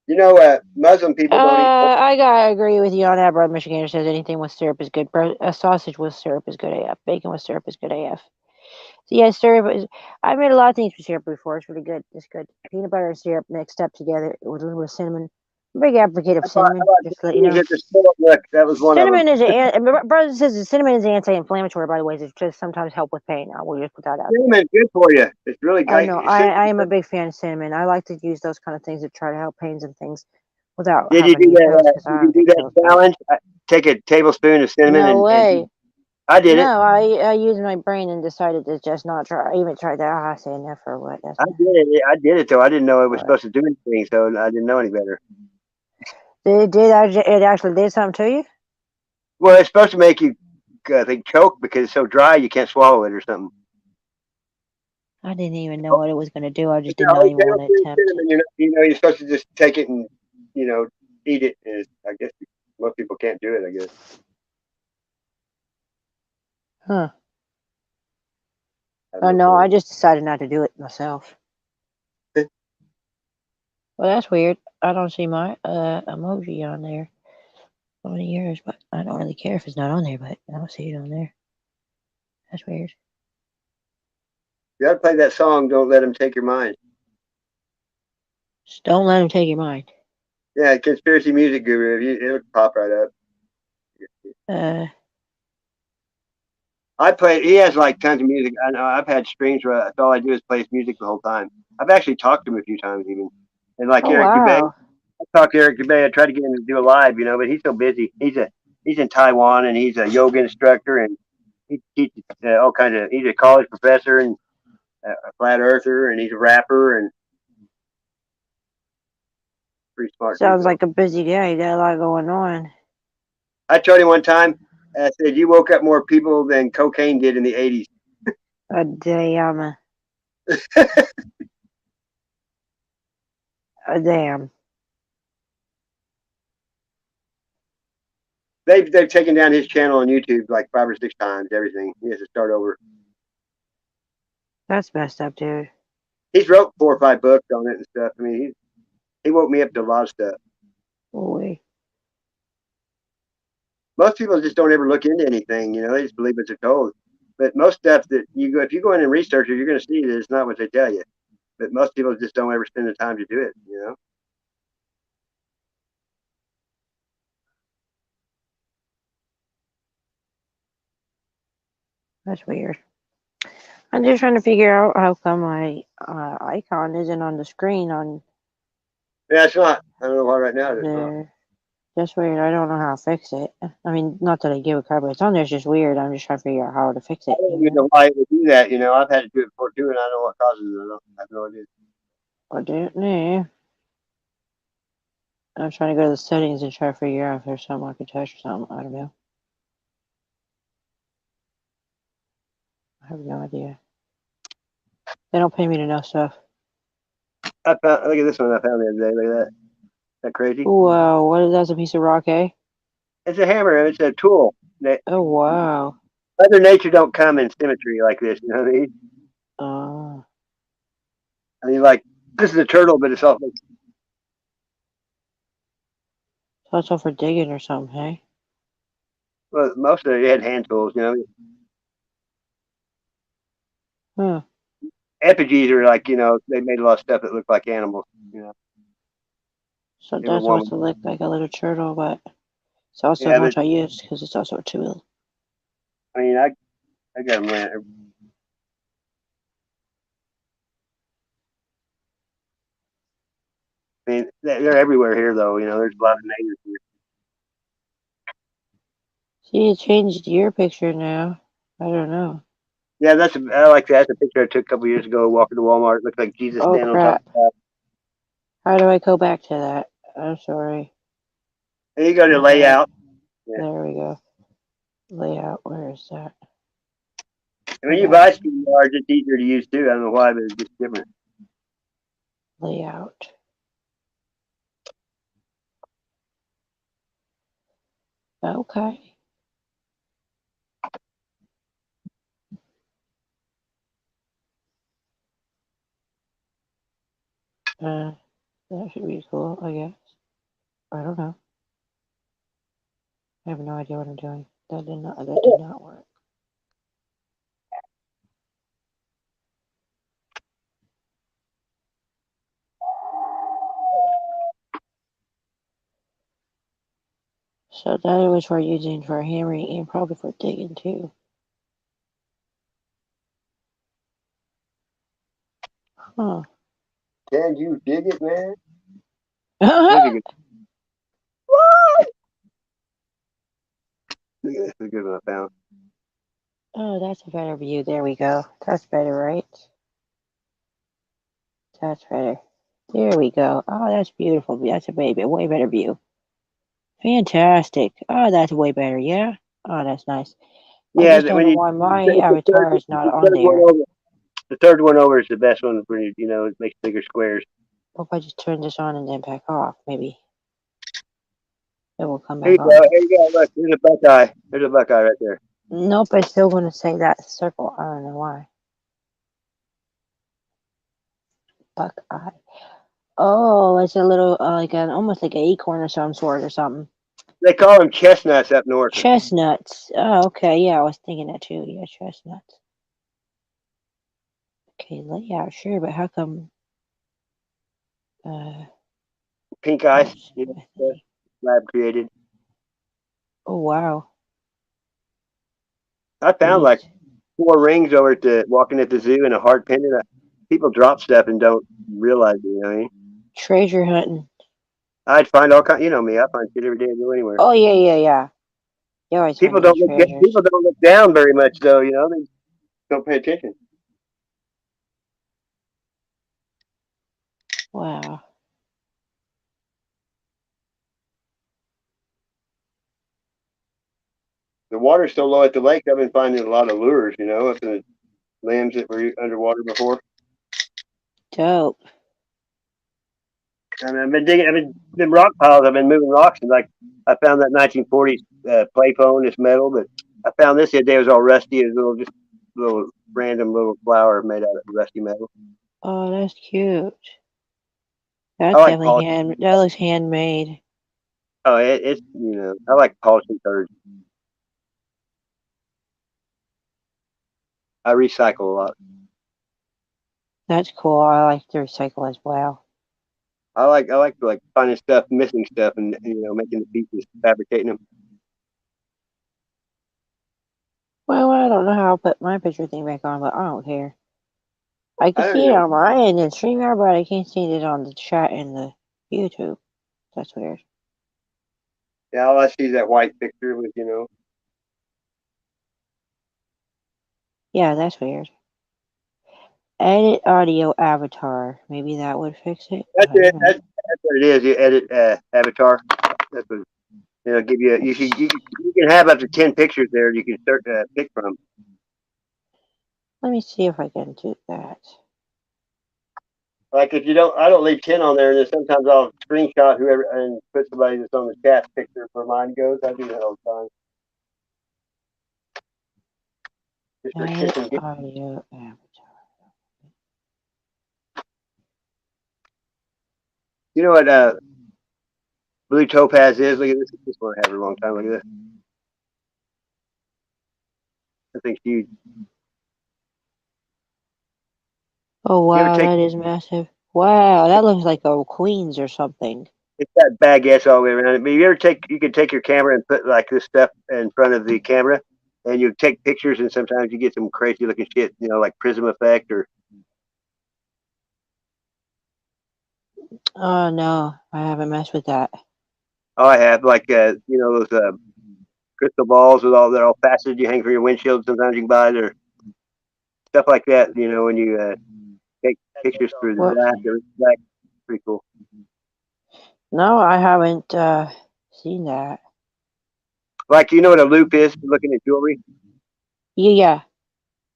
Muslim people don't eat. I gotta agree with you on that. Brother Michigander says anything with syrup is good. A sausage with syrup is good AF. Bacon with syrup is good AF. So yeah, syrup is. I made a lot of things with syrup before. It's really good. It's good. Peanut butter and syrup mixed up together with a little bit of cinnamon. I'm a big advocate of cinnamon. Just to let you know. That was one cinnamon of them. is brother says cinnamon is anti-inflammatory. By the way, it's just sometimes help with pain. I will just put that out. Cinnamon is good for you. It's really good. I know. I am a big fan of cinnamon. I like to use those kind of things to try to help pains and things without Did you having do that challenge? Take a tablespoon of cinnamon. No way. I did it. No, I used my brain and decided to just not try. I even tried that. I say enough for what? I did it though. I didn't know it was supposed to do anything, so I didn't know any better. It actually did something to you? Well, it's supposed to make you, I think, choke because it's so dry you can't swallow it or something. I didn't even know what it was going to do. I just did not even want to attempt it. You're supposed to just take it and eat it. And I guess most people can't do it. I guess. Huh. Oh no, I just decided not to do it myself. Well, that's weird. I don't see my emoji on there. On yours, but I don't really care if it's not on there, but I don't see it on there. That's weird. You gotta play that song, Don't Let Him Take Your Mind. Just don't let him take your mind. Yeah, Conspiracy Music Guru. It would pop right up. He has like tons of music. I know I've had streams where that's all I do is play his music the whole time. I've actually talked to him a few times even. And like Eric Dubé, I talked to Eric Dubé. I tried to get him to do a live, but he's so busy. He's in Taiwan and he's a yoga instructor and he teaches all kinds of. He's a college professor and a flat earther and he's a rapper and pretty smart. Sounds like a busy guy. You got a lot going on. I told him one time. I said you woke up more people than cocaine did in the 80s. Damn. Damn. They've taken down his channel on YouTube like 5 or 6 times. Everything he has to start over. That's messed up, dude. He's wrote 4 or 5 books on it and stuff. I mean, he woke me up to a lot of stuff. Boy. Most people just don't ever look into anything, you know, they just believe what they're told. But most stuff that if you go in and research it, you're going to see that it's not what they tell you. But most people just don't ever spend the time to do it, you know. That's weird. I'm just trying to figure out how come my icon isn't on the screen on Yeah, it's not. I don't know why right now it's not. there. That's weird. I don't know how to fix it. I mean, not that I give a crap, but it's on there. It's just weird. I'm just trying to figure out how to fix it. I don't even know why it would do that, you know. I've had to do it before too, and I know what causes it. I have no idea. I don't know. I'm trying to go to the settings and try to figure out if there's something I can touch or something. I don't know. I have no idea. They don't pay me to know stuff. I found. Look at this one I found the other day. Look at that. Isn't that crazy? Wow, what is that? A piece of rock, eh? It's a hammer. It's a tool. Oh, wow. Mother Nature don't come in symmetry like this. You know what I mean? I mean, like this is a turtle, but it's also. So it's all for digging or something, hey? Well, most of it had hand tools. You know. Huh. Effigies are like, you know, they made a lot of stuff that looked like animals. You know. So They were that's supposed to woman. look like a little turtle, but it's also Yeah, but multi-use because it's also a tool. I mean, I got them laying. I mean, they're everywhere here, though. You know, there's a lot of natives here. See, it changed your picture now. I don't know. Yeah, I like that. That's a picture I took a couple years ago walking to Walmart. It looked like Jesus Oh, standing on top crap. of the How do I go back to that? I'm sorry. And you go to layout. Yeah. There we go. Layout. Where is that? And when you buy Streamyard, it's easier to use too. I don't know why, but it's just different. Layout. Okay. That should be cool, I guess. I don't know. I have no idea what I'm doing. That did not work. So that was for using for hammering and probably for digging too. Huh. Can you dig it, man? Oh, Look at this. Look at what I found. that's a better view. There we go. That's better, right? That's better. There we go. Oh, that's beautiful. That's a way better view. Fantastic. Oh, that's way better. Yeah. Oh, that's nice. I Yeah, just don't when know you why my the third, avatar is not the on third one there. over, the third one over is the best one for you know, it makes bigger squares. What if I just turn this on and then back off? Maybe it will come Here back you go. on. Here you go. Look, there's a buckeye. There's a buckeye right there. Nope, it's still going to say that circle. I don't know why. Buckeye. Oh, it's a little like almost like an acorn of some sort or something. They call them chestnuts up north. Chestnuts. Oh, okay. Yeah, I was thinking that too. Yeah, chestnuts. Okay, layout, sure, but how come? Pink ice. You know, lab created. Oh, wow. I found like 4 rings over at the walking at the zoo and a heart pendant. People drop stuff and don't realize it. You know what I mean? Treasure hunting. I'd find all kind. You know me. I find shit every day. I go anywhere. Oh, yeah. You always People find don't treasures. people don't look down very much though. You know, they don't pay attention. Wow. The water's so low at the lake. I've been finding a lot of lures. You know, up in the lambs that were underwater before. Dope. And I've been digging. I've been them rock piles. I've been moving rocks, and like I found that 1940s play phone, this metal. But I found this the other day. It was all rusty. It was a little just little random little flower made out of rusty metal. Oh, that's cute. That's I like definitely polishing. that looks handmade. Oh, it's I like polishing birds. I recycle a lot. That's cool. I like to recycle as well. I like finding stuff, missing stuff, and making the pieces, fabricating them. Well, I don't know how I'll put my picture thing back on, but I don't care. I can I don't see it know. on my end in Streamyard, but I can't see it on the chat in the YouTube. That's weird. Yeah, all I see is that white picture with Yeah, that's weird. Edit audio avatar. Maybe that would fix it. That's I don't it. know. That's what it is. You edit avatar. That's what give you. You can have up to 10 pictures there. You can start to pick from. Let me see if I can do that. Like if you don't, I don't leave 10 on there, and then sometimes I'll screenshot whoever and put somebody that's on the chat picture for mine goes. I do that all the time. Just for shits and Edit giggles. audio avatar. You know what blue topaz is? Look at this. This one I have for a long time. Look at this. That thing's huge. Oh You ever wow, take? that is massive. Wow, that looks like a Queens or something. It's got baguettes all the way around it. But you can take your camera and put like this stuff in front of the camera, and you take pictures, and sometimes you get some crazy looking shit, like prism effect or. Oh no, I haven't messed with that. Oh, I have like those crystal balls with all they're all faceted. You hang from your windshield. Sometimes you can buy their stuff like that. When you take pictures through the What? glass, they're black. Pretty cool. No, I haven't seen that. Like what a loop is for looking at jewelry. Yeah.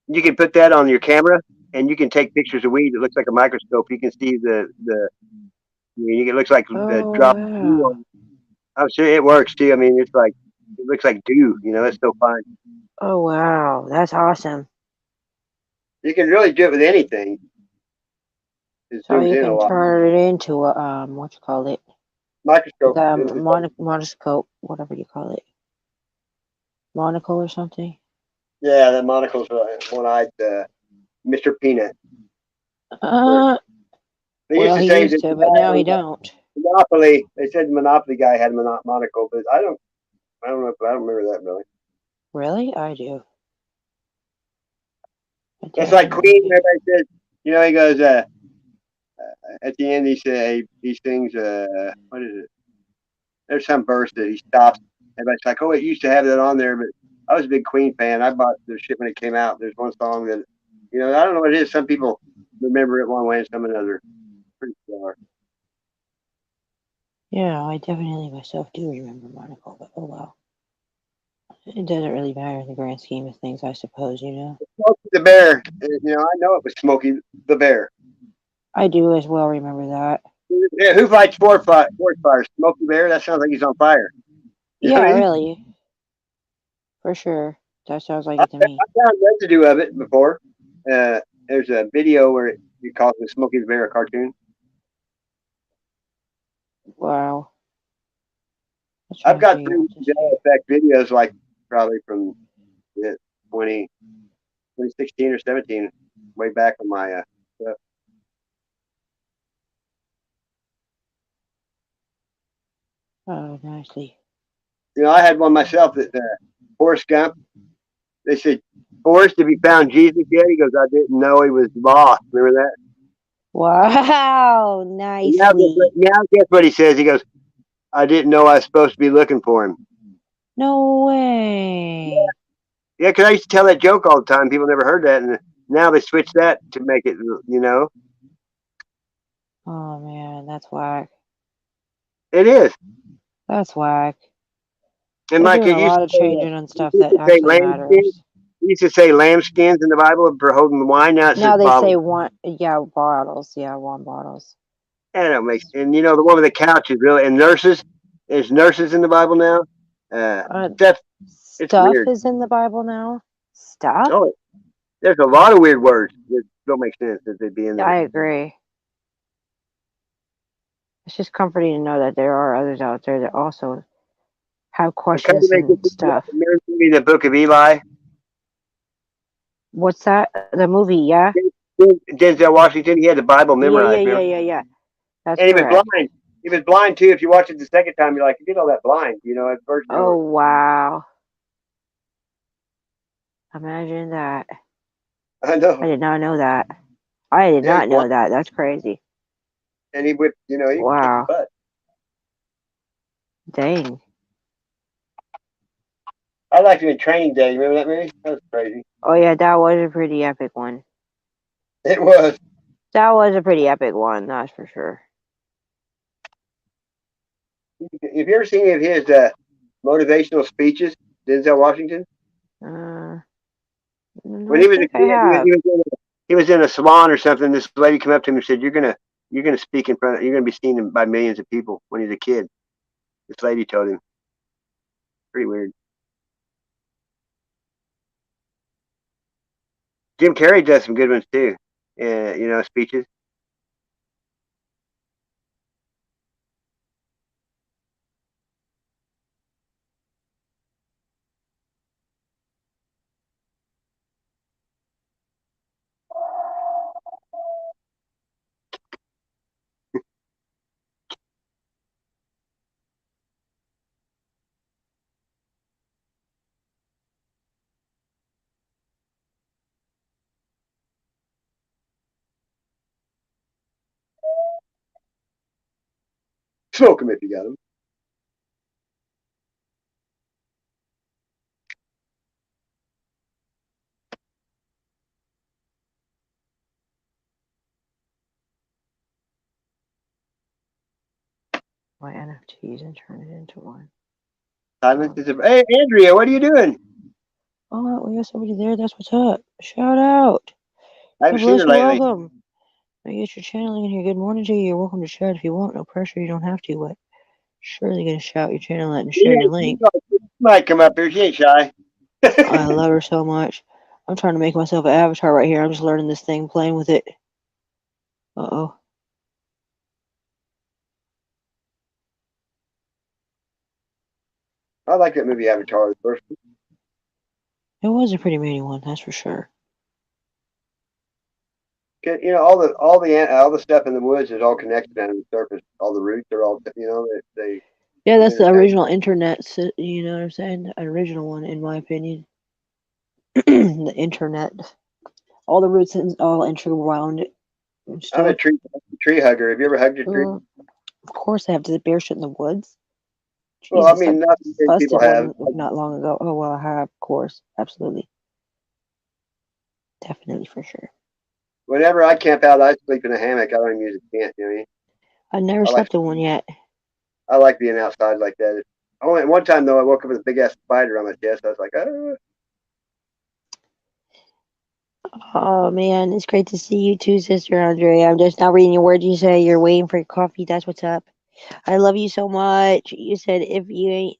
You can put that on your camera, and you can take pictures of weed. It looks like a microscope. You can see it looks like the Oh drop. wow. I'm sure it works too. I mean, it looks like dew. It's so fine. Oh wow, that's awesome. You can really do it with anything. It So zooms you in a can lot. turn it into a what you call it? Like Microscope. a monoscope, whatever you call it. Monocle or something. Yeah, that monocle's one-eyed Mr. Peanut. They used Well, to he say used that to, but now he don't. Monopoly. They said the Monopoly guy had a monocle, but I don't know. I don't remember that really. Really? I do. It's like Queen. Everybody says, he goes at the end. He sings. What is it? There's some verse that he stops. Everybody's like, "Oh, it used to have that on there," but I was a big Queen fan. I bought the shit when it came out. There's one song that, I don't know what it is. Some people remember it one way and some another. Pretty bizarre. Yeah, I definitely myself do remember Monocle, but oh well. It doesn't really matter in the grand scheme of things, I suppose, Smokey the Bear. I know it was Smokey the Bear. I do as well remember that. Yeah, who fights forest fire? Smokey Bear? That sounds like he's on fire. You know Yeah, what I mean? really. For sure. That sounds like I it to me. found residue of it before. There's a video where it calls it Smokey the Bear, a cartoon. Wow. I've got 3 Mandela effect videos, like probably from 2016 or 17, way back on my stuff. Oh, nicely. I had one myself that Forrest Gump. They said, "Forrest, have you found Jesus yet?" He goes, "I didn't know he was lost." Remember that? Wow, nicely. Now guess what he says? He goes, "I didn't know I was supposed to be looking for him." No way. Yeah, because I used to tell that joke all the time. People never heard that, and now they switched that to make it, Oh man, that's whack. It is. That's whack. And They're like doing it a used lot to of say, changing on stuff that actually matters. It used to say lambskins in the Bible for holding the wine. Now it says Now they bottles. say one bottles. Yeah, one bottles. And it makes, and the one with the couch is really, and nurses. There's nurses in the Bible now. Stuff. It's Stuff weird. is in the Bible now. Stuff? Oh, There's a lot of weird words that don't make sense that they'd be in I there. agree. It's just comforting to know that there are others out there that also have I'm kind of questions and stuff. making the Book of Eli. What's that? The movie, yeah? Denzel Washington, he had the Bible Yeah, yeah, memorized, yeah, remember? yeah, yeah. That's And he was correct. blind. He was blind too. If you watch it the second time, you're like, you get all that blind, at first, Oh, wow. Imagine that. I know. I did not know that. I did Yeah, he's not blind. know that. That's crazy. And he would, he kicked Wow. butt. Dang. I liked him in Training Day. You remember that movie? That was crazy. Oh, yeah, that was a pretty epic one. It was. That was a pretty epic one, that's for sure. Have you ever seen any of his motivational speeches, Denzel Washington? When I he was a think I kid, have. he was in a salon or something. This lady came up to him and said, you're gonna speak in front. You're gonna be seen by millions of people." When he's a kid, this lady told him. Pretty weird. Jim Carrey does some good ones too. Speeches. Smoke him if you got him. My NFTs and turn it into one. Silence is. Hey, Andrea, what are you doing? Oh, we got somebody there. That's what's up. Shout out. I God haven't seen bless her you. lately. Welcome. I get your channeling in here. Good morning to you. You're welcome to chat if you want. No pressure. You don't have to, but surely gonna shout your channel out and share your She link. might come up here. She ain't shy. I love her so much. I'm trying to make myself an avatar right here. I'm just learning this thing, playing with it. Uh-oh. I like that movie Avatar. The first. It was a pretty meaty one, that's for sure. All the stuff in the woods is all connected down to the surface. All the roots are all they Yeah, that's the intertwine. original internet, you know what I'm saying? The original one, in my opinion. The internet. All the roots and all interwound and I'm a stuff. tree hugger. Have you ever hugged a tree? Of course, I have to bear shit in the woods. Well, I Jesus, I mean, not many people busted have. one not long ago. Oh, well, I have, of course. Absolutely. Definitely, for sure. Whenever I camp out, I sleep in a hammock. I don't even use a tent. You know what I mean? I never I like slept in one yet. I like being outside like that. Only one time though, I woke up with a big ass spider on my chest. I was like, oh. Oh, man, it's great to see you too, Sister Andre. I'm just now reading your words. You say you're waiting for your coffee. That's what's up. I love you so much. You said if you ain't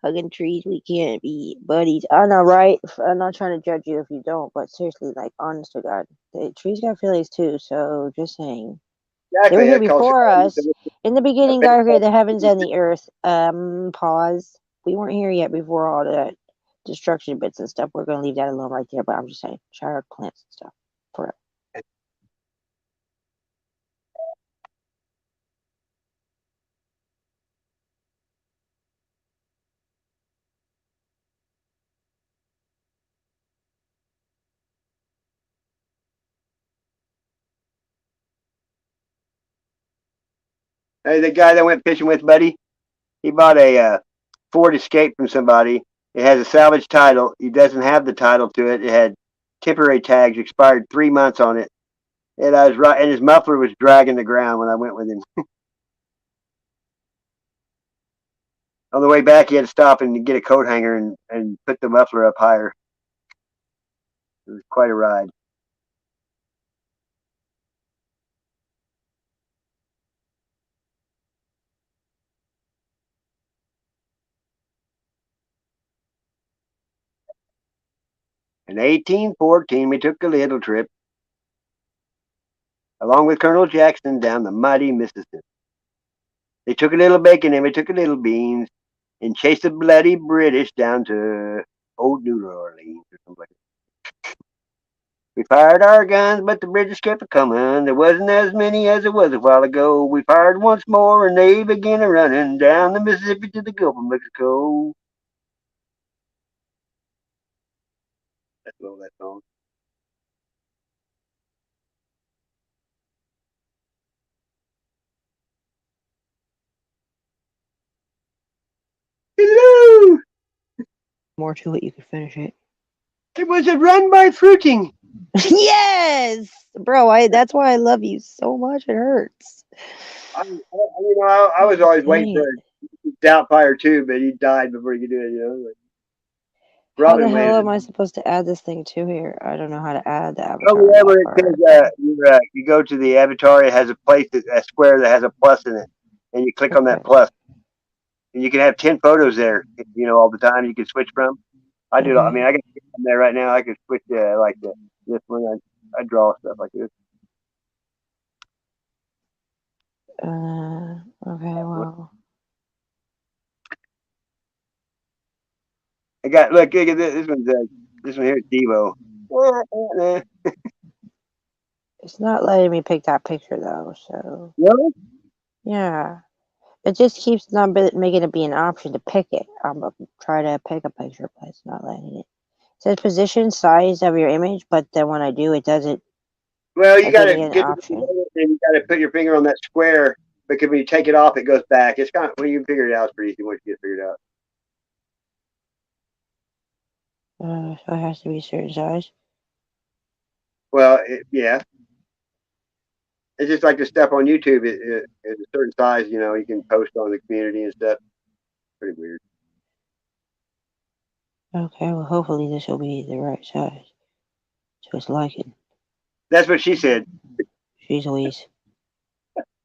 hugging trees, we can't be buddies. I know, right? I'm not trying to judge you if you don't, but seriously, like, honest to God, the trees got feelings too. So just saying, they were Exactly. here That's called before us. In the a beginning, big God created the heavens and the earth. Pause. We weren't here yet before all that destruction bits and stuff. We're gonna leave that alone right there. But I'm just saying, shout out plants and stuff. For real. Hey, the guy that went fishing with, buddy, he bought a Ford Escape from somebody. It has a salvage title. He doesn't have the title to it. It had temporary tags, expired 3 months on it. And I was right, and his muffler was dragging the ground when I went with him. On the way back, he had to stop and get a coat hanger and put the muffler up higher. It was quite a ride. And In 1814, we took a little trip, along with Colonel Jackson, down the mighty Mississippi. They took a little bacon and we took a little beans, and chased the bloody British down to old New Orleans or something like that. We fired our guns, but the British kept a coming. There wasn't as many as there was a while ago. We fired once more, and they began a running down the Mississippi to the Gulf of Mexico. That's all that song. Hello! More to it, you could finish it. It was a run by fruiting. Yes, bro. That's why I love you so much. It hurts. I was always waiting for Doubtfire too, but he died before he could do it. Like, how the hell am I supposed to add this thing to here? I don't know how to add the avatar. Whenever it says you go to the avatar, it has a square that has a plus in it, and you click on that plus, and you can have 10 photos there. All the time you can switch from. I do. I mean, I can from there right now. I can switch this one. I draw stuff like this. Okay, well. I got look at this one. This one here is Devo. It's not letting me pick that picture though. So. Really? Yeah. It just keeps not making it be an option to pick it. I'm gonna try to pick a picture, but it's not letting it. It says position, size of your image, but then when I do, it doesn't. Well, you got to get an option. And you got to put your finger on that square because when you take it off, it goes back. It's kind of when you figure it out, it's pretty easy once you get figured out. So it has to be a certain size. Well, yeah. It's just like the stuff on YouTube. It's a certain size, you can post on the community and stuff. Pretty weird. Okay, well, hopefully this will be the right size. So it's liking. That's what she said. She's Louise.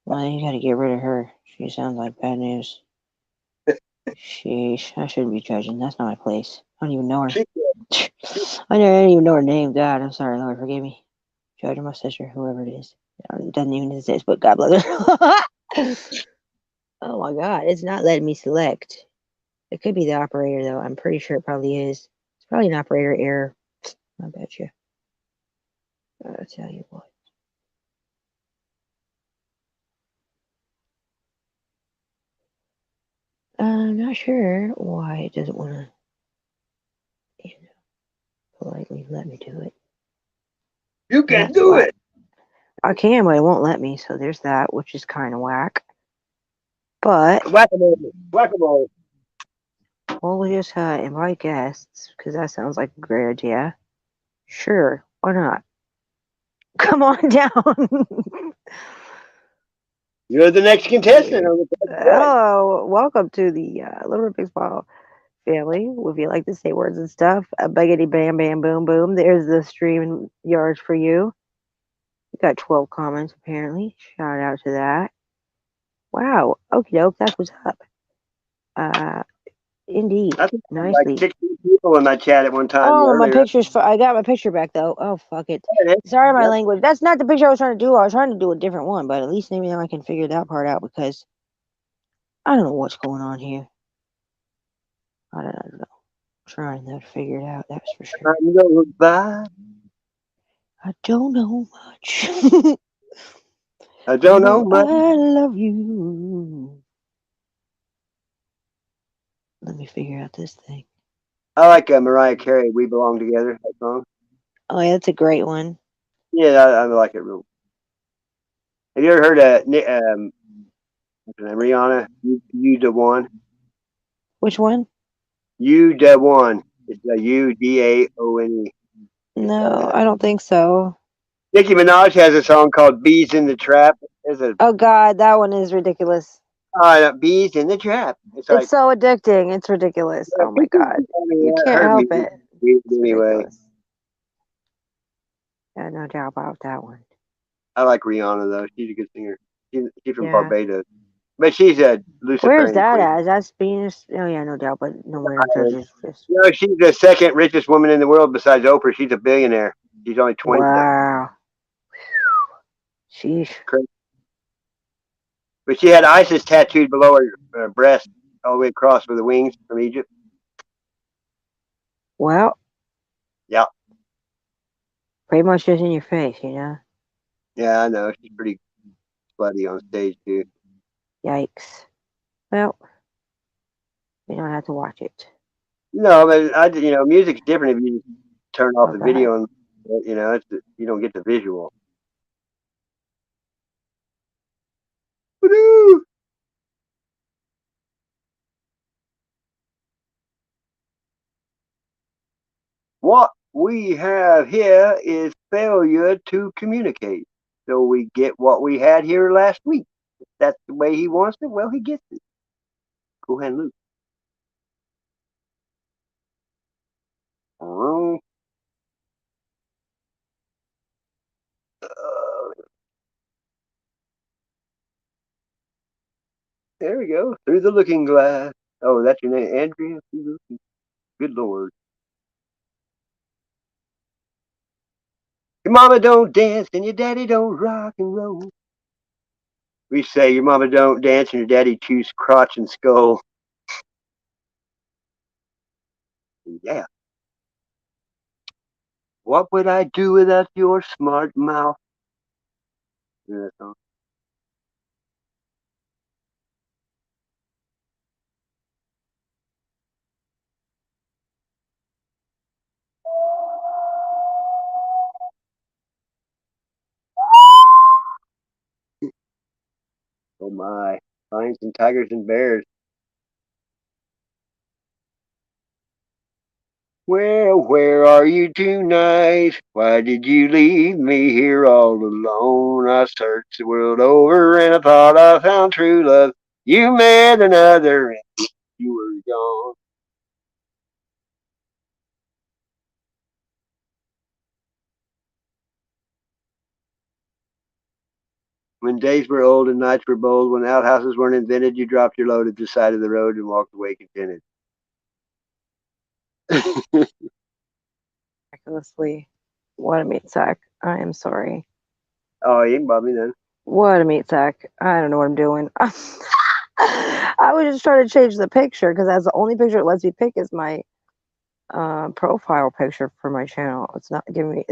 Well, you gotta get rid of her. She sounds like bad news. Sheesh, I shouldn't be judging. That's not my place. I don't even know her. I don't even know her name. God, I'm sorry, Lord, forgive me. Judging my sister, whoever it is. It doesn't even exist, but God bless her. Oh my God, it's not letting me select. It could be the operator, though. I'm pretty sure it probably is. It's probably an operator error. I bet you. I'll tell you what. I'm not sure why it doesn't want to, politely let me do it. You can do it. I can, but it won't let me. So there's that, which is kind of whack. But whack-a-mole. Well, we'll just invite guests because that sounds like a great idea. Sure, why not? Come on down. You're the next contestant. Hello, welcome to the Little Big Baseball family. If you like to say words and stuff, biggity bam bam boom boom. There's the stream yards for you. We got 12 comments apparently. Shout out to that. Wow, okie doke, that's what's up. Indeed, nicely. Like 16 people in my chat at one time. Oh, my picture's. I got my picture back though. Oh, fuck it. Sorry, my language. That's not the picture I was trying to do. I was trying to do a different one, but at least maybe now I can figure that part out because I don't know what's going on here. I don't know. I'm trying to figure it out. That's for sure. I don't know much. I don't know much. I love you. Let me figure out this thing. I like Mariah Carey, "We Belong Together," that song. Oh, yeah, that's a great one. Yeah, I like it real. Have you ever heard Rihanna, You the One? Which one? You the One. It's UDAONE. No, I don't think so. Nicki Minaj has a song called "Bees in the Trap." Oh God, that one is ridiculous. Bees in the Trap. It's so addicting. It's ridiculous. Oh my God. You can't help it. Anyway. Yeah, no doubt about that one. I like Rihanna though. She's a good singer. She's from Barbados. But she's a Luciferian Where's that queen. at? That's Venus. Oh yeah, no doubt. But no way, judges. Just You know, she's the second richest woman in the world besides Oprah. She's a billionaire. She's only 20. wow. Sheesh. But she had ISIS tattooed below her breast, all the way across with the wings from Egypt. Well. Yeah. Pretty much just in your face, you know. Yeah, I know. She's pretty slutty on stage too. Yikes. Well, you don't have to watch it. No, but music's different if you just turn off the Okay. video and you don't get the visual. Woo-hoo! What we have here is failure to communicate. So we get what we had here last week. If that's the way he wants it, well, he gets it. Go ahead and loop. There we go. Through the looking glass. Oh, that's your name, Andrea? Good Lord. Your mama don't dance and your daddy don't rock and roll. We say your mama don't dance and your daddy chews crotch and skull. Yeah. What would I do without your smart mouth? Yeah, that song. Oh my. Lions and tigers and bears. Well, where are you tonight? Why did you leave me here all alone? I searched the world over and I thought I found true love. You met another and you were gone. When days were old and nights were bold, when outhouses weren't invented, you dropped your load at the side of the road and walked away contented. Miraculously. What a meat sack. I am sorry. Oh, you can bother me then. What a meat sack. I don't know what I'm doing. I was just trying to change the picture because that's the only picture it lets me pick is my profile picture for my channel. It's not giving me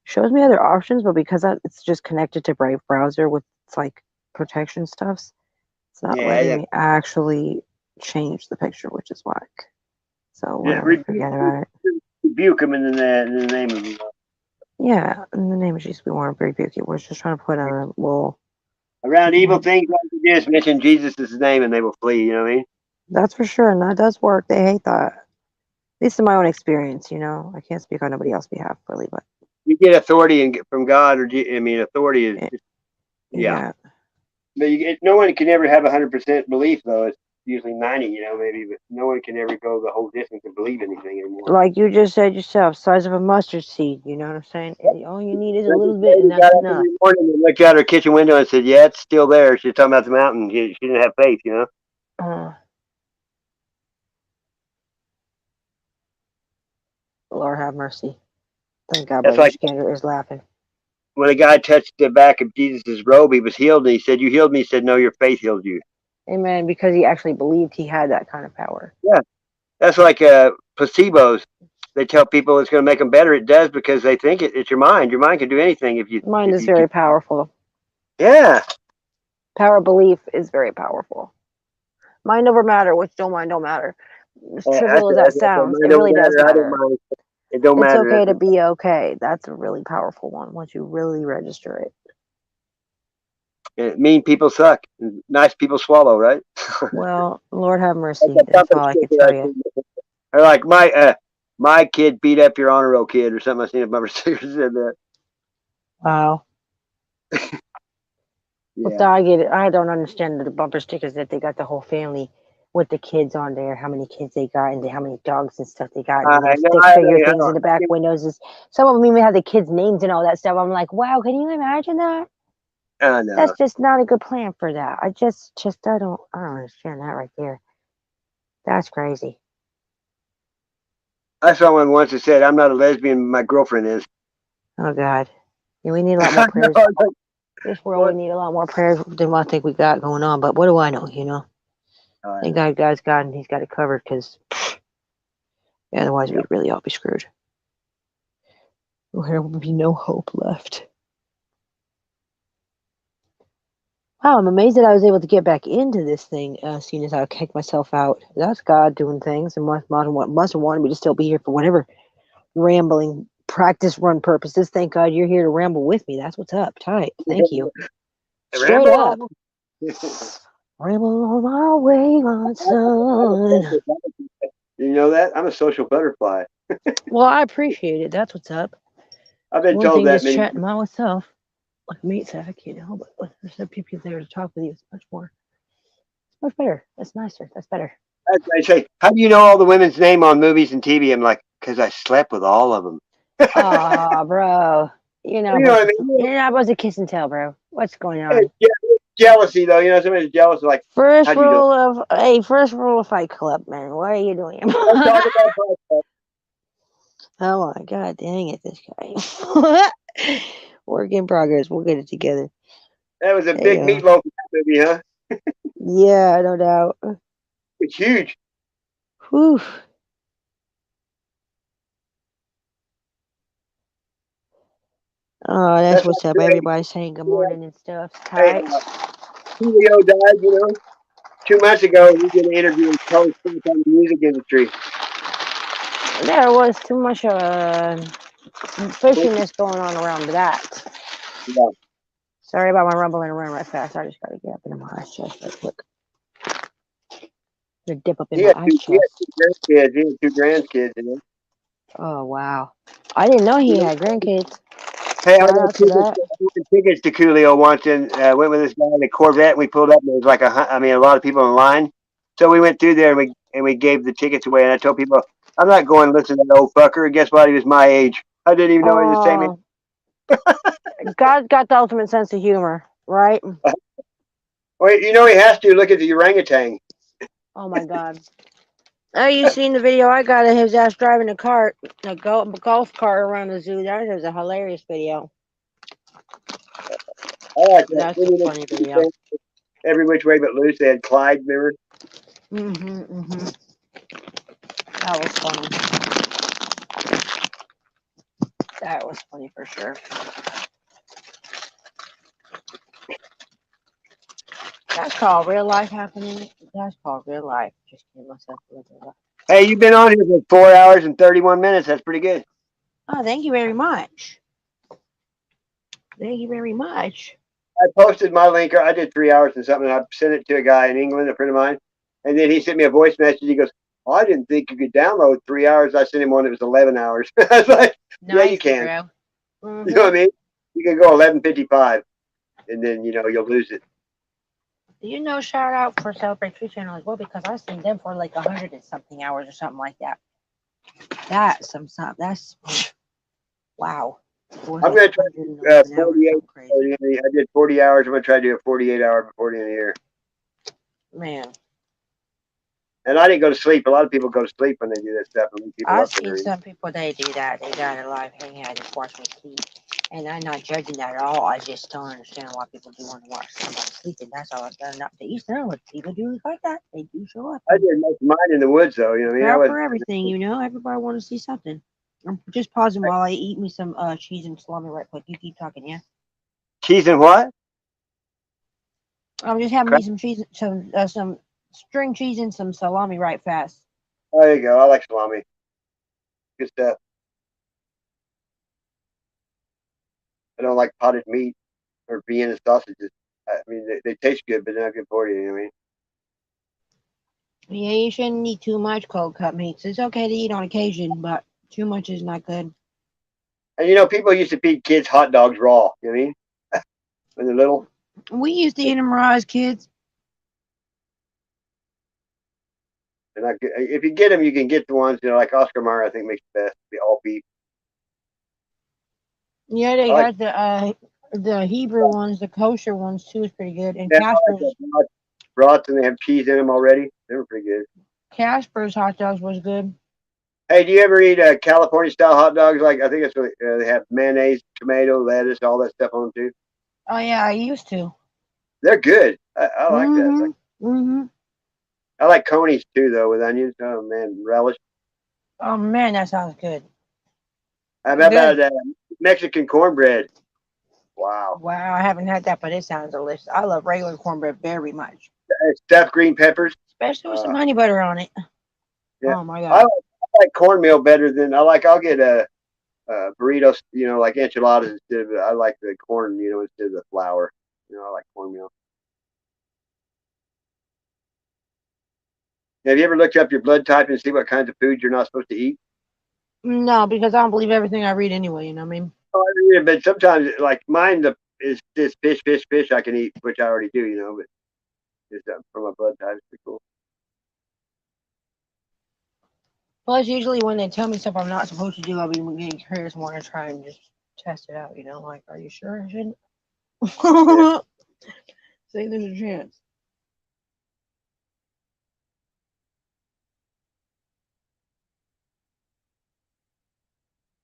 shows me other options, but because it's just connected to Brave browser with its like protection stuffs, it's not letting me actually change the picture, which is whack. So whatever, forget about it. Rebuke him in the name of the Lord. Yeah, in the name of Jesus, we want to rebuke it. We're just trying to put a little around evil things like you just mention Jesus' name and they will flee, you know what I mean? That's for sure, and that does work. They hate that. At least in my own experience, you know. I can't speak on nobody else's behalf, really, but you get authority from God, authority is just, yeah. But no one can ever have 100% belief, though. It's usually 90, maybe, but no one can ever go the whole distance and believe anything anymore. Like you just said yourself, size of a mustard seed. You know what I'm saying? And all you need is a little bit, and that's enough. Every morning and looked out her kitchen window and said, "Yeah, it's still there." She's talking about the mountain. She didn't have faith, you know. Lord have mercy. Thank God, Brother Skinner is laughing. When a guy touched the back of Jesus' robe, he was healed, and he said, "You healed me." He said, "No, your faith healed you." Amen. Because he actually believed he had that kind of power. Yeah, that's like placebos. They tell people it's going to make them better. It does because they think it's your mind. Your mind can do anything if you. Mind is very powerful. Yeah. Power of belief is very powerful. Mind over matter, which don't matter. As trivial as that sounds, it really does matter. It don't matter. It's okay to be okay. That's a really powerful one once you really register it. Mean people suck. Nice people swallow, right? Well, Lord have mercy. That's all I can tell you. Or like my kid beat up your honor roll kid or something. I seen a bumper sticker said that. Wow. Yeah. I don't understand the bumper stickers that they got the whole family with the kids on there, how many kids they got and how many dogs and stuff they got, and stick figure things in the back windows. Some of them even have the kids' names and all that stuff. I'm like, wow, can you imagine that? No. That's just not a good plan for that. I don't understand that right there. That's crazy. I saw one once that said, "I'm not a lesbian, my girlfriend is." Oh God. Yeah, we need a lot more prayers. This world, we need a lot more prayers than what I think we got going on. But what do I know? Thank God, God's God, and He's got it covered. Because otherwise, we'd really all be screwed. There would be no hope left. Wow, I'm amazed that I was able to get back into this thing as soon as I kicked myself out. That's God doing things, and must have wanted me to still be here for whatever rambling practice run purposes. Thank God you're here to ramble with me. That's what's up. Tight. Thank you. Straight up. Ramble on my way, my son. You know that? I'm a social butterfly. Well, I appreciate it. That's what's up. I've been One told thing that just many chatting by myself. Like mate said, but when there's some people there to talk with you, it's much better. That's nicer. That's better. I say, how do you know all the women's name on movies and TV? I'm like, because I slept with all of them. Aw, bro. You know what I mean? You're not supposed to kiss and tell, bro. What's going Yeah, on? jealousy, though. Somebody's jealous. Like, how First do you know? rule of Fight Club, man. What are you doing? Don't talk about myself. Oh my God, dang it, this guy. Work in progress. We'll get it together. That was a big meatloaf movie, huh? Yeah, no doubt. It's huge. Whew. Oh, that's what's up. Everybody's saying good morning and stuff. Hey, Tight. Julio died, 2 months ago. He did an interview and told us on the music industry. There was too much fishiness going on around that. Yeah. Sorry about my rumbling around right fast. I just got to get up into my ice chest right quick. To dip up in my ice He had chest. two grandkids. He had two grandkids. Oh, wow. I didn't know he had grandkids. Hey, Shout out to that. I got tickets to Coolio once and went with this guy in a Corvette. And we pulled up and there was like a lot of people in line. So we went through there and we gave the tickets away. And I told people, I'm not going to listen to that old fucker. And guess what? He was my age. I didn't even know he was the same age. God's got the ultimate sense of humor, right? Well, he has to look at the orangutan. Oh my God. Oh, you seen the video I got of his ass driving a cart, a golf cart around the zoo? That was a hilarious video. I like that. That's a funny video. Every which way but loose. They had Clyde, remember? That was funny. That was funny for sure. That's called real life happening. That's called real life. Just gave myself a little bit of. Hey, you've been on here for 4 hours and 31 minutes. That's pretty good. Oh, thank you very much. Thank you very much. I posted my link. I did 3 hours and something. I sent it to a guy in England, a friend of mine. And then he sent me a voice message. He goes, "Oh, I didn't think you could download 3 hours." I sent him one that was 11 hours. I was like, yeah, you can. Mm-hmm. You know what I mean? You can go 11:55 and then, you'll lose it. Shout out for Celebrate Tree Channel as well, because I seen them for like 100 and something hours or something like that. That's wow. I'm going to try to do 48. I did 40 hours. I'm going to try to do a 48 hour before the end of the year. Man. And I didn't go to sleep. A lot of people go to sleep when they do that stuff. I've seen some people, they do that. They got a live hang out and watch me sleep. And I'm not judging that at all. I just don't understand why people do want to watch somebody sleeping. That's all I've done. Not to each their own. People do like that. They do show up. I did most of mine in the woods, though. You know what I mean? For everything, everybody want to see something. I'm just pausing while I eat me some cheese and salami right quick. You keep talking, yeah? Cheese and what? I'm just having me some cheese, some string cheese and some salami right fast. Oh, there you go. I like salami. Good stuff. I don't like potted meat or Vienna sausages. I mean, they taste good, but they're not good for you. You know what I mean? Yeah, you shouldn't eat too much cold cut meats. It's okay to eat on occasion, but too much is not good. And people used to feed kids hot dogs raw. You know what I mean? When they're little. We used to eat them raw as kids. They're not good. If you get them, you can get the ones like Oscar Mayer. I think makes the best. Be all beef. Yeah, they got the The Hebrew ones, the kosher ones too, is pretty good. And Yeah, I like Casper's the brats, and they have cheese in them already. They were pretty good. Casper's hot dogs was good. Hey, do you ever eat California style hot dogs? Like I think it's what they have mayonnaise, tomato, lettuce, all that stuff on them too. Oh yeah, I used to. They're good. I like that. Mhm. Mhm. I like conies too, though, with onions. Oh man, relish. Oh man, that sounds good. How Good. about Mexican cornbread? Wow. Wow, I haven't had that, but it sounds delicious. I love regular cornbread very much, Stuffed green peppers. especially with some honey butter on it. Yeah, Oh my I god. like cornmeal better than I like. I'll get burritos, like enchiladas instead of. I like the corn, instead of the flour. I like cornmeal. Have you ever looked up your blood type and see what kinds of foods you're not supposed to eat? No, because I don't believe everything I read anyway. You know what I mean? Oh, yeah, but sometimes, like mine, is this fish I can eat, which I already do, but it's from my blood type. It's pretty cool. Plus, usually when they tell me stuff I'm not supposed to do, I'll be getting curious, want to try and just test it out. Like, are you sure I shouldn't? Yeah. Say there's a chance.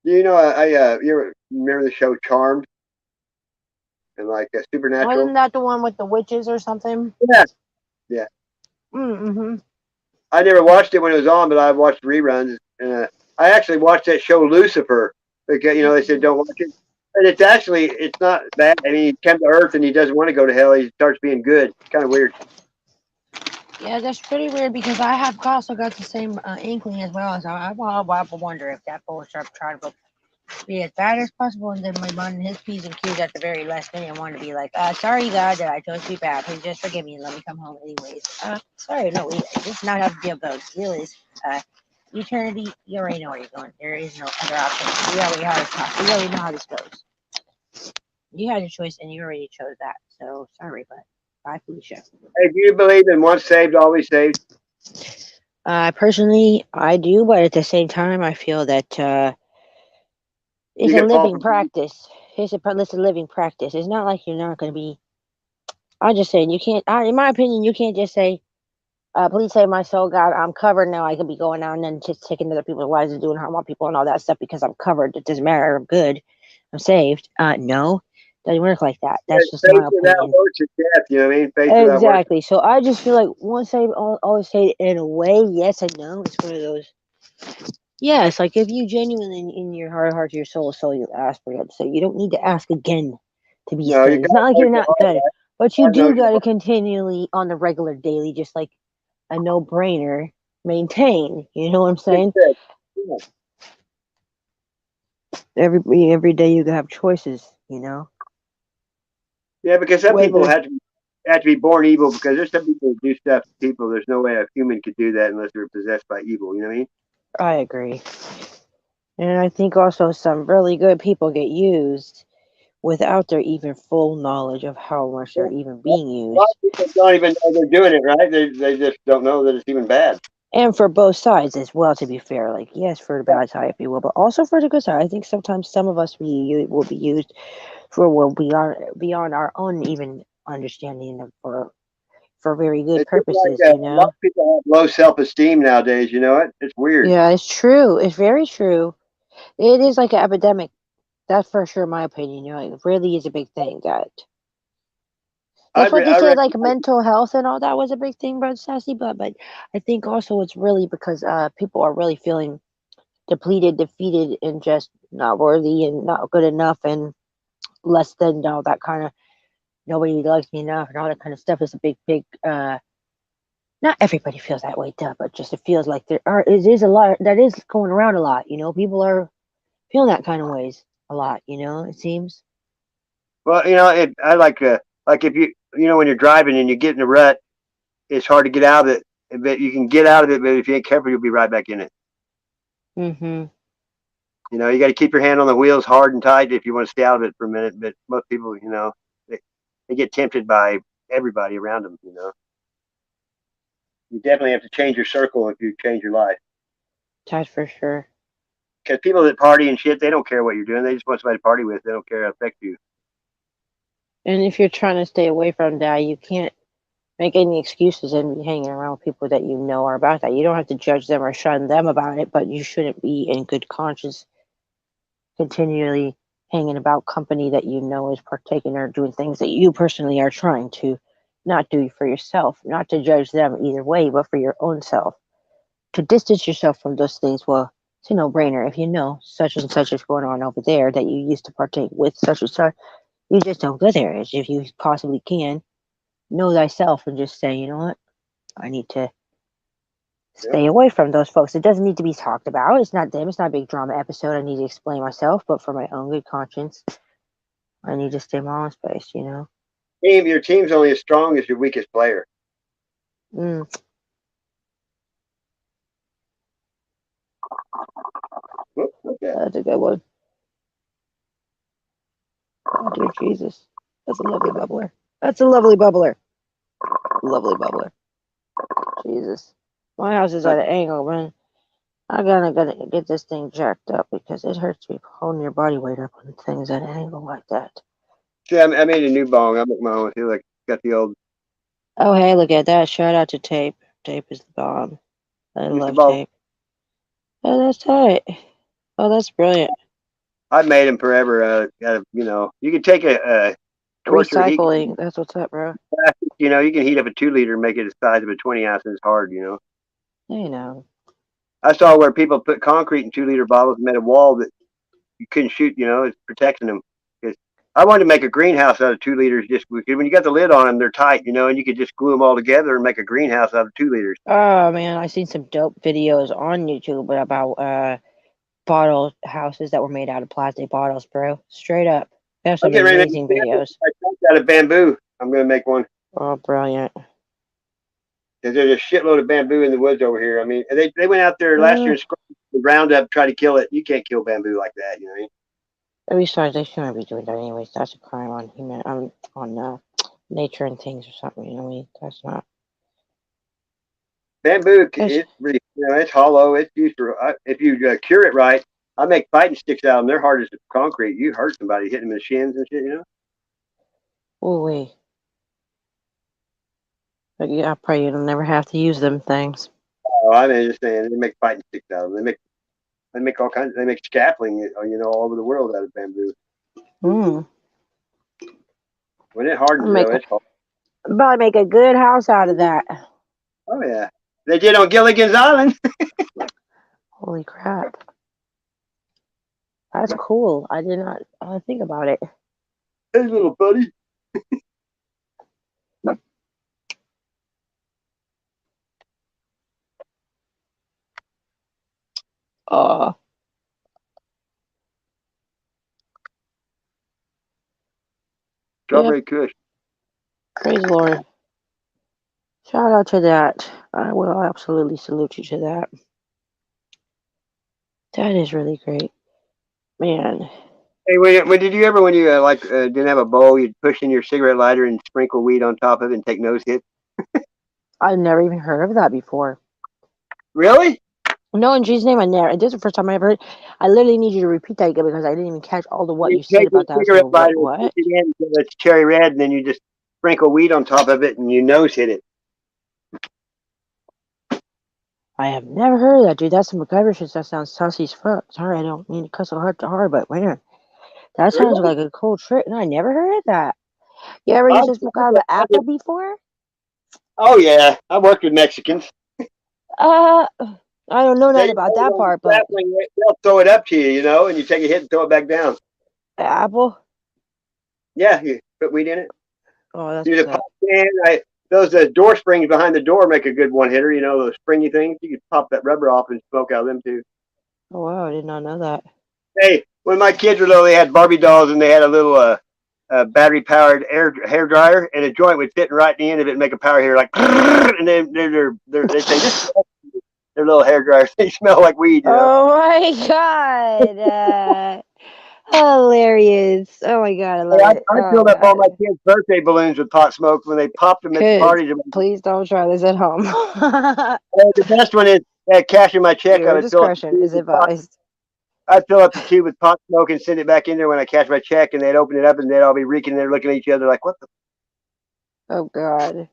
You remember the show Charmed and like Supernatural? Wasn't that the one with the witches or something? Yeah, yeah. Mm-hmm. I never watched it when it was on, but I watched reruns. I actually watched that show Lucifer because they said don't watch it, and it's not bad. I mean, he comes to Earth and he doesn't want to go to hell. He starts being good. It's kind of weird. Yeah, that's pretty weird because I have also got the same inkling as well. So I wonder if that bullshit trying to be as bad as possible, and then my mom and his P's and Q's at the very last minute want to be like, sorry God that I chose to be bad. Please just forgive me and let me come home anyways. Sorry, no, this is not how the deal goes. The deal is eternity, you already know where you're going. There is no other option. We already know how this goes. You had a choice and you already chose that. So sorry, but bye, Felicia. Hey, do you believe in once saved, always saved? Personally, I do, but at the same time, I feel that it's You a can fall living from. practice. It's a living practice. It's not like you're not going to be. I'm just saying, you can't. In my opinion, you can't just say, "Please save my soul, God. I'm covered now. I can be going out and then just taking other people's lives and doing harm on people and all that stuff because I'm covered. It doesn't matter. I'm good. I'm saved." No, doesn't work like that. That's just Faith my without opinion. works is death. You know what I mean? Faith without works. Exactly. So I just feel like once saved, always saved. In a way, yes and no. It's one of those. Yes, like if you genuinely in your heart, your soul, you ask for God to save. You don't need to ask again to be No, you saved. got It's not to like know you're your not heart, good, right? but you I know do your got to heart. continually on the regular daily, just like a no brainer, maintain. You know what I'm saying? Yeah. Every day you have choices. Yeah, because some people Whether have to be born evil because there's some people who do stuff to people. There's no way a human could do that unless they're possessed by evil. You know what I mean? I agree, and I think also some really good people get used without their even full knowledge of how much Yeah. they're even being A lot used. of people don't even know they're doing it right. They just don't know that it's even bad. And for both sides as well, to be fair. Like, yes, for the Yeah. bad side, if you will, but also for the good side. I think sometimes some of us will be used for well beyond our own even understanding of for very good It's just like purposes. a lot of people have low self-esteem nowadays. You know it? It's weird. Yeah, it's true. It's very true. It is like an epidemic. That's for sure, my opinion. It really is a big thing. That's what they I say. read. Like mental health and all that was a big thing, Brother Sassy. But I think also it's really because people are really feeling depleted, defeated, and just not worthy and not good enough and less than all that kind of nobody likes me enough and all that kind of stuff is a big not everybody feels that way duh, but just it feels like it is a lot that is going around a lot, people are feeling that kind of ways a lot, it seems. Well, I like if when you're driving and you get in a rut, it's hard to get out of it. But you can get out of it, but if you ain't careful, you'll be right back in it. Mm-hmm. You got to keep your hand on the wheels hard and tight if you want to stay out of it for a minute. But most people, they get tempted by everybody around them. You definitely have to change your circle if you change your life. That's for sure. Because people that party and shit, they don't care what you're doing. They just want somebody to party with. They don't care how it affects you. And if you're trying to stay away from that, you can't make any excuses and be hanging around with people that you know are about that. You don't have to judge them or shun them about it, but you shouldn't be in good conscience continually hanging about company that you know is partaking or doing things that you personally are trying to not do for yourself, not to judge them either way, but for your own self. To distance yourself from those things, well, it's a no-brainer. If you know such and such is going on over there that you used to partake with such and such, you just don't go there. As if you possibly can, know thyself and just say, you know what, I need to stay away from those folks. It doesn't need to be talked about. It's not them. It's not a big drama episode. I need to explain myself, but for my own good conscience, I need to stay in my own space, you know? Your team's only as strong as your weakest player. Mm. Okay. That's a good one. Oh, dear Jesus. That's a lovely bubbler. That's a lovely bubbler. Lovely bubbler. Jesus. My house is at an angle, man. I gotta get this thing jacked up because it hurts me holding your body weight up on things at an angle like that. See, I made a new bong. I make my own. Like got the old. Oh, hey, look at that. Shout out to Tape. Tape is the bomb. I love Tape. Oh, that's tight. Oh, that's brilliant. I made them forever. You know, you can take a recycling. That's what's up, bro. You know, you can heat up a 2-liter and make it the size of a 20-ounce, and it's hard. You know. You know. I saw where people put concrete in 2-liter bottles and made a wall that you couldn't shoot. You know, it's protecting them. I wanted to make a greenhouse out of 2 liters just because when you got the lid on them, they're tight, you know, and you could just glue them all together and make a greenhouse out of 2 liters. Oh man, I seen some dope videos on YouTube about bottle houses that were made out of plastic bottles, bro. Straight up. They have some amazing videos. Out of bamboo. I'm gonna make one. Oh, brilliant. There's a shitload of bamboo in the woods over here. I mean, they went out there last year and scrubbed the ground up, tried to kill it. You can't kill bamboo like that, you know. Besides, they shouldn't be doing that anyways. That's a crime on nature and things or something. You know what I mean? That's not. Bamboo is really, you know, it's hollow. It's used for if you cure it right. I make fighting sticks out of them. They're hard as concrete. You hurt somebody hitting them in the shins and shit, you know. Oh wait. But yeah, I pray you'll never have to use them things. Oh, I mean, just saying, they make fighting sticks out of them. They make all kinds. They make scaffolding, you know, all over the world out of bamboo. Hmm. When it hardens, it's hard. Probably make a good house out of that. Oh yeah, they did on Gilligan's Island. Holy crap! That's cool. I did not think about it. Hey, little buddy. Strawberry Kush. Praise the Lord. Shout out to that. I will absolutely salute you to that. That is really great. Man. Hey, when did you ever, when you didn't have a bowl, you'd push in your cigarette lighter and sprinkle weed on top of it and take nose hits? I've never even heard of that before. Really? No, in Jesus' name, I never. This is the first time I ever heard. I literally need you to repeat that again because I didn't even catch all of what you said about that. Cigarette lighter, what? It's cherry red, and then you just sprinkle weed on top of it and you nose hit it. I have never heard of that, dude. That's some MacGyver shit. That sounds sussy as fuck. Sorry, I don't mean to cuss so hard, but man, that sounds like a cool trick. No, I never heard of that. You ever used this MacGyver apple before? Oh yeah, I worked with Mexicans. I don't know nothing about that part, but they'll throw it up to you, you know, and you take a hit and throw it back down. The apple? Yeah, you put weed in it. Oh, that's use a pop can. Those door springs behind the door make a good one hitter. You know, those springy things. You could pop that rubber off and smoke out of them too. Oh wow, I did not know that. Hey, when my kids were little, they had Barbie dolls and they had a little battery-powered hair dryer, and a joint would fit right in the end of it and make a power hair like, and then they say their little hair dryers. They smell like weed. You know? Oh my god. Hilarious. Oh my god, I love it. I filled up all my kids' birthday balloons with pot smoke when they popped them at the parties. Please don't try this at home. The best one is cashing my check. Your discretion is advised. I'd fill up the tube with pot smoke and send it back in there when I cash my check, and they'd open it up, and they'd all be reeking there, looking at each other like, "What the?" Oh God.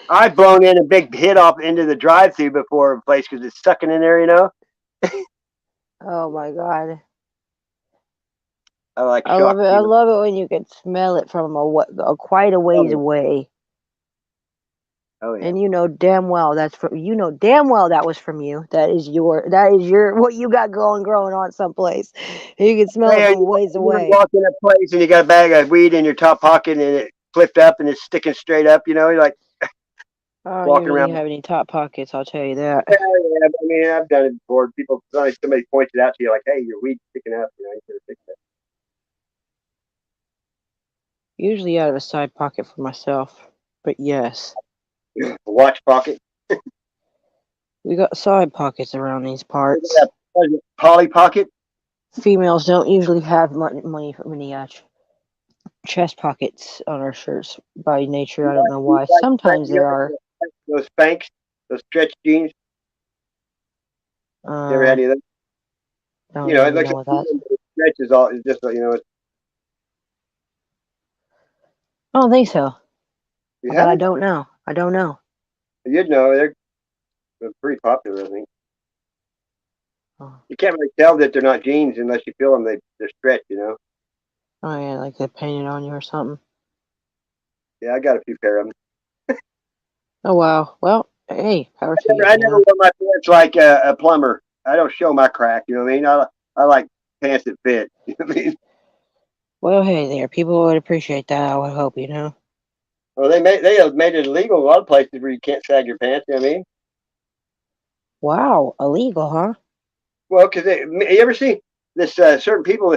I've blown in a big hit off into the drive-through before a place because it's sucking in there, you know. Oh my God. I like I shock. love it. I love it when you can smell it from quite a ways away. Oh yeah. And you know damn well that was from you. That is your what you got growing on someplace. You can smell it Hey, from ways you away. walk in a place and you got a bag of weed in your top pocket and it flipped up and it's sticking straight up. You know, you're like I don't walking usually around. have any top pockets, I'll tell you that. Yeah, yeah. I mean, I've done it before. Somebody points it out to you, like, "Hey, your weed's sticking up." You know, you could have fixed that. Usually out of a side pocket for myself. But yes. A watch pocket. We got side pockets around these parts. What is it, Polly pocket. Females don't usually have many chest pockets on our shirts by nature. I don't know why. Sometimes there are. Those Spanx, those stretch jeans. You ever had any of those? Don't You know, it even looks know like what that. it stretches all. It's just you know. I don't think so. You But I haven't? don't know. I don't know. You'd know. They're pretty popular, I think. Oh, You can't really tell that they're not jeans unless you feel them. They're stretched, you know. oh yeah, like they painted on you or something. Yeah, I got a few pair of them. Oh wow. Well, hey, power to you. I never wore my pants like a plumber. I don't show my crack. You know what I mean? I like pants that fit. You know what I mean? Well, hey there. People would appreciate that. I would hope, you know. Well, they have made it illegal in a lot of places where you can't sag your pants. You know what I mean? Wow, illegal, huh? Well, because you ever see this certain people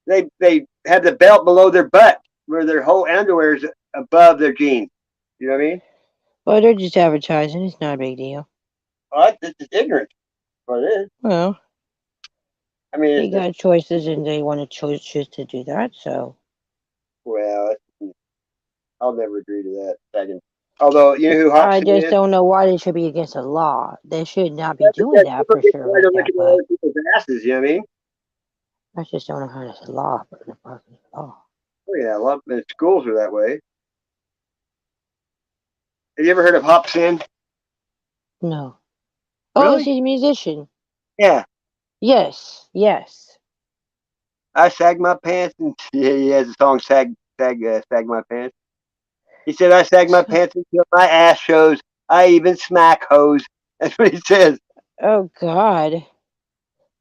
that they have the belt below their butt where their whole underwear is above their jeans. You know what I mean? Well, they're just advertising. It's not a big deal. Well, it's just ignorant. What it is. Well, I mean, they it's just got choices and they want to choose to do that. So well, I'll never agree to that. Sagging. Although you know who I Hobson just is? don't know why they should be against the law. They should not be doing Because that people for get sure tired like of that. looking at But other people's asses. You know what I mean? I just don't know how that's a law. But the fucking law. Oh yeah, a lot of schools are that way. Have you ever heard of Hobson? No. Oh, Really? she's a musician. Yeah. Yes. Yes. I sag my pants, and yeah, he has a song sag my pants. He said I sag my pants until my ass shows. I even smack hoes. That's what he says. Oh God,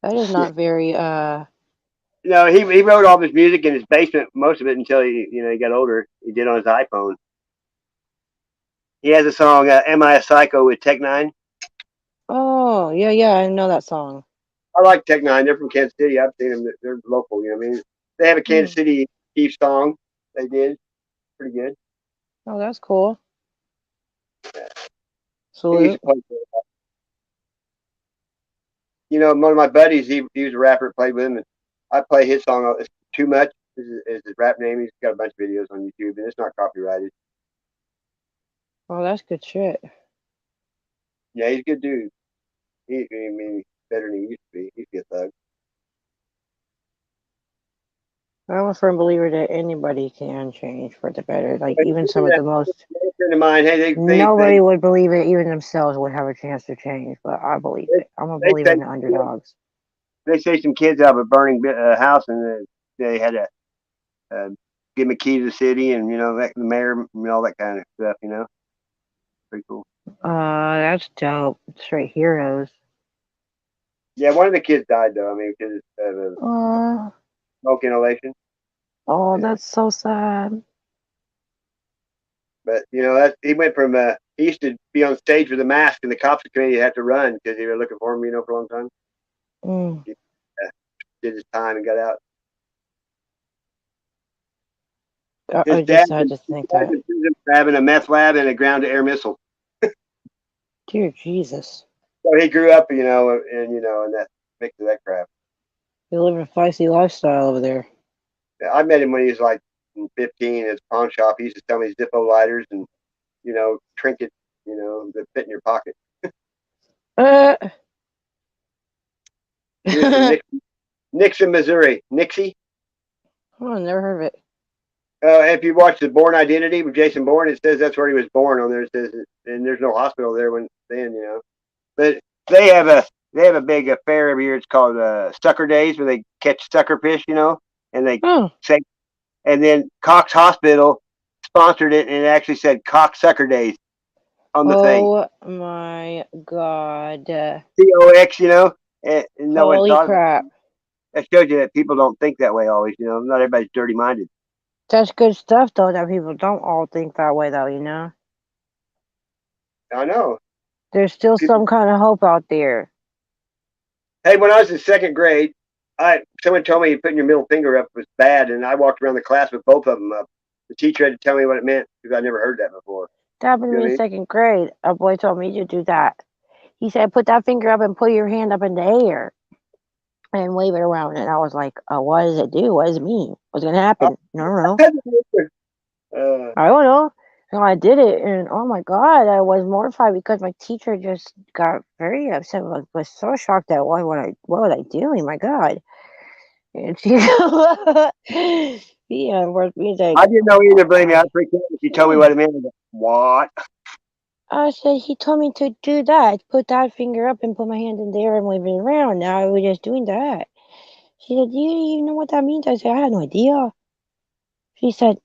that is not very. You know, he wrote all this music in his basement, most of it until he got older. He did on his iPhone. He has a song, "Am I a Psycho" with Tech Nine. Oh yeah, yeah, I know that song. I like Tech Nine. They're from Kansas City. I've seen them. They're local. You know what I mean? They have a Hmm. Kansas City Chiefs song. They did pretty good. Oh, that's cool. He used Salute. to play. You know, one of my buddies, he was a rapper, played with him, and I play his song. It's Too Much is his rap name. He's got a bunch of videos on YouTube, and it's not copyrighted. Oh, that's good shit. Yeah, he's a good dude. I mean, he's better than he used to be. He's a thug. I'm a firm believer that anybody can change for the better. Like But even some of the most a friend of mine, hey, nobody would believe it. Even themselves would have a chance to change, but I believe it. I'm a believer in the underdogs. they say some kids out of a burning house, and they had to give him a key to the city, and the mayor, and all that kind of stuff. Pretty cool. That's dope. Straight heroes. Yeah, one of the kids died though. I mean, because of smoke inhalation. Oh, Yeah. that's so sad. But he went from he used to be on stage with a mask, and the cops would come in, he'd have to run because they were looking for him, for a long time. Mm. He did his time and got out. His I dad just had to think was that. in prison for having a meth lab and a ground-to-air missile. Dear Jesus. So he grew up, in that mix of that crap. You live a feisty lifestyle over there. I met him when he was like 15 at his pawn shop. He used to sell me Zippo lighters and trinkets, that fit in your pocket. Uh, Nixon, Missouri. Nixie. Oh, I never heard of it. If you watch the Bourne Identity with Jason Bourne, it says that's where he was born on there. It says, and there's no hospital there then. But they have a big affair every year. It's called Sucker Days, where they catch sucker fish, and they say, and then Cox Hospital sponsored it, and it actually said Cox Sucker Days on the thing. Oh my God. COX, and no one Holy thought crap. that shows you that people don't think that way always. Not everybody's dirty minded. That's good stuff, though, that people don't all think that way, though, I know. There's still some kind of hope out there. Hey, when I was in second grade, someone told me putting your middle finger up was bad, and I walked around the class with both of them up. The teacher had to tell me what it meant because I never heard that before. That happened to me in second grade. A boy told me to do that. He said, put that finger up and put your hand up in the air and wave it around. And I was like, what does it do? What does it mean? What's going to happen? I don't know. I don't know. So I did it, and oh my God, I was mortified because my teacher just got very upset. I was so shocked at what was I doing? My God. And she, yeah, like, I didn't know either, believe me. I was freaked out when she told me what it meant. I was like, what? I said, he told me to do that. Put that finger up and put my hand in there and wave it around. Now I was just doing that. She said, do you even know what that means? I said, I had no idea. She said,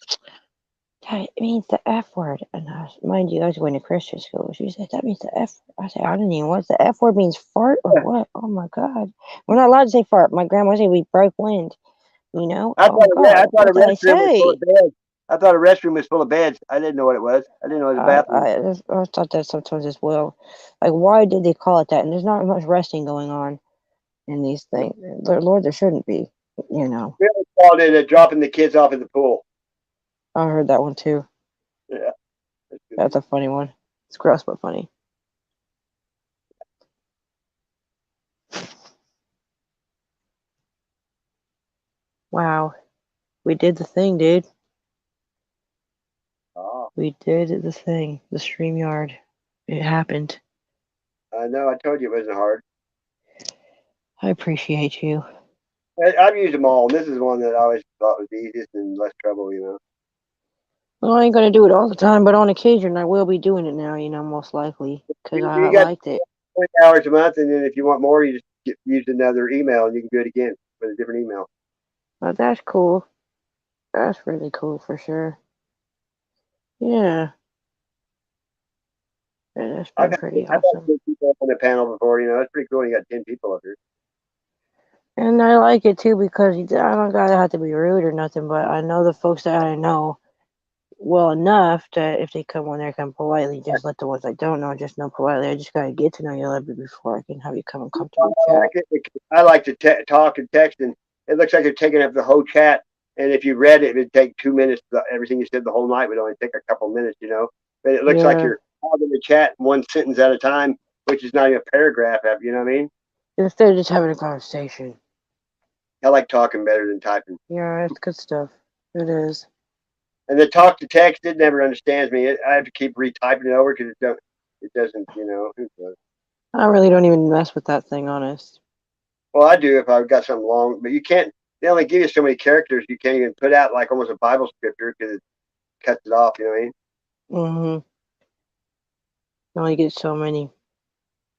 that means the F word. And mind you, I was going to Christian school. She said, that means the F word. I said, I don't even know what the F word means. Fart or what? Oh my God. We're not allowed to say fart. My grandma said we broke wind. I Oh thought, God, I thought what a did I restroom was full say? of beds. I thought a restroom was full of beds. I didn't know what it was. I didn't know it was a bathroom. I thought that sometimes as well. Like, why did they call it that? And there's not much resting going on in these things. Lord, there shouldn't be, We called it dropping the kids off in the pool. I heard that one too. Yeah. That's a funny one. It's gross but funny. Wow. We did the thing, dude. Oh. We did the thing. The Streamyard. It happened. I know. I told you it wasn't hard. I appreciate you. I've used them all. This is one that I always thought was the easiest and less trouble, Well, I ain't going to do it all the time, but on occasion I will be doing it now, most likely. Because I liked it. 20 hours a month, and then if you want more, you just use another email, and you can do it again with a different email. Well, that's cool. That's really cool for sure. Yeah. That's been pretty awesome. I've had 10 people on the panel before, it's pretty cool. You got 10 people up here. And I like it too because I don't gotta have to be rude or nothing, but I know the folks that I know well enough that if they come on there, come politely. Just let the ones I don't know just know politely. I just gotta get to know you a little bit before I can have you come and comfortable chat. I like to talk and text, and it looks like you're taking up the whole chat. And if you read it, it'd take 2 minutes. Everything you said the whole night would only take a couple minutes, But it looks like you're talking the chat one sentence at a time, which is not even a paragraph. You know what I mean? Instead of just having a conversation. I like talking better than typing. Yeah, it's good stuff. It is. And the talk to text, it never understands me. I have to keep retyping it over because it doesn't, I really don't even mess with that thing, honest. Well, I do if I've got something long, but you can't. They only give you so many characters. You can't even put out like almost a Bible scripture because it cuts it off. You know what I mean? Mm-hmm. You only get so many.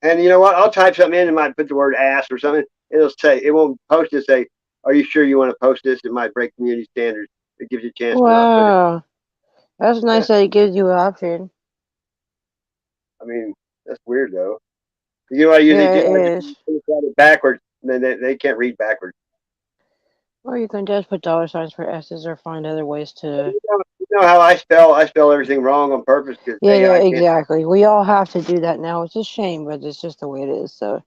And you know what? I'll type something in and might put the word ass or something. It'll say, it won't post it. Say, are you sure you want to post this? It might break community standards. It gives you a chance to not put it. Wow. That's nice that it gives you an option. I mean, that's weird though. You know what I usually do? I just write it backwards. And then they can't read backwards. Or you can just put $signs for S's or find other ways to. You know how I spell? I spell everything wrong on purpose because Yeah, exactly. We all have to do that now. It's a shame, but it's just the way it is. So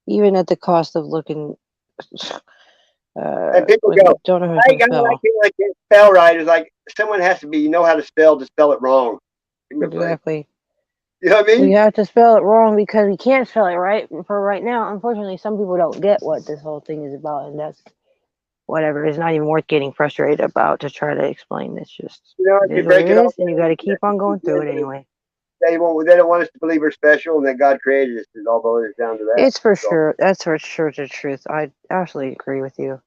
even at the cost of looking, and people go, don't know how to spell. I can't spell right. It's like someone has to know how to spell it wrong. Exactly. You know what I mean? We have to spell it wrong because we can't spell it right for right now. Unfortunately, some people don't get what this whole thing is about, and that's whatever. It's not even worth getting frustrated about to try to explain. It's just it is what it is, and you got to keep on going through it anyway. They don't want us to believe we're special and that God created us. It all boils down to that. It's for So, sure. That's for sure the truth. I absolutely agree with you.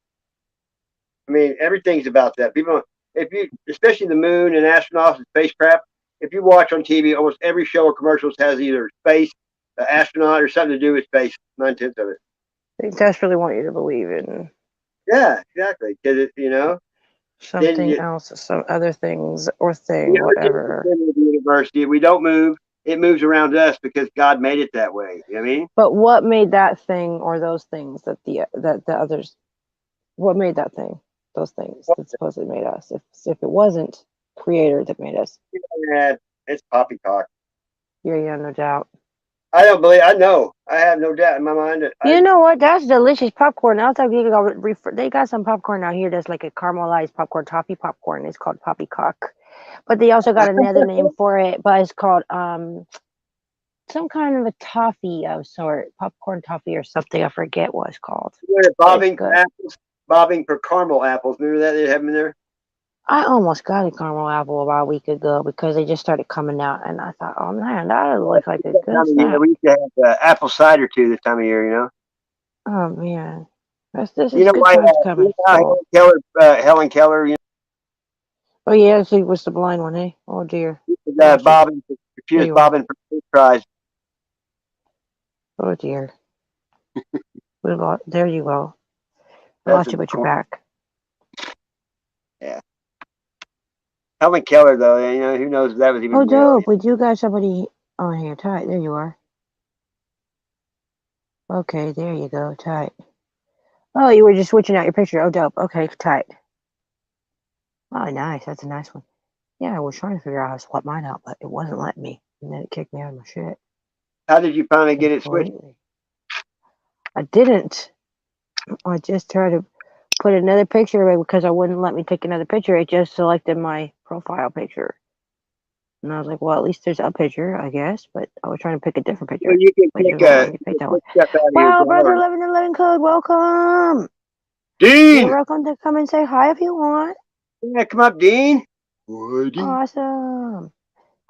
I mean, everything's about that. People, if you, especially the moon and astronauts and spacecraft, if you watch on TV, almost every show or commercials has either space, astronaut, or something to do with space. 9/10 of it. They desperately want you to believe in Yeah, exactly. Because then something else, some other things or thing, the other whatever. thing with the universe, we don't move. It moves around us because God made it that way. You know what I mean? But what made that thing or those things that the others? What made that thing? Those things that supposedly made us. If it wasn't Creator that made us, Yeah, it's poppycock. yeah, no doubt. I don't believe. I know. I have no doubt in my mind that You know what? That's delicious popcorn. They got some popcorn out here that's like a caramelized popcorn, toffee popcorn. It's called poppycock. But they also got another name for it, but it's called some kind of a toffee of sort, popcorn toffee or something. I forget what it's called. bobbing for apples, bobbing for caramel apples. Remember that they have them in there? I almost got a caramel apple about a week ago because they just started coming out, and I thought, oh man, that looks like a good snack. We used to have apple cider too this time of year. You know. Oh man, this You is know good why? times coming. Cool. Helen Keller. You Oh yeah, she was the blind one, eh? Oh dear. know, bobbing. She was bobbing for French fries. Oh dear. There you go. I lost you, but you're back. Yeah. Helen Keller, though, you know, who knows if that was even Oh, real. dope. We do got somebody on here. Tight. There you are. Okay, there you go. Tight. Oh, you were just switching out your picture. Oh, dope. Okay, tight. Oh, nice. That's a nice one. Yeah, I was trying to figure out how to swap mine out, but it wasn't letting me. And then it kicked me out of my shit. How did you finally get it switched? I didn't. I just tried to put another picture away because I wouldn't let me take another picture. It just selected my profile picture. And I was like, well, at least there's a picture, I guess. But I was trying to pick a different picture. Well, you can But pick that one. step out of Wow, your brother gallery. 1111 code, welcome. Dean! You're welcome to come and say hi if you want. Yeah, come up, Dean. Awesome.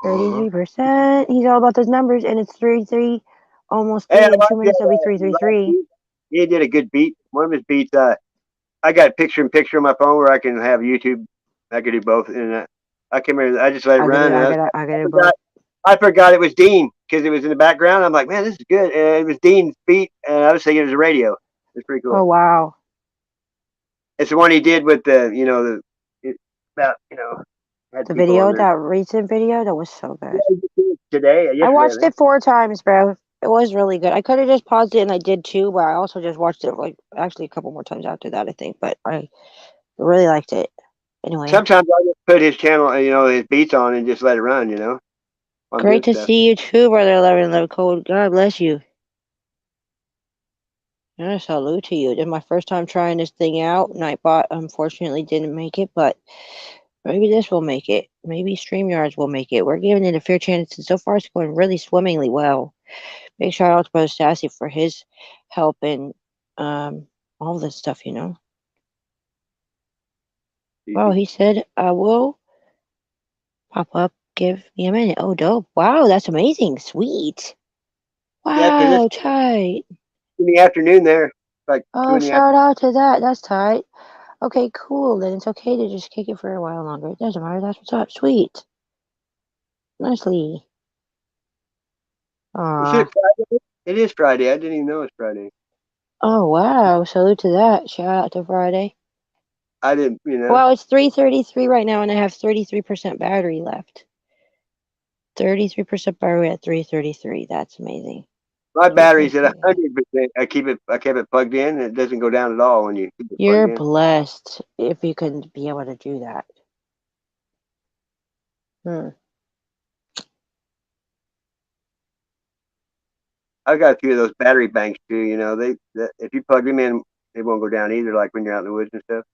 33%. He's all about those numbers, and it's 3 almost 3 in 2 minutes. It'll be 333. He did a good beat. One of his beats, I got a picture on my phone where I can have YouTube. I could do both. And I came here, I just let it run. I forgot it was Dean because it was in the background. I'm like, man, this is good. And it was Dean's beat, and I was thinking it was a radio. It's pretty cool. Oh, wow. It's the one he did with the The video, that recent video, that was so good. Yesterday, I watched it 4 times, bro. It was really good. I could have just paused it, and I did too, but I also just watched it like actually a couple more times after that, I think. But I really liked it. Anyway. Sometimes I just put his channel, his beats on and just let it run, Great to see you too, brother 1111 code. God bless you. Yeah, salute to you. This is my first time trying this thing out. Nightbot unfortunately didn't make it, but maybe this will make it. Maybe StreamYards will make it. We're giving it a fair chance, and so far it's going really swimmingly well. Big shout out to Brother Sassy for his help and all this stuff, Well, he said, I will pop up. Give me a minute. Oh, dope. Wow, that's amazing. Sweet. Wow, tight. In the afternoon there. Shout out to that. That's tight. Okay, cool. Then it's okay to just kick it for a while longer. It doesn't matter. That's what's up. Sweet. Nicely. It is Friday. I didn't even know it's Friday. Oh, wow. Salute to that. Shout out to Friday. I didn't, Well, it's 3:33 right now, and I have 33% battery left. 33% battery at 3:33. That's amazing. My battery's at 100%. I kept it plugged in, and it doesn't go down at all when you keep it plugged in. You're blessed if you can be able to do that. I've got a few of those battery banks too. If you plug them in, they won't go down either. Like when you're out in the woods and stuff.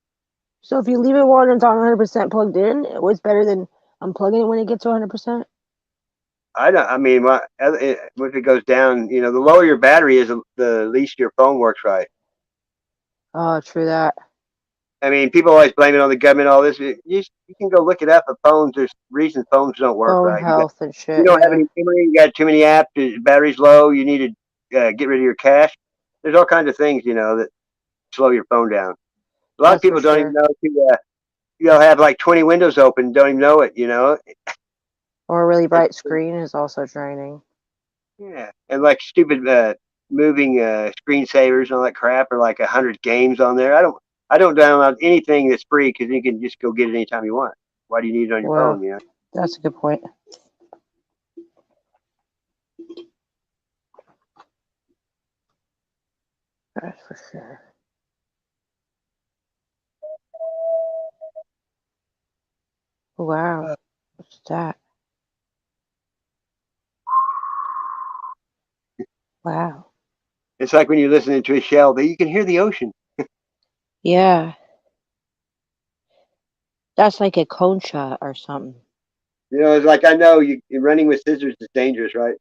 So if you leave it while it's on 100% plugged in, it's better than unplugging it when it gets to 100%. I don't. I mean, if it goes down, the lower your battery is, the least your phone works right. Oh, true that. I mean, people always blame it on the government. All this, you can go look it up. But phones, there's reasons phones don't work Phone right. health and You shit. don't have Yeah, any memory. You got too many apps. The battery's low. You need to get rid of your cache. There's all kinds of things, that slow your phone down. A lot of that's for people don't even sure. know to, have like 20 windows open. Don't even know it. Or a really It's, bright screen is also draining. yeah, and like stupid moving screensavers and all that crap, or like 100 games on there. I don't download anything that's free because you can just go get it anytime you want. Why do you need it on your Well, phone? that's a good point. That's for sure. Wow, what's that? Wow. It's like when you're listening to a shell that you can hear the ocean. Yeah, that's like a cone shot or something. It's like I know you're running with scissors is dangerous, right?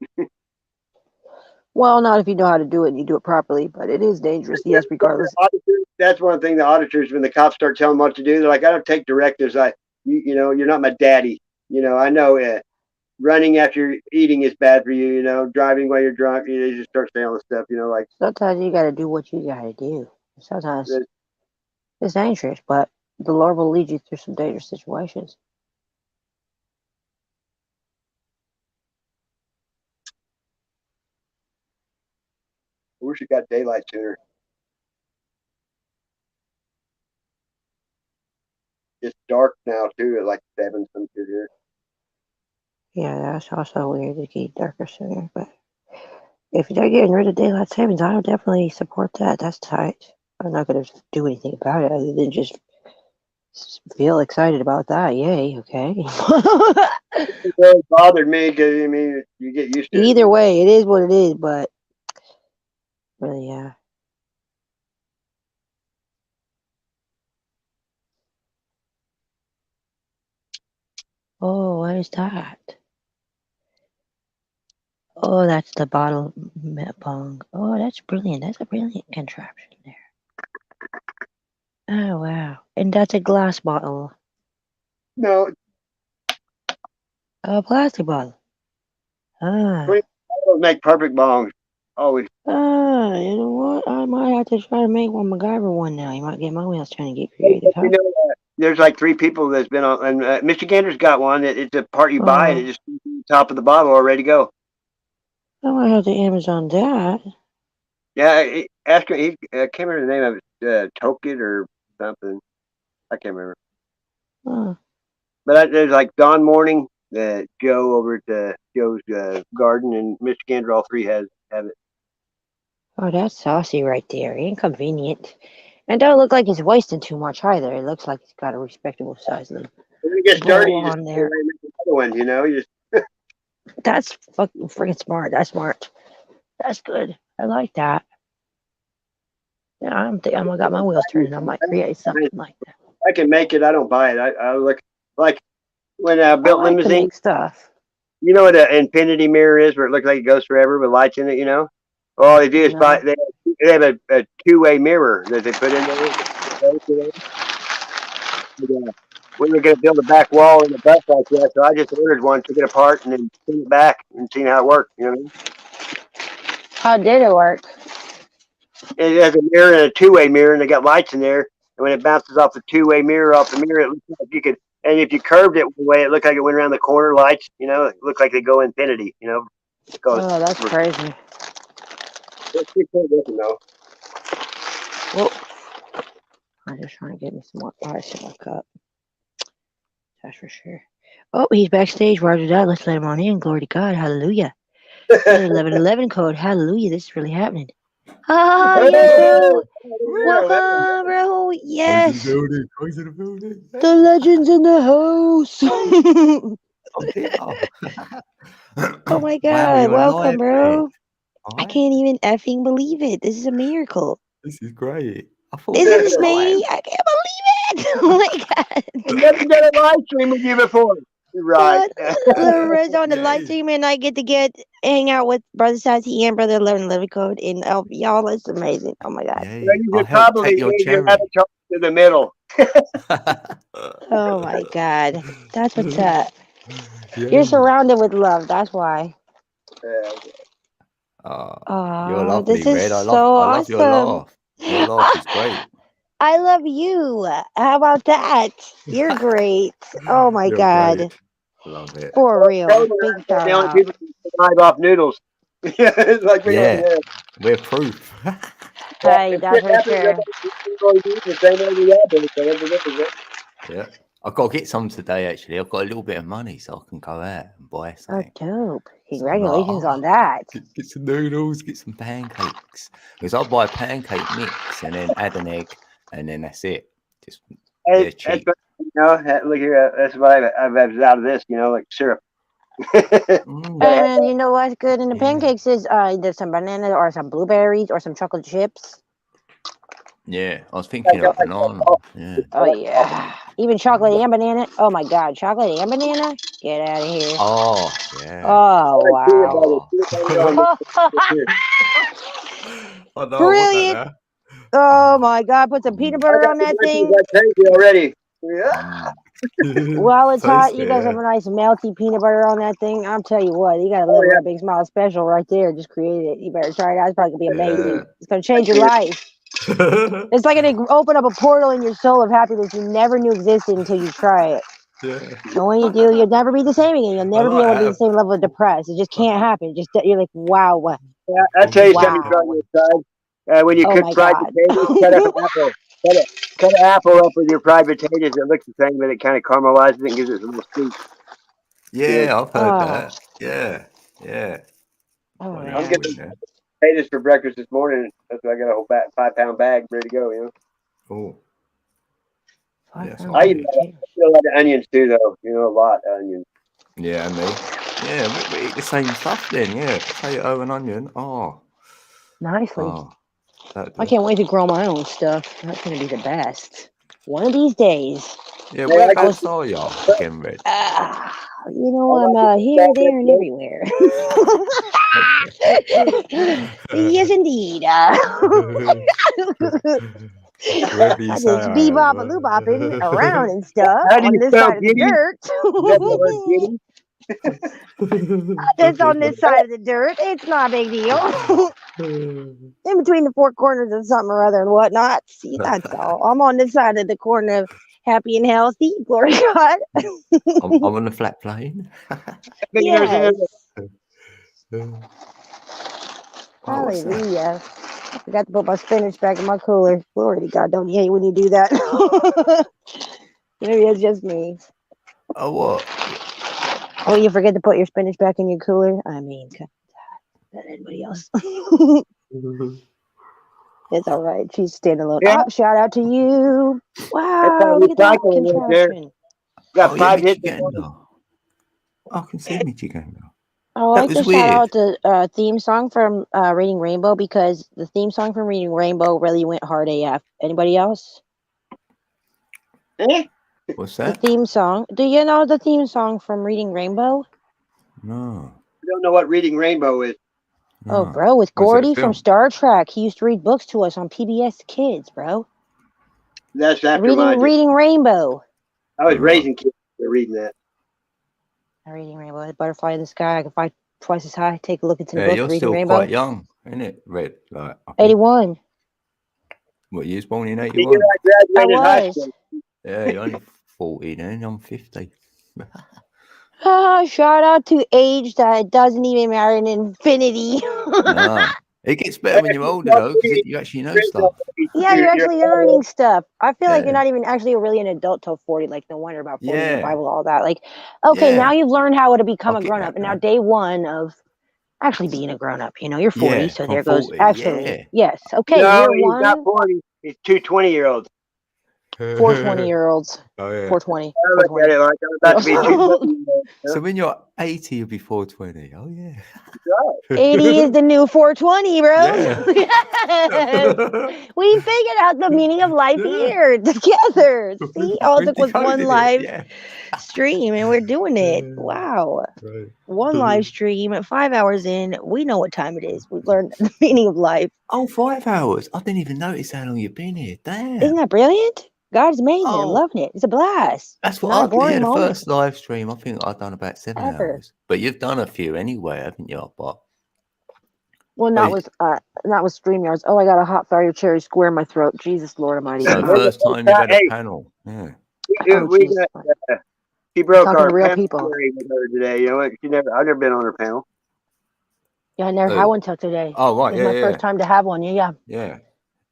Well, not if you know how to do it and you do it properly, but it is dangerous. Yes, regardless. That's one thing. The auditors, when the cops start telling them what to do, they're like, "I don't take directives. You're not my daddy. I know running after eating is bad for you. Driving while you're drunk. They just start saying all this stuff. Like Sometimes you got to do what you got to do. Sometimes it's dangerous, but the Lord will lead you through some dangerous situations. I wish it got daylight sooner. It's dark now too, at like 7 some shit here. Yeah, that's also weird to get darker sooner, but if they're getting rid of daylight savings, I would definitely support that. That's tight. I'm not going to do anything about it other than just feel excited about that. Yay, okay. It really bothered me because you get used to it. Either way, it is what it is, but really, yeah. Oh, what is that? Oh, that's the bottle bong. Oh, that's brilliant. That's a brilliant contraption there. Oh, wow. And that's a glass bottle. No, A plastic bottle. Ah. make perfect bongs. Always. Ah, you know what? I might have to try to make one MacGyver one now. You might get my wheels trying to get creative, huh? There's like 3 people that's been on, and Michigander's got one. It's a part you buy it. It just top of the bottle all ready to go. I might have to Amazon that. Yeah, ask her. I can't remember the name of it. Token or something. I can't remember. Huh. But there's like Dawn Morning, Joe over at Joe's Garden, and Michigander. All 3 have it. Oh, that's saucy right there. Inconvenient. And don't look like it's wasting too much either. It looks like it's got a respectable size little When you get started, bowl you just on there. make another one. You just That's fucking freaking smart. That's smart. That's good. I like that. Yeah, I'm gonna got my wheels turning. I might create something like that. I can make it. I don't buy it. I look like when I I built like to limousine. make stuff. You know what an infinity mirror is, where it looks like it goes forever with lights in it. All they do is buy. No. They have a 2-way mirror that they put in there. We were going to build a back wall in the bus like that, so I just ordered one, took it apart, and then put it back and seen how it worked. You know what I mean? How did it work? It has a mirror and a 2-way mirror, and they got lights in there. And when it bounces off the 2-way mirror off the mirror, it looks like you could. And if you curved it one way, it looked like it went around the corner. Lights, it looked like they go infinity. Oh, that's crazy. It's pretty cool looking though. Whoa. I'm just trying to get me some more ice in my cup. That's for sure. Oh, he's backstage. Roger that. Let's let him on in. Glory to God. Hallelujah. 1111 code. Hallelujah. This is really happening. Ah, yes, bro. Welcome, bro. Yes. The The legend's in the house. Oh my God. Welcome, bro. I can't even effing believe it. This is a miracle. This is great. Is this me? I can't believe it. Oh my God. I've never done a live stream with you before. Right. The rest on the live stream, and I get to hang out with Brother Sassy and Brother 1111 Code, and y'all, it's amazing. Oh my God. Yay. You I'll should help probably take your move your cherry. avatar to the middle. Oh my God, that's what's up. Yeah. You're surrounded with love. That's why. You're Oh, lovely, this is Red. so I love your awesome. laugh. Your laugh is great. I love you. How about that? You're great. Oh my You're great. God. Love it. For real. Big The shout only out. people who survive off noodles. Yeah, it's like we don't. Yeah, we're proof. Hey, If that's shit for happens, sure. everybody do the same way we all do. So that's the difference. Yeah. I've got to get some today, actually. I've got a little bit of money, so I can go out and buy Oh, something. dope. So I'm like, Congratulations on that. Get some noodles, get some pancakes. Because I'll buy a pancake mix and then add an egg, and then that's it. Just Hey, they're that's cheap. what, look here. That's what I've out of this. Like syrup. And you know what's good in the Yeah. pancakes is there's some banana or some blueberries or some chocolate chips. Yeah, I was thinking about banana. Yeah. Oh yeah. Even chocolate and banana. Oh my God, chocolate and banana? Get out of here. Oh, yeah. Oh wow. I know, Brilliant. Oh my God, put some peanut butter on that thing. Like crazy already. Yeah. While it's hot, Tasty, you got some nice melty peanut butter on that thing. I'll tell you what, you got a little Big Smile special right there. Just created it. You better try it out. It's probably gonna be amazing. Yeah. It's gonna change your life. It's like gonna open up a portal in your soul of happiness you never knew existed until you try it. Yeah. And when you do, you'll never be the same again. You'll never be able to be the same level of depressed. It just can't happen. Just you're like, wow, what? Yeah, I'll tell you something Wow. from your side. When you Oh cook my fried God. potatoes, cut up an apple. Cut an apple up with your fried potatoes. It looks the same, but it kind of caramelizes it and gives it a little sweet. Yeah, I've heard Oh. that. Yeah, yeah. Oh Got an I'm man. apple getting in there. potatoes for breakfast this morning. That's why I got a whole 5-pound bag ready to go. Oh, yeah, so I eat a lot of onions too, though. A lot of onions. yeah, me. Yeah, we eat the same stuff then. Yeah, potato and onion. Oh, Nicely. I can't wait to grow my own stuff. That's gonna be the best. One of these days. Yeah, whereabouts are you again, Red? I'm here, there, and everywhere. Yes, indeed. Wherever you I say just I bebop am. and loop-bopping around and stuff How do on you this spell side of the giddy? dirt. Just on this side of the dirt. It's not a big deal. In between the four corners of something or other and whatnot. See, that's all. I'm on this side of the corner of happy and healthy. Glory to God. I'm on the flat plane. Yes. Oh, Hallelujah. I forgot to put my spinach back in my cooler. Glory to God. Don't you hate when you do that? Maybe it's just me. Oh, what? Oh, you forget to put your spinach back in your cooler? I mean, not anybody else. It's all right. She's standing alone. Yeah. Oh, shout out to you. That's Wow, how look at that recycling is there. contraption. Got 5 hits. I can see Michigan now. I like was to shout out weird. the theme song from Reading Rainbow because the theme song from Reading Rainbow really went hard AF. Anybody else? What's The that? theme song. Do you know the theme song from Reading Rainbow? No. I don't know what Reading Rainbow is. Oh, No. bro, with Was it a Gordy from film? Star Trek. He used to read books to us on PBS Kids, bro. That's after Reading Rainbow. I was raising kids. They're reading that. Reading Rainbow. Butterfly in the Sky. I can fly twice as high. Take a look into the Yeah, book. you're Reading still Rainbow. quite young, isn't it, Red? Like, 81. What, you was born in The 81? year I graduated high was. school. Yeah, you're only 40 then. I'm 50. Shout out to age that doesn't even matter in infinity. No. It gets better when you're older, though, because you actually know stuff. Yeah, you're actually learning stuff. I feel like Yeah. you're not even actually really an adult till 40. Like, no wonder about 40 in the Yeah. Bible, all that. Like, okay, Yeah. now you've learned how to become I'll a get grown that up. And now now. day one of actually being a grown up, you're 40. Yeah, So I'm there goes 40, actually. yeah. Yes. Okay, No, year he's not one. 40. He's 2 20-year-olds. 4 20-year-olds. Oh yeah. 420. I look at it like I'm about to be 230. So when you're 80, you'll be 420. Oh yeah. 80 is the new 420, bro. Yeah. Yes. We figured out the meaning of life here together. See, all it We've took was one decoded it. live Yeah. stream, and we're doing it. Wow. Right. One live stream at 5 hours in. We know what time it is. We've learned the meaning of life. Oh, 5 hours. I didn't even notice how long you've been here. Damn. Isn't that brilliant? God's amazing. I'm Oh. loving it. It's a blast. That's what Not a boring the moment first live stream. I think I've done about 7 ever. hours. But you've done a few anyway, haven't you? But Well, that was Streamyards. Oh, I got a hot fire cherry square in my throat. Jesus Lord Almighty. so first time you've had a panel. Yeah. Oh, Jesus. She broke Talking our to real panel people. with her today. You know what? I've never been on her panel. Yeah, I never had one till today. Oh, right. It was my first time to have one. Yeah. Yeah.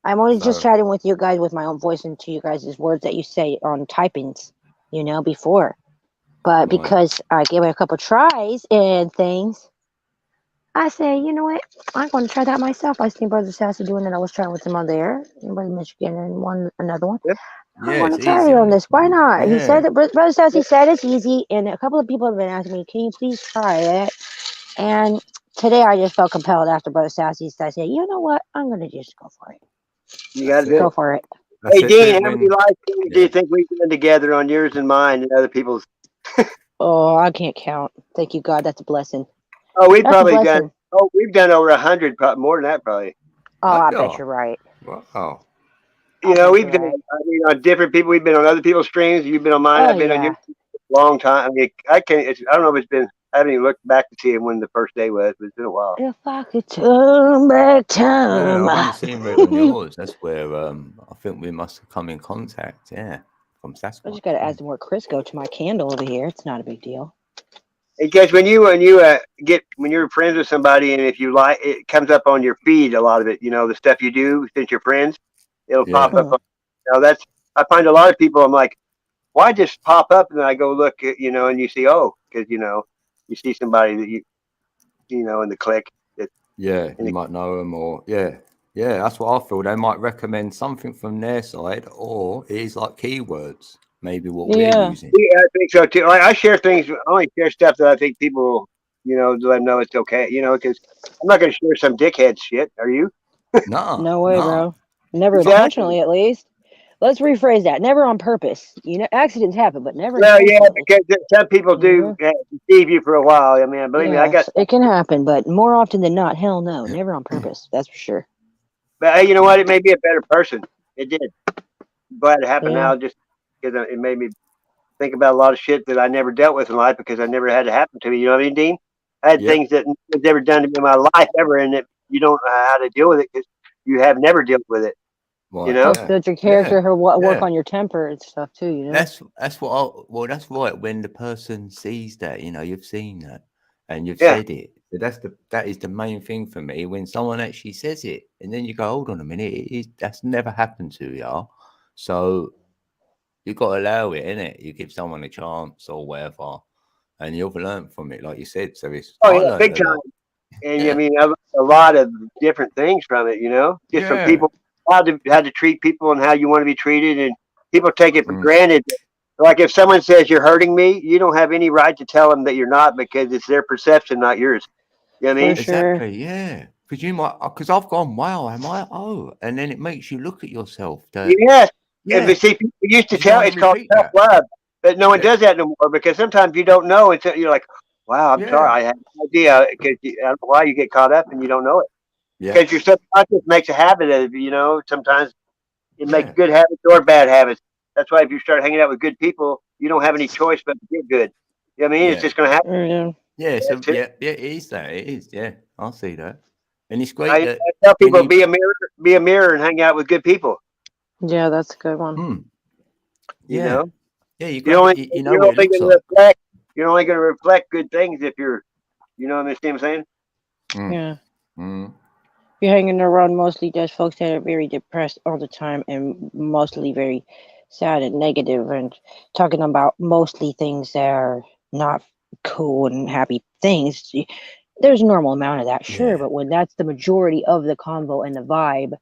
I'm always just chatting with you guys with my own voice into you guys' words that you say on typings, before. But because I gave it a couple tries and things, I say, you know what? I'm going to try that myself. I seen Brother Sassy doing it. I was trying with him on there. In Michigan and another one. Yep. I want to try it on this. Why not? Yeah. He said that Brother Sassy said it's easy, and a couple of people have been asking me, can you please try it? And today I just felt compelled after Brother Sassy said, you know what? I'm going to just go for it. You got to go for it. Hey, Dean, how many live streams do you think we've done together on yours and mine and other people's? Oh, I can't count. Thank you, God. That's a blessing. Oh, we've probably done. Oh, we've done over 100, more than that, probably. Oh, I bet you're right. Wow. You know, we've done. I mean, on different people. We've been on other people's streams. You've been on mine. I've been on yours a long time. I mean, I can't. I don't know if it's been. I haven't even looked back to see when the first day was, but it's been a while. If I could turn back time. Yeah, I've only seen it on yours. That's where I think we must have come in contact. Yeah, from Sasquatch. I just got to add some more Crisco to my candle over here. It's not a big deal. Because when you're friends with somebody, and if you like, it comes up on your feed. A lot of it, the stuff you do since you're friends, it'll pop up. I find a lot of people. I'm like, why just pop up? And then I go look at, and you see, because you see somebody that you in the click. You might know them, or that's what I feel. They might recommend something from their side, or it is like keywords. Maybe what we're using. Yeah, I think so too. Like, I share things. I only share stuff that I think people, let them know it's okay. Because I'm not going to share some dickhead shit. Are you? No way, bro. Never intentionally, at least. Let's rephrase that. Never on purpose. Accidents happen, but never. Well, yeah, because some people do deceive you for a while. I mean, believe me, I got. It can happen, but more often than not, hell no, never on purpose. That's for sure. But hey, you know what? It made me a better person. It did. I'm glad it happened now, just because it made me think about a lot of shit that I never dealt with in life because I never had to happen to me. You know what I mean, Dean? I had things that was never done to me in my life ever, and you don't know how to deal with it because you have never dealt with it. Well, build your character, work on your temper and stuff too. That's what. That's right. When the person sees that, you've seen that, and you've said it. So that is the main thing for me. When someone actually says it, and then you go, hold on a minute, that's never happened to y'all. So you got to allow it, innit? You give someone a chance or whatever, and you've learned from it, like you said. So it's big time. And I mean, a lot of different things from it, just from people. How to treat people and how you want to be treated, and people take it for granted. Like if someone says you're hurting me, you don't have any right to tell them that you're not because it's their perception, not yours. You know what I mean? Exactly, yeah. Because I've gone, wow, am I? Oh, and then it makes you look at yourself. Yes. And see, people used to tell it's called self-love, but no one does that no more because sometimes you don't know until you're like, wow, I'm sorry, I had no idea because I don't know why you get caught up and you don't know it. Because your subconscious makes a habit of it, sometimes it makes good habits or bad habits. That's why if you start hanging out with good people, you don't have any choice but to get good. You know what I mean? It's just going to happen. Yeah, so it is that. It is, I'll see that. And it's great I tell people be a mirror and hang out with good people. Yeah, that's a good one. Yeah. You're only going to reflect good things if you're, what I'm saying? Yeah. You're hanging around mostly just folks that are very depressed all the time and mostly very sad and negative and talking about mostly things that are not cool and happy things. There's a normal amount of that, sure, but when that's the majority of the convo and the vibe,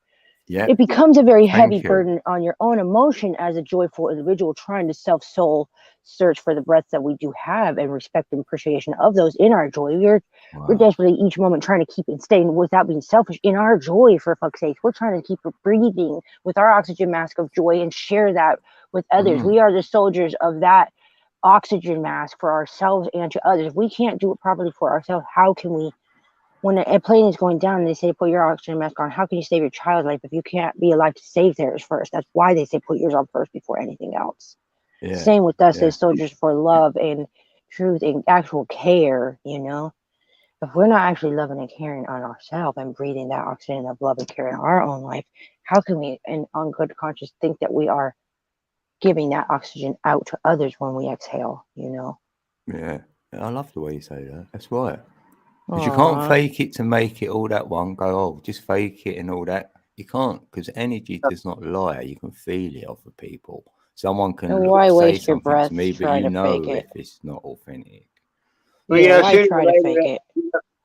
Yeah. It becomes a very heavy Thank you. burden on your own emotion as a joyful individual trying to self-soul search for the breaths that we do have and respect and appreciation of those in our joy. We're Wow. desperately each moment trying to keep and staying without being selfish in our joy, for fuck's sake. We're trying to keep breathing with our oxygen mask of joy and share that with others. We are the soldiers of that oxygen mask for ourselves and to others. If we can't do it properly for ourselves, how can we? When a plane is going down and they say put your oxygen mask on, how can you save your child's life if you can't be alive to save theirs first? That's why they say put yours on first before anything else. Yeah. Same with us Yeah. as soldiers for love and truth and actual care, you know. If we're not actually loving and caring on ourselves and breathing that oxygen of love and care in our own life, how can we, in on good conscience, think that we are giving that oxygen out to others when we exhale, you know? Yeah. I love the way you say that. That's right. Because you can't fake it to make it, all that one. Go, oh, just fake it and all that. You can't, because energy does not lie. You can feel it off of people. Someone can And why say waste your something breath to me, but trying you to know fake it? if it's not authentic. Well, Yeah, why sooner or try to later, fake it?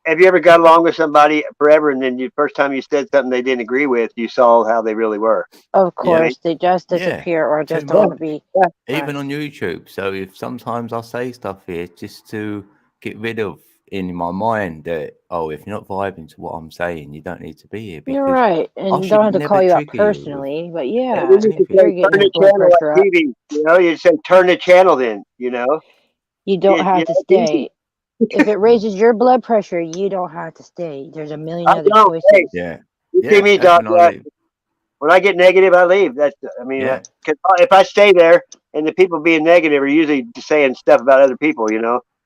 have you ever got along with somebody forever, and then the first time you said something they didn't agree with, you saw how they really were? Of Yeah. course, they just disappear or Too just don't want much. to be. Even on YouTube. So if sometimes I say stuff here just to get rid of in my mind that, oh, if you're not vibing to what I'm saying, you don't need to be here. You're Because right, I and should don't have to never call you out trigger you with personally, but And yeah, then you if could say, you're getting turn your the blood channel pressure like up, TV. You say, turn the channel then, you don't have to it's easy. stay. If it raises your blood pressure, you don't have to stay. There's a million I other don't. choices. Hey, Yeah. you see me, That's Doc. when I leave. When I get negative, I leave. That's, Yeah. cause if I stay there and the people being negative are usually saying stuff about other people,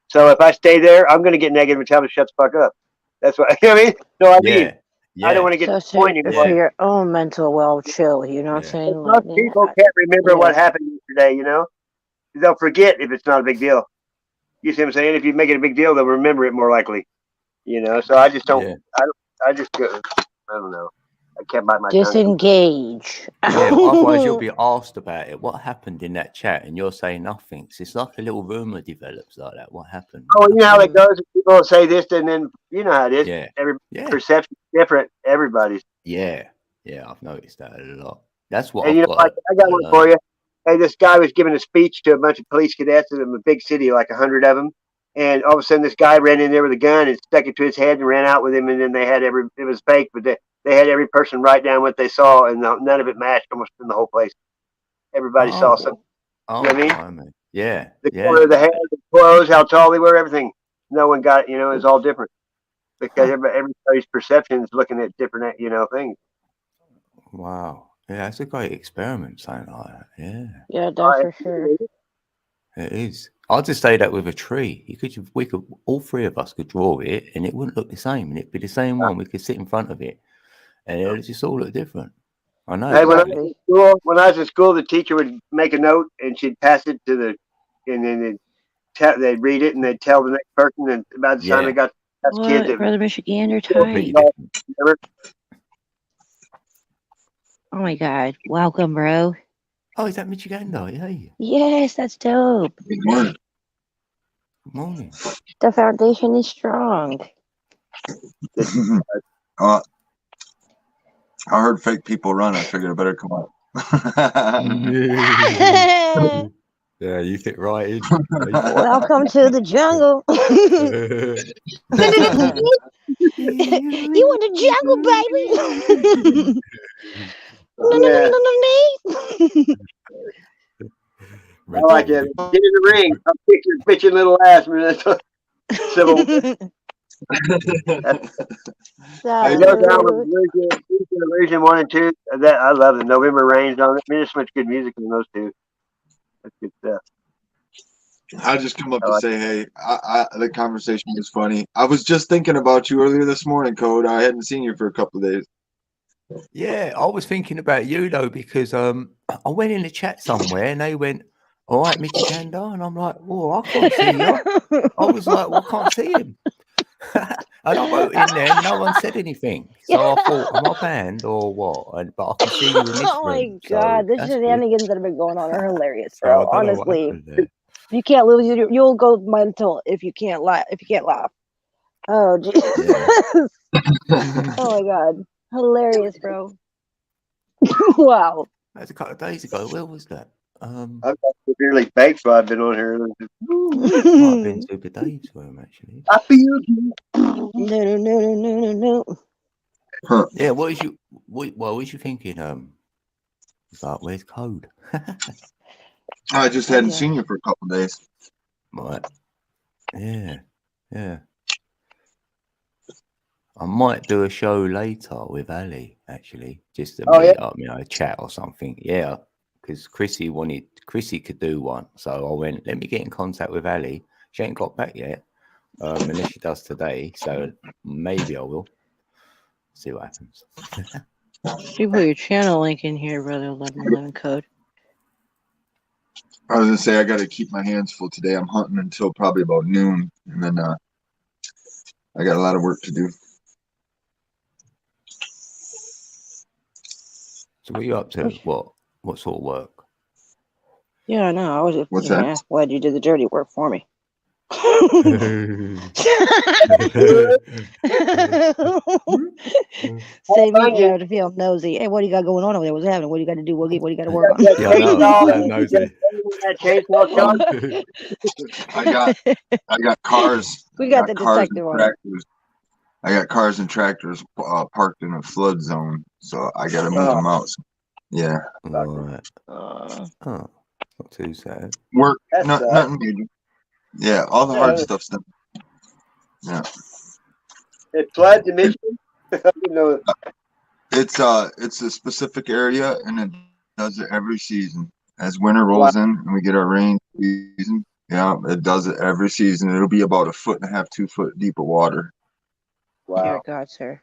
So if I stay there, I'm going to get negative and tell them to shut the fuck up. That's what, you know what I mean? So I leave. I don't want to get to the point So anymore. for your own mental well chill, you know what I'm Yeah. saying? Most Like, people can't remember what happened yesterday, They'll forget if it's not a big deal. You see what I'm saying? If you make it a big deal, they'll remember it more likely. So I just don't. Yeah. I just go. I don't know. I can't bite my tongue. disengage. Yeah, but otherwise you'll be asked about it. What happened in that chat? And you're saying nothing. So it's like a little rumor develops like that. What happened? Oh, you know how it goes. People say this, and then you know how it is. Yeah. Perception is different. Everybody's. Yeah. I've noticed that a lot. That's what And I've got. like, I got one for you. Hey, this guy was giving a speech to a bunch of police cadets in a big city, like 100 of them. And all of a sudden, this guy ran in there with a gun and stuck it to his head and ran out with him. And then they had it was fake, but they had every person write down what they saw, and none of it matched almost in the whole place. Everybody saw something. Oh, you know what I mean? Yeah. The color of the hair, the clothes, how tall they were, everything. No one got it. It's all different because everybody's perception is looking at different, things. Wow. Yeah, it's a great experiment, something like that. Yeah. Yeah, that's for sure. It is. I'll just say that with a tree. We could, all three of us could draw it, and it wouldn't look the same, and it'd be the same one. We could sit in front of it, and it would just all look different. I know. Hey, when I was in school, the teacher would make a note, and she'd pass it to and then they'd read it, and they'd tell the next person, and by the time they got to kids, Brother Michigander type. Oh my God! Welcome, bro. Oh, is that Michigander? Yeah. Yes, that's dope. Good morning. Good morning. The foundation is strong. I heard fake people run. I figured I better come up. Yeah, you fit right in. Welcome to the jungle. You in the jungle, baby. I like it. Get in the ring. I'm pitching little ass, man. Civil. Illusion 1 and 2. That I love the November Rains on it. I mean, there's so much good music in those two. That's good stuff. I just come up to say, hey, the conversation was funny. I was just thinking about you earlier this morning, Code. I hadn't seen you for a couple of days. Yeah, I was thinking about you though, because I went in the chat somewhere and they went, all right, Michigander, and I'm like, oh, I can't see you. I was like, well, I can't see him. And I wrote in there, no one said anything. So I thought, am I banned or what? But I can see you in this Oh my God, the shenanigans that have been going on are hilarious, bro. Honestly, you can't lose. You'll go mental if you can't laugh. Oh Jesus! Oh my God, hilarious, bro. Wow. That's a couple of days ago. Where was that? I've got severely baked while I've been on here. Might have been Super Dave's room actually. I feel you. No. Huh. Yeah, what was you thinking? Like, where's Code? I just hadn't seen you for a couple of days. Right. Yeah. I might do a show later with Ali, actually, just to meet up, a chat or something. Yeah, because Chrissy could do one. So I went, let me get in contact with Ali. She ain't got back yet, unless she does today. So maybe I will. See what happens. You put your channel link in here, brother. 1111 code. I was gonna say I got to keep my hands full today. I'm hunting until probably about noon, and then I got a lot of work to do. So what are you up to? What sort of work? Yeah, I know. I was just What's that? glad you did the dirty work for me. Same here, to feel nosy. Hey, what do you got going on over there? What's happening? What do you got to do? What do you got to work on? Yeah, I know. I'm nosy. I got cars. We got the detective on. Tractors. I got cars and tractors parked in a flood zone, so I got to move them out. So, yeah. Right. Not too sad. Work. Nothing major. Yeah, all the hard stuff's done. Yeah. It floods in Michigan. No. It's a specific area, and it does it every season. As winter rolls in and we get our rain season, yeah, it does it every season. It'll be about 1.5 feet, 2 foot deep of water. Wow. Dear God, sir.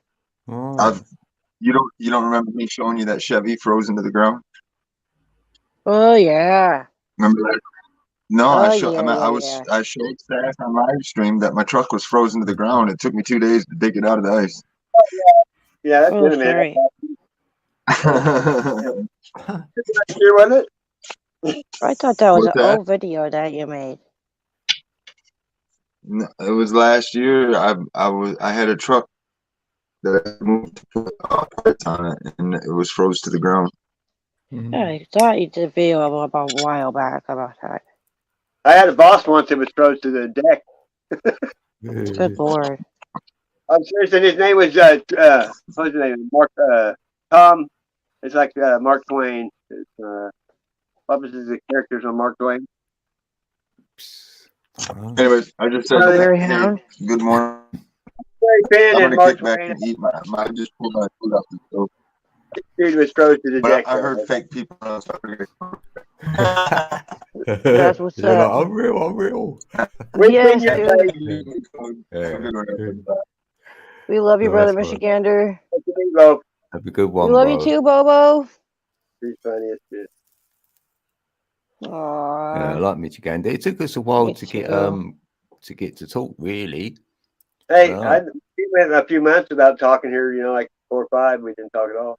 You don't remember me showing you that Chevy frozen to the ground? Oh yeah. Remember that? No, Oh, I showed staff on live stream that my truck was frozen to the ground. It took me 2 days to dig it out of the ice. Yeah, that's good, man. Sure, wasn't it? I thought that was an old video that you made. No, it was last year. I had a truck that I moved to put parts on it, and it was froze to the ground. Yeah, I thought you did a video about a while back about that. I had a boss once that was froze to the deck. Good Lord. I'm serious, and his name was what's his name? Mark Tom. It's like Mark Twain. What was his characters on Mark Twain? Anyways, I just said, hey, good morning. I'm gonna kick back and eat I just pulled my food out the stove. Dude was froze to the deck. I heard fake people. That's what's up. Like, I'm real. Yes, we love you, brother Michigander. Have a good one. We love you too, Bobo. He's funny as shit. Aww. Yeah, I like Michigander. It took us a while to get to talk, really. Hey, we went a few months without talking here. Like 4 or 5. We didn't talk at all.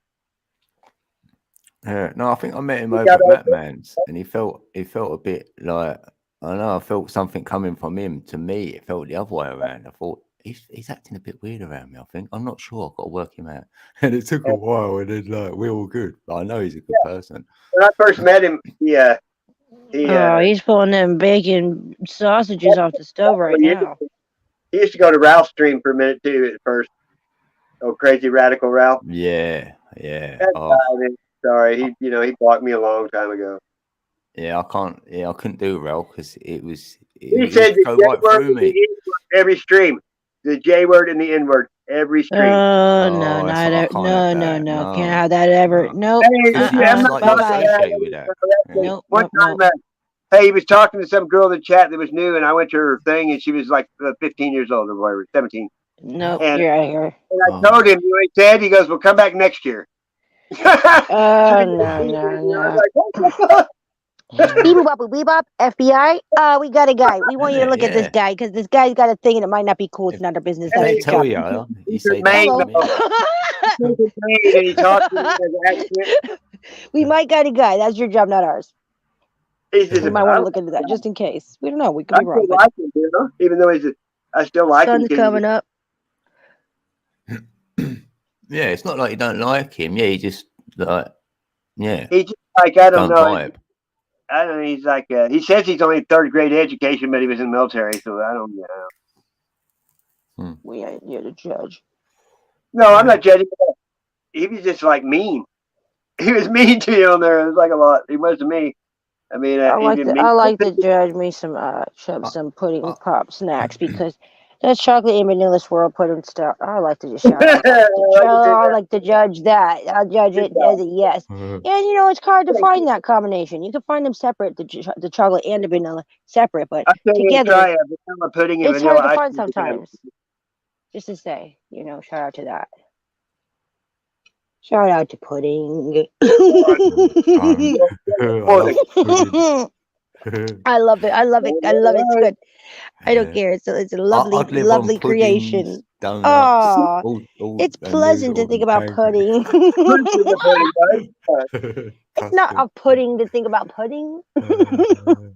No, I think I met him over at Matman's, and he felt a bit like, I don't know, I felt something coming from him to me. It felt the other way around. I thought he's acting a bit weird around me. I think I'm not sure. I've got to work him out. And it took a while, and then we're all good. But I know he's a good person. When I first met him, he's pulling them bacon sausages off the stove right now. He used to go to Ralph's stream for a minute too at first. Oh, crazy radical Ralph. Yeah. Sorry, he blocked me a long time ago. Yeah, I couldn't do Ralph because it was. He said the J word and the N word every stream. The J word and the N word every stream. No, can't have that ever. Nope. One time, hey, he was talking to some girl in the chat that was new, and I went to her thing, and she was like 15 years old or whatever, 17. Nope, you're out of here. And I told him, he said, he goes, "Well, come back next year." No. Beep-bop, FBI. We got a guy. We want you to look at this guy because this guy's got a thing and it might not be cool. It's not our business. They tell you. He said, we might got a guy. That's your job, not ours. We might want to look into that just in case. We don't know. We could be wrong. Like him, even though I still like him. Sun's coming up. Yeah, it's not like you don't like him. Yeah, he just Yeah. He's just like, I don't know. vibe. I don't know. He's like, he says he's only third grade education, but he was in the military, so I don't know. We ain't here to judge. No, I'm not judging. He was just like mean. He was mean to you on there. It was like a lot. He was to me. I mean, I he didn't mean. I like to judge me some some pudding pop snacks because that's chocolate and vanilla swirl pudding stuff. I like to just shout out. I like to judge that. I'll judge it as a yes. And you know, it's hard to find that combination. You can find them separate, the chocolate and the vanilla separate, but together, try a vanilla pudding and it's vanilla hard to ice find cream. sometimes. Just to say, you know, shout out to that. Shout out to pudding. I love it. I love it. I love it. It's good. I don't care. It's a lovely, lovely creation. Oh, it's pleasant to think about pudding. It's not off-putting to think about pudding. Well,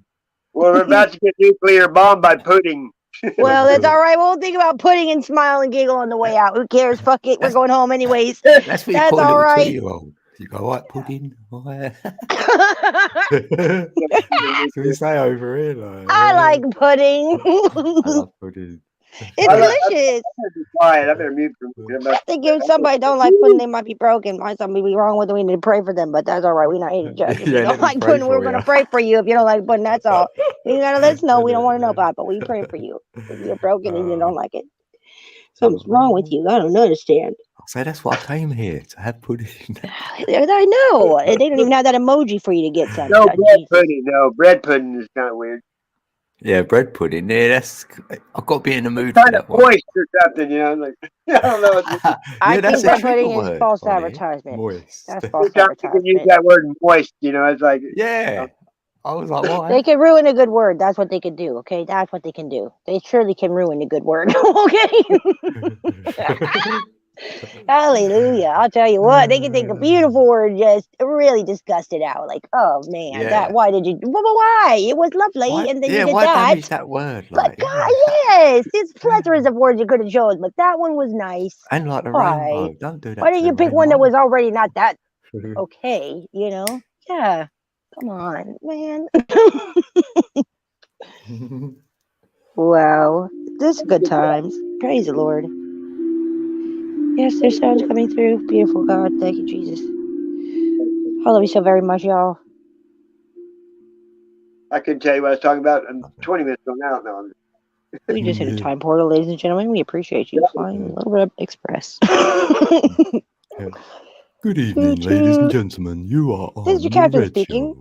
we're about to get nuclear bombed by pudding. Well, that's all right. We'll think about pudding and smile and giggle on the way out. Who cares? Fuck it. We're going home anyways. That's all right. You go, right, pudding. Right. So you say over here, like, I like pudding. I love pudding. It's delicious. I better mute for I think if somebody don't like pudding, they might be broken. Might something be wrong with them. We need to pray for them, but that's all right. We're not here to judge. If you don't like pudding, we're going to pray for you. If you don't like pudding, that's all. You got to let us know. We don't want to know about it, but we pray for you. If you're broken and you don't like it, something's wrong with you. I don't understand. So that's why I came here, to have pudding. I know. They don't even have that emoji for you to get some. No bread pudding. No, bread pudding is kind of weird. Yeah, bread pudding. Yeah, I've got to be in the mood for that that one. Moist or something, you know. Like, I don't know. I think bread pudding is false advertisement. Moist. That's false advertisement. You can use that word moist, you know. It's like, yeah. I was like, what? They could ruin a good word. That's what they could do. Okay, that's what they can do. They surely can ruin a good word. Okay. Hallelujah. I'll tell you what, they can take a beautiful word, just really disgust it out. Like, oh man, why did you why? It was lovely, and then you did why that. Don't use that word? Like, but God, yes, there's plethora of words you could have chosen, but that one was nice. And like the rainbow. Don't do that. Why didn't you pick one that was already not that okay, you know? Yeah. Come on, man. Wow. This is good times. Praise the Lord. Yes, there's sounds coming through. Beautiful God. Thank you, Jesus. I love you so very much, y'all. I couldn't tell you what I was talking about 20 minutes ago now. No. We just hit a time portal, ladies and gentlemen. We appreciate you flying a little bit of express. Good evening, ladies and gentlemen. You are on. This is your captain speaking.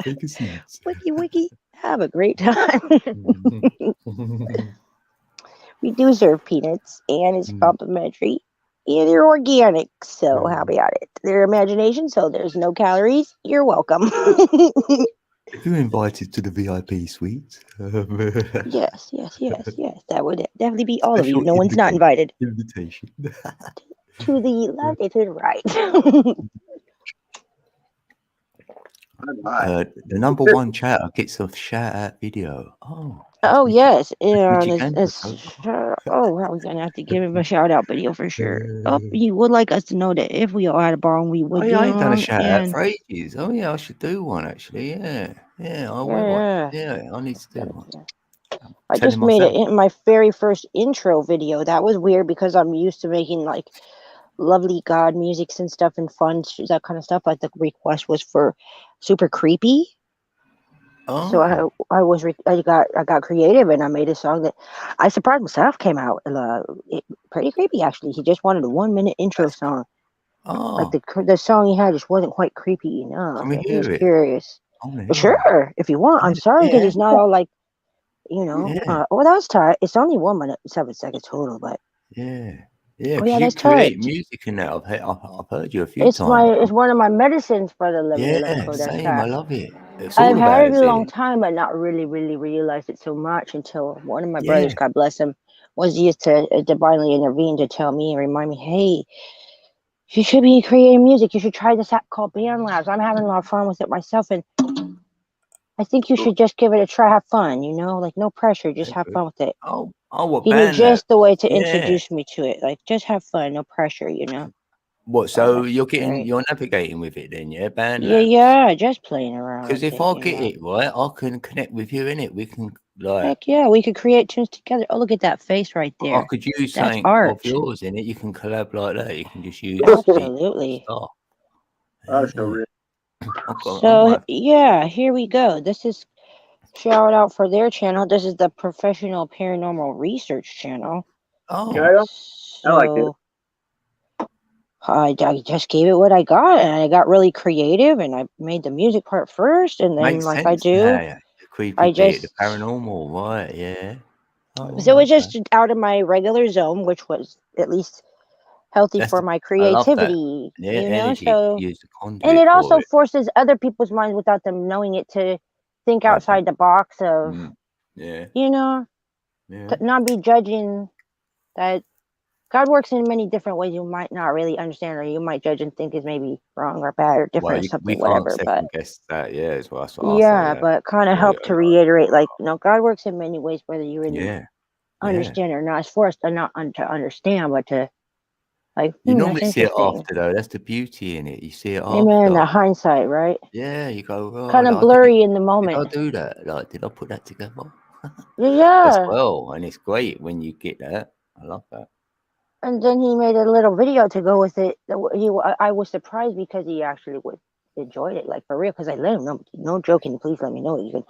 Take a seat. Wiki. Have a great time. We do serve peanuts, and it's complimentary, and they're organic. So how about it? They're imagination, so there's no calories. You're welcome. You're invited to the VIP suite. Yes. That would definitely be all of you. No one's not invited. Invitation. To the left and to the right. The number one chatter gets a shout out video. Oh yes, and we're gonna have to give him a shout out video for sure. He would like us to know that if we all had a bar, we would. I ain't done a shout out for ages. Oh yeah, I should do one actually. Yeah, I will. Yeah, I need to do one. I just made it in my very first intro video. That was weird because I'm used to making like lovely God musics and stuff and fun, that kind of stuff. Like the request was for super creepy. So I got creative and I made a song that I surprised myself came out pretty creepy actually. He just wanted a 1 minute intro song. Like the song he had just wasn't quite creepy enough. He was curious. Sure, if you want. I'm sorry because it's not all like, you know. That was tight. It's only 1 minute 7 seconds total, but that's tight. Music in that. I've heard you a few times. It's one of my medicines for the living. Same. I love it. I've had it a long time, but not really realized it so much until one of my brothers, God bless him, was used to divinely intervene to tell me and remind me, hey, you should be creating music. You should try this app called BandLabs. I'm having a lot of fun with it myself, and I think you should just give it a try. Have fun, you know, like no pressure, just have fun with it. What he knew just the way to introduce me to it. Like, just have fun, no pressure, you know. What? So that's great. you're navigating with it then, yeah, band Yeah, labs. yeah, just playing around Because with if it, I you get know. it right, I can connect with you in it. We can like Heck yeah, we could create tunes together. Oh, look at that face right I there. could use That's something of art. yours in it. You can collab like that. You can just use Absolutely. stuff. That's so Yeah. rich. I So might, yeah, here we go. This is shout out for their channel. This is the Professional Paranormal Research channel. oh, Yeah, I like it. So I just gave it what I got, and I got really creative, and I made the music part first, and then makes like I sense do, now. The creepy I bit, the just paranormal, right? Yeah. Oh, so right, it's just out of my regular zone, which was at least healthy That's for my I love that. creativity, Yeah, you know. energy. So Use the and conduit it for also it. forces other people's minds without them knowing it to think Open. outside the box of, Yeah. you know, Yeah. to not be judging that God works in many different ways you might not really understand, or you might judge and think is maybe wrong or bad or Well, different or we something, can't whatever. But second guess that. Yeah, that's what I say. yeah, That. but kind of Yeah. help to reiterate, like, you know, God works in many ways, whether you really Yeah. understand or not. It's for us to not to understand, but to like, You that's normally see it interesting. after though. That's the beauty in it. You see it Amen. after. The hindsight, right? Yeah, you go, oh, Kind of I did blurry in the did moment. I do that? Like, did I put that together? As Yeah. well, and it's great when you get that. I love that. And then he made a little video to go with it. I was surprised because he actually enjoyed it, like for real. Because I let him know, no joking. Please let me know.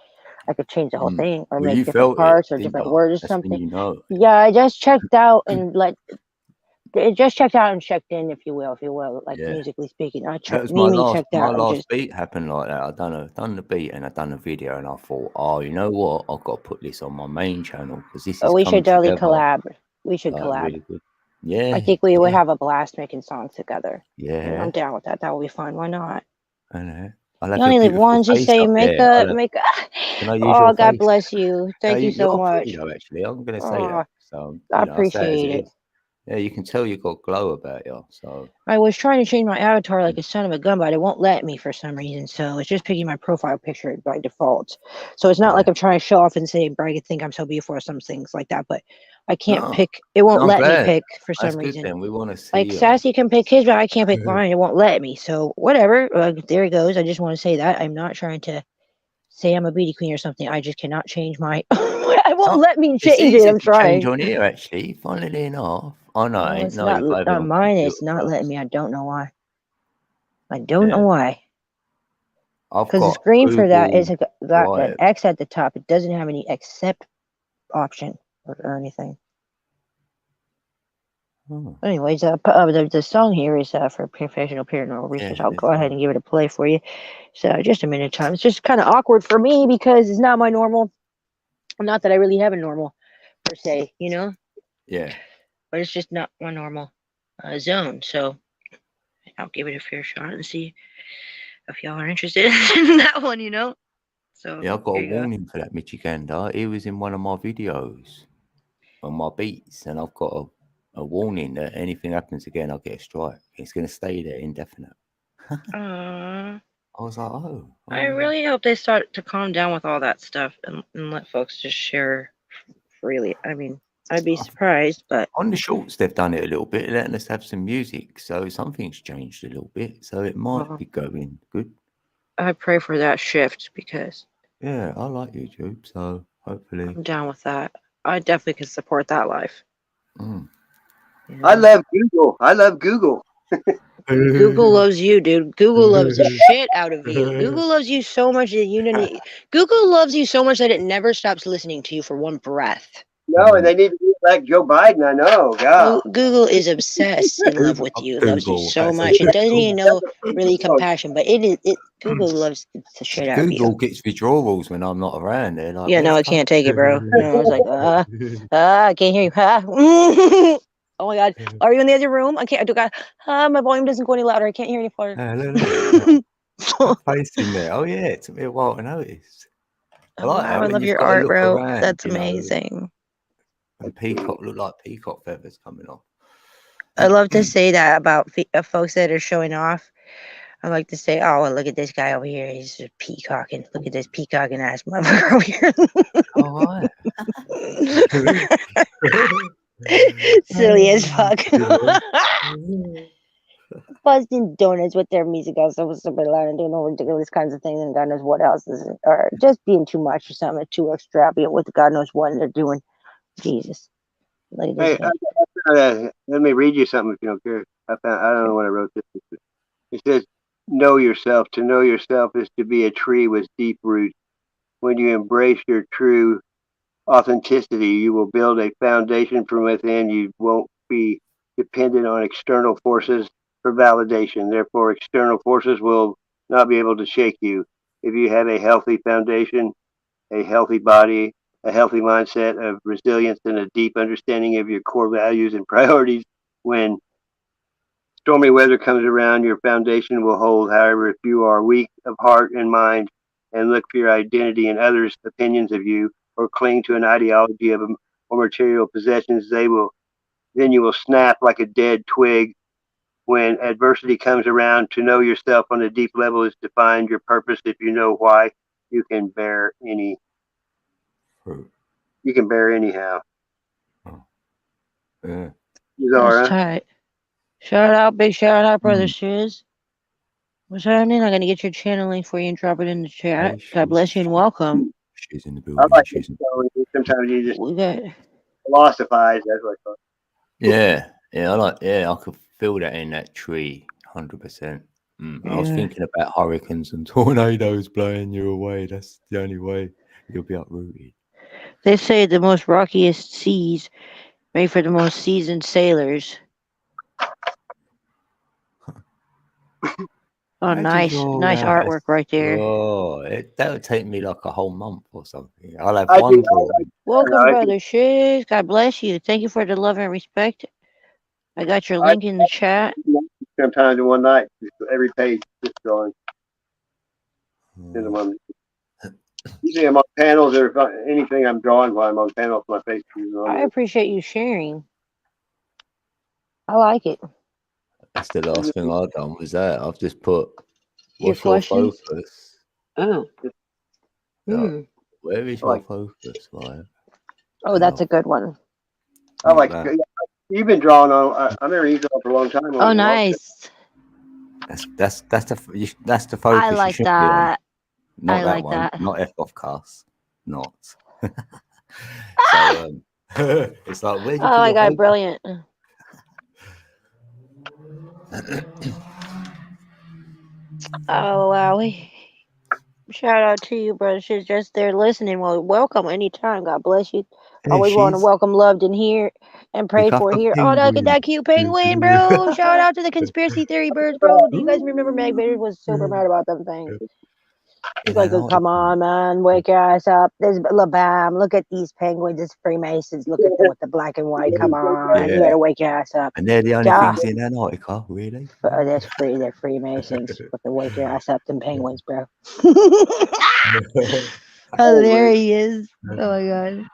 I could change the whole thing or Well, make you different felt it, parts or didn't different you? words or That's when something. you know. Yeah, I just checked out and just checked out and checked in, if you will, like Yeah. musically speaking. That was Mimi checked my out and last just. beat happened like that. I done the beat and I done the video and I thought, oh, you know what? I've got to put this on my main channel because this is We coming should totally together collab. We should like collab. really good. Yeah. I think we would have a blast making songs together. Yeah. And I'm down with that. That will be fun. Why not? I know. I'll have You your only live beautiful once. You face say up make there. a. Can I use Oh, your God face? bless you. Thank you so You're much. pretty though, actually. I'm going to say Oh, that. So, I I say it as appreciate it it. is. Yeah, you can tell you've got glow about you. So I was trying to change my avatar like a son of a gun, but it won't let me for some reason. So it's just picking my profile picture by default. So it's not like I'm trying to show off and say, brag and think I'm so beautiful or some things like that. But I can't pick. It won't I'm let me glad. pick for That's some good reason. then. We want to see Like you. Sassy can pick his, but I can't pick mine. It won't let me. So whatever. There it goes. I just want to say that I'm not trying to say I'm a beauty queen or something. I just cannot change my. I won't let me It's change it. easy I'm to change trying. on here, actually. Funnily enough, I know. No, it's No, not you're on mine. It's not letting me. I don't know why. I don't know why. I've Because the got screen for that is Google got an Drive. X at the top. It doesn't have any accept option or anything. Anyways, the song here is for Professional Paranormal Research. I'll go ahead and give it a play for you. So just a minute of time. It's just kind of awkward for me because it's not my normal. Not that I really have a normal per se, you know. Yeah. But it's just not my normal zone. So I'll give it a fair shot and see if y'all are interested in that one, you know. So yeah, I've got a warning for that Michigander. He was in one of my videos on my beats, and I've got a warning that anything happens again, I'll get a strike. It's going to stay there indefinite. I was like, oh. I really hope they start to calm down with all that stuff and let folks just share freely. I mean, I'd be surprised, but on the shorts they've done it a little bit, letting us have some music, so something's changed a little bit, so it might be going good. I pray for that shift because yeah, I like YouTube, so hopefully I'm down with that. I definitely can support that life. I love Google. I love Google. Google loves you, dude. Google loves the shit out of you. Google loves you so much that you don't need. Google loves you so much that it never stops listening to you for one breath. No, and they need to be like Joe Biden. I know. God. Google is obsessed in love with you. It loves you so much. It doesn't even know really compassion, but Google loves the shit out of you. Google gets withdrawals when I'm not around. They're like, yeah, no, I can't take it, bro. No, I was like, I can't hear you. Oh my God, are you in the other room? I can't. My volume doesn't go any louder. I can't hear any farther. Face in there. Oh yeah, it took me a while to notice. I like that. I love your art, bro. That's amazing. And peacock look like peacock feathers coming off. I love to say that about folks that are showing off. I like to say, oh, well, look at this guy over here. He's just peacocking. Look at this peacocking ass motherfucker over here. All right. Silly as fuck. busting donuts with their music out so super loud and doing all ridiculous kinds of things and God knows what else is, or just being too much or something, too extravagant with God knows what they're doing. Jesus. Look at this Hey, guy. let me read you something if you don't care. I don't know when I wrote this. It says, know yourself. To know yourself is to be a tree with deep roots. When you embrace your true authenticity, you will build a foundation from within. You won't be dependent on external forces for validation. Therefore, external forces will not be able to shake you. If you have a healthy foundation, a healthy body, a healthy mindset of resilience, and a deep understanding of your core values and priorities, when stormy weather comes around, your foundation will hold. However, if you are weak of heart and mind and look for your identity in others' opinions of you, or cling to an ideology of or material possessions, then you will snap like a dead twig. When adversity comes around, to know yourself on a deep level is to find your purpose. If you know why, you can bear anyhow. Yeah. That's tight. Big shout out, brother Shiz. What's happening? I'm gonna get your channel link for you and drop it in the chat. God bless you and welcome. She's in the I building. like it. Sometimes you just philosophize. That's what I thought. Yeah, I could feel that in that tree, 100%. I was thinking about hurricanes and tornadoes blowing you away. That's the only way you'll be uprooted. They say the most rockiest seas made for the most seasoned sailors. Oh, nice artwork right there. Oh, that would take me like a whole month or something. I'll have one drawing. Welcome, brother Shiz. God bless you. Thank you for the love and respect. I got your link in the chat. Sometimes in one night, every page just drawing. Usually I'm on panels or anything I'm drawing while I'm on panels. My face is on I there. appreciate you sharing. I like it. That's the last thing I've done was that. I've just put, what's your your focus? Oh. Where is your focus, right? Oh, that's a good one. I like you've been drawing on. I remember you drawing for a long time. Oh, nice. That's the focus. I like you that. Not I that like one. that. Not F-off cast. Not. So it's like, where do you Oh my God, brilliant. Oh wow. Shout out to you, brother. She's just there listening. Well, welcome anytime. God bless you. Always want to welcome, loved in here and prayed for here. Oh, look at that cute penguin, bro. Shout out to the conspiracy theory birds, bro. Do you guys remember Meg Bader was super mad about them things? He's like, come on, man, wake your ass up. There's LaBam. Look at these penguins. It's Freemasons. Look at them with the black and white. Come on. You gotta wake your ass up. And they're the only things in Antarctica, really? That's free. They're Freemasons. Fucking wake your ass up, them penguins, bro. Hilarious. Oh my God.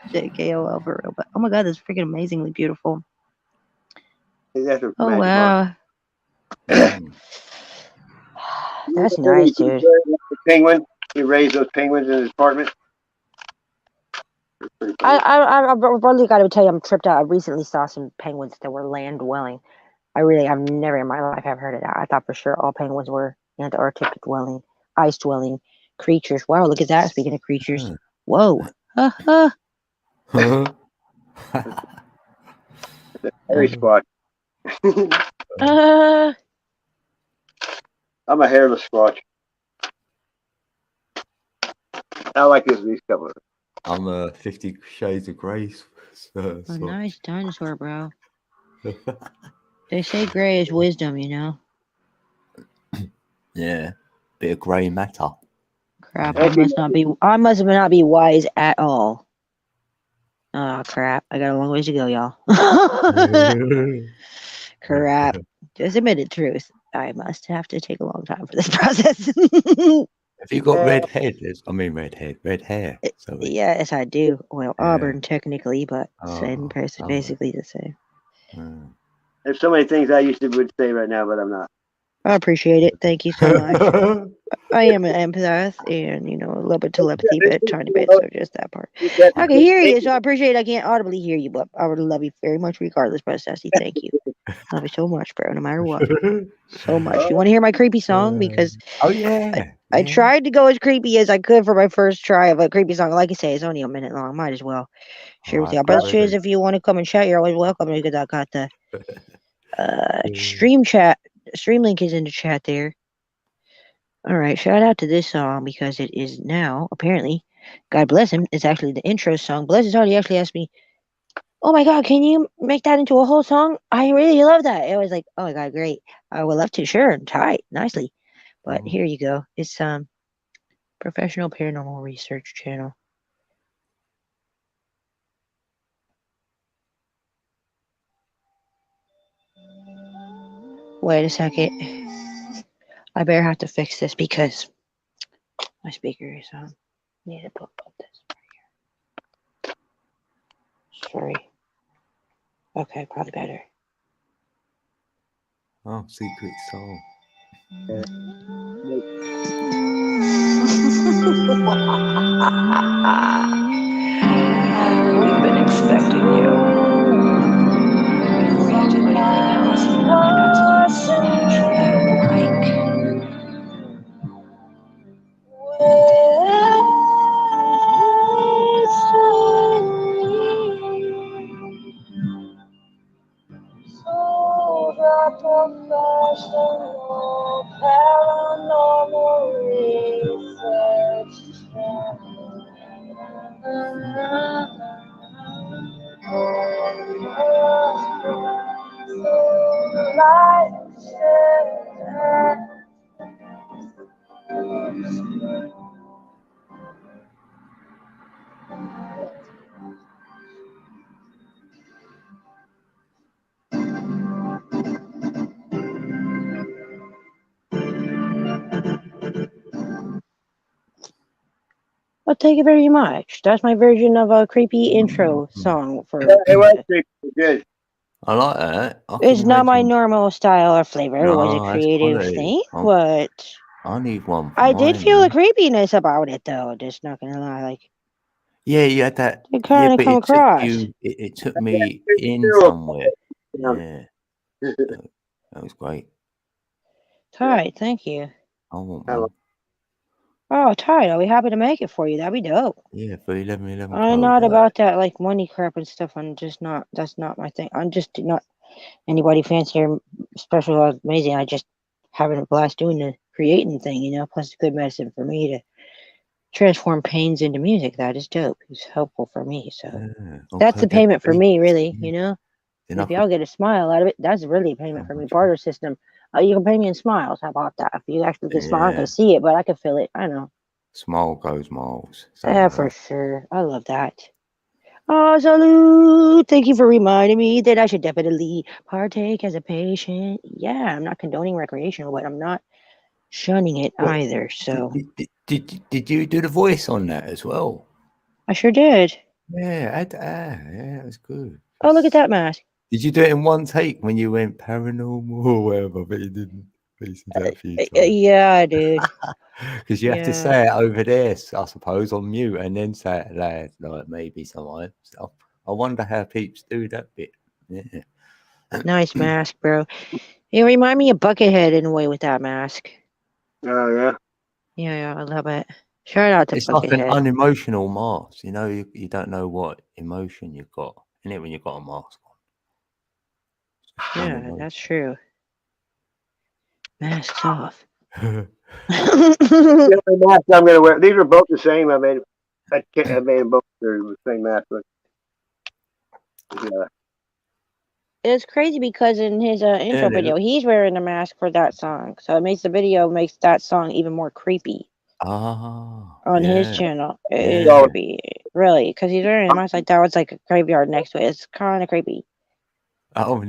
𝕃.ℝ.𝔹 for real. But oh my God, that's freaking amazingly beautiful. Oh wow. That's nice, dude. The penguin. He raised those penguins in his apartment. I really got to tell you, I'm tripped out. I recently saw some penguins that were land dwelling. I've never in my life have heard of that. I thought for sure all penguins were Antarctic dwelling, ice dwelling creatures. Wow, look at that. Speaking of creatures, whoa. Hairy squatch. I'm a hairless squatch. I like these couple of. I'm a 50 Shades of Grey. A nice dinosaur, bro. They say gray is wisdom, you know. Yeah, bit of grey matter. Crap, I must not be wise at all. Oh crap, I got a long ways to go, y'all. Crap, just admitted truth. I must have to take a long time for this process. Have you got red hair? Red hair. So yes, I do. Well, auburn technically, but same person, basically the same. There's so many things I would say right now, but I'm not. I appreciate it. Thank you so much. I am an empath and, a little bit telepathy, but a tiny bit, so just that part. I can hear you, so I appreciate it. I can't audibly hear you, but I would love you very much regardless, Brother Sassy. Thank you. Love you so much, bro. No matter what. So much. You want to hear my creepy song? Because Oh yeah, I yeah. tried to go as creepy as I could for my first try of a creepy song. Like I say, it's only a minute long. Might as well share with Alright, y'all. I'm But cheers, ready. if you want to come and chat, you're always welcome. I got the Yeah. stream link is in the chat there. All right, shout out to this song because it is now apparently, God bless him, it's actually the intro song. Bless his heart, he actually asked me, "Oh my God, can you make that into a whole song? I really love that." I was like, "Oh my God, great! I would love to. Sure, tight, nicely." But Oh. here you go. It's professional paranormal research channel. Wait a second. I better have to fix this because my speaker is on. Need to put this right here. Sorry. Okay, probably better. Oh, secret soul. We've been expecting you. Before you do anything else, you know, that's like. Professional paranormal research Well, thank you very much. That's my version of a creepy intro song for. It was pretty good. I like that. I It's can not my imagine. normal style or flavor. It was a No, that's creative quality. thing, but I need one for I did mine. feel Man. the creepiness about it, though. Just not gonna lie, like Yeah, you had that. it Yeah, kind of but come it took across. you. It took me in somewhere. Yeah, that was great. Tight, thank you. I want one. Oh, tight. I'll be happy to make it for you. That'd be dope. Yeah, for 11 I'm code. not about that like money crap and stuff. I'm just not. That's not my thing. I'm just not anybody fancy or special or amazing. I just having a blast doing the creating thing, you know. Plus, it's good medicine for me to transform pains into music. That is dope. It's helpful for me. So that's the payment for me, really. You know. And if y'all get a smile out of it, that's really a payment for me. Barter system. You can pay me in smiles. How about that? If you actually get smile, I'm not gonna see it, but I can feel it. I know. Smile goes miles. Yeah, for sure. I love that. Oh, salute. Thank you for reminding me that I should definitely partake as a patient. Yeah, I'm not condoning recreational, but I'm not shunning it either. So Did you do the voice on that as well? I sure did. Yeah, yeah, that was good. Oh, look at that mask. Did you do it in one take when you went paranormal or whatever? But you didn't. Listen to that a few times. Yeah, dude. Because you have to say it over there, I suppose, on mute, and then say it loud, like maybe sometimes. I wonder how peeps do that bit. Yeah. Nice mask, bro. You remind me of Buckethead in a way with that mask. Oh yeah. Yeah, I love it. Shout out to It's like an Buckethead. unemotional mask. You know, you don't know what emotion you've got in it when you've got a mask on. Yeah, that's true. Masks off. The only mask I'm gonna wear. These are both the same. I made them both the same mask. But, yeah. It's crazy because in his intro video, he's wearing a mask for that song, so it makes that song even more creepy. On his channel, it would be really because he's wearing a mask like that. It's like a graveyard next to it. It's kind of creepy. Oh,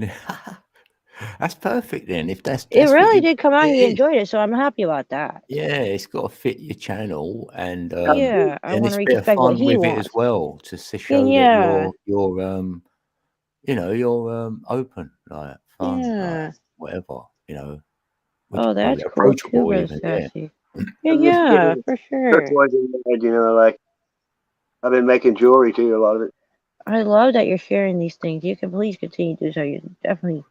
that's perfect then. If that's it really did come out. He enjoyed it, so I'm happy about that. Yeah, it's got to fit your channel, and yeah, I want to respect what he wants as well to show that you're you know, you're open, like fun, like whatever, you know. Oh, that's cool too, even, yeah, for sure. You know, like I've been making jewelry too, a lot of it. I love that you're sharing these things. You can please continue to do so. You're definitely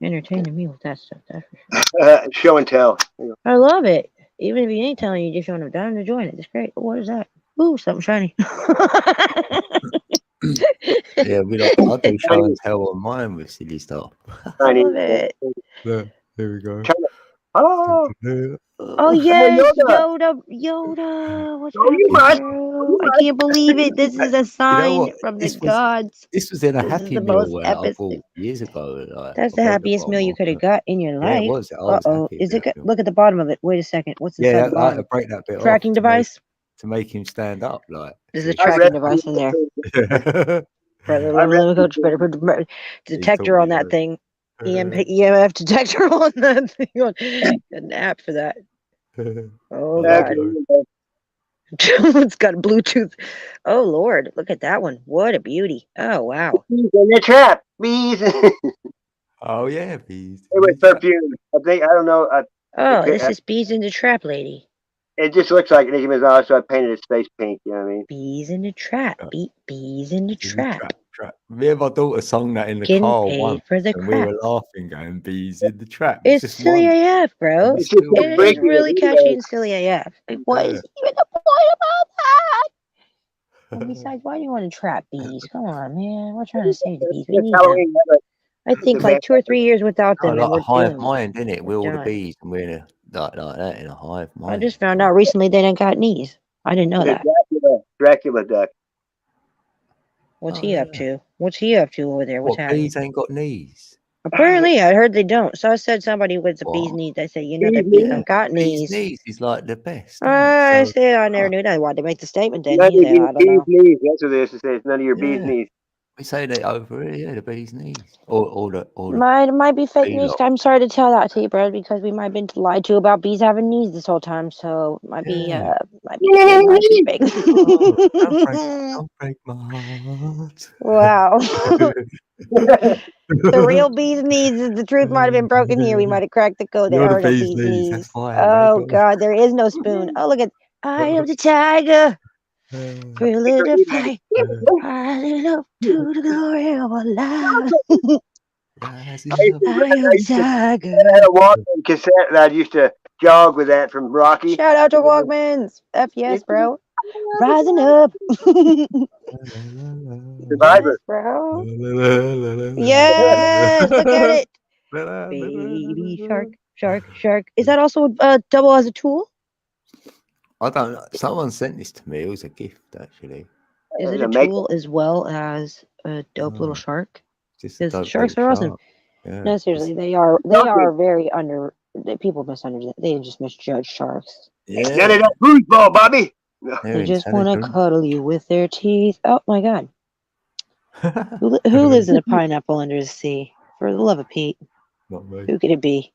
entertaining me with that stuff. That's for sure. Show and tell. You know. I love it. Even if you ain't telling you, just showing them down to join it. It's great. What is that? Ooh, something shiny. Yeah, I'll do show and tell on mine with silly stuff. I love it. There we go. Oh, Oh yes, Yoda. Yoda. What's Oh, you must. happening? I can't believe it. This is a sign what? from the This was gods. this was in a This is Happy the Meal most one that I epic. bought years ago. Like, That's I the beg happiest your meal you could have got in your Yeah, it life. was. I was happy Is with it? that Look at the bottom of it. Wait a second. What's inside Yeah, the I had to bottom? break that bit Tracking off device. to make him stand up. Like, There's a see. I read. tracking device in there. I read. Let me go better put the detector on that thing. EMF detector on that thing. Got an app for that. Oh god. It's got Bluetooth. Oh Lord, look at that one. What a beauty. Oh wow. Bees in the trap. Bees. Oh yeah, bees. It was perfume. I think I don't know. Oh, this is Bees in the Trap, lady. It just looks like Nicki Minaj, so I painted his face pink. You know what I mean? Bees in the trap. Bees in the trap. Me and my daughter sung that in the Getting car paid once, for the and we crap. were laughing, going "Bees in the trap." It's just silly one. AF, bro. It's just It like is breaking really it. catchy and silly AF. Like, what is even the point about that? And besides, why do you want to trap bees? Come on, man. We're trying to save the bees. We It's need them. Halloween. I think like 2 or 3 years without them, Like and we're a hive doomed. mind, isn't it? We're all the done. bees, and we're like that in a hive mind. I just found out recently they didn't got knees. I didn't know that. Dracula duck. What's he up to? What's he up to over there? What's What, happening? bees ain't got knees? Apparently, I heard they don't. So I said somebody with the bees knees. I said, you know, that bees don't got Bees knees. knees is like the best. I said I never knew that. Why they make the statement then? None of He said, your I don't bees know. knees. That's what it is to say. It's none of your bees Yeah. knees. We say that over here, yeah, the bees knees. Or the Might be fake bee news. lot. I'm sorry to tell that to you, bro, because we might have been lied to about bees having knees this whole time. So might be fake. Don't break my heart. Wow. The real bee's knees is the truth might have been broken here. We might have cracked the code. There You're are the no bee's bee's knees. knees. That's why. Oh God, there is no spoon. Oh look at Eye of the Tiger. Really to fight. Rising up to the glory of our life. I used to have a Walkman cassette that I used to jog with that from Rocky. Shout out to Walkmans. F yes, bro. Rising up. Survivor. Yes, bro. Yes, look at it. Baby shark. Is that also double as a tool? I don't know. Someone sent this to me. It was a gift, actually. Is it a tool as well as a dope little shark? Because sharks are awesome. Yeah, no, seriously, they are very people misunderstand. They just misjudge sharks. Yeah. None of that foosball, Bobby. They just want to cuddle you with their teeth. Oh my God. Who lives in a pineapple under the sea? For the love of Pete. Not me. Who could it be?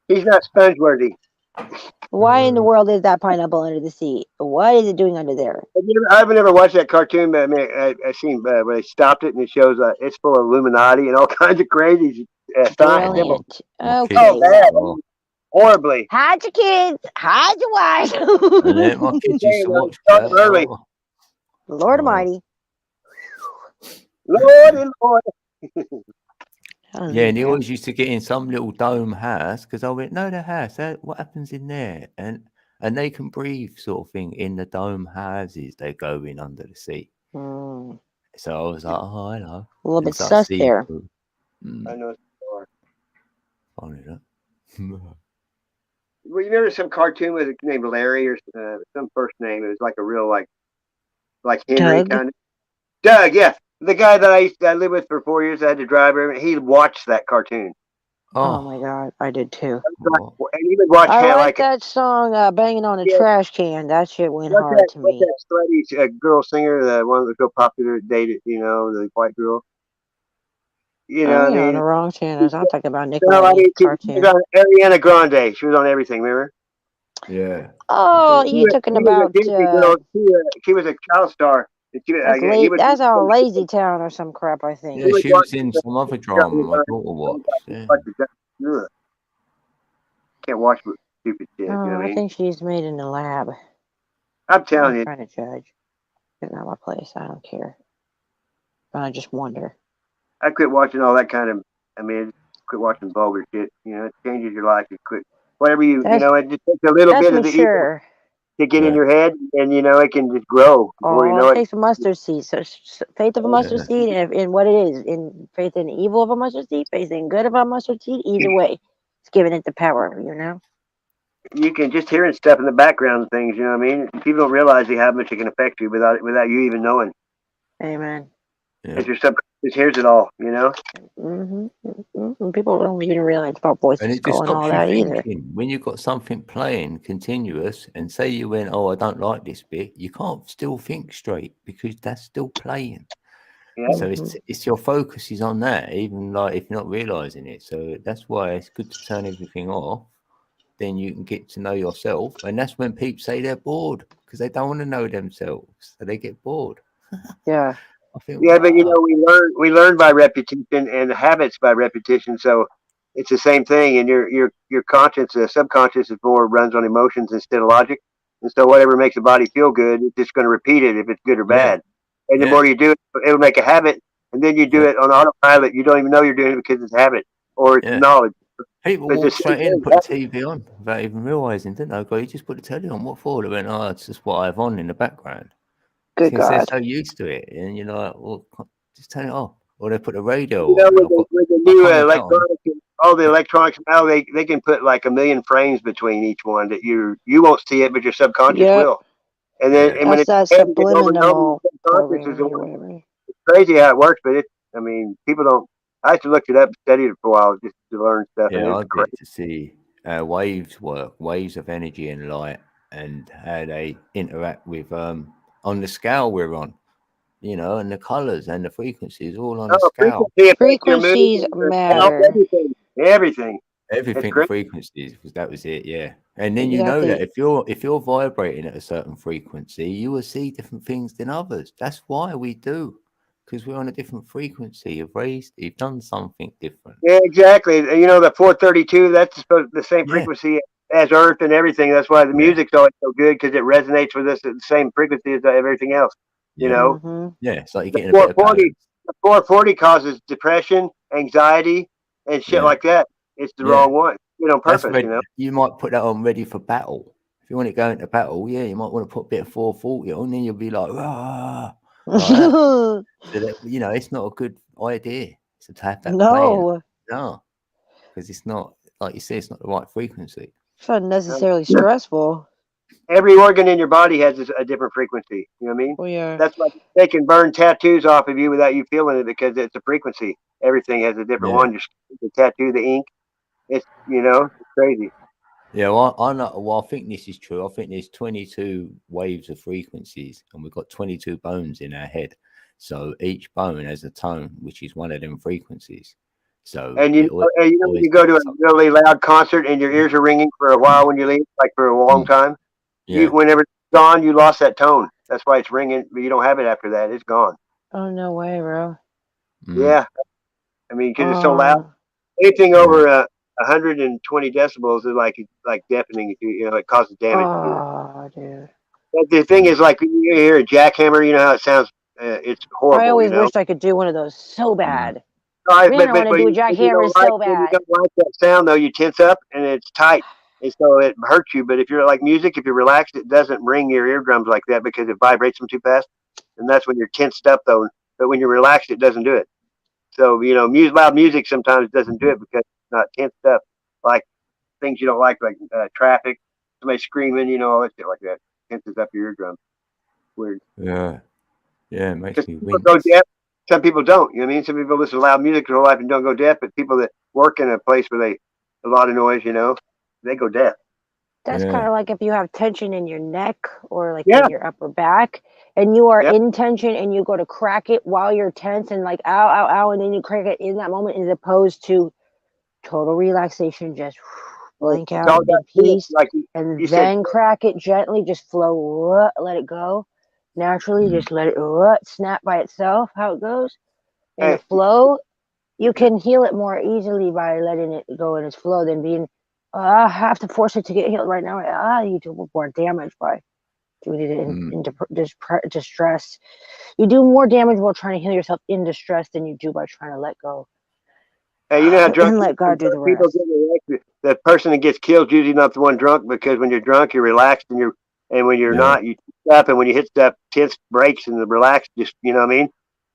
He's not sponge-worthy. Why in the world is that pineapple under the sea? What is it doing under there? I've never watched that cartoon, but I mean, I've seen where they stopped it and it shows it's full of Illuminati and all kinds of crazy Brilliant. Okay. Oh, bad. Horribly. Hide your kids. Hide your wives. And then my kids used to watch that. Early. Lord Almighty. Lord. Yeah, and he always used to get in some little dome house because I went, no, the house. What happens in there? And they can breathe, sort of thing, in the dome houses. They go in under the sea. So I was like, oh, I know. A little bit sus there. I know. Funny that. Well, you remember some cartoon with named Larry or some first name? It was like a real like Henry kind of. Doug, yeah. The guy that I lived with for 4 years, I had to drive him. He watched that cartoon. Oh my God, I did too. And he would watch I like that song, "Banging on a Trash Can." That shit went hard to me. What's that slutty girl singer, the one that was so popular, dated, the white girl? On the wrong channels. I'm talking about Nick cartoon. She was on Ariana Grande. She was on everything, remember? Yeah. Oh, you talking about? She was a child star. That's all Lazy Town or some crap, I think. Yeah, she was in some other drama my daughter watched. Yeah. Can't watch stupid shit. I think she's made in the lab. I'm telling you. I'm trying to judge. It's not my place. I don't care. I just wonder. I quit watching all that kind of. I mean, quit watching vulgar shit. You know, it changes your life. You quit whatever you That's know. It just takes a little that's bit of the evil mature. to get in Yeah, your head, and you know it can just grow before you Oh, know it it. takes a mustard seed. So faith of a mustard yeah, seed, and in what it is, in faith in the evil of a mustard seed, faith in good of a mustard seed. Either way, it's giving it the power. You know. You can just hearing stuff in the background and things. You know what I mean? People don't realize how much it can affect you without you even knowing. Amen. yeah. Because your subconscious hears it all. You know? People don't even realize about voice And it just skull and all stops you that either. thinking when you've got something playing continuous, and say you went, "Oh, I don't like this bit," you can't still think straight because that's still playing. Yeah. So it's your focus is on that, even like if you're not realizing it. So that's why it's good to turn everything off. Then you can get to know yourself, and that's when people say they're bored because they don't want to know themselves, so they get bored. Yeah. I think, Yeah, but you wow, know, we learn by repetition and habits by repetition. So it's the same thing. And your conscious, subconscious is more runs on emotions instead of logic. And so whatever makes the body feel good, it's just going to repeat it if it's good or yeah, bad. And the yeah, more you do it, it'll make a habit. And then you do yeah, it on autopilot. You don't even know you're doing it because it's habit or it's yeah. knowledge. People But it's the walk same straight in and thing. put the TV on without even realizing, didn't they? Go, you just put the telly on. What for? They went, oh, it's just what I have on in the background. Good Because they're God. so used to it, and you're like, well, just turn it off. Or they put the radio You know, on. with the I new can't have that on. electronics, all the electronics now, they can put like a million frames between each one that you won't see it, but your subconscious Yep. will. And then Yeah, and when That's it's that heavy and over and over, subliminal your subconscious is the programming or one. whatever. It's crazy how it works, but it's. I mean, people don't. I used to look it up, and study it for a while just to learn stuff, and yeah, it's I crazy. get to see waves work, waves of energy and light, and how they interact with on the scale we're on, and the colors and the frequencies all on the Oh, scale. frequency affects your mood Frequencies and your health, matter. everything, everything. It's Everything the great. frequencies, because that was it, yeah. And then you know that Exactly. if you're vibrating at a certain frequency, you will see different things than others. That's why we do, because we're on a different frequency. You've done something different. Yeah, exactly. You know, the 432, that's supposed the same Yeah, frequency as Earth and everything. That's why the yeah, music's always so good because it resonates with us at the same frequency as everything else. You yeah, know, Mm-hmm. yeah. It's like you're the getting a bit of 440, balance. the 440 causes depression, anxiety, and shit Yeah, like that. It's the yeah. wrong one. You know, on That's purpose. You ready. know. You might put that on ready for battle. If you want to go into battle, yeah, you might want to put a bit of 440 on, then you'll be like, ah, like that. So that it's not a good idea to have that playing. No, No, because it's not like you say, it's not the right frequency. it's unnecessarily Yeah. stressful. Every organ in your body has a different frequency. You know what I mean? We are. That's why they can burn tattoos off of you without you feeling it because it's a frequency. Everything has a different Yeah, one. Just the tattoo, the ink. It's it's crazy. yeah. Well, I know. Well, I think this is true. I think there's 22 waves of frequencies, and we've got 22 bones in our head. So each bone has a tone, which is one of them frequencies. So And it when always you go to picks a up. really loud concert and your ears are ringing for a while when you leave, like for a long Mm, time, you yeah. whenever it's gone, you lost that tone. That's why it's ringing, but you don't have it after that. It's gone. Oh no way, bro. Mm, Yeah, I mean, because it's so loud. Oh, Anything yeah. over 120 decibels is like deafening. It causes damage to you. oh, dude. But the thing Mm, is, like when you hear a jackhammer, you know how it sounds. It's I horrible. always wished I could do one of those so mm, bad. Right, Man, I want to do a when you jackhammer don't like so when you bad. don't like that sound though, you tense up and it's tight, and so it hurts you. But if you're like music, if you're relaxed, it doesn't ring your eardrums like that because it vibrates them too fast, and that's when you're tensed up though. But when you're relaxed, it doesn't do it. So loud music sometimes doesn't do mm. it because it's not tensed up, like things you don't like traffic, somebody screaming, all that shit like that tenses up your eardrums. Weird. Yeah. Yeah. It makes Because me people go wince. deaf. Some people don't. You know what I mean? Some people listen to loud music their whole life and don't go deaf, but people that work in a place where a lot of noise, they go deaf. That's kind Yeah. of like if you have tension in your neck or like Yeah, in your upper back and you are yeah. in tension and you go to crack it while you're tense and like ow, ow, ow, and then you crack it in that moment as opposed to total relaxation, just blink It's out all got in feel. peace Like and you said, then crack it gently, just flow, let it go. Naturally, Mm, just let it snap by itself, how it goes. In the hey, flow, you can heal it more easily by letting it go in its flow than being, I have to force it to get healed right now. You do more damage by doing it in distress. You do more damage while trying to heal yourself in distress than you do by trying to let go. Hey, you know how drunk And let God do the people rest. get relaxed? The person that gets killed is usually not the one drunk, because when you're drunk, you're relaxed, and when you're Yeah. not, you stop, and when you hit stuff, tense breaks, and the relaxed, just, you know what I mean?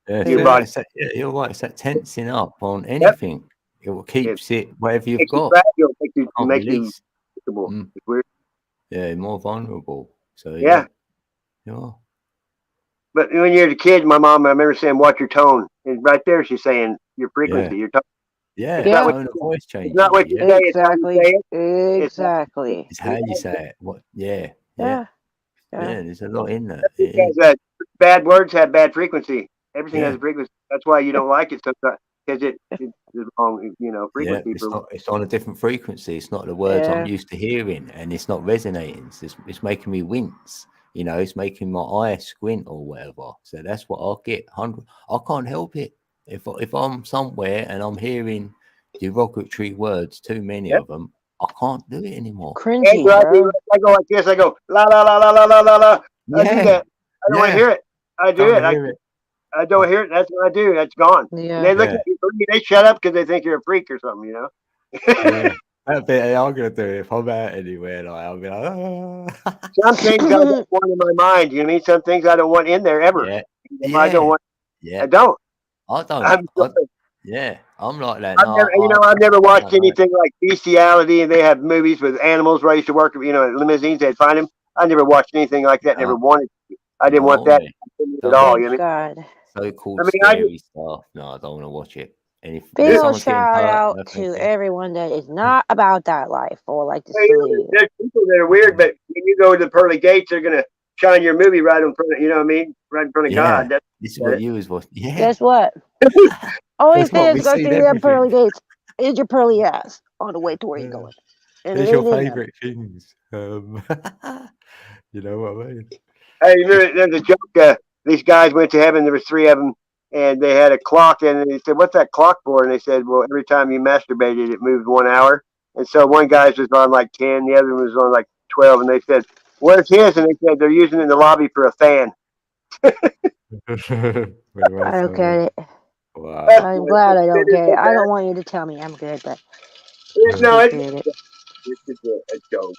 Yeah, Your so body. yeah, you're right. It's that tensing up on anything. It keeps it whatever you've got. Fragile, makes Can't you release. comfortable. It's weird. Yeah, more vulnerable. So Yeah. yeah. But when you're a kid, my mom, I remember saying, "Watch your tone." And right there, she's saying your frequency, your tone. Yeah, It's not what tone of voice changes. it's not what you say. It's how you say it. Exactly. It's how you say it. What? Yeah. Yeah. There's a lot in that. Because bad words have bad frequency. Everything Yeah. has a frequency. That's why you don't like it sometimes, because it's the wrong, frequency. It's on a different frequency. It's not the words I'm used to hearing, and it's not resonating. It's making me wince. It's making my eye squint or whatever. So that's what I'll get. I can't help it. If I'm somewhere and I'm hearing derogatory words, too many of them, I can't do it anymore. Cringy, bro. I go like this. I go la la la la la la la la. I do that. I don't want to hear it. I do it. I don't hear it. That's what I do. That's gone. Yeah. And they look at you. They shut up because they think you're a freak or something. Yeah. That bit I'm gonna do it if I'm out anywhere. Like I'll be like, Some things I don't want in my mind. You know what I mean? Some things I don't want in there ever. I don't want. Yeah. I don't. I don't. I'm like that. I've never watched anything like bestiality, and they have movies with animals. Where I used to work, at limousines, they'd find them. I never watched anything like that. Never wanted to. I didn't want that at all. You know what I mean? So-called scary stuff. No, I don't want to watch it. And if Big old someone's getting shout hurt, out to everyone that is not about that life or like to salute. There's people that are weird, but when you go to the pearly gates, they're gonna shine your movie right in front of, you know what I mean, right in front of God. This is what you was watching. Yeah. Guess what? Only thing is go see through them pearly gates is your pearly ass on the way to where you're going. And There's your favorite things. You know what I mean? Hey, there's a joke. These guys went to heaven. There was 3 of them, and they had a clock. And they said, "What's that clock for?" And they said, "Well, every time you masturbated, it moved 1 hour." And so one guy's was on like 10, the other was on like 12. And they said, "Where's his?" And they said, "They're using it in the lobby for a fan." I don't get it. Wow. I'm glad I don't get it. I don't want you to tell me I'm good, but no, it's a joke.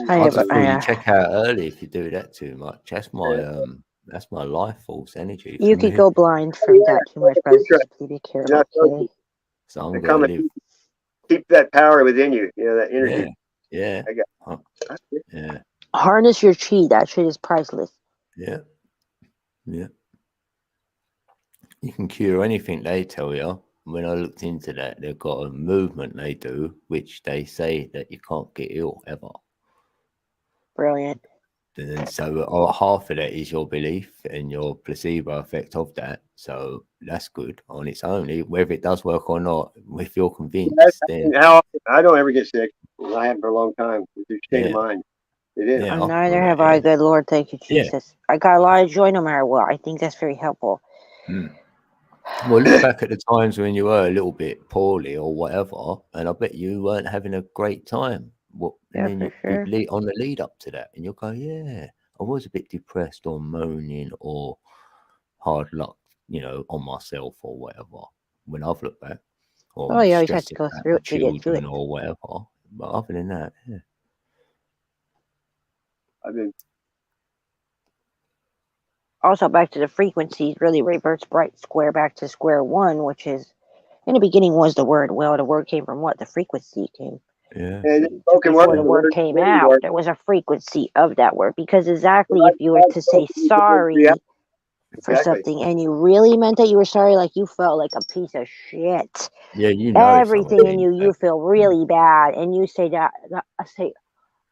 I just feel you check out early if you do that too much. That's my life force energy. You could go blind from that too much, but please be careful. Okay? So I'm gonna live. Keep that power within you. That energy. Yeah. Yeah. Harness your chi. That shit is priceless. Yeah. You can cure anything, they tell you. When I looked into that, they've got a movement they do, which they say that you can't get ill ever. Brilliant. And then so half of that is your belief and your placebo effect of that. So that's good on its own. Whether it does work or not, if you're convinced, then I don't ever get sick. I haven't for a long time. It's a state of mind. It is. Yeah, neither have I, good Lord. Thank you, Jesus. I got a lot of joy no matter what. I think that's very helpful. Well, look back at the times when you were a little bit poorly or whatever, and I bet you weren't having a great time. And then you on the lead up to that, and you'll go, "Yeah, I was a bit depressed or moaning or hard luck, on myself or whatever." When I've looked back, or you always have to go through it to get through it, or whatever. But other than that, I mean, also back to the frequencies really reverts back to square one, which is in the beginning was the word. Well, the word came from what? The frequency came. Yeah. Before the word came out, there was a frequency of that word, because exactly if you were to say sorry for something and you really meant that you were sorry, like you felt like a piece of shit. Yeah, everything in you feel really bad, and you say that I say,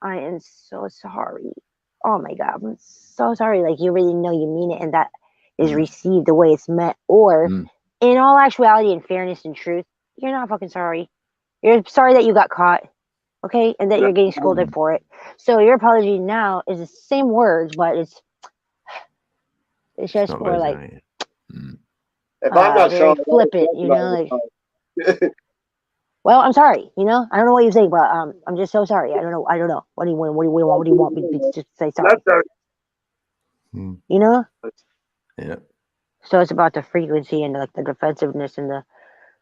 "I am so sorry. Oh my God, I'm so sorry." Like you really know you mean it, and that is received the way it's meant. Or in all actuality and fairness and truth, you're not fucking sorry. You're sorry that you got caught, okay, and that you're getting scolded for it. So your apology now is the same words, but it's just more like if I'm not sorry, flippant, like Well, I'm sorry. You know, I don't know what you think, but I'm just so sorry. I don't know. What do you want? What do you want? What do you want me to just say sorry? Mm. You know. Yeah. So it's about the frequency and like the defensiveness and the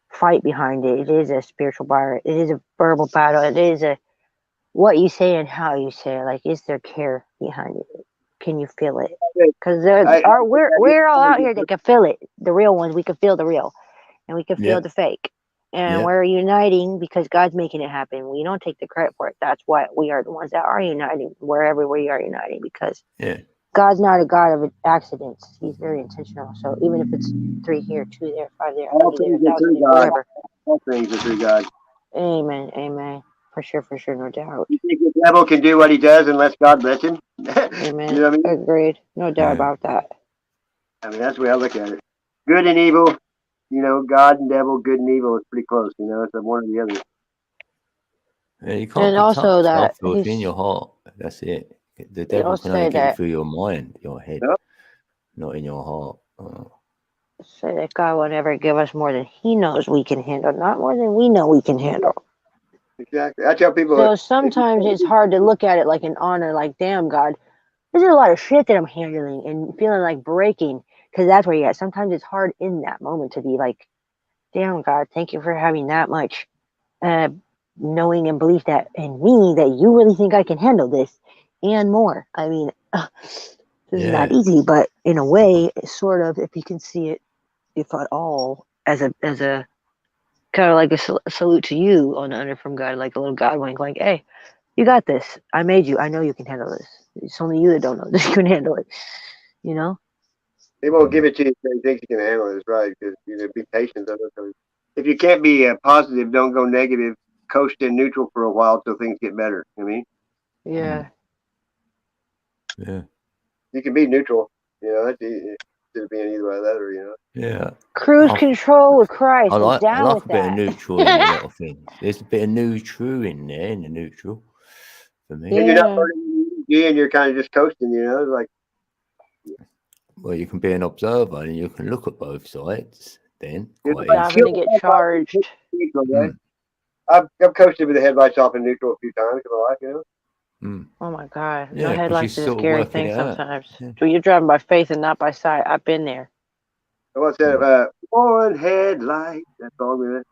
fight behind it. It is a spiritual battle. It is a verbal battle. It is a what you say and how you say it. Like, is there care behind it? Can you feel it? Because we're all out here that can feel it. The real ones, we can feel the real, and we can feel Yeah. the fake. And Yeah. we're uniting because God's making it happen. We don't take the credit for it. That's why we are the ones that are uniting wherever we are uniting, because Yeah. God's not a God of accidents. He's very intentional. So even if it's 3 here, 2 there, 5 there, All 100 there, things are 1,000 through there, God. whatever. All things are through God. Amen. Amen. For sure, no doubt. You think the devil can do what he does unless God lets him? Amen. You know what I mean? Agreed. No doubt Yeah. about that. I mean, that's the way I look at it. Good and evil, you know, God and devil, good and evil is pretty close. You know, it's one or the other. Yeah, you can't And be also touched that after within your heart. That's it. The devil he'll can only say get you that through your mind, your head, Yep. not in your heart. God will never give us more than He knows we can handle, not more than we know we can handle. Exactly. I tell people. So sometimes it's hard to look at it like an honor, like, damn, God, there's a lot of shit that I'm handling and feeling like breaking, because that's where you're at. Sometimes it's hard in that moment to be like, damn, God, thank you for having that much knowing and belief that in me that you really think I can handle this and more. I mean, this is not Yeah. easy, but in a way, it's sort of, if you can see it, if at all, as a kind of like a salute to you on the under from God, like a little God wink, like, hey, you got this. I made you. I know you can handle this. It's only you that don't know that you can handle it. You know? He won't give it to you if he thinks you can handle it. It's right. Because be patient. If you can't be positive, don't go negative. Coast in neutral for a while till things get better. I mean, Yeah. Yeah. you can be neutral. You know, that's easy. Instead of being either or the other. You know. Yeah. Cruise control with Christ. I We're like down a with bit of that. neutral in a lot of things. There's a bit of neutral in there, in the neutral for me. And you're not Yeah. burning energy, and you're kind of just coasting. You know, like Well, you can be an observer and you can look at both sides then quite like Having to easily. get charged. neutral, right? Mm. I've coasted with the headlights off in neutral a few times in my life. You know. Mm. Oh my God. No Yeah, because you're headlights is a sort of scary working thing it out. sometimes. Yeah. So you're driving by faith and not by sight. I've been there. So what's that? One headlight. That's all with it.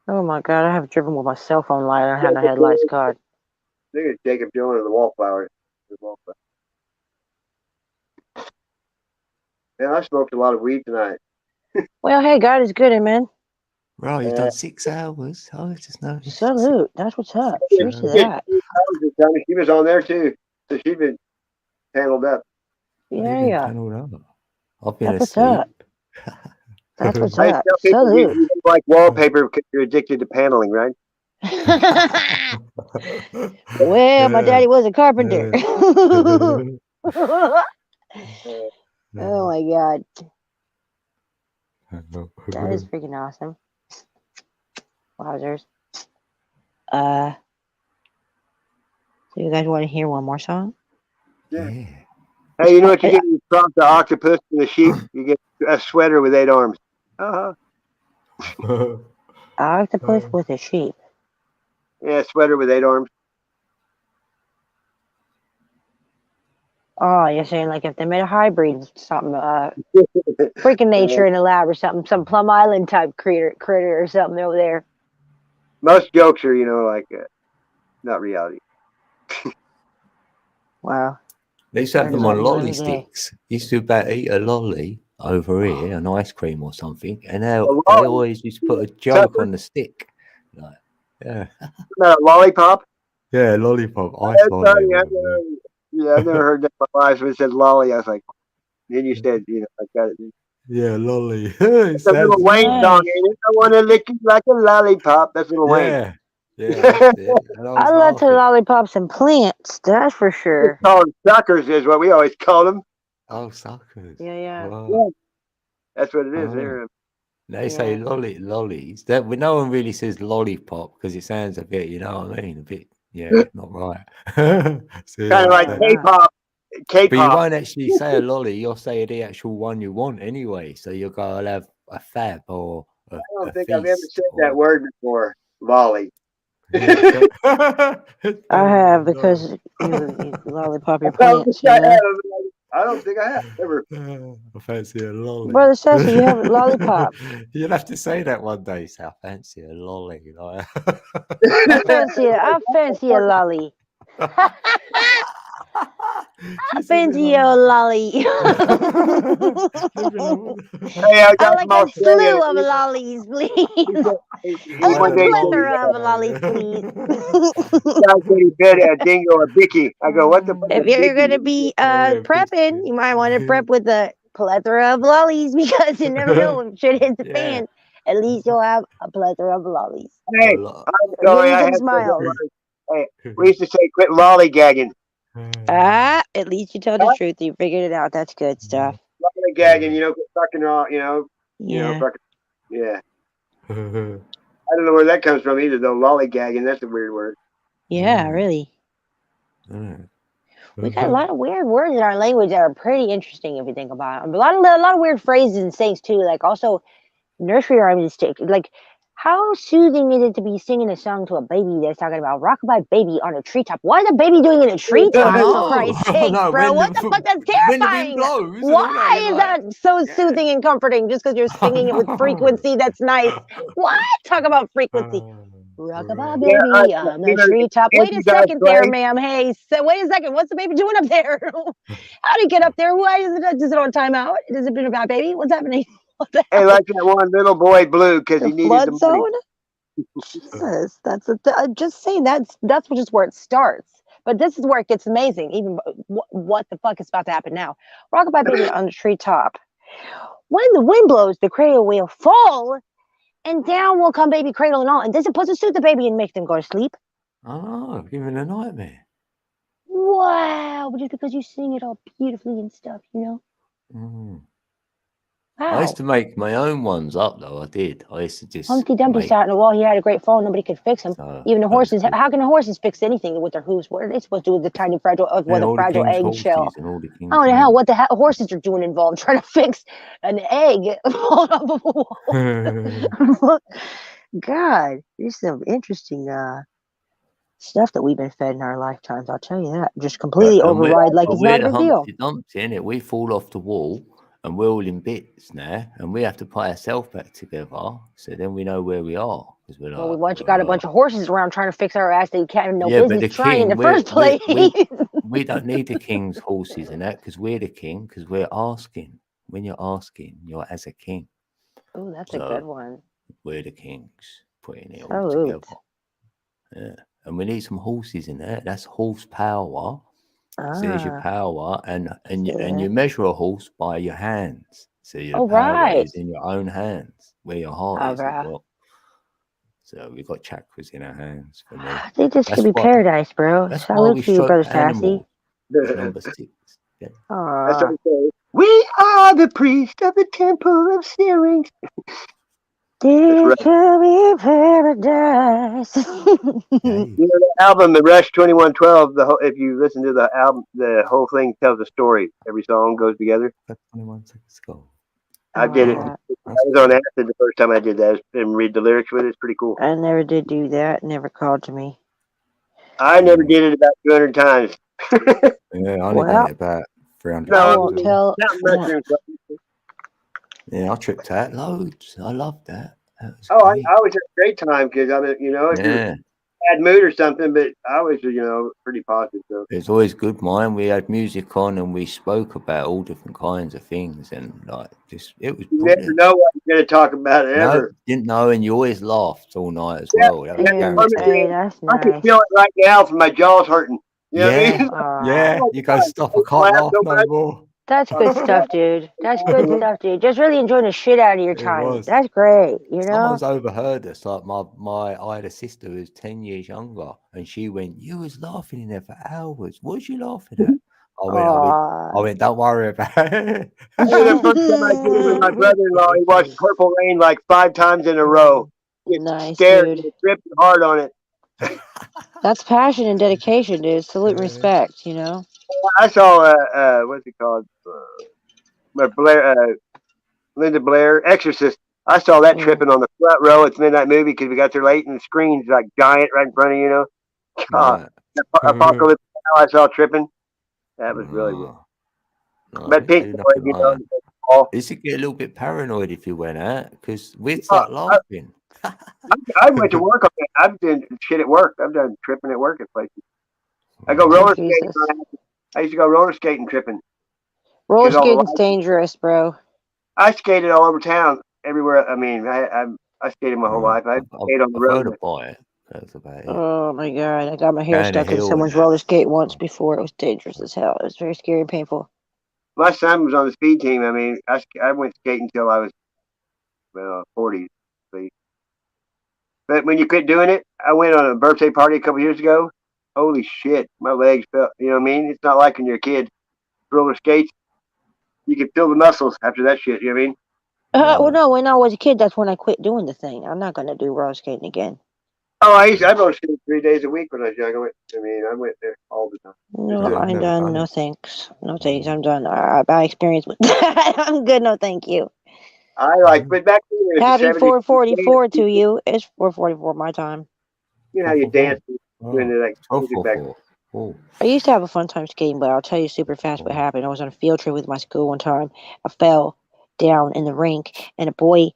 Oh my God. I have driven with my cell phone light. I don't have no headlights, God. I think it's Jacob Jones or the Wallflower. Man, I smoked a lot of weed tonight. Well, hey, God is good, amen. Right, you've done 6 hours. I just noticed. Salute. That's what's up. She Cheers to did that. 2 hours this time. She was on there too, so she's been paneled up. You've been Yeah. panelled up. I've been That's what's asleep. up. That's what's I up. tell people Salute. you don't like wallpaper because you're addicted to paneling, right? Well, my daddy was a carpenter. Oh my God. That is freaking awesome. Wowzers. So you guys want to hear one more song? Yeah. Yeah. Hey, you know what you get when you cross the octopus and the sheep? You get a sweater with 8 arms. Octopus with a sheep. Yeah, sweater with 8 arms. Oh, you're saying like if they made a hybrid, something, freaking nature in a lab or something, some Plum Island type critter or something over there. Most jokes are, like, not reality. Wow. They used to have Learn them on something new lolly every day. sticks. Used to about eat a lolly over here, an ice cream or something, and they lolly? always used to put a joke on the stick. Like, yeah. Not a lollipop? Yeah, lollipop, ice That's lolly. funny. I've never heard that in my life when it said lolly. I was like, then you said, I got it. Yeah, lolly. It's a little Wayne song, ain't it? I want to lick you like a lollipop. That's Little Wayne. Yeah, that's it. And I love to lollipops and plants, that's for sure. Call them suckers is what we always call them. Oh, suckers. Yeah. Wow. That's what it is. Oh. They say lollies. That no one really says lollipop because it sounds a bit, you know what I mean? A bit, not right. So, kind of like K-pop. But you won't actually say a lolly. You'll say the actual one you want anyway. So you'll go, I'll have a fab or I don't think feast I've ever said that word before. Lolly. Yeah. I have because you lollipop your I don't think plants, you I know. have. I don't think I have ever. I fancy a lolly. Brother Sassy, you have a lollipop. You'll have to say that one day, so I fancy a lolly. Like. I fancy a lolly. She I says it fancy like a lolly. Hey, I I got like some a Australian. slew of lollies, please. A One little day plethora of lollies, please. I said he said a dingo a bicky. I go, what the fuck If is you're bicky? gonna be yeah, prepping, you might want to prep with a plethora of lollies because you never know if shit hits the Yeah. fan. At least you'll have a plethora of lollies. Hey, lot. I'm Give sorry. you I some had smiles. Hey, we used to say quit lollygagging. At least you told the truth. You figured it out. That's good stuff. Lollygagging, quit fucking wrong, Yeah. fucking, yeah. I don't know where that comes from either, though. Lollygagging, that's a weird word. Yeah, really. We got a lot of weird words in our language that are pretty interesting if you think about it. A lot of weird phrases and sayings too. Like also nursery rhymes. Like how soothing is it to be singing a song to a baby that's talking about rockabye baby on a treetop? Why is a baby doing it in a treetop? For Christ's sake, bro! What the fuck? That's When the wind terrifying. blows, and all Why that, you're is like, that so soothing and comforting? Just because you're singing it with frequency that's nice. What? Talk about frequency. Rockabye Yeah, baby on the treetop. Wait a Andrew Dice second there, Clay. ma'am. Hey, wait a second. What's the baby doing up there? How did he get up there? Why is it on timeout? Has it been about baby? What's happening? What the Hey, hell? like that one little boy blue because he The needed the flood money. zone? Jesus, I'm just saying that's just where it starts. But this is where it gets amazing. Even what the fuck is about to happen now? Rockabye baby on the treetop. When the wind blows, the cradle will fall, and down will come baby cradle and all. And this is supposed to soothe the baby and make them go to sleep. oh, giving a nightmare. Wow, but just because you sing it all beautifully and stuff, you know. I used Wow. to make my own ones up, though. I did. I used to just Humpty Dumpty make. sat on the wall. He had a great fall. Nobody could fix him. So Even the that was horses. good. How can the horses fix anything with their hooves? What are they supposed to do with the tiny fragile, with a all the fragile king's eggshell? horses and all the king's I don't know men. what the hell horses are doing involved trying to fix an egg falling off of a wall. God, there's some interesting stuff that we've been fed in our lifetimes. I'll tell you that. Just completely override like it's not a big deal. Dumpty, innit? We fall off the wall and we're all in bits now, and we have to put ourselves back together. So then we know where we are. We're like, Well, we got a bunch of horses around trying to fix our ass. They can't have no but business the trying in king, the first place. we don't need the king's horses and that because we're the king. Because we're asking. When you're asking, you're as a king. Oh, that's a good one. We're the kings, putting it all together. Yeah, and we need some horses in there. That's horsepower. So there's your power, and you measure a horse by your hands. So your power is in your own hands, where your heart is as well. So we've got chakras in our hands for me. I think this could be paradise, bro. That's why we stroke Brother Sassy. Number 6. Yeah. That's what we say. We are the priest of the temple of Syrinx. This could be paradise. You know the album, The Rush 2112. If you listen to the album, the whole thing tells a story. Every song goes together. 21 seconds ago. I did it. I was on acid the first time I did that and read the lyrics with it. It's pretty cool. I never did do that. Never called to me. I never did it about 200 times. Yeah, I only done it about 300 No, I won't tell. Yeah, I tripped out loads. I loved that. I always had a great time because I mean, if you're in a bad mood or something, but I was, pretty positive. So. It's always good, mine. We had music on and we spoke about all different kinds of things, and it was. You never know what you're going to talk about ever. No, didn't know, and you always laughed all night as well. That was hey, that's nice. I can feel it right now from my jaw's hurting. You know what I mean? Yeah. You go, stop. I can't laugh no more. That's good stuff, dude. That's good stuff, dude. Just really enjoying the shit out of your time. That's great, Someone's overheard us. Like I had a sister who was 10 years younger, and she went, "You was laughing in there for hours. What was you laughing at?" I went, "Don't worry about it." The first time I did it with my brother-in-law, he watched Purple Rain like 5 times in a row. Nice, stared dude. tripped hard on it. That's passion and dedication, dude. Salute and respect, I saw what's it called? Linda Blair, Exorcist. I saw that tripping on the front row at the midnight movie because we got there late and the screen's like giant right in front of you. You know, God, Apocalypse Now I saw tripping. That was really good. No, I But didn't Pink do Floyd, nothing you like know, that. all. Used to get a little bit paranoid if you went out because we'd start laughing. I went to work on that. I've done shit at work. I've done tripping at work at places. I go Oh, roller Jesus. skating. I used to go roller skating tripping. Roller Because all the skating's lights- dangerous, bro. I skated all over town, everywhere. I mean, I skated my whole life. I skated on the I've heard road. about it. That's about it. Oh my god, I got my hair Down the stuck in hill someone's and that. roller skate once before. It was dangerous as hell. It was very scary and painful. My son was on the speed team. I mean, I went skating until I was 40. But when you quit doing it, I went on a birthday party a couple years ago. Holy shit, my legs felt. You know what I mean? It's not like when you're a kid. Roller skates, you can feel the muscles after that shit. You know what I mean? Well, no, when I was a kid, that's when I quit doing the thing. I'm not gonna do roller skating again. Oh, I roller skated 3 days a week when I was young. I went there all the time. No, Yeah, I've I'm never done. done No it. thanks. No thanks. I'm done. I experienced with that. I'm good. No thank you. I like, but back then it was Happy the 70s. 4:44 to you. It's 4:44 my time. You know how you dance Oh, into that music back. 12:44. Oh, I used to have a fun time skating, but I'll tell you super fast what happened. I was on a field trip with my school one time. I fell down in the rink, and a boy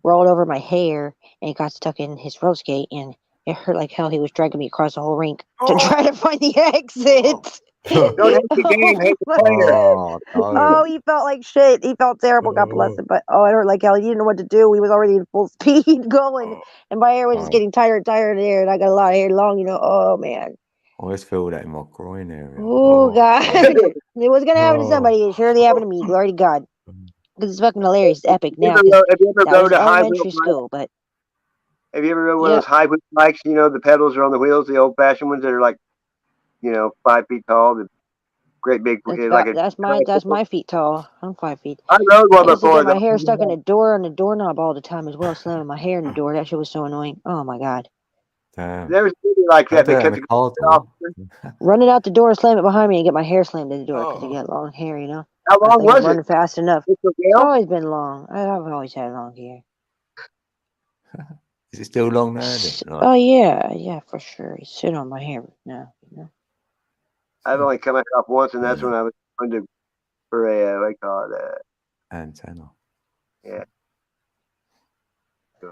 rolled over my hair, and it got stuck in his roller skate, and it hurt like hell. He was dragging me across the whole rink to try to find the exit. Don't hate the game, hate the player. Oh, he felt like shit. He felt terrible. God bless him. But it hurt like hell. He didn't know what to do. He was already in full speed going, and my hair was just getting tighter and tighter in there. And I got a lot of hair long. Oh man. I always feel that in my groin area. Oh God. It was gonna happen to somebody. It surely happened to me. Glory to God. Because it's fucking hilarious. It's epic now. Have you ever That was rode a high elementary wheel school, but Have you ever rode one of those high wheel bikes? You know, the pedals are on the wheels, the old fashioned ones that are like, 5 feet tall. The great big, that's my feet tall. I'm 5 feet. I rode I one used to before. get my hair stuck in the door on the doorknob all the time as well, slamming my hair in the door. That shit was so annoying. Oh my God. Damn. There was a movie like that. They kept run it out the door, slam it behind me, and get my hair slammed in the door because I got long hair. How long was it? Running fast enough. It's always been long. I've always had long hair. Is it still long now? Oh yeah, for sure. You sit on my hair now. I've only come off once, and that's when I was going for a what do you call it? Antenna. Yeah. I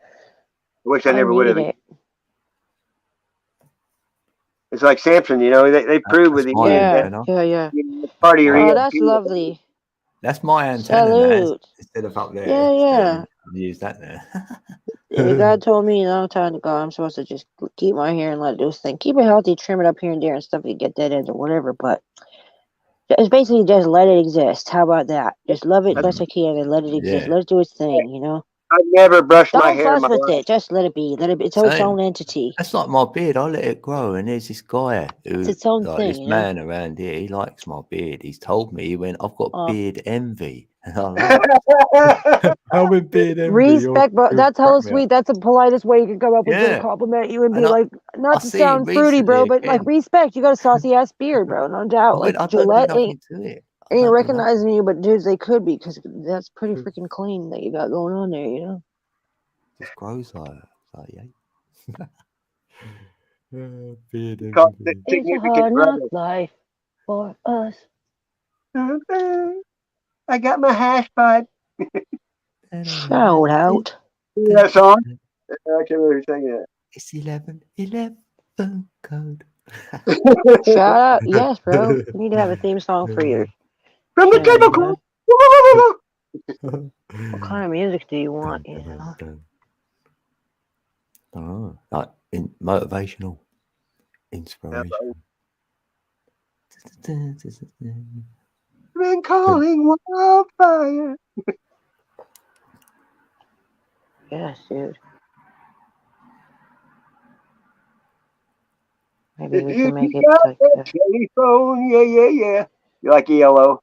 wish I never would have. It's like Samson, they prove with the yeah. Part of your that's lovely. That's my antenna now, instead of up there. Yeah. Use that there. God told me a long time ago I'm supposed to just keep my hair and let it do its thing. Keep it healthy, trim it up here and there and stuff if you get dead ends or whatever, but it's basically just let it exist. How about that? Just love it best I can and let it exist. Let it do its thing, I never brushed my hair. Don't fuss with it. Just let it be. It's its own entity. That's like my beard. I let it grow, and there's this guy it's its own thing. This man around here, he likes my beard. He's told me, he went, "I've got beard envy," and I like. I'm with beard envy. Respect, bro. That's hella sweet. That's the politest way you can come up with to compliment you and be like, not to sound fruity, bro, but like respect. You got a saucy ass beard, bro. No doubt. Like Gillette ain't recognizing you, but dudes, they could be because that's pretty freaking clean that you got going on there. Just grows like yeah. Beard envy. It's a hard knock life for us. I got my hash pipe. Shout out. You that song? I can't remember who's singing it. It's 11 code. Shout out. Yes, bro. You need to have a theme song for yours. From the table. What kind of music do you want? Like motivational, inspiration. Been calling wildfire. Yes, dude. Maybe we can make it like telephone, yeah. You like ELO?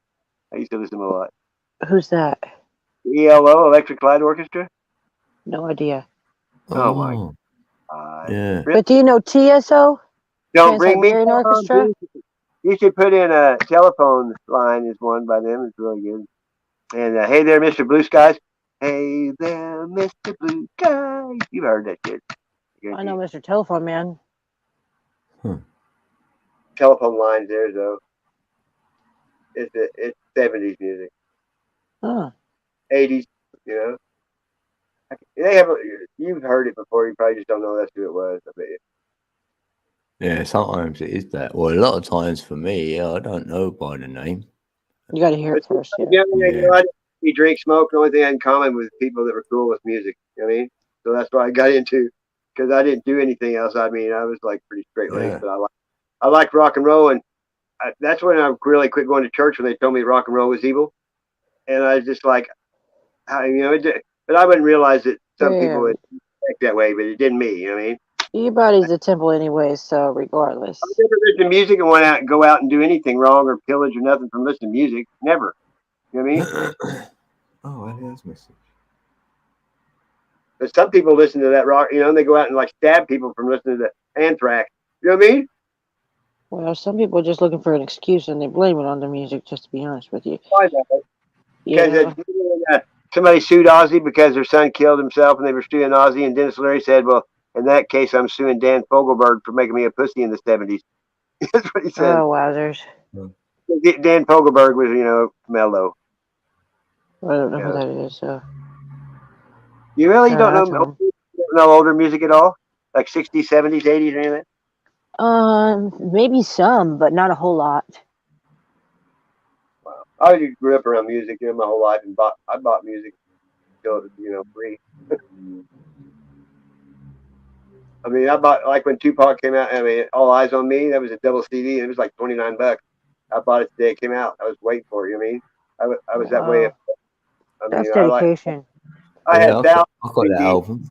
I used to listen to a lot. Who's that? ELO, Electric Light Orchestra? No idea. Oh my God. Yeah. But do you know TSO? Don't bring me down. Orchestra? You should put in a telephone line is one by them. It's really good. And hey there, Mr. Blue Skies. Hey there, Mr. Blue Sky. You've heard that shit. I know Mr. Telephone Man. Telephone lines there though. It's 70s music, Huh. 80s. You know, they have. You've heard it before. You probably just don't know that's who it was. I bet you. Yeah, sometimes it is that. Well, a lot of times for me, I don't know by the name. You got to hear it first. Yeah. You know, I didn't drink, smoke. The only thing I had in common with people that were cool with music. You know what I mean? So that's what I got into because I didn't do anything else. I mean, I was like pretty straight laced, but I like rock and roll, and that's when I really quit going to church when they told me rock and roll was evil, and I was just like, but I wouldn't realize that some people would think that way, but it didn't me. You know what I mean? Your body's a temple anyway, so regardless. I've never listened to music and went out and go out and do anything wrong or pillage or nothing from listening to music. Never. You know what I mean? Oh, Ali's message. But some people listen to that rock, and they go out and like stab people from listening to Anthrax. You know what I mean? Well, some people are just looking for an excuse and they blame it on the music, just to be honest with you. I know. Because somebody sued Ozzy because their son killed himself and they were suing Ozzy, and Dennis Leary said, well, in that case, I'm suing Dan Fogelberg for making me a pussy in the 70s. That's what he said. Oh, wowzers. Dan Fogelberg was, mellow. I don't know who that is, so. You really don't know older music at all? Like 60s, 70s, 80s, or anything? Maybe some, but not a whole lot. Wow. I just grew up around music my whole life, and I bought music until it was, free. I mean, I bought, like when Tupac came out, I mean, All Eyes on Me, that was a double CD, and it was like $29. I bought it the day it came out. I was waiting for it, you know what I mean? I was that way. That's dedication. I had thousands. I got that album.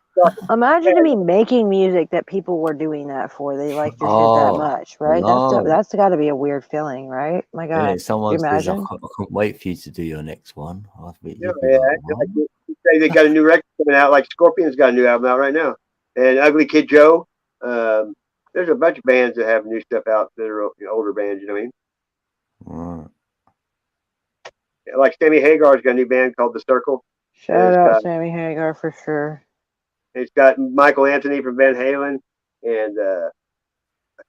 Imagine to be making music that people were doing that for. They liked your shit that much, right? That's got to be a weird feeling, right? My God. Yeah, someone says, I can't wait for you to do your next one. They got a new record coming out, like Scorpions got a new album out right now. And Ugly Kid Joe. There's a bunch of bands that have new stuff out that are older bands, you know what I mean? Right. Like Sammy Hagar's got a new band called The Circle. Shout out Sammy Hagar for sure. It's got Michael Anthony from Van Halen, and I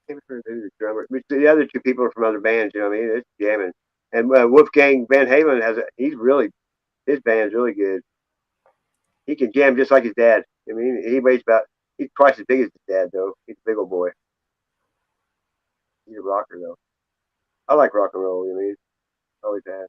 can't remember who the drummer. The other two people are from other bands, you know what I mean? It's jamming. And Wolfgang Van Halen his band's really good. He can jam just like his dad. I mean, he's twice as big as his dad, though. He's a big old boy. He's a rocker, though. I like rock and roll, you know what I mean? Always have.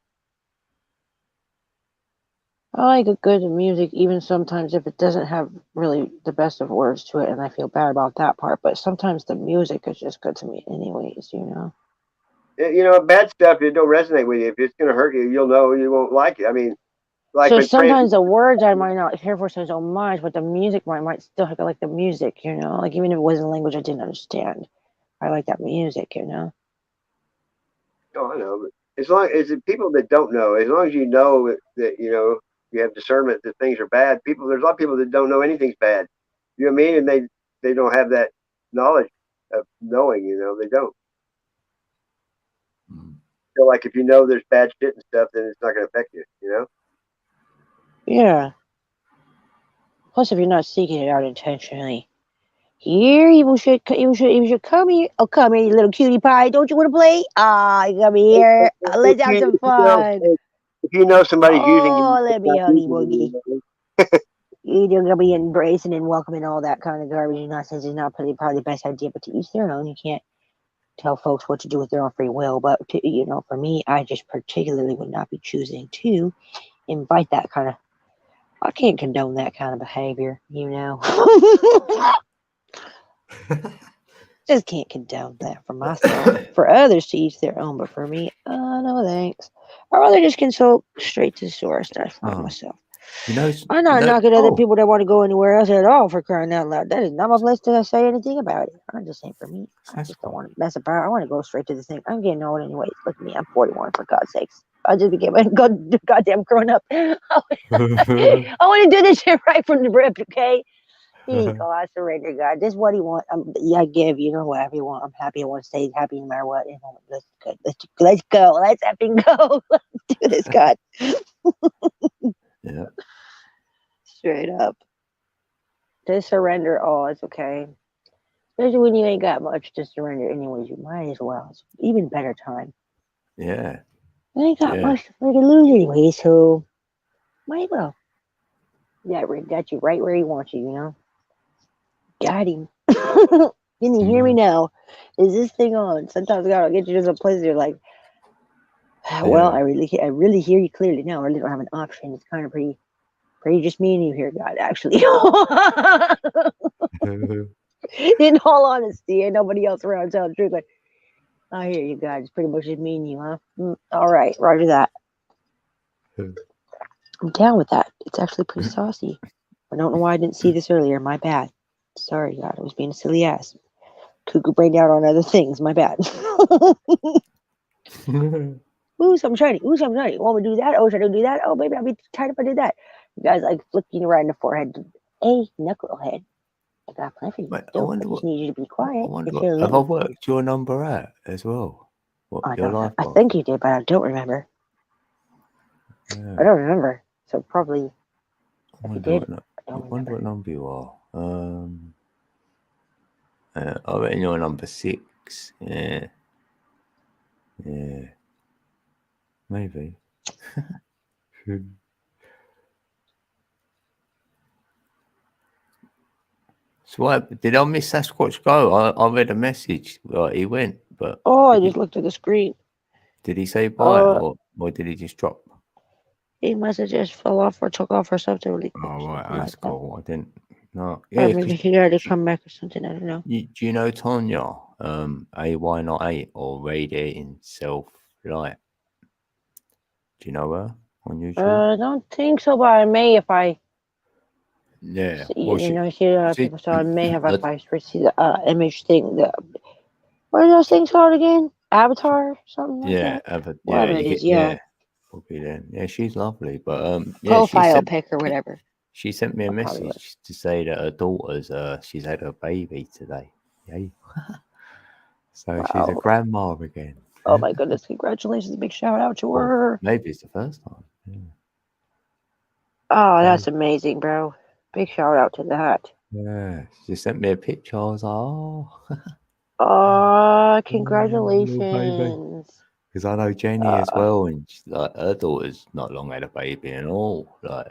I like a good music, even sometimes if it doesn't have really the best of words to it, and I feel bad about that part. But sometimes the music is just good to me, anyways. Bad stuff, it don't resonate with you. If it's gonna hurt you, you'll know you won't like it. I mean, so sometimes the words I might not care for so much, but the music I might still like the music. Like even if it wasn't a language I didn't understand, I like that music. Oh, I know, but as long as people that don't know, as long as you know that you have discernment that things are bad. There's a lot of people that don't know anything's bad. You know what I mean? And they don't have that knowledge of knowing. They don't. So like if you know there's bad shit and stuff, then it's not going to affect you. Yeah. Plus, if you're not seeking it out intentionally, here you should come here. Oh, come here, you little cutie pie. Don't you want to play? You come here. Let's have some fun. If you know somebody's using you, let me huggy wuggy. You're gonna be embracing and welcoming all that kind of garbage and nonsense is not probably the best idea, but to each their own. You can't tell folks what to do with their own free will. But for me, I just particularly would not be choosing to invite that kind of. I can't condone that kind of behavior. Just can't condone that for myself. For others to each their own, but for me, no thanks. I'd rather just consult straight to the source. That's for myself. I'm not knocking other people that want to go anywhere else at all, for crying out loud. That is not my place to say anything about it. I'm just saying for me, I just don't want to mess about. I want to go straight to the thing. I'm getting old anyways. Look at me. I'm 41, for God's sakes. I just became a goddamn grown up. I want to do this shit right from the rip, okay? Here you go. I surrender, God. This is what he wants. I give, whatever you want. I'm happy. I want to stay happy no matter what. Let's go. Let's effing go. Let's do this, God. Yeah. Straight up. Just surrender all. It's okay. Especially when you ain't got much to surrender anyways. You might as well. It's even better time. Yeah. I ain't got Yeah. much to freaking lose anyway, so might as well. Yeah, Rick got you right where he wants you, you know? Got him. Can you hear me now? Is this thing on? Sometimes God will get you to some place you're like, well, Yeah. I really hear you clearly now. I really don't have an option. It's kind of pretty just me and you here, God, actually. In all honesty, ain't nobody else around telling the truth. Like, I hear you, God. It's pretty much just me and you, huh? All right, roger that. I'm down with that. It's actually pretty saucy. I don't know why I didn't see this earlier. My bad. Sorry, God. I was being a silly ass. Cuckoo brained out on other things. My bad. Ooh, something shiny. Ooh, something shiny. Want me to do that? Oh, should I do that? Oh, maybe I'll be tired if I do that. You guys like flicking you right in the forehead. Hey, knucklehead. I got plenty for you. Mate, I just need you to be quiet. have I worked your number out as well? What your life? I think you did, but I don't remember. Yeah. I don't remember. So probably I if you wonder, did, I don't wonder remember. what number you are. I reckon you're number 6. Yeah. Yeah. Maybe. So what? Did I miss Sasquatch go? I read a message. Right, he went, but Oh, I just looked at the screen. did he say bye or did he just drop? He must have just fell off or took off or something really quick. Oh right, that's like cool. I didn't. No, Or yeah. maybe he already come back or something. I don't know. Do you know Tonya? AY not 8 or radiating self light? Do you know her on YouTube? I don't think so, but I may if I Yeah. see, Well, see people. So I may have if I see the image thing. What are those things called again? Avatar, something like that. Whatever it is, yeah. Will be then. Yeah, she's lovely, but yeah, Profile pic or whatever. She sent me a message to say that her daughter's she's had her baby today. Yay. So she's a grandma again. Oh my goodness! Congratulations! Big shout out to her. Maybe it's the first time. Yeah. Oh, that's amazing, bro. Big shout out to that. Yeah, she sent me a picture. I was like, oh. Oh, congratulations. Because I know Jenny as well, and like her daughter's not long had a baby and all. Like,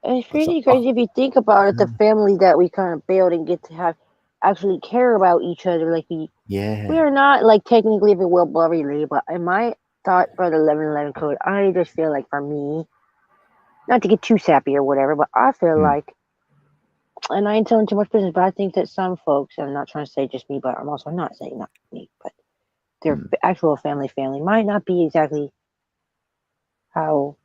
it's pretty crazy if you think about it. The family that we kind of build and get to have actually care about each other. Like we are not like technically, if it will, bloody related, but in my thought by the 1111 code, I just feel like for me, not to get too sappy or whatever, but I feel like, and I ain't telling too much business, but I think that some folks, I'm not trying to say just me, but I'm also not saying not me, but their actual family might not be exactly how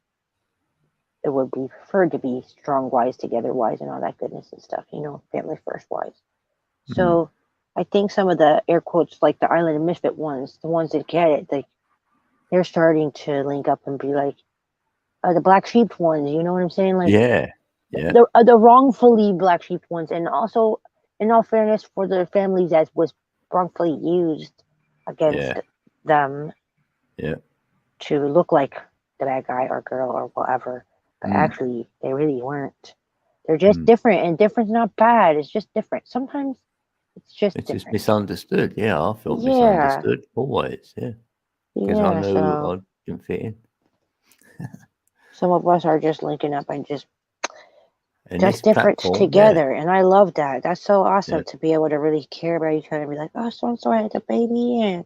it would be preferred to be, strong, wise, together, wise, and all that goodness and stuff, family first wise. So I think some of the air quotes, like the Island of Misfit ones, the ones that get it, they're starting to link up and be like the black sheep ones. You know what I'm saying? Like the wrongfully black sheep ones, and also, in all fairness, for the families that was wrongfully used against them, to look like the bad guy or girl or whatever, but actually they really weren't. They're just different, and different's not bad. It's just different. Sometimes it's just misunderstood. Yeah, I felt misunderstood always. Yeah, because I knew I didn't fit in. Some of us are just linking up and just different together, and I love that. That's so awesome to be able to really care about each other and be like, oh, so and so had a baby, and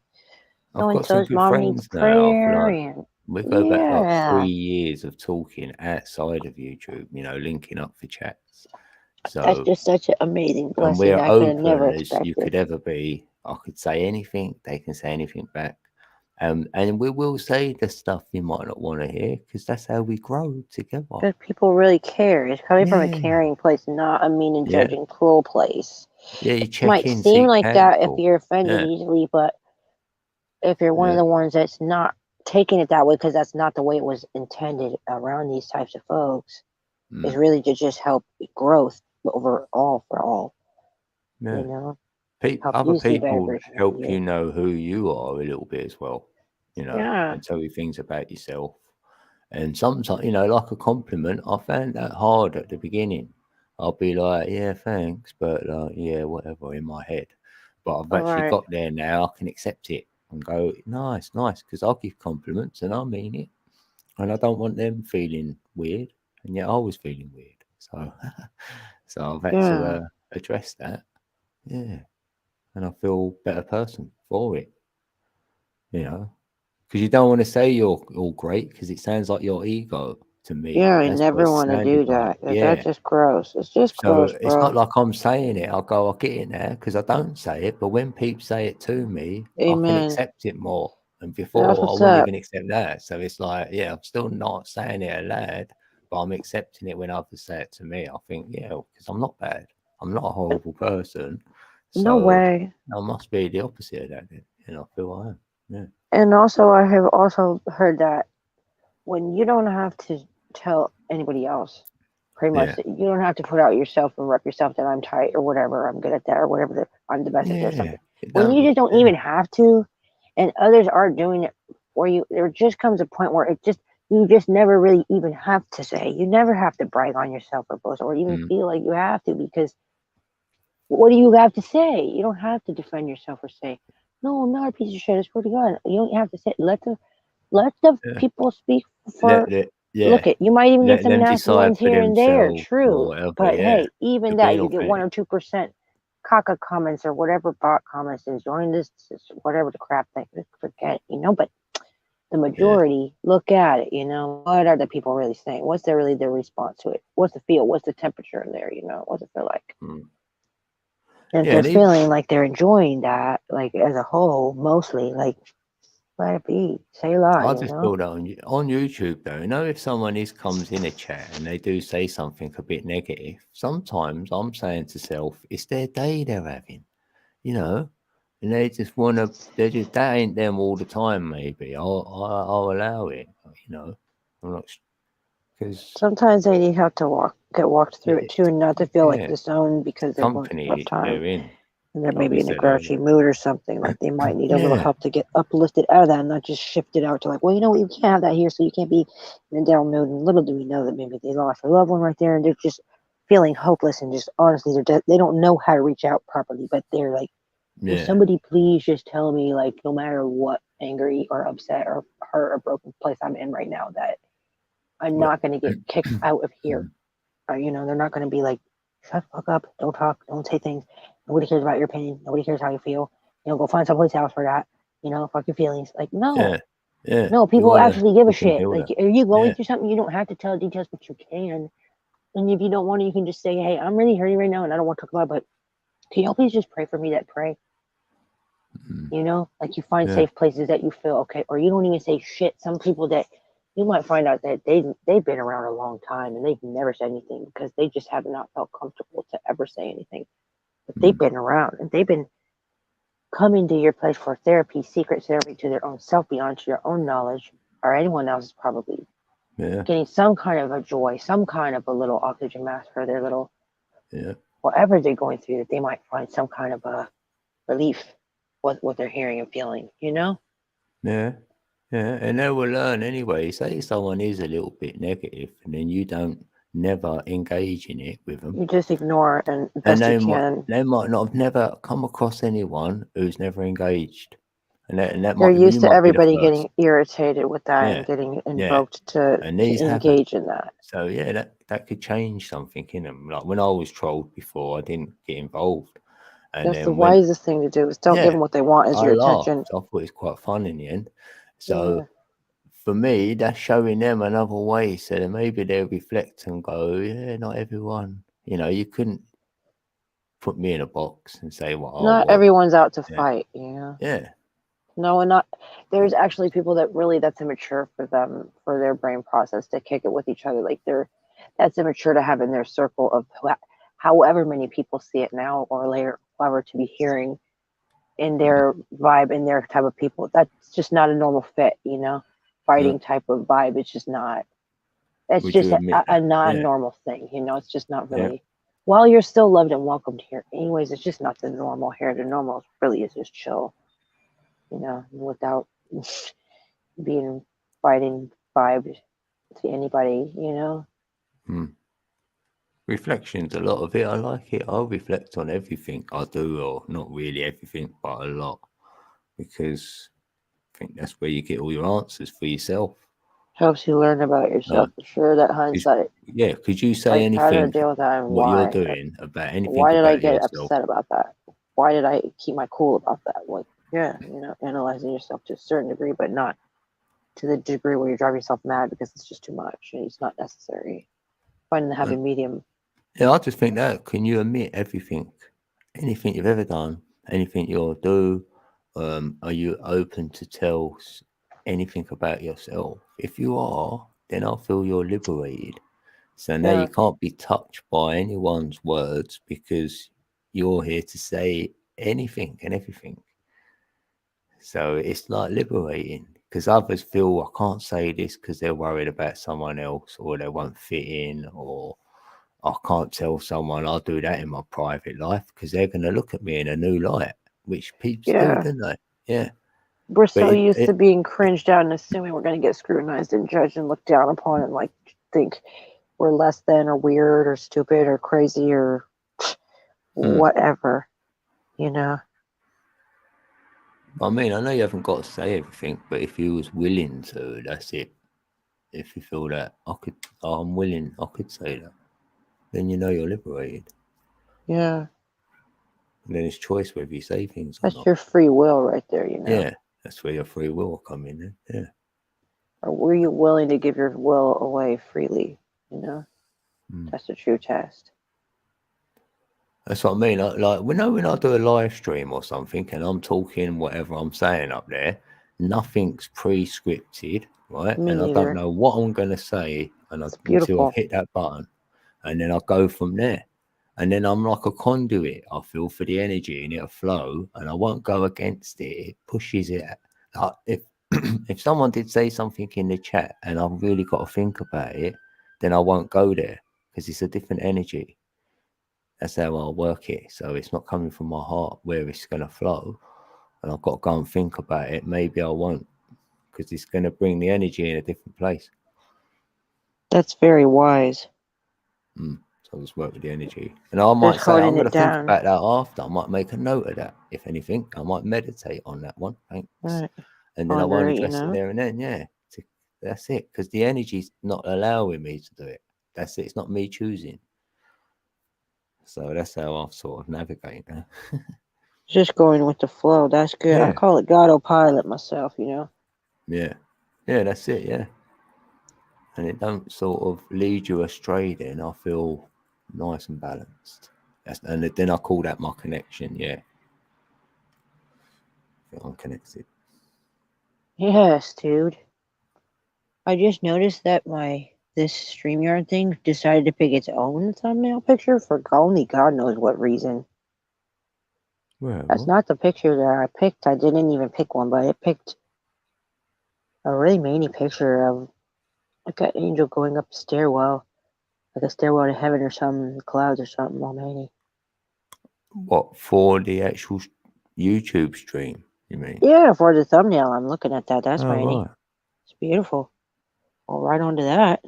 so and so's mom needs prayer, and we go back like 3 years of talking outside of YouTube, linking up for chats. So that's just such an amazing blessing. And we're I open never as you could ever be. I could say anything; they can say anything back, and we will say the stuff you might not want to hear, because that's how we grow together. Because people really care. It's coming from a caring place, not a mean and judging, cruel place. Yeah, you check might in, seem like that if you're offended easily, but if you're one of the ones that's not taking it that way, because that's not the way it was intended around these types of folks, is really to just help growth overall for all. Other people help you know who you are a little bit as well, and tell you things about yourself. And sometimes, you know, like a compliment, I found that hard at the beginning. I'll be like, yeah, thanks, but yeah, whatever in my head. But I've All actually right. got there now. I can accept it and go, nice, nice, because I'll give compliments and I mean it. And I don't want them feeling weird. And yet I was feeling weird. So, so I've had to Yeah. address that. Yeah. And I feel a better person for it, you know, because you don't want to say you're all great because it sounds like your ego to me. Yeah, I That's what it never want to sounded do like. that. That's Yeah. just gross. It's just So gross, it's not bro. like I'm saying it. I'll go, I get it now because I don't say it. But when people say it to me, I can Amen. accept it more. And That's before, I what's wouldn't up. even accept that. So it's like, yeah, I'm still not saying it aloud, but I'm accepting it when others say it to me. I think, yeah, because I'm not bad. I'm not a horrible person. No So way. I must be the opposite of that. Then. And I feel I am. Yeah. And also, I have also heard that when you don't have to tell anybody else, pretty much, Yeah. you don't have to put out yourself and rep yourself that I'm tight or whatever, I'm good at that or whatever, I'm the best at this, Yeah. something. It When don't, you just don't yeah. even have to, and others are doing it for you, there just comes a point where you just never really even have to say. You never have to brag on yourself or boast or even Mm. feel like you have to because what do you have to say? You don't have to defend yourself or say, no, I'm not a piece of shit. I swear to God. You don't have to say. Let the Yeah. people speak for. Let, Look yeah. it. You might even get Let some them nasty decide ones for here and there. themselves or True, whatever. but Yeah. hey, even that Being you get 1 or authentic. 2% caca comments or whatever bot comments is join this whatever the crap thing. Forget but the Yeah. majority look at it. What are the people really saying? What's their response to it? What's the feel? What's the temperature in there? What's it feel like? Mm. And if Yeah. they're And even, feeling like they're enjoying that, like as a whole, mostly, like let it be. Say la, I just feel that on YouTube, though, if someone comes in a chat and they do say something a bit negative, sometimes I'm saying to self, it's their day they're having, and they just want to, that ain't them all the time, maybe. I'll allow it, I'm not, because, Sometimes they have to get walked through it too, and not to feel like yeah, disowned because they're going through a rough company time. they're in. And they're Like we maybe in a said grouchy earlier. mood or something. Like they might need a little Yeah. help to get uplifted out of that and not just shifted out to like, well, you can't have that here, so you can't be in a down mood. And little do we know that maybe they lost a loved one right there and they're just feeling hopeless and just honestly, they don't know how to reach out properly, but they're like, will Yeah. somebody please just tell me, like, no matter what angry or upset or hurt or broken place I'm in right now, that I'm Well, not going to get kicked out of here. Or, they're not going to be like, shut the fuck up, don't talk, don't say things. Nobody cares about your opinion. Nobody cares how you feel. Go find someplace else for that. Fuck your feelings. Like, yeah. no. Yeah. No, You people want to, actually give a you can shit. build Like, it. are you going Yeah. through something? You don't have to tell details, but you can. And if you don't want to, you can just say, hey, I'm really hurting right now and I don't want to talk about it, but can y'all please just pray for me that pray? Like you find Yeah. safe places that you feel okay, or you don't even say shit. Some people that you might find out that they've been around a long time and they've never said anything because they just have not felt comfortable to ever say anything. But they've been around and they've been coming to your place for therapy, secret therapy to their own self, beyond to your own knowledge, or anyone else is probably Yeah. getting some kind of a joy, some kind of a little oxygen mask for their little Yeah. whatever they're going through, that they might find some kind of a relief with what they're hearing and feeling, Yeah. Yeah. And they will learn anyway. Say someone is a little bit negative and then you don't never engage in it with them. You just ignore it and And best you can. they might not have never come across anyone who's never engaged. And that They're might, you used to might be the everybody first. getting irritated with that Yeah. and getting Yeah. invoked to And these happen. engage in that. So yeah, that could change something in them. Like when I was trolled before, I didn't get involved. And That's the then when, wisest thing to do is don't give yeah, them what they want is I your attention. laughed. I thought it's quite fun in the end. Yeah. So for me, that's showing them another way. So then maybe they'll reflect and go, yeah, not everyone. You couldn't put me in a box and say, Not well, everyone's out to yeah, fight, yeah, No, and not there's actually people that really that's immature for them for their brain process to kick it with each other. Like that's immature to have in their circle of however many people see it now or later, however to be hearing in their vibe, in their type of people. That's just not a normal fit, yeah. Fighting type of vibe. It's just not. It's Would just you admit a that? Yeah, non-normal thing, It's just not yeah, really. While you're still loved and welcomed here, anyways, it's just not the normal here. The normal really is just chill, without being fighting vibes. to anybody, you know. Reflections, a lot of it. I like it. I'll reflect on everything I do, or not really everything, but a lot, because I think that's where you get all your answers for yourself. Helps you learn about yourself for sure. That hindsight. Yeah, could you say Like how to anything deal with that and what you're why? doing about anything Why did I about get yourself? upset about that? Why did I keep my cool about that? Like, yeah, you know, analyzing yourself to a certain degree, but not to the degree where you drive yourself mad because it's just too much and it's not necessary. Finding the happy medium. Yeah, I just think that, can you admit everything, anything you've ever done, anything you'll do? Are you open to tell anything about yourself? If you are, then I feel you're liberated. So now you can't be touched by anyone's words, because you're here to say anything and everything. So it's like liberating, because others feel, I can't say this because they're worried about someone else, or they won't fit in, or I can't tell someone I'll do that in my private life because they're going to look at me in a new light, which people do, don't they? Yeah. We're so But used to being cringed out and assuming we're going to get scrutinized and judged and looked down upon and like think we're less than or weird or stupid or crazy or whatever, you know. I mean, I know you haven't got to say everything, but if you was willing to, that's it. If you feel that I'm willing, I could say that, then you know you're liberated. Yeah. And then it's choice whether you say things or That's not. your free will right there, you know. Yeah, that's where your free will will come in. Yeah. Or were you willing to give your will away freely, you know? That's the true test. That's what I mean. Like when I do a live stream or something and I'm talking whatever I'm saying up there, nothing's pre-scripted, right? Me and I neither. don't know what I'm going to say until I hit that button, and then I go from there. And then I'm like a conduit, I feel, for the energy, and it'll flow, and I won't go against it. It pushes it. Like if if someone did say something in the chat and I've really got to think about it, then I won't go there because it's a different energy. That's how I work it. So it's not coming from my heart where it's going to flow, and I've got to go and think about it. Maybe I won't, because it's going to bring the energy in a different place. That's very wise. So I'll just work with the energy. And I might say, I'm going to think about that after. I might make a note of that. If anything, I might meditate on that one. Thanks. Right. And then I won't address it there and then. Yeah. That's it. Because the energy's not allowing me to do it. That's it. It's not me choosing. So that's how I've sort of navigate now. Just going with the flow. That's good. Yeah. I call it God autopilot myself, you know? Yeah. Yeah, that's it. Yeah. And it don't sort of lead you astray then. I feel nice and balanced. And then I call that my connection. Yeah. I feel I'm connected. Yes, dude. I just noticed that this Streamyard thing decided to pick its own thumbnail picture for only God knows what reason. That's not the picture that I picked. I didn't even pick one, but it picked a really manly picture of like an angel going up a stairwell, like a stairwell to heaven or something, the clouds or something, all manly. What, for the actual YouTube stream, you mean? Yeah, for the thumbnail. I'm looking at that. That's manly. Right. It's beautiful. I'll right on to that.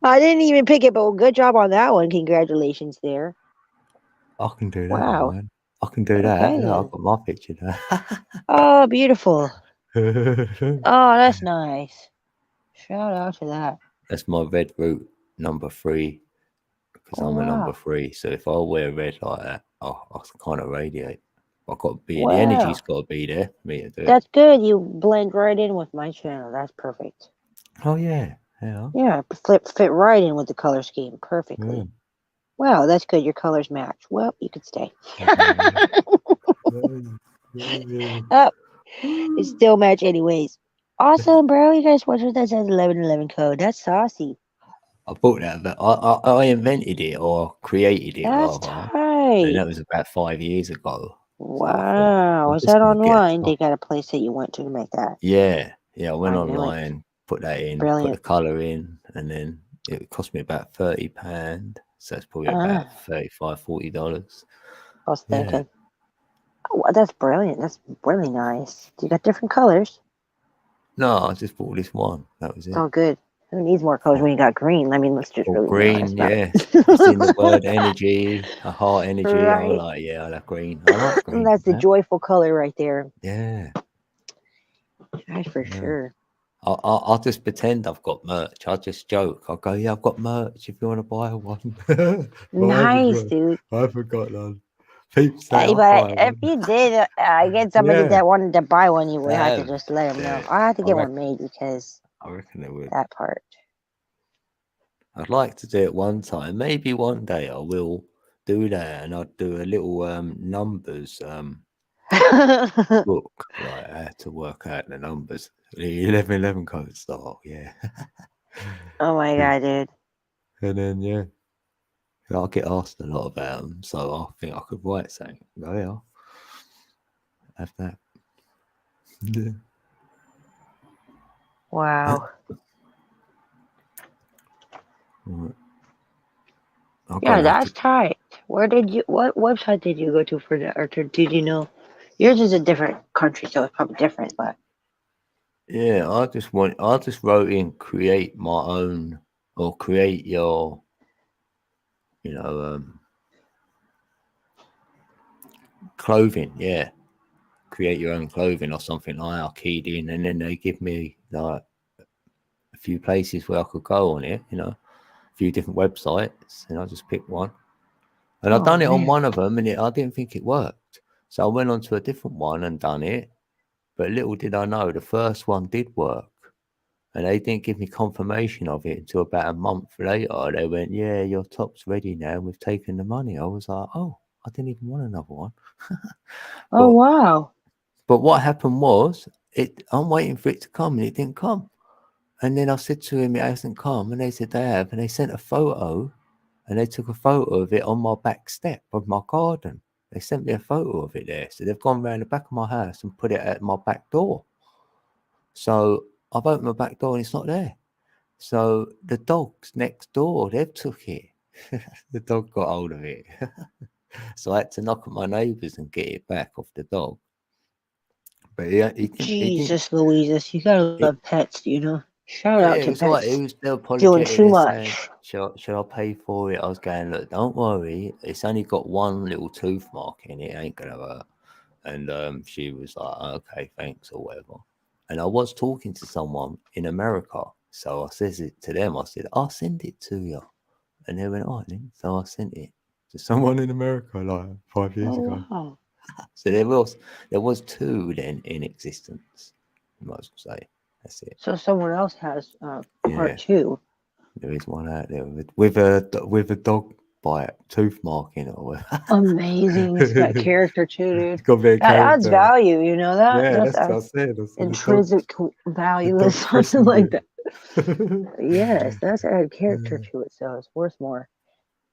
I didn't even pick it, but good job on that one. Congratulations there. I can do that. Wow. Man. I can do that. Okay, Yeah, I've got my picture there. Oh, beautiful. Oh, that's nice. Shout out to that. That's my red root number 3, because I'm a number 3. So if I wear red like that, I kind of radiate. I've got to be, the energy's got to be there for me to do it. That's good. You blend right in with my channel. That's perfect. Oh, yeah. Yeah. Yeah, fit right in with the color scheme perfectly. Wow, that's good. Your colors match. Well, you could stay. Oh, it still match anyways. Awesome, bro. You guys watch what that says 1111 code. That's saucy. I bought that, but I invented it or created it. That's tight. And that was about 5 years ago. Wow. Was that online? They got a place that you went to make that. Yeah. I went online, put that in, put the colour in, and then it cost me about £30. So it's probably about $35-40. I was thinking. Oh, that's brilliant. That's really nice. You got different colors. No, I just bought this one. That was It's it. all good. Who needs more colors when you got green? I mean, let's just Or really be honest green, about yeah. it. I've seen the word energy, a heart energy. I was Right. like, yeah, I like green. I like green. That's the Man. joyful color right there. Yeah. That's for Yeah. sure. I'll just pretend I've got merch. I'll just joke. I'll go, yeah, I've got merch if you want to buy one. Nice, dude. I haven't got none. People say Hey, I'll but buy if one. you did get somebody Yeah. that wanted to buy one, you would have to Damn. just let them know. Yeah. I have to I get reckon- one made because I reckon it would. that part. I'd like to do it one time. Maybe one day I will do that, and I'll do a little numbers book, like how to work out the numbers. The 1111 code style, yeah. Oh my god, dude. And then yeah, I'll get asked a lot about them, so I think I could write something. Go, yeah, have that. Yeah. Wow. Right. I'm Yeah, gonna have that's tight. What website did you go to for that? Or did you know? Yours is a different country, so it's probably different, but Yeah, I just wrote in create my own, or create your, clothing. Yeah, create your own clothing or something like that. I keyed in, and then they give me like a few places where I could go on it. A few different websites, and I just picked one. And I've done it on man. one of them, and I didn't think it worked. So I went on to a different one and done it. But little did I know, the first one did work. And they didn't give me confirmation of it until about a month later. They went, yeah, your top's ready now. We've taken the money. I was like, oh, I didn't even want another one. Oh wow. But what happened was, I'm waiting for it to come, and it didn't come. And then I said to him, it hasn't come. And they said they have. And they sent a photo, and they took a photo of it on my back step of my garden. They sent me a photo of it there. So they've gone round the back of my house and put it at my back door. So I've opened my back door and it's not there. So the dogs next door, they've took it. The dog got hold of it. So I had to knock at my neighbours and get it back off the dog. But he didn't. Jesus Louises, you gotta love pets, Shout out It to was like, pets it was still doing apologetic. too They're saying, much. should I pay for it? I was going, look, don't worry. It's only got one little tooth mark in it. Ain't gonna hurt. And she was like, okay, thanks, or whatever. And I was talking to someone in America. So I says it to them. I said, I'll send it to you. And they went, oh, then. So I sent it to someone in America like 5 years ago. Wow. So there was two then in existence, you might as well say. That's it. So someone else has part Yeah. 2. There is one out there with a dog bite tooth mark in it. Or Amazing. It's got character too, dude. It's got a bit of That adds character. value, that Yeah, that's that's what I said. intrinsic value or something like that. Yes, that's added character to it, so it's worth more.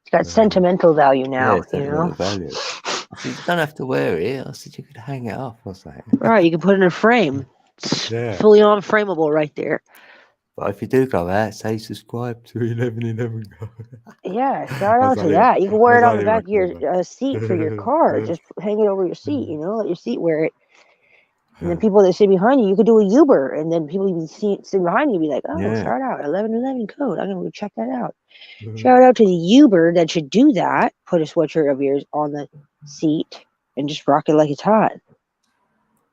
It's got sentimental value now, Yeah, sentimental value. I said, you don't have to wear it. I said, you could hang it up or something. Right, you can put it in a frame. It's Yeah. fully unframeable right there. But if you do go out, say subscribe to 1111 Go. Yeah, shout out to that. You can wear it on the back of your seat for your car. Yeah. Just hang it over your seat, let your seat wear it. And then people that sit behind you could do a Uber, and then people you sitting behind you be like, oh, Yeah. shout out 1111 code. I'm gonna go check that out. Shout out to the Uber that should do that. Put a sweatshirt of yours on the seat and just rock it like it's hot.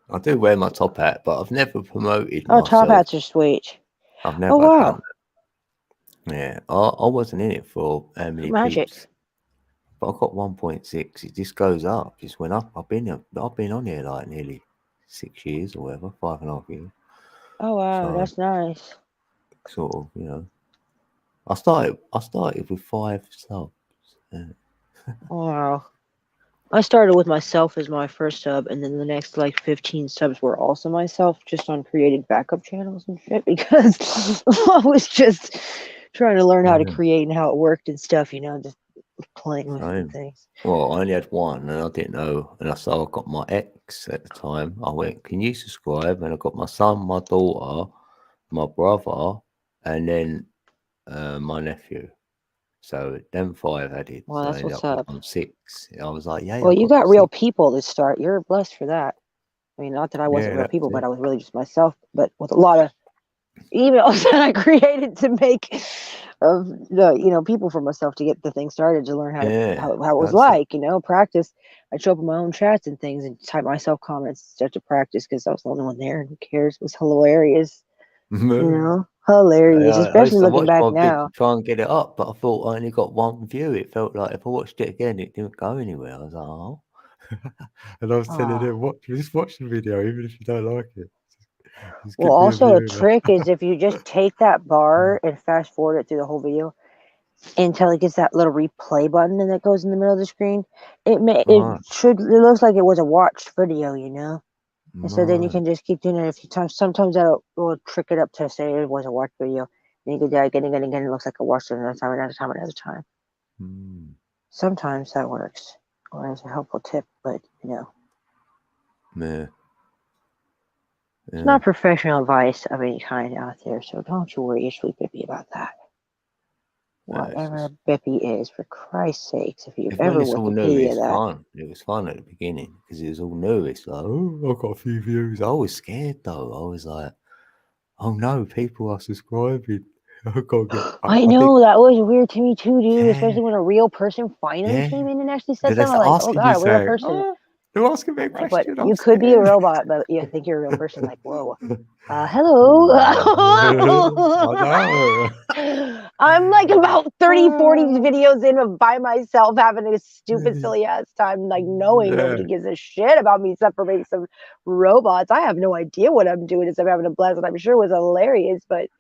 I do wear my top hat, but I've never promoted Oh, myself. top hats are sweet. I've never done that. Yeah, I wasn't in it for how many Magic. peeps. But I got 1.6. It just goes up. Just went up. I've been on here like nearly 6 years or whatever, 5.5 years. Oh wow, So, that's nice. Sort of, I started with 5 subs. Yeah. Wow. I started with myself as my first sub, and then the next 15 subs were also myself, just on created backup channels and shit, because I was just trying to learn how to create and how it worked and stuff, just playing with things. Well, I only had one, and I didn't know. And I got my ex at the time. I went, can you subscribe? And I got my son, my daughter, my brother, and then my nephew. So them 5 added. Well, that's so what's up. I'm 6. I was like, yeah. Well, you got real people to start. You're blessed for that. I mean, not that I wasn't Yeah, real that's people, but it. I was really just myself. But with a lot of emails that I created to make of the people for myself to get the thing started, to learn how Yeah, it was that's it. like, practice. I'd show up in my own chats and things and type myself comments, start to practice because I was the only one there. Who cares? It was hilarious, hilarious, I especially used to looking watch back my vid to now. try and get it up, but I thought I only got one view. It felt like if I watched it again, it didn't go anywhere. I was like, oh. And I was telling him, just watch the video, even if you don't like it. Just Well, give me a also a view. trick is if you just take that bar and fast forward it through the whole video until it gets that little replay button and that goes in the middle of the screen, it looks like it was a watched video, And so then you can just keep doing it a few times. Sometimes will trick it up to say it was a watched video. And you go there again, it looks like a watched it another time. Sometimes that works, or is a helpful tip, but Yeah. it's not professional advice of any kind out there, so don't you worry your sweet Bippy about that. Whatever Bippy is, for Christ's sakes, if you've when ever it's all new, Wikipedia it's that. fun. It was fun at the beginning because it was all new. It's like, oh, I've got a few views. I was scared though. I was like, oh no, people are subscribing. I can't get. I I know think, that was weird to me too, dude. yeah, Especially when a real person finally yeah. came in and actually said They're something. I'm like, oh asking you, god, a real saying, person. oh, they're asking me a Like, but question. you I'm could be a scared. robot, but you think you're a real person. Like, whoa, hello. I know. I'm like about 30, 40 videos in of by myself having a stupid, silly ass time, like knowing nobody gives a shit about me except for maybe some robots. I have no idea what I'm doing except having a blast, and I'm sure it was hilarious, but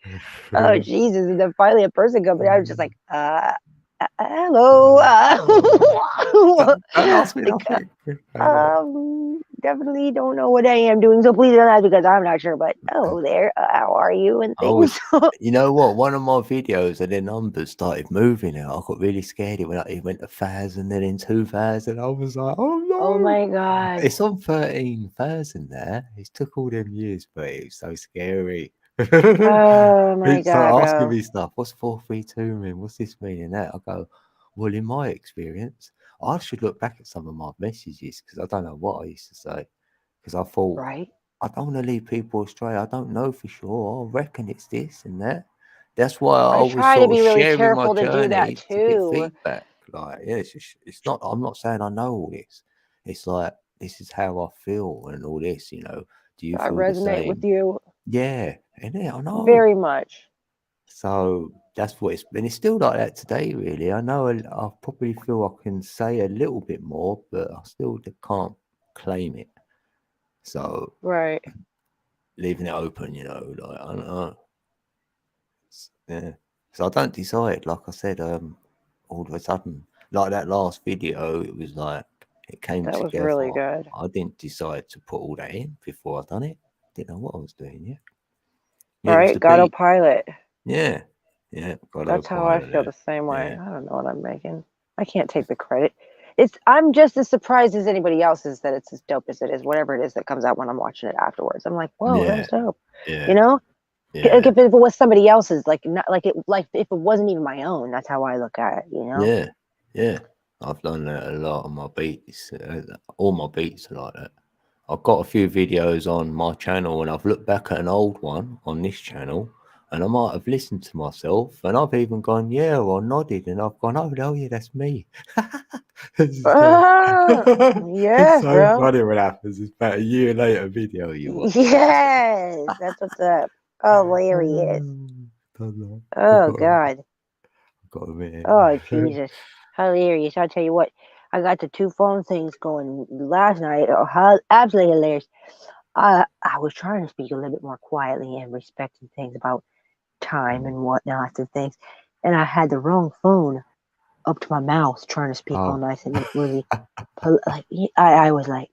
oh Jesus. And then finally a person comes, and I was just like, hello. Don't ask me nothing. Definitely don't know what I am doing, so please don't ask because I'm not sure. But hello there, how are you and things? You know what? One of my videos and the numbers started moving, and I got really scared. It went 1,000, then in 2,000. I was like, oh no! Oh my god! It's on 13,000 there. It took all them years, but it was so scary. Oh my People start god, asking bro! me stuff. What's 432 mean? What's this mean? And that I go, well, in my experience, I should look back at some of my messages because I don't know what I used to say. Because I thought, Right? I don't want to lead people astray. I don't know for sure. I reckon it's this and that. That's why I I was try to sort be of really sharing my careful to do that journey to get too. feedback. Like, yeah, it's not. I'm not saying I know all this. It's like this is how I feel and all this. Do you I feel the resonate with same? you. Yeah, and yeah, I know. Very much. So that's what it's been. It's still like that today, really. I know I probably feel I can say a little bit more, but I still can't claim it. So right, leaving it open, like I don't know. Yeah. So I don't decide. Like I said, all of a sudden, like that last video, it was like it came that was together. really good. I didn't decide to put all that in before I done it. Didn't know what I was doing yet. All right, 𝕃.ℝ.𝔹. Yeah. That's how I feel the same way. I don't know what I'm making. I can't take the credit. I'm just as surprised as anybody else is that it's as dope as it is, whatever it is that comes out when I'm watching it afterwards. I'm like, whoa, that was dope. Yeah. Like if it was somebody else's, like not like if it wasn't even my own, that's how I look at it, Yeah. I've done that a lot on my beats. All my beats are like that. I've got a few videos on my channel, and I've looked back at an old one on this channel, and I might have listened to myself, and I've even gone, yeah, or nodded, and I've gone, oh, yeah, that's me. It's yes, so bro. funny when it happens. It's about a year later video you watch. Yes, that's what's up. Hilarious. Oh god. Oh Jesus. Hilarious. I'll tell you what. I got the two phone things going last night. Oh, absolutely hilarious. I was trying to speak a little bit more quietly and respecting things about time and whatnot and things, and I had the wrong phone up to my mouth trying to speak all nice and really like I was like,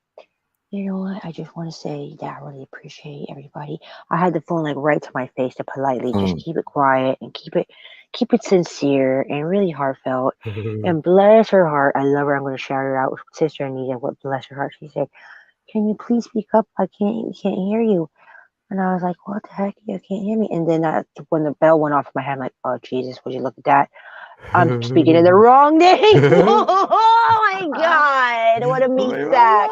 you know what? I just want to say that I really appreciate everybody. I had the phone like right to my face to politely just keep it quiet and keep it sincere and really heartfelt. And bless her heart, I love her. I'm going to shout her out, Sister Anita. What bless her heart? She said, "Can you please speak up? I can't hear you." And I was like, "What the heck? You can't hear me?" And then when the bell went off in my head, I'm like, "Oh Jesus, would you look at that? I'm speaking in the wrong name." Oh my God! What a meat sack!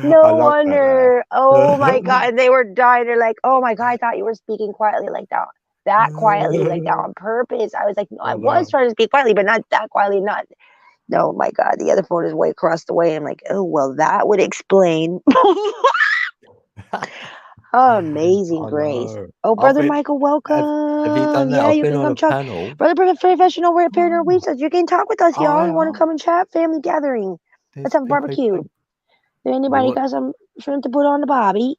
No I love that. wonder. Oh my God. They were dying. They're like, oh my God, I thought you were speaking quietly like that. That quietly, like that on purpose. I was like, no, I was trying to speak quietly, but not that quietly. Not. No, my God. The other phone is way across the way. I'm like, oh, well, that would explain. Oh, amazing I grace. know. Oh, I've Brother been. Michael, Have you done welcome. that? Yeah, I've you been can on come a chat. panel. Brother Professional Repair Oh, Research. You can talk with us, y'all. You want to I come and chat? Family gathering. Let's there's have a people. barbecue. If anybody What? got some shrimp to put on the bobby?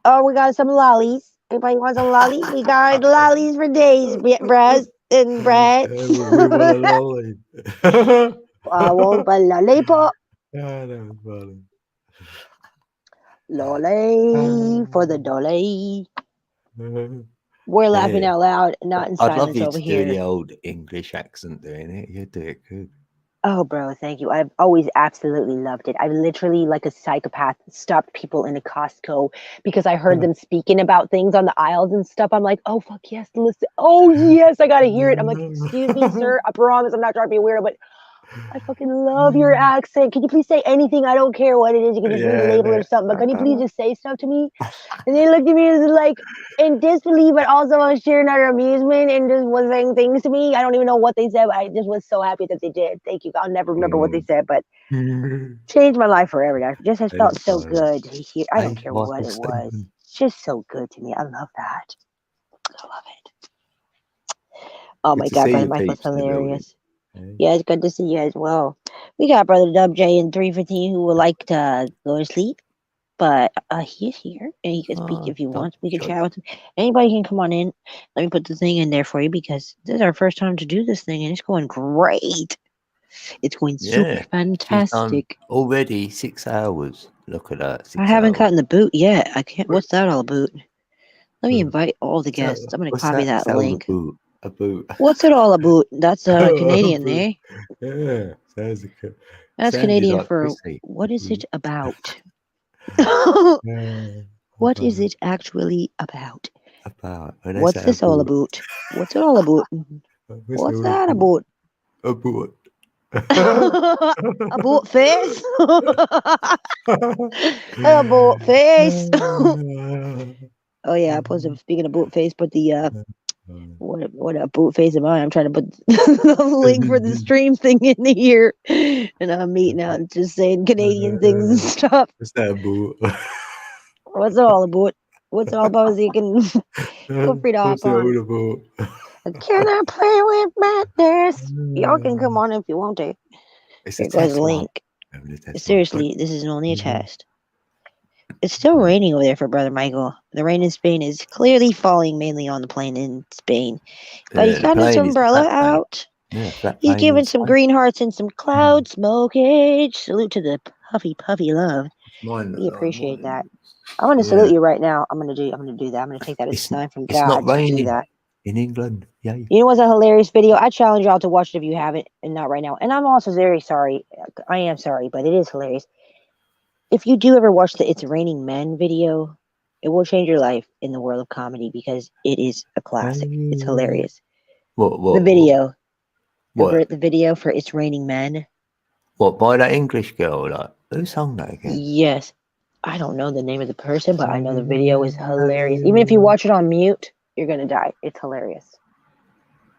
Oh, we got some lollies. Anybody want some lollies? We got lollies for days, Brad and Brad. We want a lolly. I want a lollipop. Yeah, that was funny. Lolly for the dolly. We're laughing Yeah. out loud, not in I'd love silence you over to do here. the old English accent doing it. You do it good. Oh, bro, thank you. I've always absolutely loved it. I've literally, like a psychopath, stopped people in a Costco because I heard them speaking about things on the aisles and stuff. I'm like, oh, fuck yes, listen. Oh, yes, I got to hear it. I'm like, excuse me, sir. I promise I'm not trying to be a weirdo, but I fucking love your accent. Can you please say anything? I don't care what it is. You can just read a Yeah, label or something, but can you please just say stuff to me? And they looked at me as like in disbelief, but also on sheer and utter amusement, and just was saying things to me. I don't even know what they said, but I just was so happy that they did. Thank you. I'll never remember what they said, but changed my life forever. That just has felt It's so funny. good to hear. I don't Hey, care Michael what it was. Stephen. It's just so good to me. I love that. I love it. Oh Good my to God, see Brother you Michael's peeps in the building. hilarious. Hey. Yeah, it's good to see you as well. We got Brother Dub J and 315 who would like to go to sleep, but he's here and he can speak Oh, if he Dub wants. We can J. chat with him. Anybody can come on in. Let me put the thing in there for you because this is our first time to do this thing and it's going great. It's going super Yeah. She's done fantastic. already 6 hours. Look at that. I 6 haven't hours. gotten the boot yet. I can't. What's that all about? Let me invite all the What's that? guests. I'm going to What's copy that? that Is that all a link. boot? A boot. What's it all about? That's A Canadian boot. there. Yeah. That's Sounded Canadian like for Chrissy. what A is it boot. about? Yeah. What is it actually about? About. When they What's say a this all boot. about? What's it all about? What's What's all a that boot? about? A boot. A boat face? A boat face. Oh yeah, I posted speaking of boot face, put the what a boot face am I? I'm trying to put the link for the stream thing in here. And I'm meeting out and just saying Canadian things and stuff. What's that boot? What's it all about? What's it all about? So you can feel free to hop What's it on. all about? Can I play with madness? Y'all can come on if you want to. It's a Here goes test the one. link. Having a test one. Seriously, this is only a test. It's still raining over there for Brother Michael. The rain in Spain is clearly falling mainly on the plane in Spain. But he's The got his plane is umbrella flat plane. out. Yeah, flat He's plane in giving some Spain. green hearts and some cloud smokage. Salute to the puffy love. Mine, We appreciate mine. that. I'm gonna salute you right now. I'm gonna do that. I'm gonna take that as a sign from It's not God to do raining that. in England. Yay. You know what's a hilarious video? I challenge y'all to watch it if you haven't, and not right now. And I'm also very sorry. I am sorry, but it is hilarious. If you do ever watch the It's Raining Men video, it will change your life in the world of comedy because it is a classic. It's hilarious. What? The video. What? The video for It's Raining Men? What, by that English girl? Like, who sung that again? Yes. I don't know the name of the person, but I know the video is hilarious. Even if you watch it on mute, you're going to die. It's hilarious.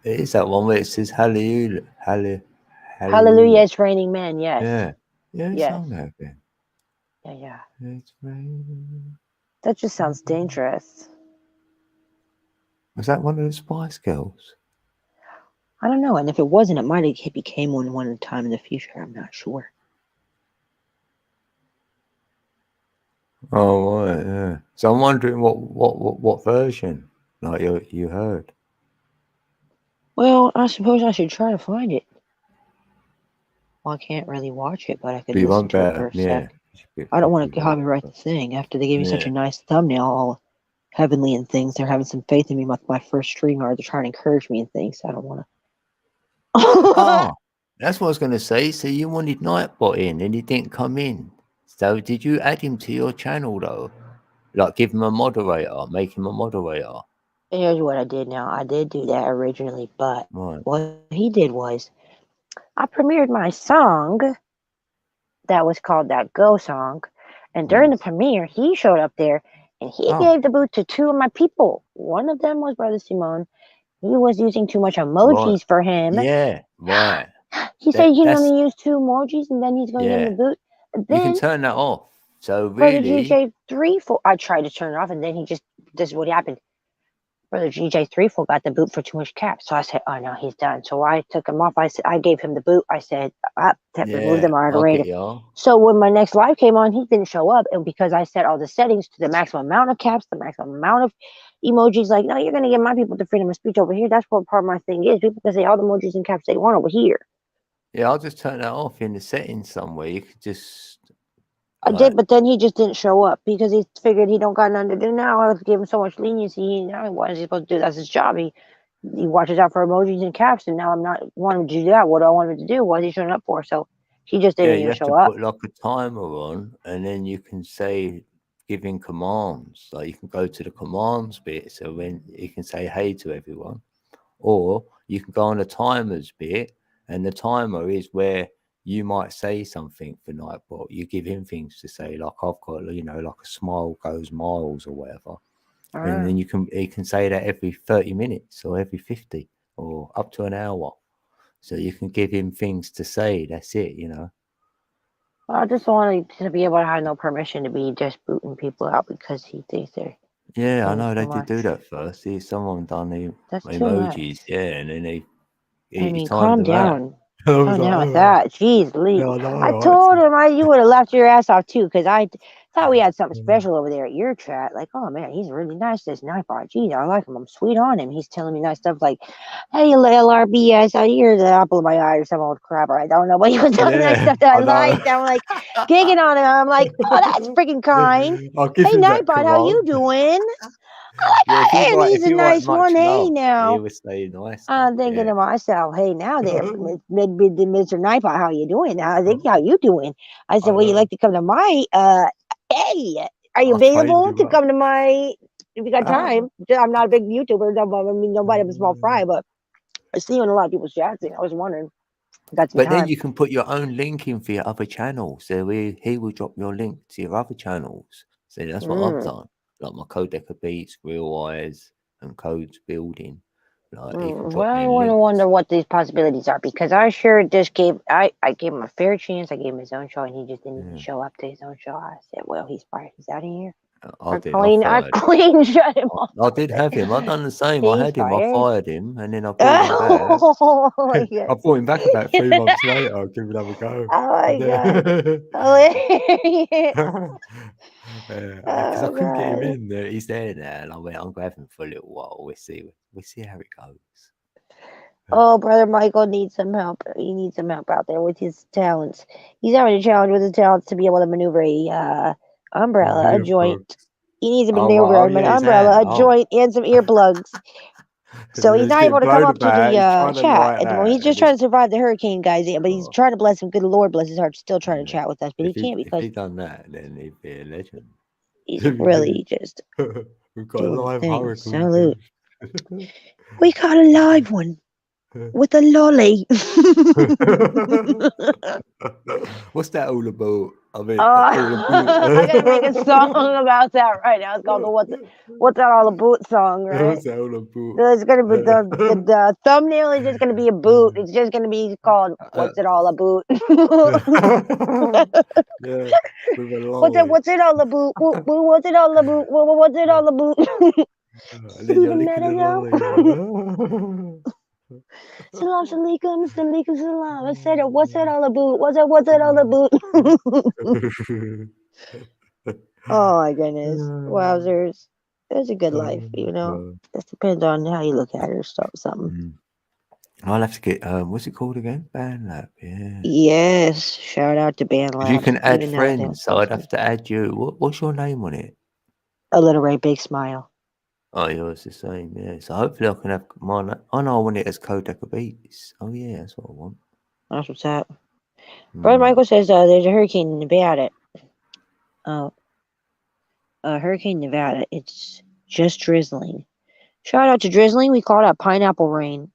It is that one where it says hallelujah. Hallelujah, It's Raining Men. Yes. Yeah. Yeah, who Yes. sung that again? Yeah. It's raining. That just sounds dangerous. Was that one of the Spice Girls? I don't know. And if it wasn't, it might have became one time in the future. I'm not sure. Oh, right, yeah. So I'm wondering what version like you heard. Well, I suppose I should try to find it. Well, I can't really watch it, but I could But you listen won't to it better, for a yeah. sec. I don't want to copyright the thing after they gave me such a nice thumbnail, all heavenly and things. They're having some faith in me with my first Streamyard. They're trying to encourage me and things. I don't want to. Oh, that's what I was going to say. So you wanted Nightbot in and he didn't come in. So did you add him to your channel though? Like give him a moderator, make him a moderator? Here's what I did now. I did do that originally, but Right. what he did was I premiered my song that was called that Go song. And during the premiere, he showed up there and he gave the boot to 2 of my people. One of them was Brother Simone. He was using too much emojis for him. Yeah, right. He said he can That's only use 2 emojis and then he's going to give him the boot. you Then can turn that off. So Brother really, GJ 3-4, I tried to turn it off and then this is what happened. Brother GJ 3-4 got the boot for too much caps. So I said, oh no, he's done. So I took him off. I gave him the boot. I said, remove the moderator. So when my next live came on, he didn't show up. And because I set all the settings to the maximum amount of caps, the maximum amount of emojis, like, no, you're going to give my people the freedom of speech over here. That's what part of my thing is. People can say all the emojis and caps they want over here. Yeah, I'll just turn that off in the settings somewhere. You could just. I did, but then he just didn't show up because he figured he don't got nothing to do now. I gave him so much leniency. Now what is he supposed to do? That's his job. He watches out for emojis and caps, and now I'm not wanting to do that. What do I want him to do? What is he showing up for? So he just didn't even show up. You have to put like a timer on, and then you can say giving commands. Like you can go to the commands bit, so when you can say hey to everyone, or you can go on the timers bit, and the timer is where you might say something for Nightbot. You give him things to say, like I've got, like a smile goes miles or whatever. And then he can say that every 30 minutes or every 50 or up to an hour. So you can give him things to say. That's it, I just wanted to be able to have no permission to be just booting people out because he thinks they're. Yeah, I know they did do that first. Someone done the emojis, and then he calm down. Calm down with that. Jeez, Lee. I told him you would have left your ass off too, because I thought we had something special over there at your chat. Like, oh man, he's really nice, this Nightbot. Geez, I like him. I'm sweet on him. He's telling me nice stuff like, hey, LRBS, I hear the apple of my eye or some old crap. I don't know, but he was telling me nice stuff that I liked. I'm like, gigging on him. I'm like, oh, that's freaking kind. Hey, Nightbot, how you doing? And he's a nice one. Hey, now. He was saying nice. I'm thinking to myself, hey, now there, Mr. Nightbot, how you doing? How you doing? I said, well, you like to come to my, hey, are you available to come to my, if you got time? I'm not a big YouTuber. Nobody, I'm a small fry, but I see you in a lot of people's chats. I was wondering. But then you can put your own link in for your other channels. So he will drop your link to your other channels. So that's what I've done. Like my 𝕃.ℝ.𝔹, Real Eyes, and Codes Building. Like well, I want to wonder what these possibilities are, because I sure just gave I gave him a fair chance. I gave him his own show, and he just didn't show up to his own show. I said, well, he's fired. He's out of here. I clean shut him off. I did have him. I've done the same. I had him. I fired him, and then I brought him back. I brought him back about 3 months later. I'll give him another go. Because I couldn't get him in there. He's there now, and I went, I'm grabbing him for a little while. We'll see how it goes. Oh, Brother Michael needs some help. He needs some help out there with his talents. He's having a challenge with his talents to be able to maneuver a umbrella, a joint. He needs to maneuver an umbrella, a joint, and some earplugs. So he's not able to come up to the chat at the moment. He's just trying to survive the hurricane, guys. But he's trying to bless him. Good Lord bless his heart. Still trying to chat with us, but he can't because if he done that, then he'd be a legend. He's really just. We've got a live hurricane. Salute. We got a live one with a lolly. What's that all about? I mean, I gotta make a song about that right now. It's called the What's That All About song, right? What's that all about? It's gonna be the thumbnail is just gonna be a boot. It's just gonna be called What's It All About? Yeah, what's it all about? What's it all about? What's it all about? Salam alaikum, alaikum salam. I said, what's that all about? What's that all about? Oh my goodness. Wowzers. It's a good life, It depends on how you look at it or something. I'll have to get what's it called again? BandLab, yeah. Yes. Shout out to BandLab. You can add friends, so I'd have to add you. What's your name on it? A Little Ray Big Smile. Oh, yours the same, yeah. So hopefully I can have mine. I know I want it as 𝕃.ℝ.𝔹. Oh yeah, that's what I want. That's what's up. Brother Michael says there's a hurricane in Nevada. Hurricane Nevada. It's just drizzling. Shout out to drizzling. We call that pineapple rain.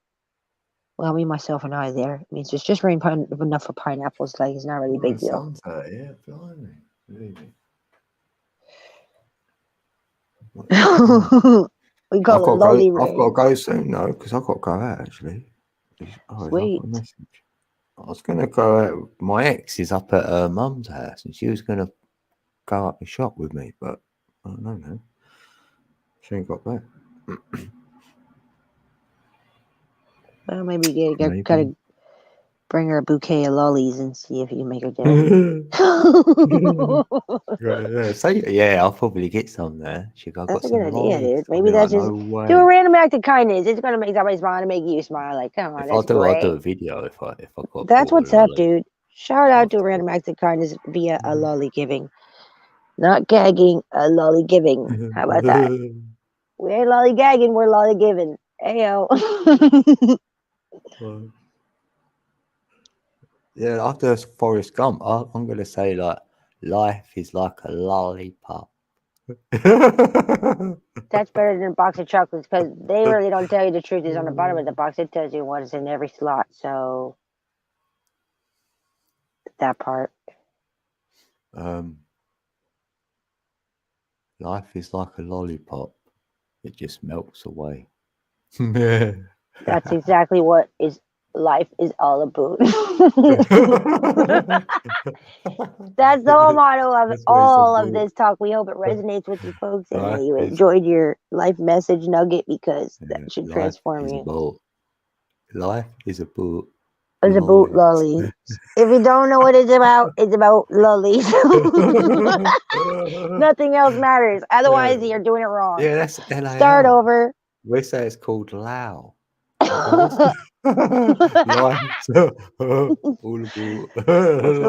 Well, me, myself, and I there. It means it's just rain enough for pineapples. Like, it's not really a big deal. Sun's out, yeah, blimey. Really. We call it lolly rain. I've got to go soon though, because I've got to go out actually. Oh, Sweet. a message. I was going to go out. My ex is up at her mum's house, and she was going to go up and shop with me, but I don't know now. She ain't got back. Well, maybe you gotta bring her a bouquet of lollies and see if you can make her dinner. Yeah, I'll probably get some there. That's a good idea, dude. Maybe that's that's just do a random act of kindness. It's gonna make somebody smile and make you smile. Like, come on, that's great. I'll do a video if I got. That's what's up, dude. Shout out to a random act of kindness via a lolly giving, not gagging, a lolly giving. How about that? We ain't lolly gagging, we're lolly giving. Ayo. Yeah, after Forrest Gump, I'm gonna say like life is like a lollipop. That's better than a box of chocolates because they really don't tell you the truth is on the bottom of the box. It tells you what is in every slot. So that part. Life is like a lollipop. It just melts away. That's exactly what life is all about. That's the whole motto of all of this talk. We hope it resonates with you folks and that you enjoyed your life message nugget because that should transform you. Life is a boot. It's about lollies. If you don't know what it's about lollies. Nothing else matters. Otherwise, you're doing it wrong. Yeah, that's LAL. Start over. We say it's called Lao. What's the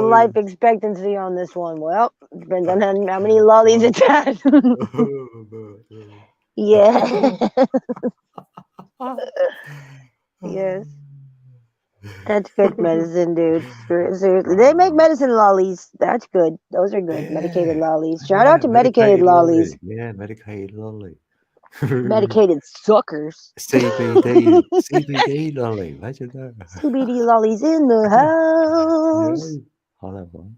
life expectancy on this one? Well, depends on how many lollies it's had. Yeah. Yes. That's good medicine, dude. Seriously. They make medicine lollies. That's good. Those are good. Medicated lollies. Shout out to medicated lollies. Yeah, medicated lolly. Medicated suckers. CBD lolly. Imagine that. CBD lollies in the house. Yeah. I'll have one.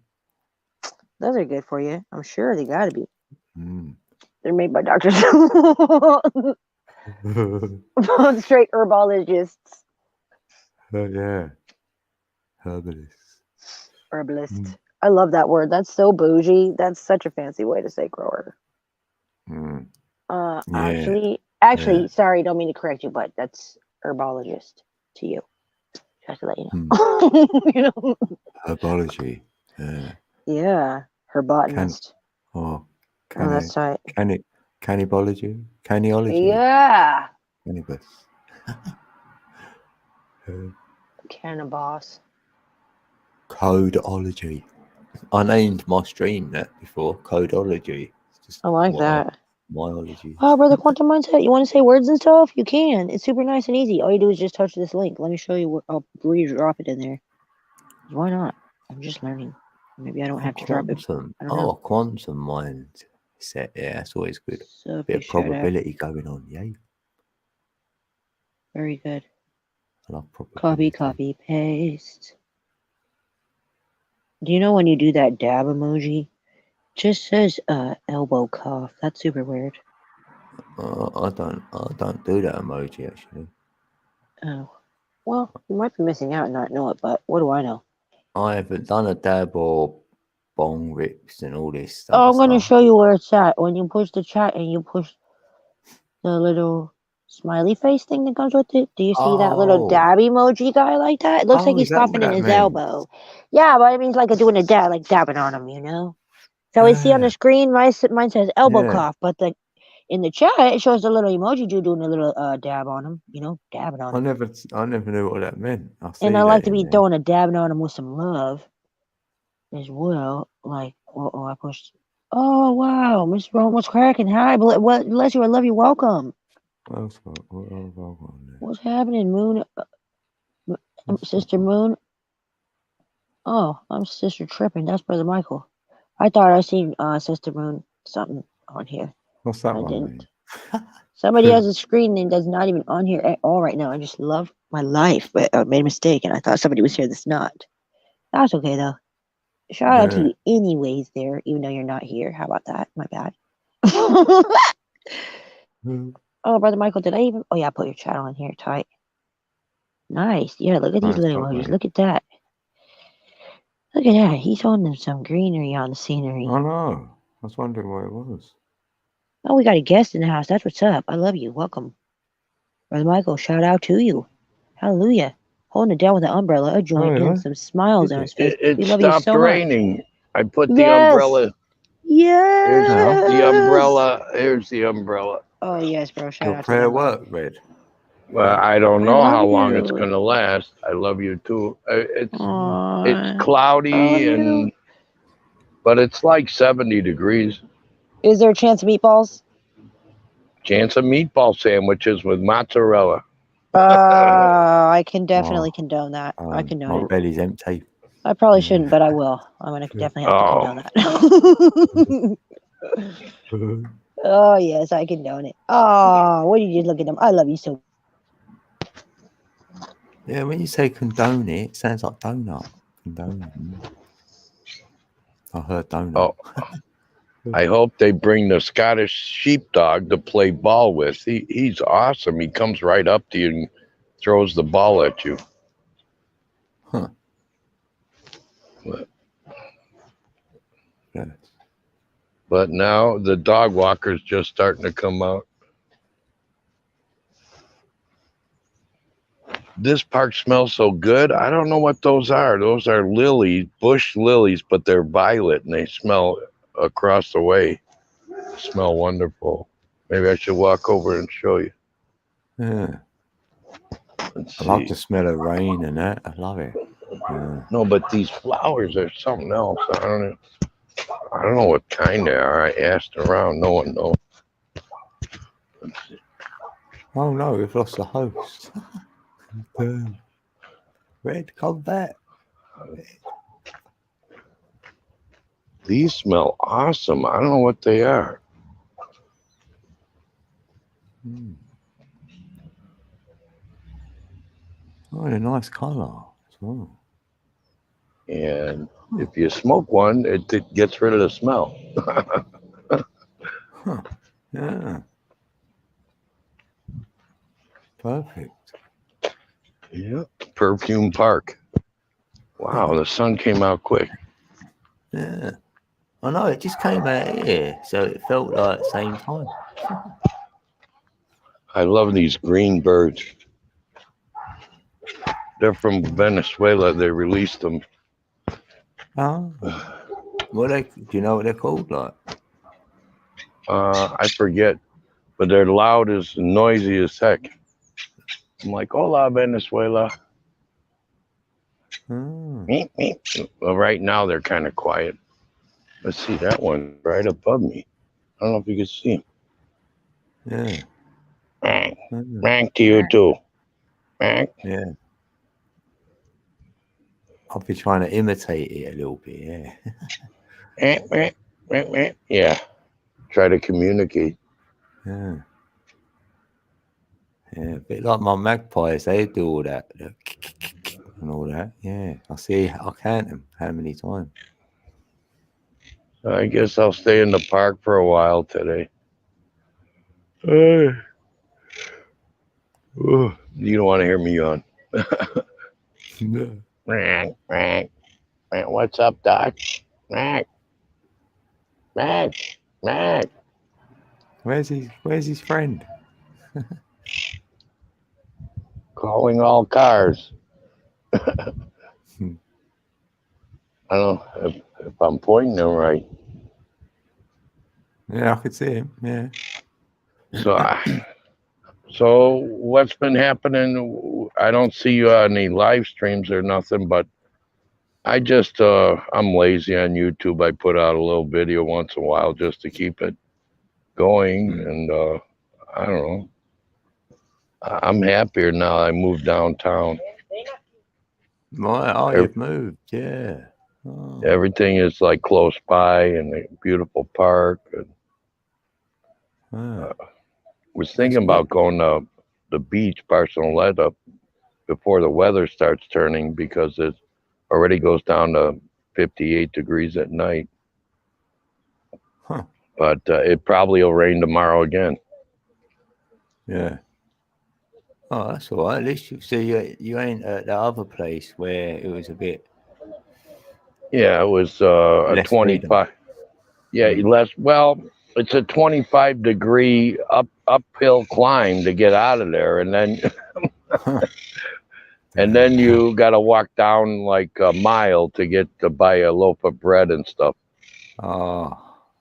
Those are good for you. I'm sure they gotta be. Mm. They're made by doctors. Straight herbologists. Yeah. Herbalist. I love that word. That's so bougie. That's such a fancy way to say grower. Mm. Actually, sorry, don't mean to correct you, but that's herbologist to you. Just to let you know. You know? Herbology. Yeah. Yeah. Herbotanist. That's right. Cannibology. Caniology. Yeah. Cannabis. Cannabis. Codeology. I named my stream that before. Codeology. I like that. Myology. Oh, brother, Quantum Mindset. You want to say words and stuff? You can. It's super nice and easy. All you do is just touch this link. Let me show you. I'll drop it in there. Why not? I'm just learning. Maybe I don't have to drop it. Quantum mindset. Yeah, that's always good. So bit of probability going on. Yeah. Very good. I love probability. Copy, paste. Do you know when you do that dab emoji? Just says elbow cough. That's super weird. I don't do that emoji actually. Oh, well, you might be missing out and not know it, but what do I know? I haven't done a dab or bong rips and all this stuff. Oh, I'm going to show you where it's at. When you push the chat and you push the little smiley face thing that comes with it. Do you see that little dab emoji guy like that? It looks like he's coughing in his elbow. Yeah, but it means like doing a dab, like dabbing on him, you know? So we see on the screen, mine says elbow cough, but in the chat, it shows the little emoji dude doing a little dab on him, you know, dabbing on him. I never knew what that meant. And I like to be throwing a dabbing on him with some love as well. Like, I pushed. Oh, wow. Miss Rome, what's cracking? Hi, bless you. I love you. Welcome. What's happening, Moon? Sister Moon? Oh, I'm Sister Tripping. That's Brother Michael. I thought I seen Sister Moon something on here. What's that I one? didn't. Somebody else's screen name that's not even on here at all right now. I just love my life, but I made a mistake and I thought somebody was here that's not. That's okay though. Shout out to you anyways there, even though you're not here. How about that? My bad. Oh, Brother Michael, did I even? Oh, yeah, I put your channel in here tight. Nice. Yeah, look at these little emojis. Look at that. Look at that. He's on some greenery on the scenery. I know. I was wondering where it was. Oh, we got a guest in the house. That's what's up. I love you. Welcome. Brother Michael, shout out to you. Hallelujah. Holding it down with an umbrella, a joint, and some smiles on his face. It we love you stopped so raining. much. I put the umbrella. Yes. Here's the umbrella. Here's the umbrella. Oh, yes, bro. Shout Your out to prayer them, bro. worked, Red. Well, I don't know how long you. it's going to last. I love you too. It's Aww. cloudy but it's like 70 degrees. Is there a chance of meatballs? Chance of meatball sandwiches with mozzarella. I can definitely condone that. I condone my it. belly's empty. I probably shouldn't, but I will. I'm gonna definitely have to condone that. Oh yes, I condone it. Oh, what did you look at them? I love you so. Yeah, when you say condone it, it sounds like donut. Condone. I heard donut. Oh, I hope they bring the Scottish sheepdog to play ball with. He's awesome. He comes right up to you and throws the ball at you. Huh. But now the dog walker's just starting to come out. This park smells so good. I don't know what those are. Those are lilies, bush lilies, but they're violet and they smell across the way. They smell wonderful. Maybe I should walk over and show you. Yeah. I love the smell of rain and that. I love it. Yeah. No, but these flowers are something else. I don't know what kind they are. I asked around. No one knows. Oh no, we've lost the host. Red, come back. These smell awesome. I don't know what they are. Oh, a nice color as well. And if you smoke one, it gets rid of the smell. Huh. Yeah. Perfect. Yeah. Perfume Park. Wow, the sun came out quick. Yeah. I know, it just came out here, so it felt like the same time. I love these green birds. They're from Venezuela. They released them. Oh. Do you know what they're called? Like? I forget, but they're loud as noisy as heck. I'm like, hola, Venezuela. Meep, meep. Well, right now they're kind of quiet. Let's see, that one right above me. I don't know if you can see him. Yeah. Rank to you too. Rank. Yeah. I'll be trying to imitate it a little bit, yeah. Yeah. Try to communicate. Yeah. Yeah, a bit like my magpies, they do all that. And all that. Yeah. I count them how many times. I guess I'll stay in the park for a while today. You don't want to hear me yawn. No. What's up, Doc? Where's his friend? Calling all cars. I don't know if I'm pointing them right. Yeah, I could see him. Yeah. So what's been happening? I don't see you on any live streams or nothing, but I just I'm lazy on YouTube. I put out a little video once in a while just to keep it going, and I don't know. I'm happier now. I moved downtown. Right. Oh, you've moved. Yeah. Oh. Everything is like close by and a beautiful park. And, Was thinking about going to the beach, 𝕃.ℝ.𝔹, before the weather starts turning because it already goes down to 58 degrees at night. Huh. But it probably will rain tomorrow again. Yeah. Oh, that's all right. At least you ain't at the other place where it was a bit. Yeah, it was a Less 25. Yeah, less. Well, it's a 25-degree uphill climb to get out of there, and then and then you got to walk down like a mile to get to buy a loaf of bread and stuff. Oh,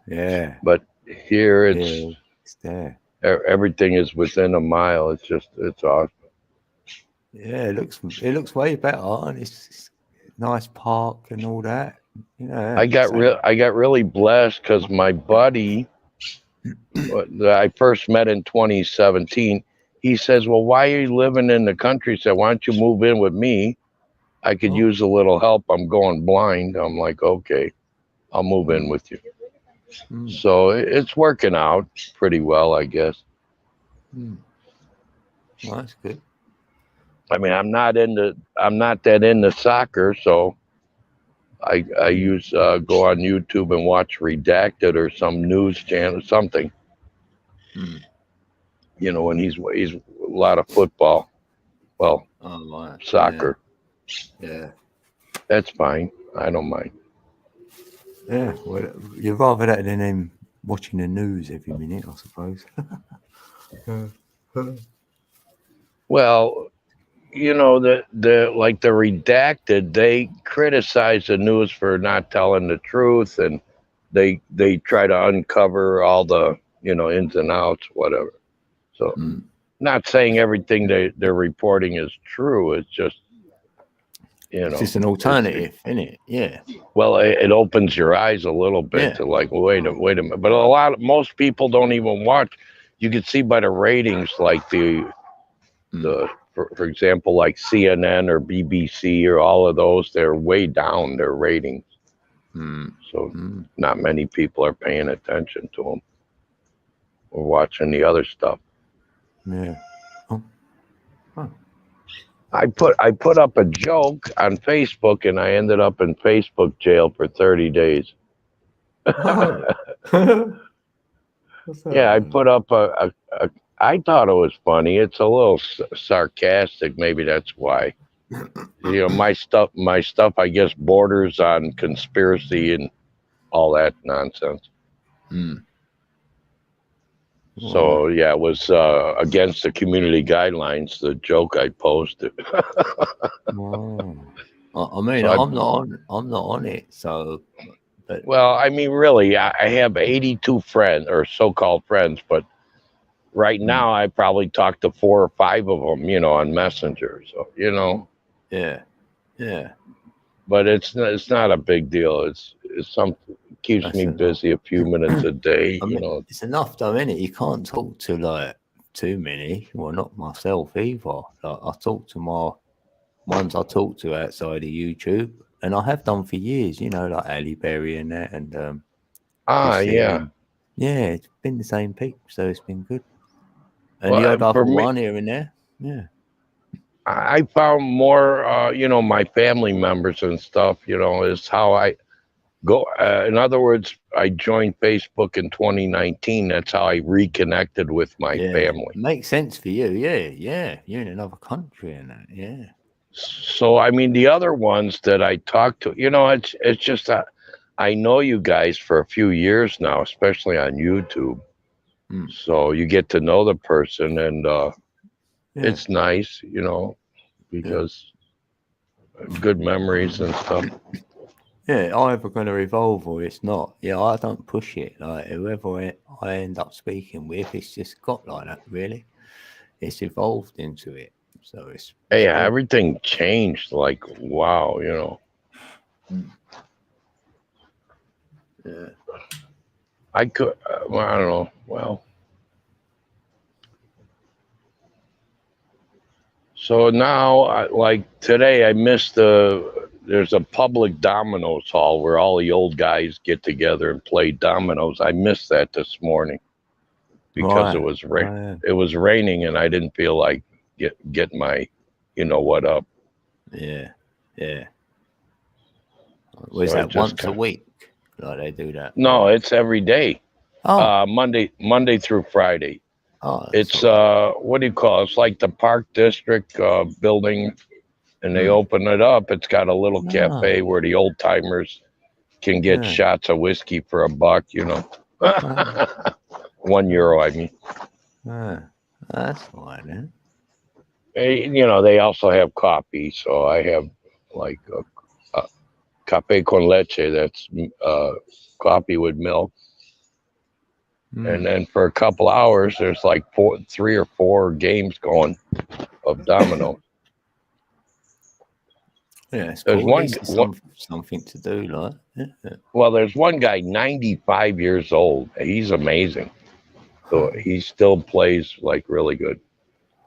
yeah. But here it's there. Everything is within a mile. It's awesome. Yeah, it looks way better, and it's nice park and all that. You know, I got really blessed because my buddy that I first met in 2017, he says, "Well, why are you living in the country?" He said, "Why don't you move in with me? I could use a little help. I'm going blind." I'm like, "Okay, I'll move in with you." So it's working out pretty well, I guess. Well, that's good. I mean, I'm not that into soccer, so I use go on YouTube and watch Redacted or some news channel, something. You know, when he's a lot of football. Well, soccer. Yeah. That's fine. I don't mind. Yeah, well, you'd rather that than him watching the news every minute, I suppose. Well, you know, the Redacted, they criticize the news for not telling the truth, and they try to uncover all the, you know, ins and outs, whatever. So not saying everything they're reporting is true. It's just, you know, it's just an alternative, isn't it? Yeah. Well, it opens your eyes a little bit to like, wait a minute. But most people don't even watch. You can see by the ratings, like for example, like CNN or BBC or all of those, they're way down their ratings. So not many people are paying attention to them or watching the other stuff. Yeah. I put up a joke on Facebook and I ended up in Facebook jail for 30 days. Yeah, I put up I thought it was funny. It's a little sarcastic. Maybe that's why. You know, my stuff, I guess, borders on conspiracy and all that nonsense. So yeah, it was against the community guidelines. The joke I posted. I mean, so I'm not on it. So, but well, I mean, really, I have 82 friends or so-called friends, but right now I probably talk to 4 or 5 of them, you know, on Messenger. So you know, yeah. But it's not a big deal. It's something keeps me busy a few minutes a day. I mean, you know, it's enough though, isn't it? You can't talk to like too many. Well, not myself either. Like, I talk to my ones I talk to outside of YouTube, and I have done for years. You know, like 𝕃.𝔹 and that, and yeah, it's been the same people, so it's been good. And the odd other one here and there, yeah. I found more, you know, my family members and stuff, you know, is how I go. In other words, I joined Facebook in 2019. That's how I reconnected with my family. Makes sense for you. Yeah. You're in another country and that. Yeah. So, I mean, the other ones that I talk to, you know, it's just that I know you guys for a few years now, especially on YouTube. So you get to know the person and, it's nice, you know, because good memories and stuff. Yeah, either going to evolve or it's not. Yeah, I don't push it. Like whoever I end up speaking with, it's just got like that. Really, it's evolved into it. So it's everything changed. Like wow, you know. Yeah. I could. Well, I don't know. Well. So now, like today, I missed there's a public dominoes hall where all the old guys get together and play dominoes. I missed that this morning. because Right. Oh, yeah. it was raining and I didn't feel like get my up. Yeah. Yeah. Was So I that just once a week? Like they do that? no, Or... it's every day. Oh. Monday through Friday. Oh. It's Right. what do you call it? It's like the Park District building, and they Mm. open it up. It's got a little Oh. cafe where the old timers can get Yeah. shots of whiskey for $1. Oh. €1, I mean. That's fine, then. They also have coffee, so I have like a café con leche. That's coffee with milk. And then for a couple hours, there's like 3 or 4 games going of domino. Yeah, it's There's cool. At least it's something to do, like. Yeah. Well, there's one guy, 95 years old. He's amazing. So he still plays like really good.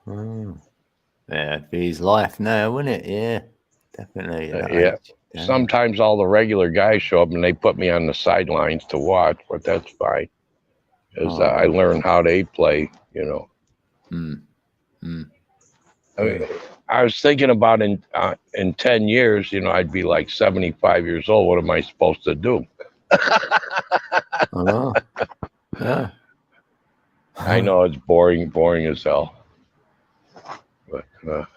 Oh. Yeah, it'd be his life now, wouldn't it? Yeah, definitely. Yeah. Sometimes all the regular guys show up and they put me on the sidelines to watch, but that's fine. Because I learn how they play, I mean, I was thinking about in 10 years, I'd be like 75 years old. What am I supposed to do? I know. Yeah. I know it's boring as hell. But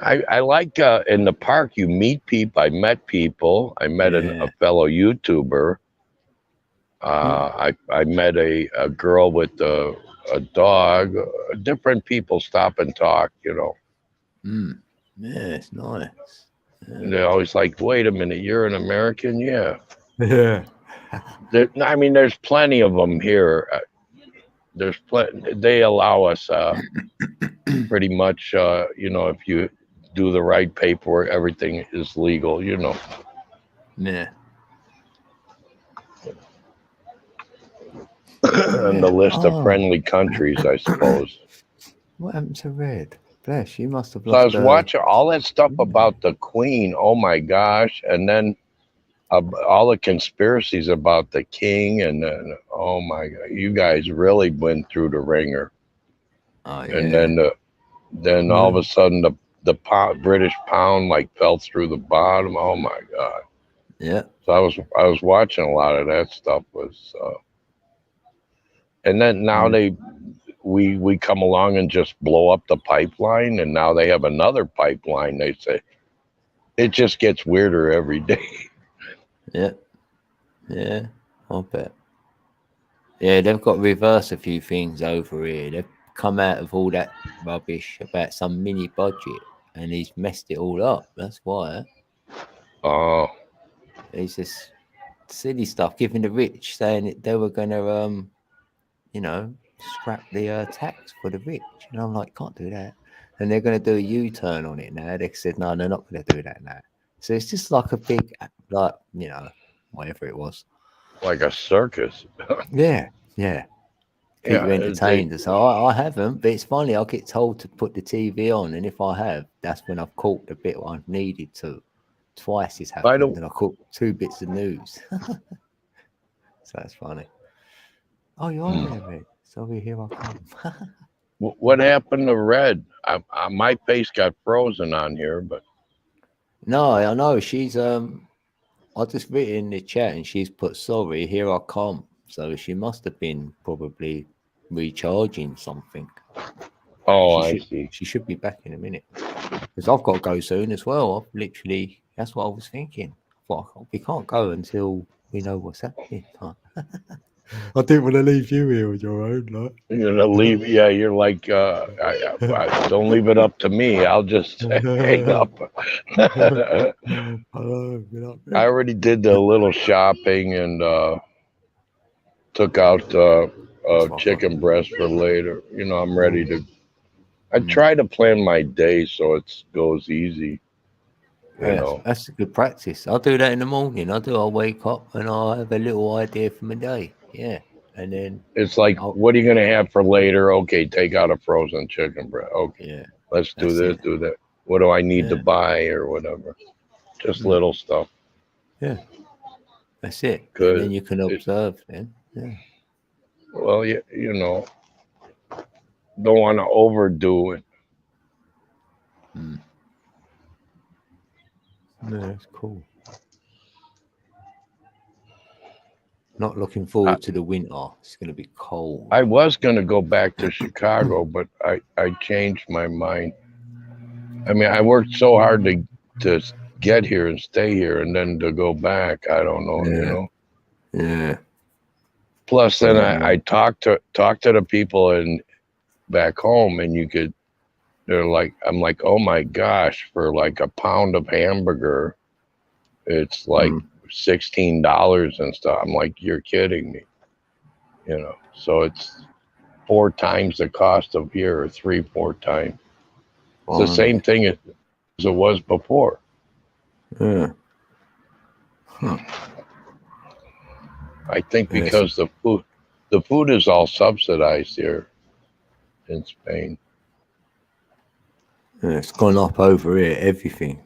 I like in the park, you meet people. I met people. I met a fellow YouTuber. I met a girl with a dog. Different people stop and talk, Yeah, it's nice. Yeah. They're always like, wait a minute, you're an American? Yeah. Yeah. There's plenty of them here. There's plenty. They allow us pretty much, if you do the right paperwork, everything is legal, Yeah. And the list of friendly countries, I suppose. What happened to Red? Bless, you must have So I lost. was watching all that stuff about the Queen. Oh my gosh! And then all the conspiracies about the King, and oh my God, you guys really went through the ringer. Oh yeah. And then all of a sudden the British pound like fell through the bottom. Oh my God. Yeah. So I was watching a lot of that stuff. And then now we come along and just blow up the pipeline, and now they have another pipeline. They say it just gets weirder every day. Yeah, I'll bet. Yeah, they've got to reverse a few things over here. They've come out of all that rubbish about some mini budget, and he's messed it all up. That's why. Oh. It's just silly stuff, giving the rich, saying that they were going to, scrap the tax for the rich. And I'm like, can't do that. And they're going to do a U-turn on it now. They said, no, they're not going to do that now. So it's just like a big, whatever it was. Like a circus. Yeah. Keep you entertained. So I haven't, but it's funny. I get told to put the TV on, and if I have, that's when I've caught the bit I needed to. Twice it's happened, and I caught 2 bits of news. So that's funny. Oh, you're there, Red. Sorry, here I come. What happened to Red? My face got frozen on here, but no, I know she's I just written in the chat, and she's put sorry, here I come. So she must have been probably recharging something. Oh, I see. She should be back in a minute, because I've got to go soon as well. That's what I was thinking. We can't go until we know what's happening. I didn't want to leave you here on your own, like. You're gonna leave? Yeah, you're like, I don't leave it up to me. I'll just hang up. I already did the little shopping and took out chicken breast for later. I'm ready to. I try to plan my day so it goes easy. That's a good practice. I'll do that in the morning. I'll wake up and I'll have a little idea for my day. Yeah. And then it's like, what are you going to have for later? Okay, take out a frozen chicken breast. Okay. Yeah. Let's do this, do that. What do I need to buy or whatever? Just little stuff. Yeah. That's it. And then you can observe then. Yeah. Well, you know, don't want to overdo it. Mm. No, that's cool. Not looking forward to the winter. It's going to be cold. I was going to go back to Chicago, but I changed my mind. I mean, I worked so hard to get here and stay here, and then to go back, I don't know, you know. Yeah. Plus, then I talked to the people back home, and they're like, I'm like, oh my gosh, for like a pound of hamburger, it's like $16 and stuff. I'm like, you're kidding me, you know. So it's 4 times the cost of here, or 3-4 times. It's the same thing as it was before. Yeah. Huh. I think because the food is all subsidized here in Spain. Yeah, it's gone up over here. Everything,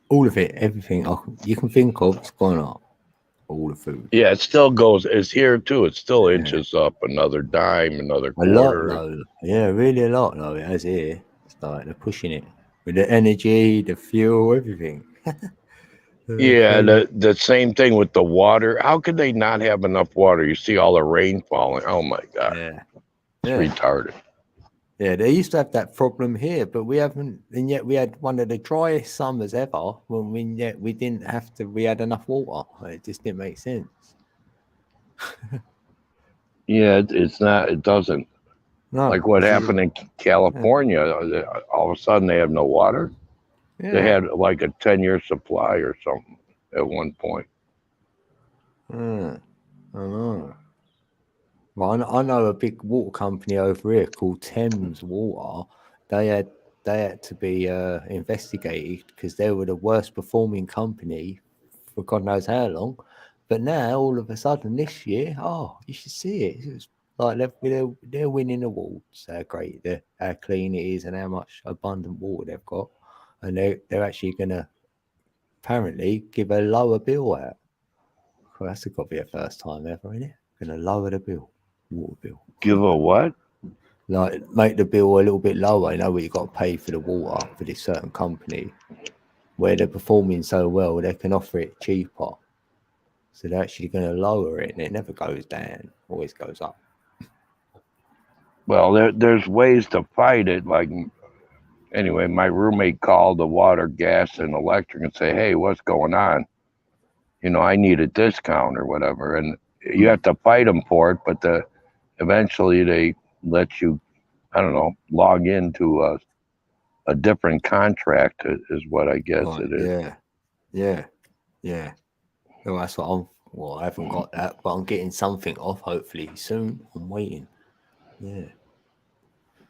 all of it, everything you can think of, it's gone up. All the food. Yeah, it still goes. It's here too. It still inches up another dime, another quarter. A lot though. Yeah, really a lot though. It has here. It's like they're pushing it with the energy, the fuel, everything. Yeah, the same thing with the water. How could they not have enough water? You see all the rain falling. Oh my God. Yeah. It's retarded. Yeah, they used to have that problem here, but we haven't, and yet we had one of the driest summers ever when we didn't have to, we had enough water. It just didn't make sense. Yeah, it's not, it doesn't. No, like what happened in California, all of a sudden they have no water. Yeah. They had like a 10-year supply or something at one point. I know. Well, I know a big water company over here called Thames Water. They had to be investigated because they were the worst performing company for God knows how long. But now, all of a sudden, this year, you should see it. It was like they're winning awards. How great, how clean it is, and how much abundant water they've got. And they're actually going to apparently give a lower bill out. Well, that's got to be a first time ever, isn't it? Going to lower the bill. Water bill. Give a what? Like make the bill a little bit lower. You know where you got to pay for the water for this certain company, where they're performing so well, they can offer it cheaper. So they're actually going to lower it, and it never goes down; always goes up. Well, there's ways to fight it. Like anyway, my roommate called the water, gas, and electric and say, "Hey, what's going on? You know, I need a discount or whatever." And you have to fight them for it, but eventually they let you, I don't know, log into a different contract is what I guess it is. Yeah. Well, that's what I haven't got that, but I'm getting something off hopefully soon. I'm waiting. Yeah.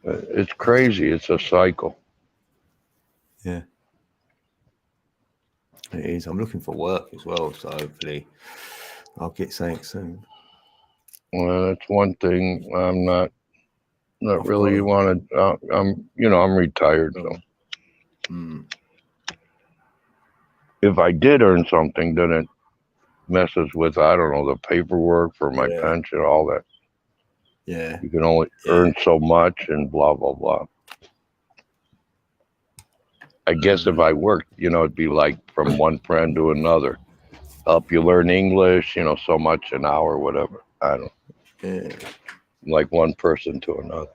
It's crazy. It's a cycle. Yeah. It is. I'm looking for work as well, so hopefully I'll get something soon. Well, that's one thing. I'm not really want to. I'm retired, so if I did earn something, then it messes with, I don't know, the paperwork for my pension, all that. Yeah, you can only earn so much, and blah blah blah. I guess if I worked, it'd be like from one friend to another. Help you learn English, so much an hour, whatever. I don't. Yeah. Like one person to another.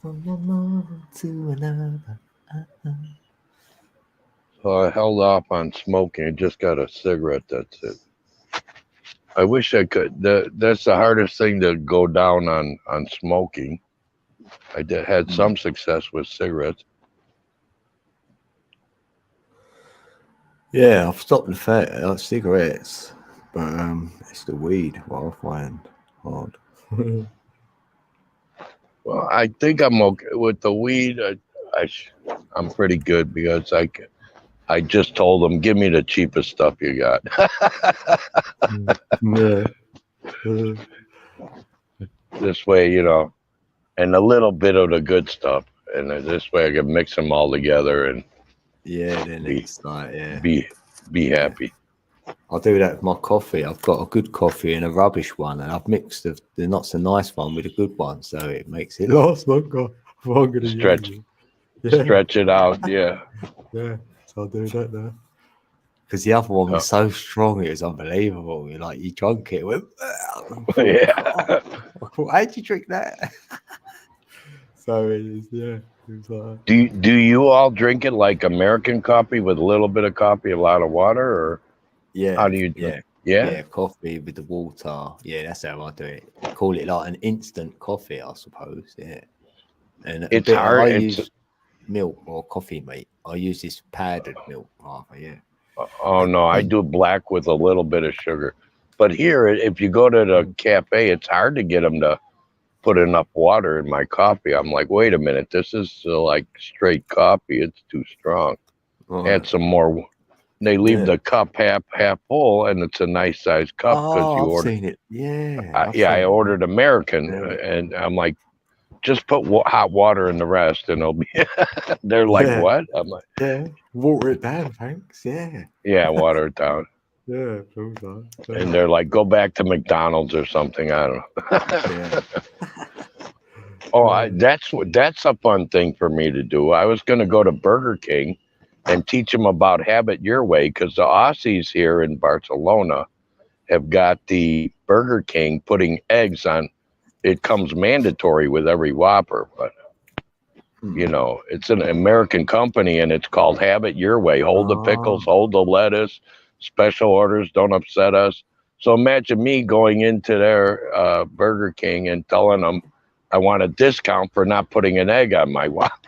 From one moment to another. So I held off on smoking. I just got a cigarette. That's it. I wish I could. That's the hardest thing to go down on smoking. I had some success with cigarettes. Yeah, I've stopped the cigarettes, but it's the weed what I find hard. Well, I think I'm okay with the weed. I'm pretty good because I just told them, give me the cheapest stuff you got. This way, and a little bit of the good stuff, and this way I can mix them all together and then it's like be happy. I do that with my coffee. I've got a good coffee and a rubbish one, and I've mixed the not so nice one with a good one, so it makes it last longer. Stretch it out. Yeah. Yeah. So I do that now. Because the other one was so strong, it was unbelievable. You're like, you drunk it. It went, Yeah. how'd you drink that? So it is, yeah. It was like, Do you all drink it like American coffee with a little bit of coffee, a lot of water, or yeah. how do you drink? Yeah. Coffee with the water. Yeah, that's how I do it. Call it like an instant coffee, I suppose. Yeah. And It's hard. I use milk or coffee, mate. I use this powdered milk rather, yeah. Oh no, I do black with a little bit of sugar. But here, if you go to the cafe, it's hard to get them to put enough water in my coffee. I'm like, wait a minute, this is like straight coffee. It's too strong. Add some more. They leave the cup half full, and it's a nice sized cup because you ordered. Seen it. Yeah. I ordered American, and I'm like, just put hot water in the rest, and it'll be. They're like, what? I'm like, yeah, water it down, thanks. Yeah. Yeah, water it down. Yeah, and they're like, go back to McDonald's or something. I don't know. That's a fun thing for me to do. I was going to go to Burger King and teach them about Have It Your Way, because the Aussies here in Barcelona have got the Burger King putting eggs on. It comes mandatory with every Whopper, but you know, it's an American company and it's called Have It Your Way. Hold the pickles, hold the lettuce, special orders, don't upset us. So imagine me going into their Burger King and telling them I want a discount for not putting an egg on my Whopper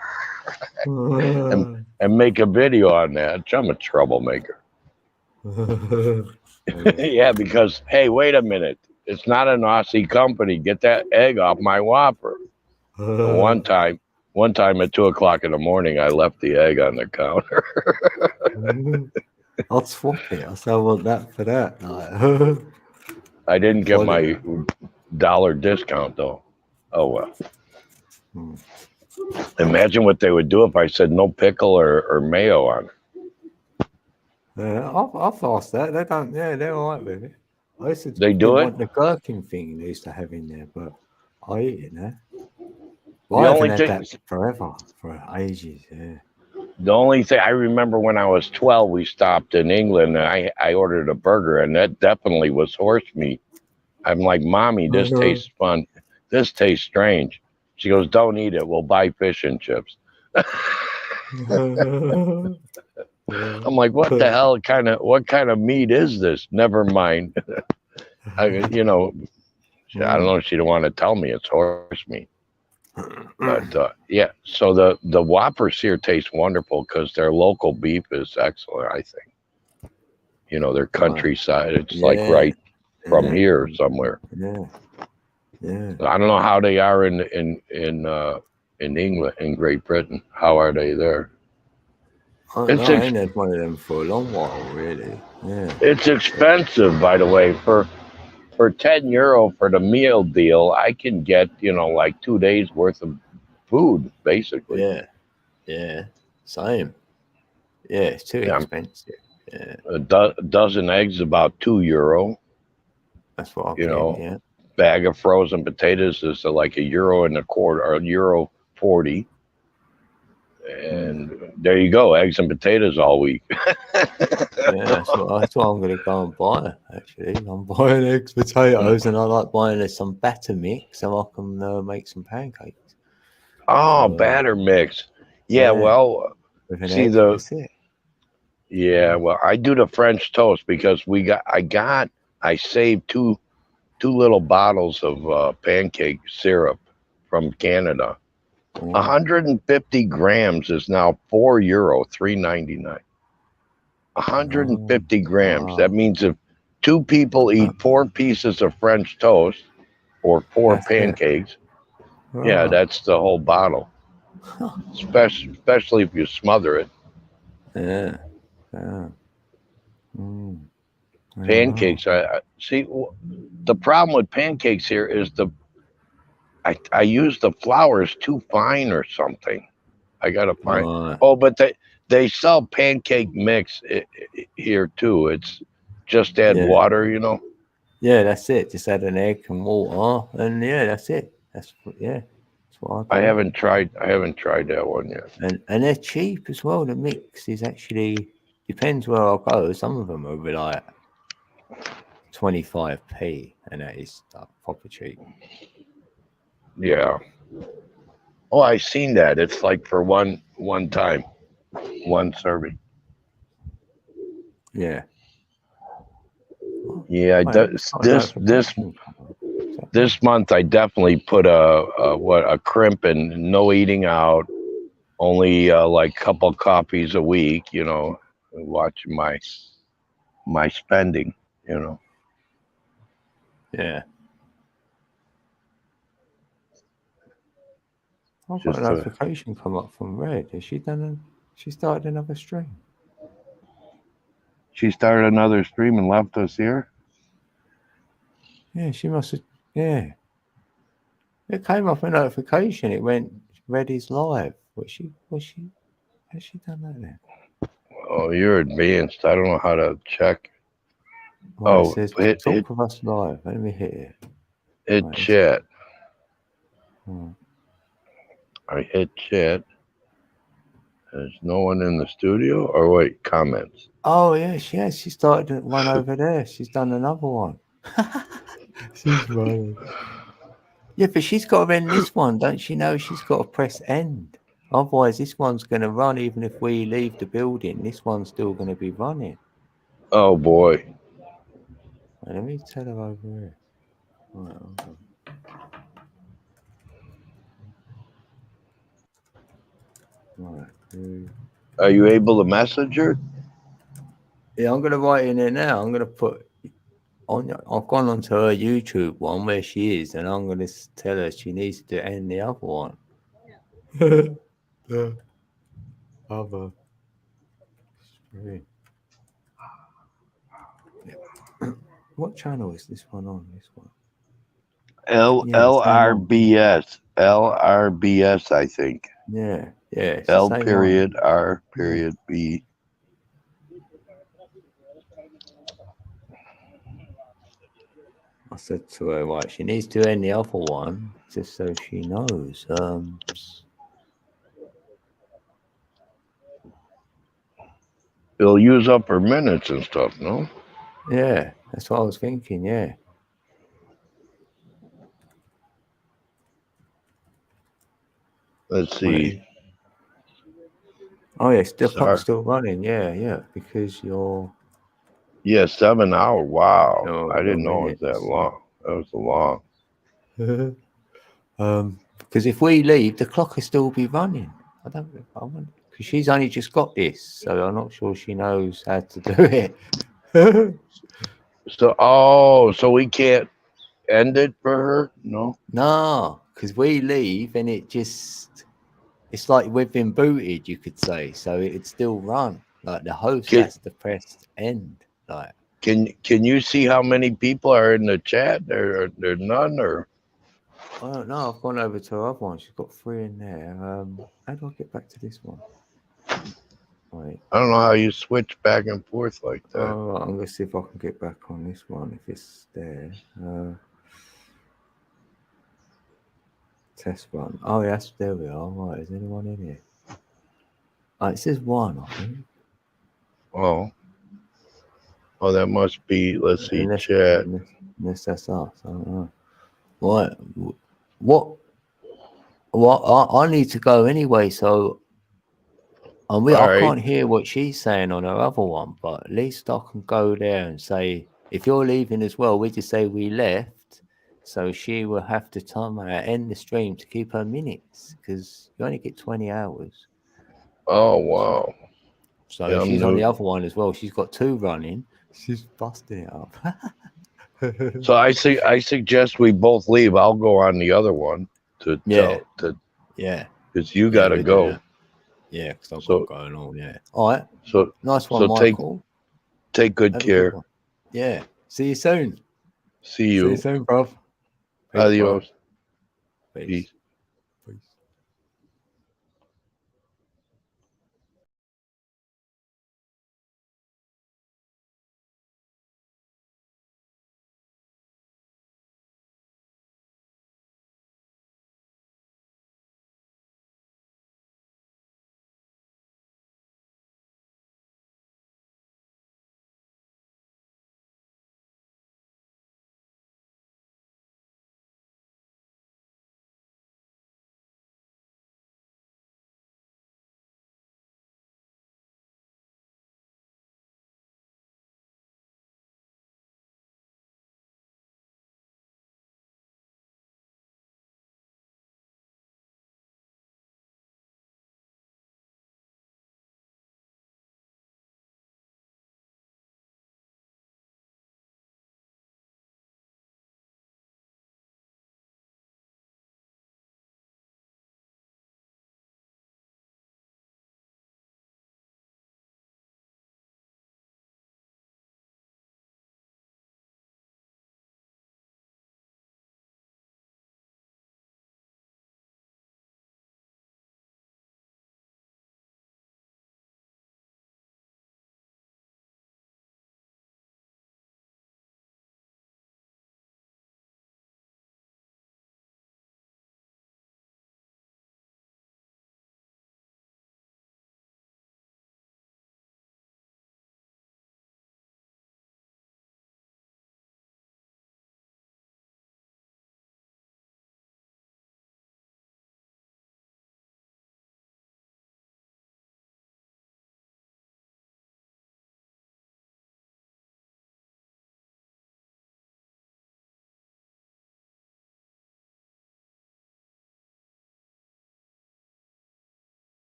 and make a video on that. I'm a troublemaker. Yeah, because, hey, wait a minute. It's not an Aussie company. Get that egg off my Whopper. One time at 2:00 in the morning, I left the egg on the counter. I'll swap it. I say I want that for that. I didn't get my $1 discount though. Oh well. Imagine what they would do if I said no pickle or mayo on it. I've asked that. They don't. Yeah, they're all right with it. I used to they do it. Want the gherkin thing they used to have in there, but I eat it now. Well, I haven't had that forever, for ages. Yeah. The only thing I remember when I was 12, we stopped in England and I ordered a burger, and that definitely was horse meat. I'm like, Mommy, this tastes fun. This tastes strange. She goes, don't eat it. We'll buy fish and chips. I'm like, what the hell what kind of meat is this? Never mind. You know, I don't know. She didn't want to tell me it's horse meat. But yeah, so the Whoppers here taste wonderful because their local beef is excellent, I think. You know, their countryside. It's like right from here somewhere. Yeah. Yeah. I don't know how they are in England, in Great Britain. How are they there? I ain't had one of them for a long while, really. Yeah. It's expensive, by the way. For €10 for the meal deal, I can get, you know, like 2 days worth of food, basically. Yeah. Yeah. Same. Yeah, it's too expensive. Yeah. A dozen eggs is about €2. That's what you know. Yeah. Bag of frozen potatoes is like €1.25 or €1.40. And there you go, eggs and potatoes all week. Yeah, that's what I'm going to go and buy, actually. I'm buying eggs, potatoes, and I like buying some batter mix so I can make some pancakes. Oh, batter mix. Yeah, well, see yeah, well, I do the French toast because I saved two little bottles of pancake syrup from Canada. 150 grams is now €4, $3.99. 150 grams. That means if 2 people eat 4 pieces of French toast or 4 pancakes, yeah, that's the whole bottle. Especially if you smother it. Yeah. Pancakes. I see. The problem with pancakes here is I use the flour is too fine or something. I gotta find. Oh, but they sell pancake mix here too. It's just add Yeah. water, you know. Yeah, that's it. Just add an egg and water, and yeah, that's it. That's what I do. I haven't tried that one yet. And they're cheap as well. The mix is actually depends where I go. Some of them are like 25p, and that is proper cheap. Yeah. Oh, I seen that. It's like for one time, one serving. Yeah. Yeah, this month I definitely put a crimp and no eating out, only like couple coffees a week, you know, watching my spending, you know. Yeah. I've got Just a notification come up from Red. Has she she started another stream? She started another stream and left us here? Yeah, she must have. Yeah. It came up a notification. It went, Red is live. Has she done that then? Oh, you're advanced. I don't know how to check. Well, it says, talk with us live. Let me hit it. Hit chat. Hmm. I hit chat. There's no one in the studio? Or wait, comments. Oh, yeah, she has. She started one over there. She's done another one. She's running. Yeah, but she's got to end this one. Don't she know she's got to press end? Otherwise, this one's going to run even if we leave the building. This one's still going to be running. Oh, boy. Right, let me tell her over here. Right, hold on. Right. Are you able to message her? Yeah, I'm going to write in there now. I'm going to put on. I've gone onto her YouTube one where she is, and I'm going to tell her she needs to end the other one. The other stream. What channel is this one on? This one. LRBS. LRBS, I think. Yeah. Yeah. L.R.B. I said to her, right, she needs to end the other one just so she knows. It'll use up her minutes and stuff, no? Yeah, that's what I was thinking, yeah. Let's see. Right. Oh, yeah, the clock's still running, yeah, because you're... Yeah, 7 hours. Wow. Oh, I didn't know it was that long. That was long. Because if we leave, the clock will still be running. I wonder, because she's only just got this, so I'm not sure she knows how to do it. So we can't end it for her? No? No, because we leave and it's like we've been booted, you could say, so it'd still run. Like the host has to press end. Like, can you see how many people are in the chat? There none, or? I don't know. I've gone over to her other one. She's got 3 in there. How do I get back to this one? Wait. I don't know how you switch back and forth like that. Oh, I'm gonna see if I can get back on this one if it's there. Test run. Oh, yes, there we are. Right, is anyone in here? It says 1, I think. Oh, that must be. Let's see, chat. Unless that's us. I don't know. What? I need to go anyway, so I can't hear what she's saying on her other one, but at least I can go there and say, if you're leaving as well, we just say we left, so she will have to time end the stream to keep her minutes, because you only get 20 hours. Oh, wow. So yeah, she's on the other one as well. She's got 2 running. She's busting it up. So I suggest we both leave. I'll go on the other one because you gotta go. Yeah, because I've got going on. Yeah. All right. So nice one, Michael. Take good care. Yeah. See you soon. See you. See you soon, bro. Adios. Peace.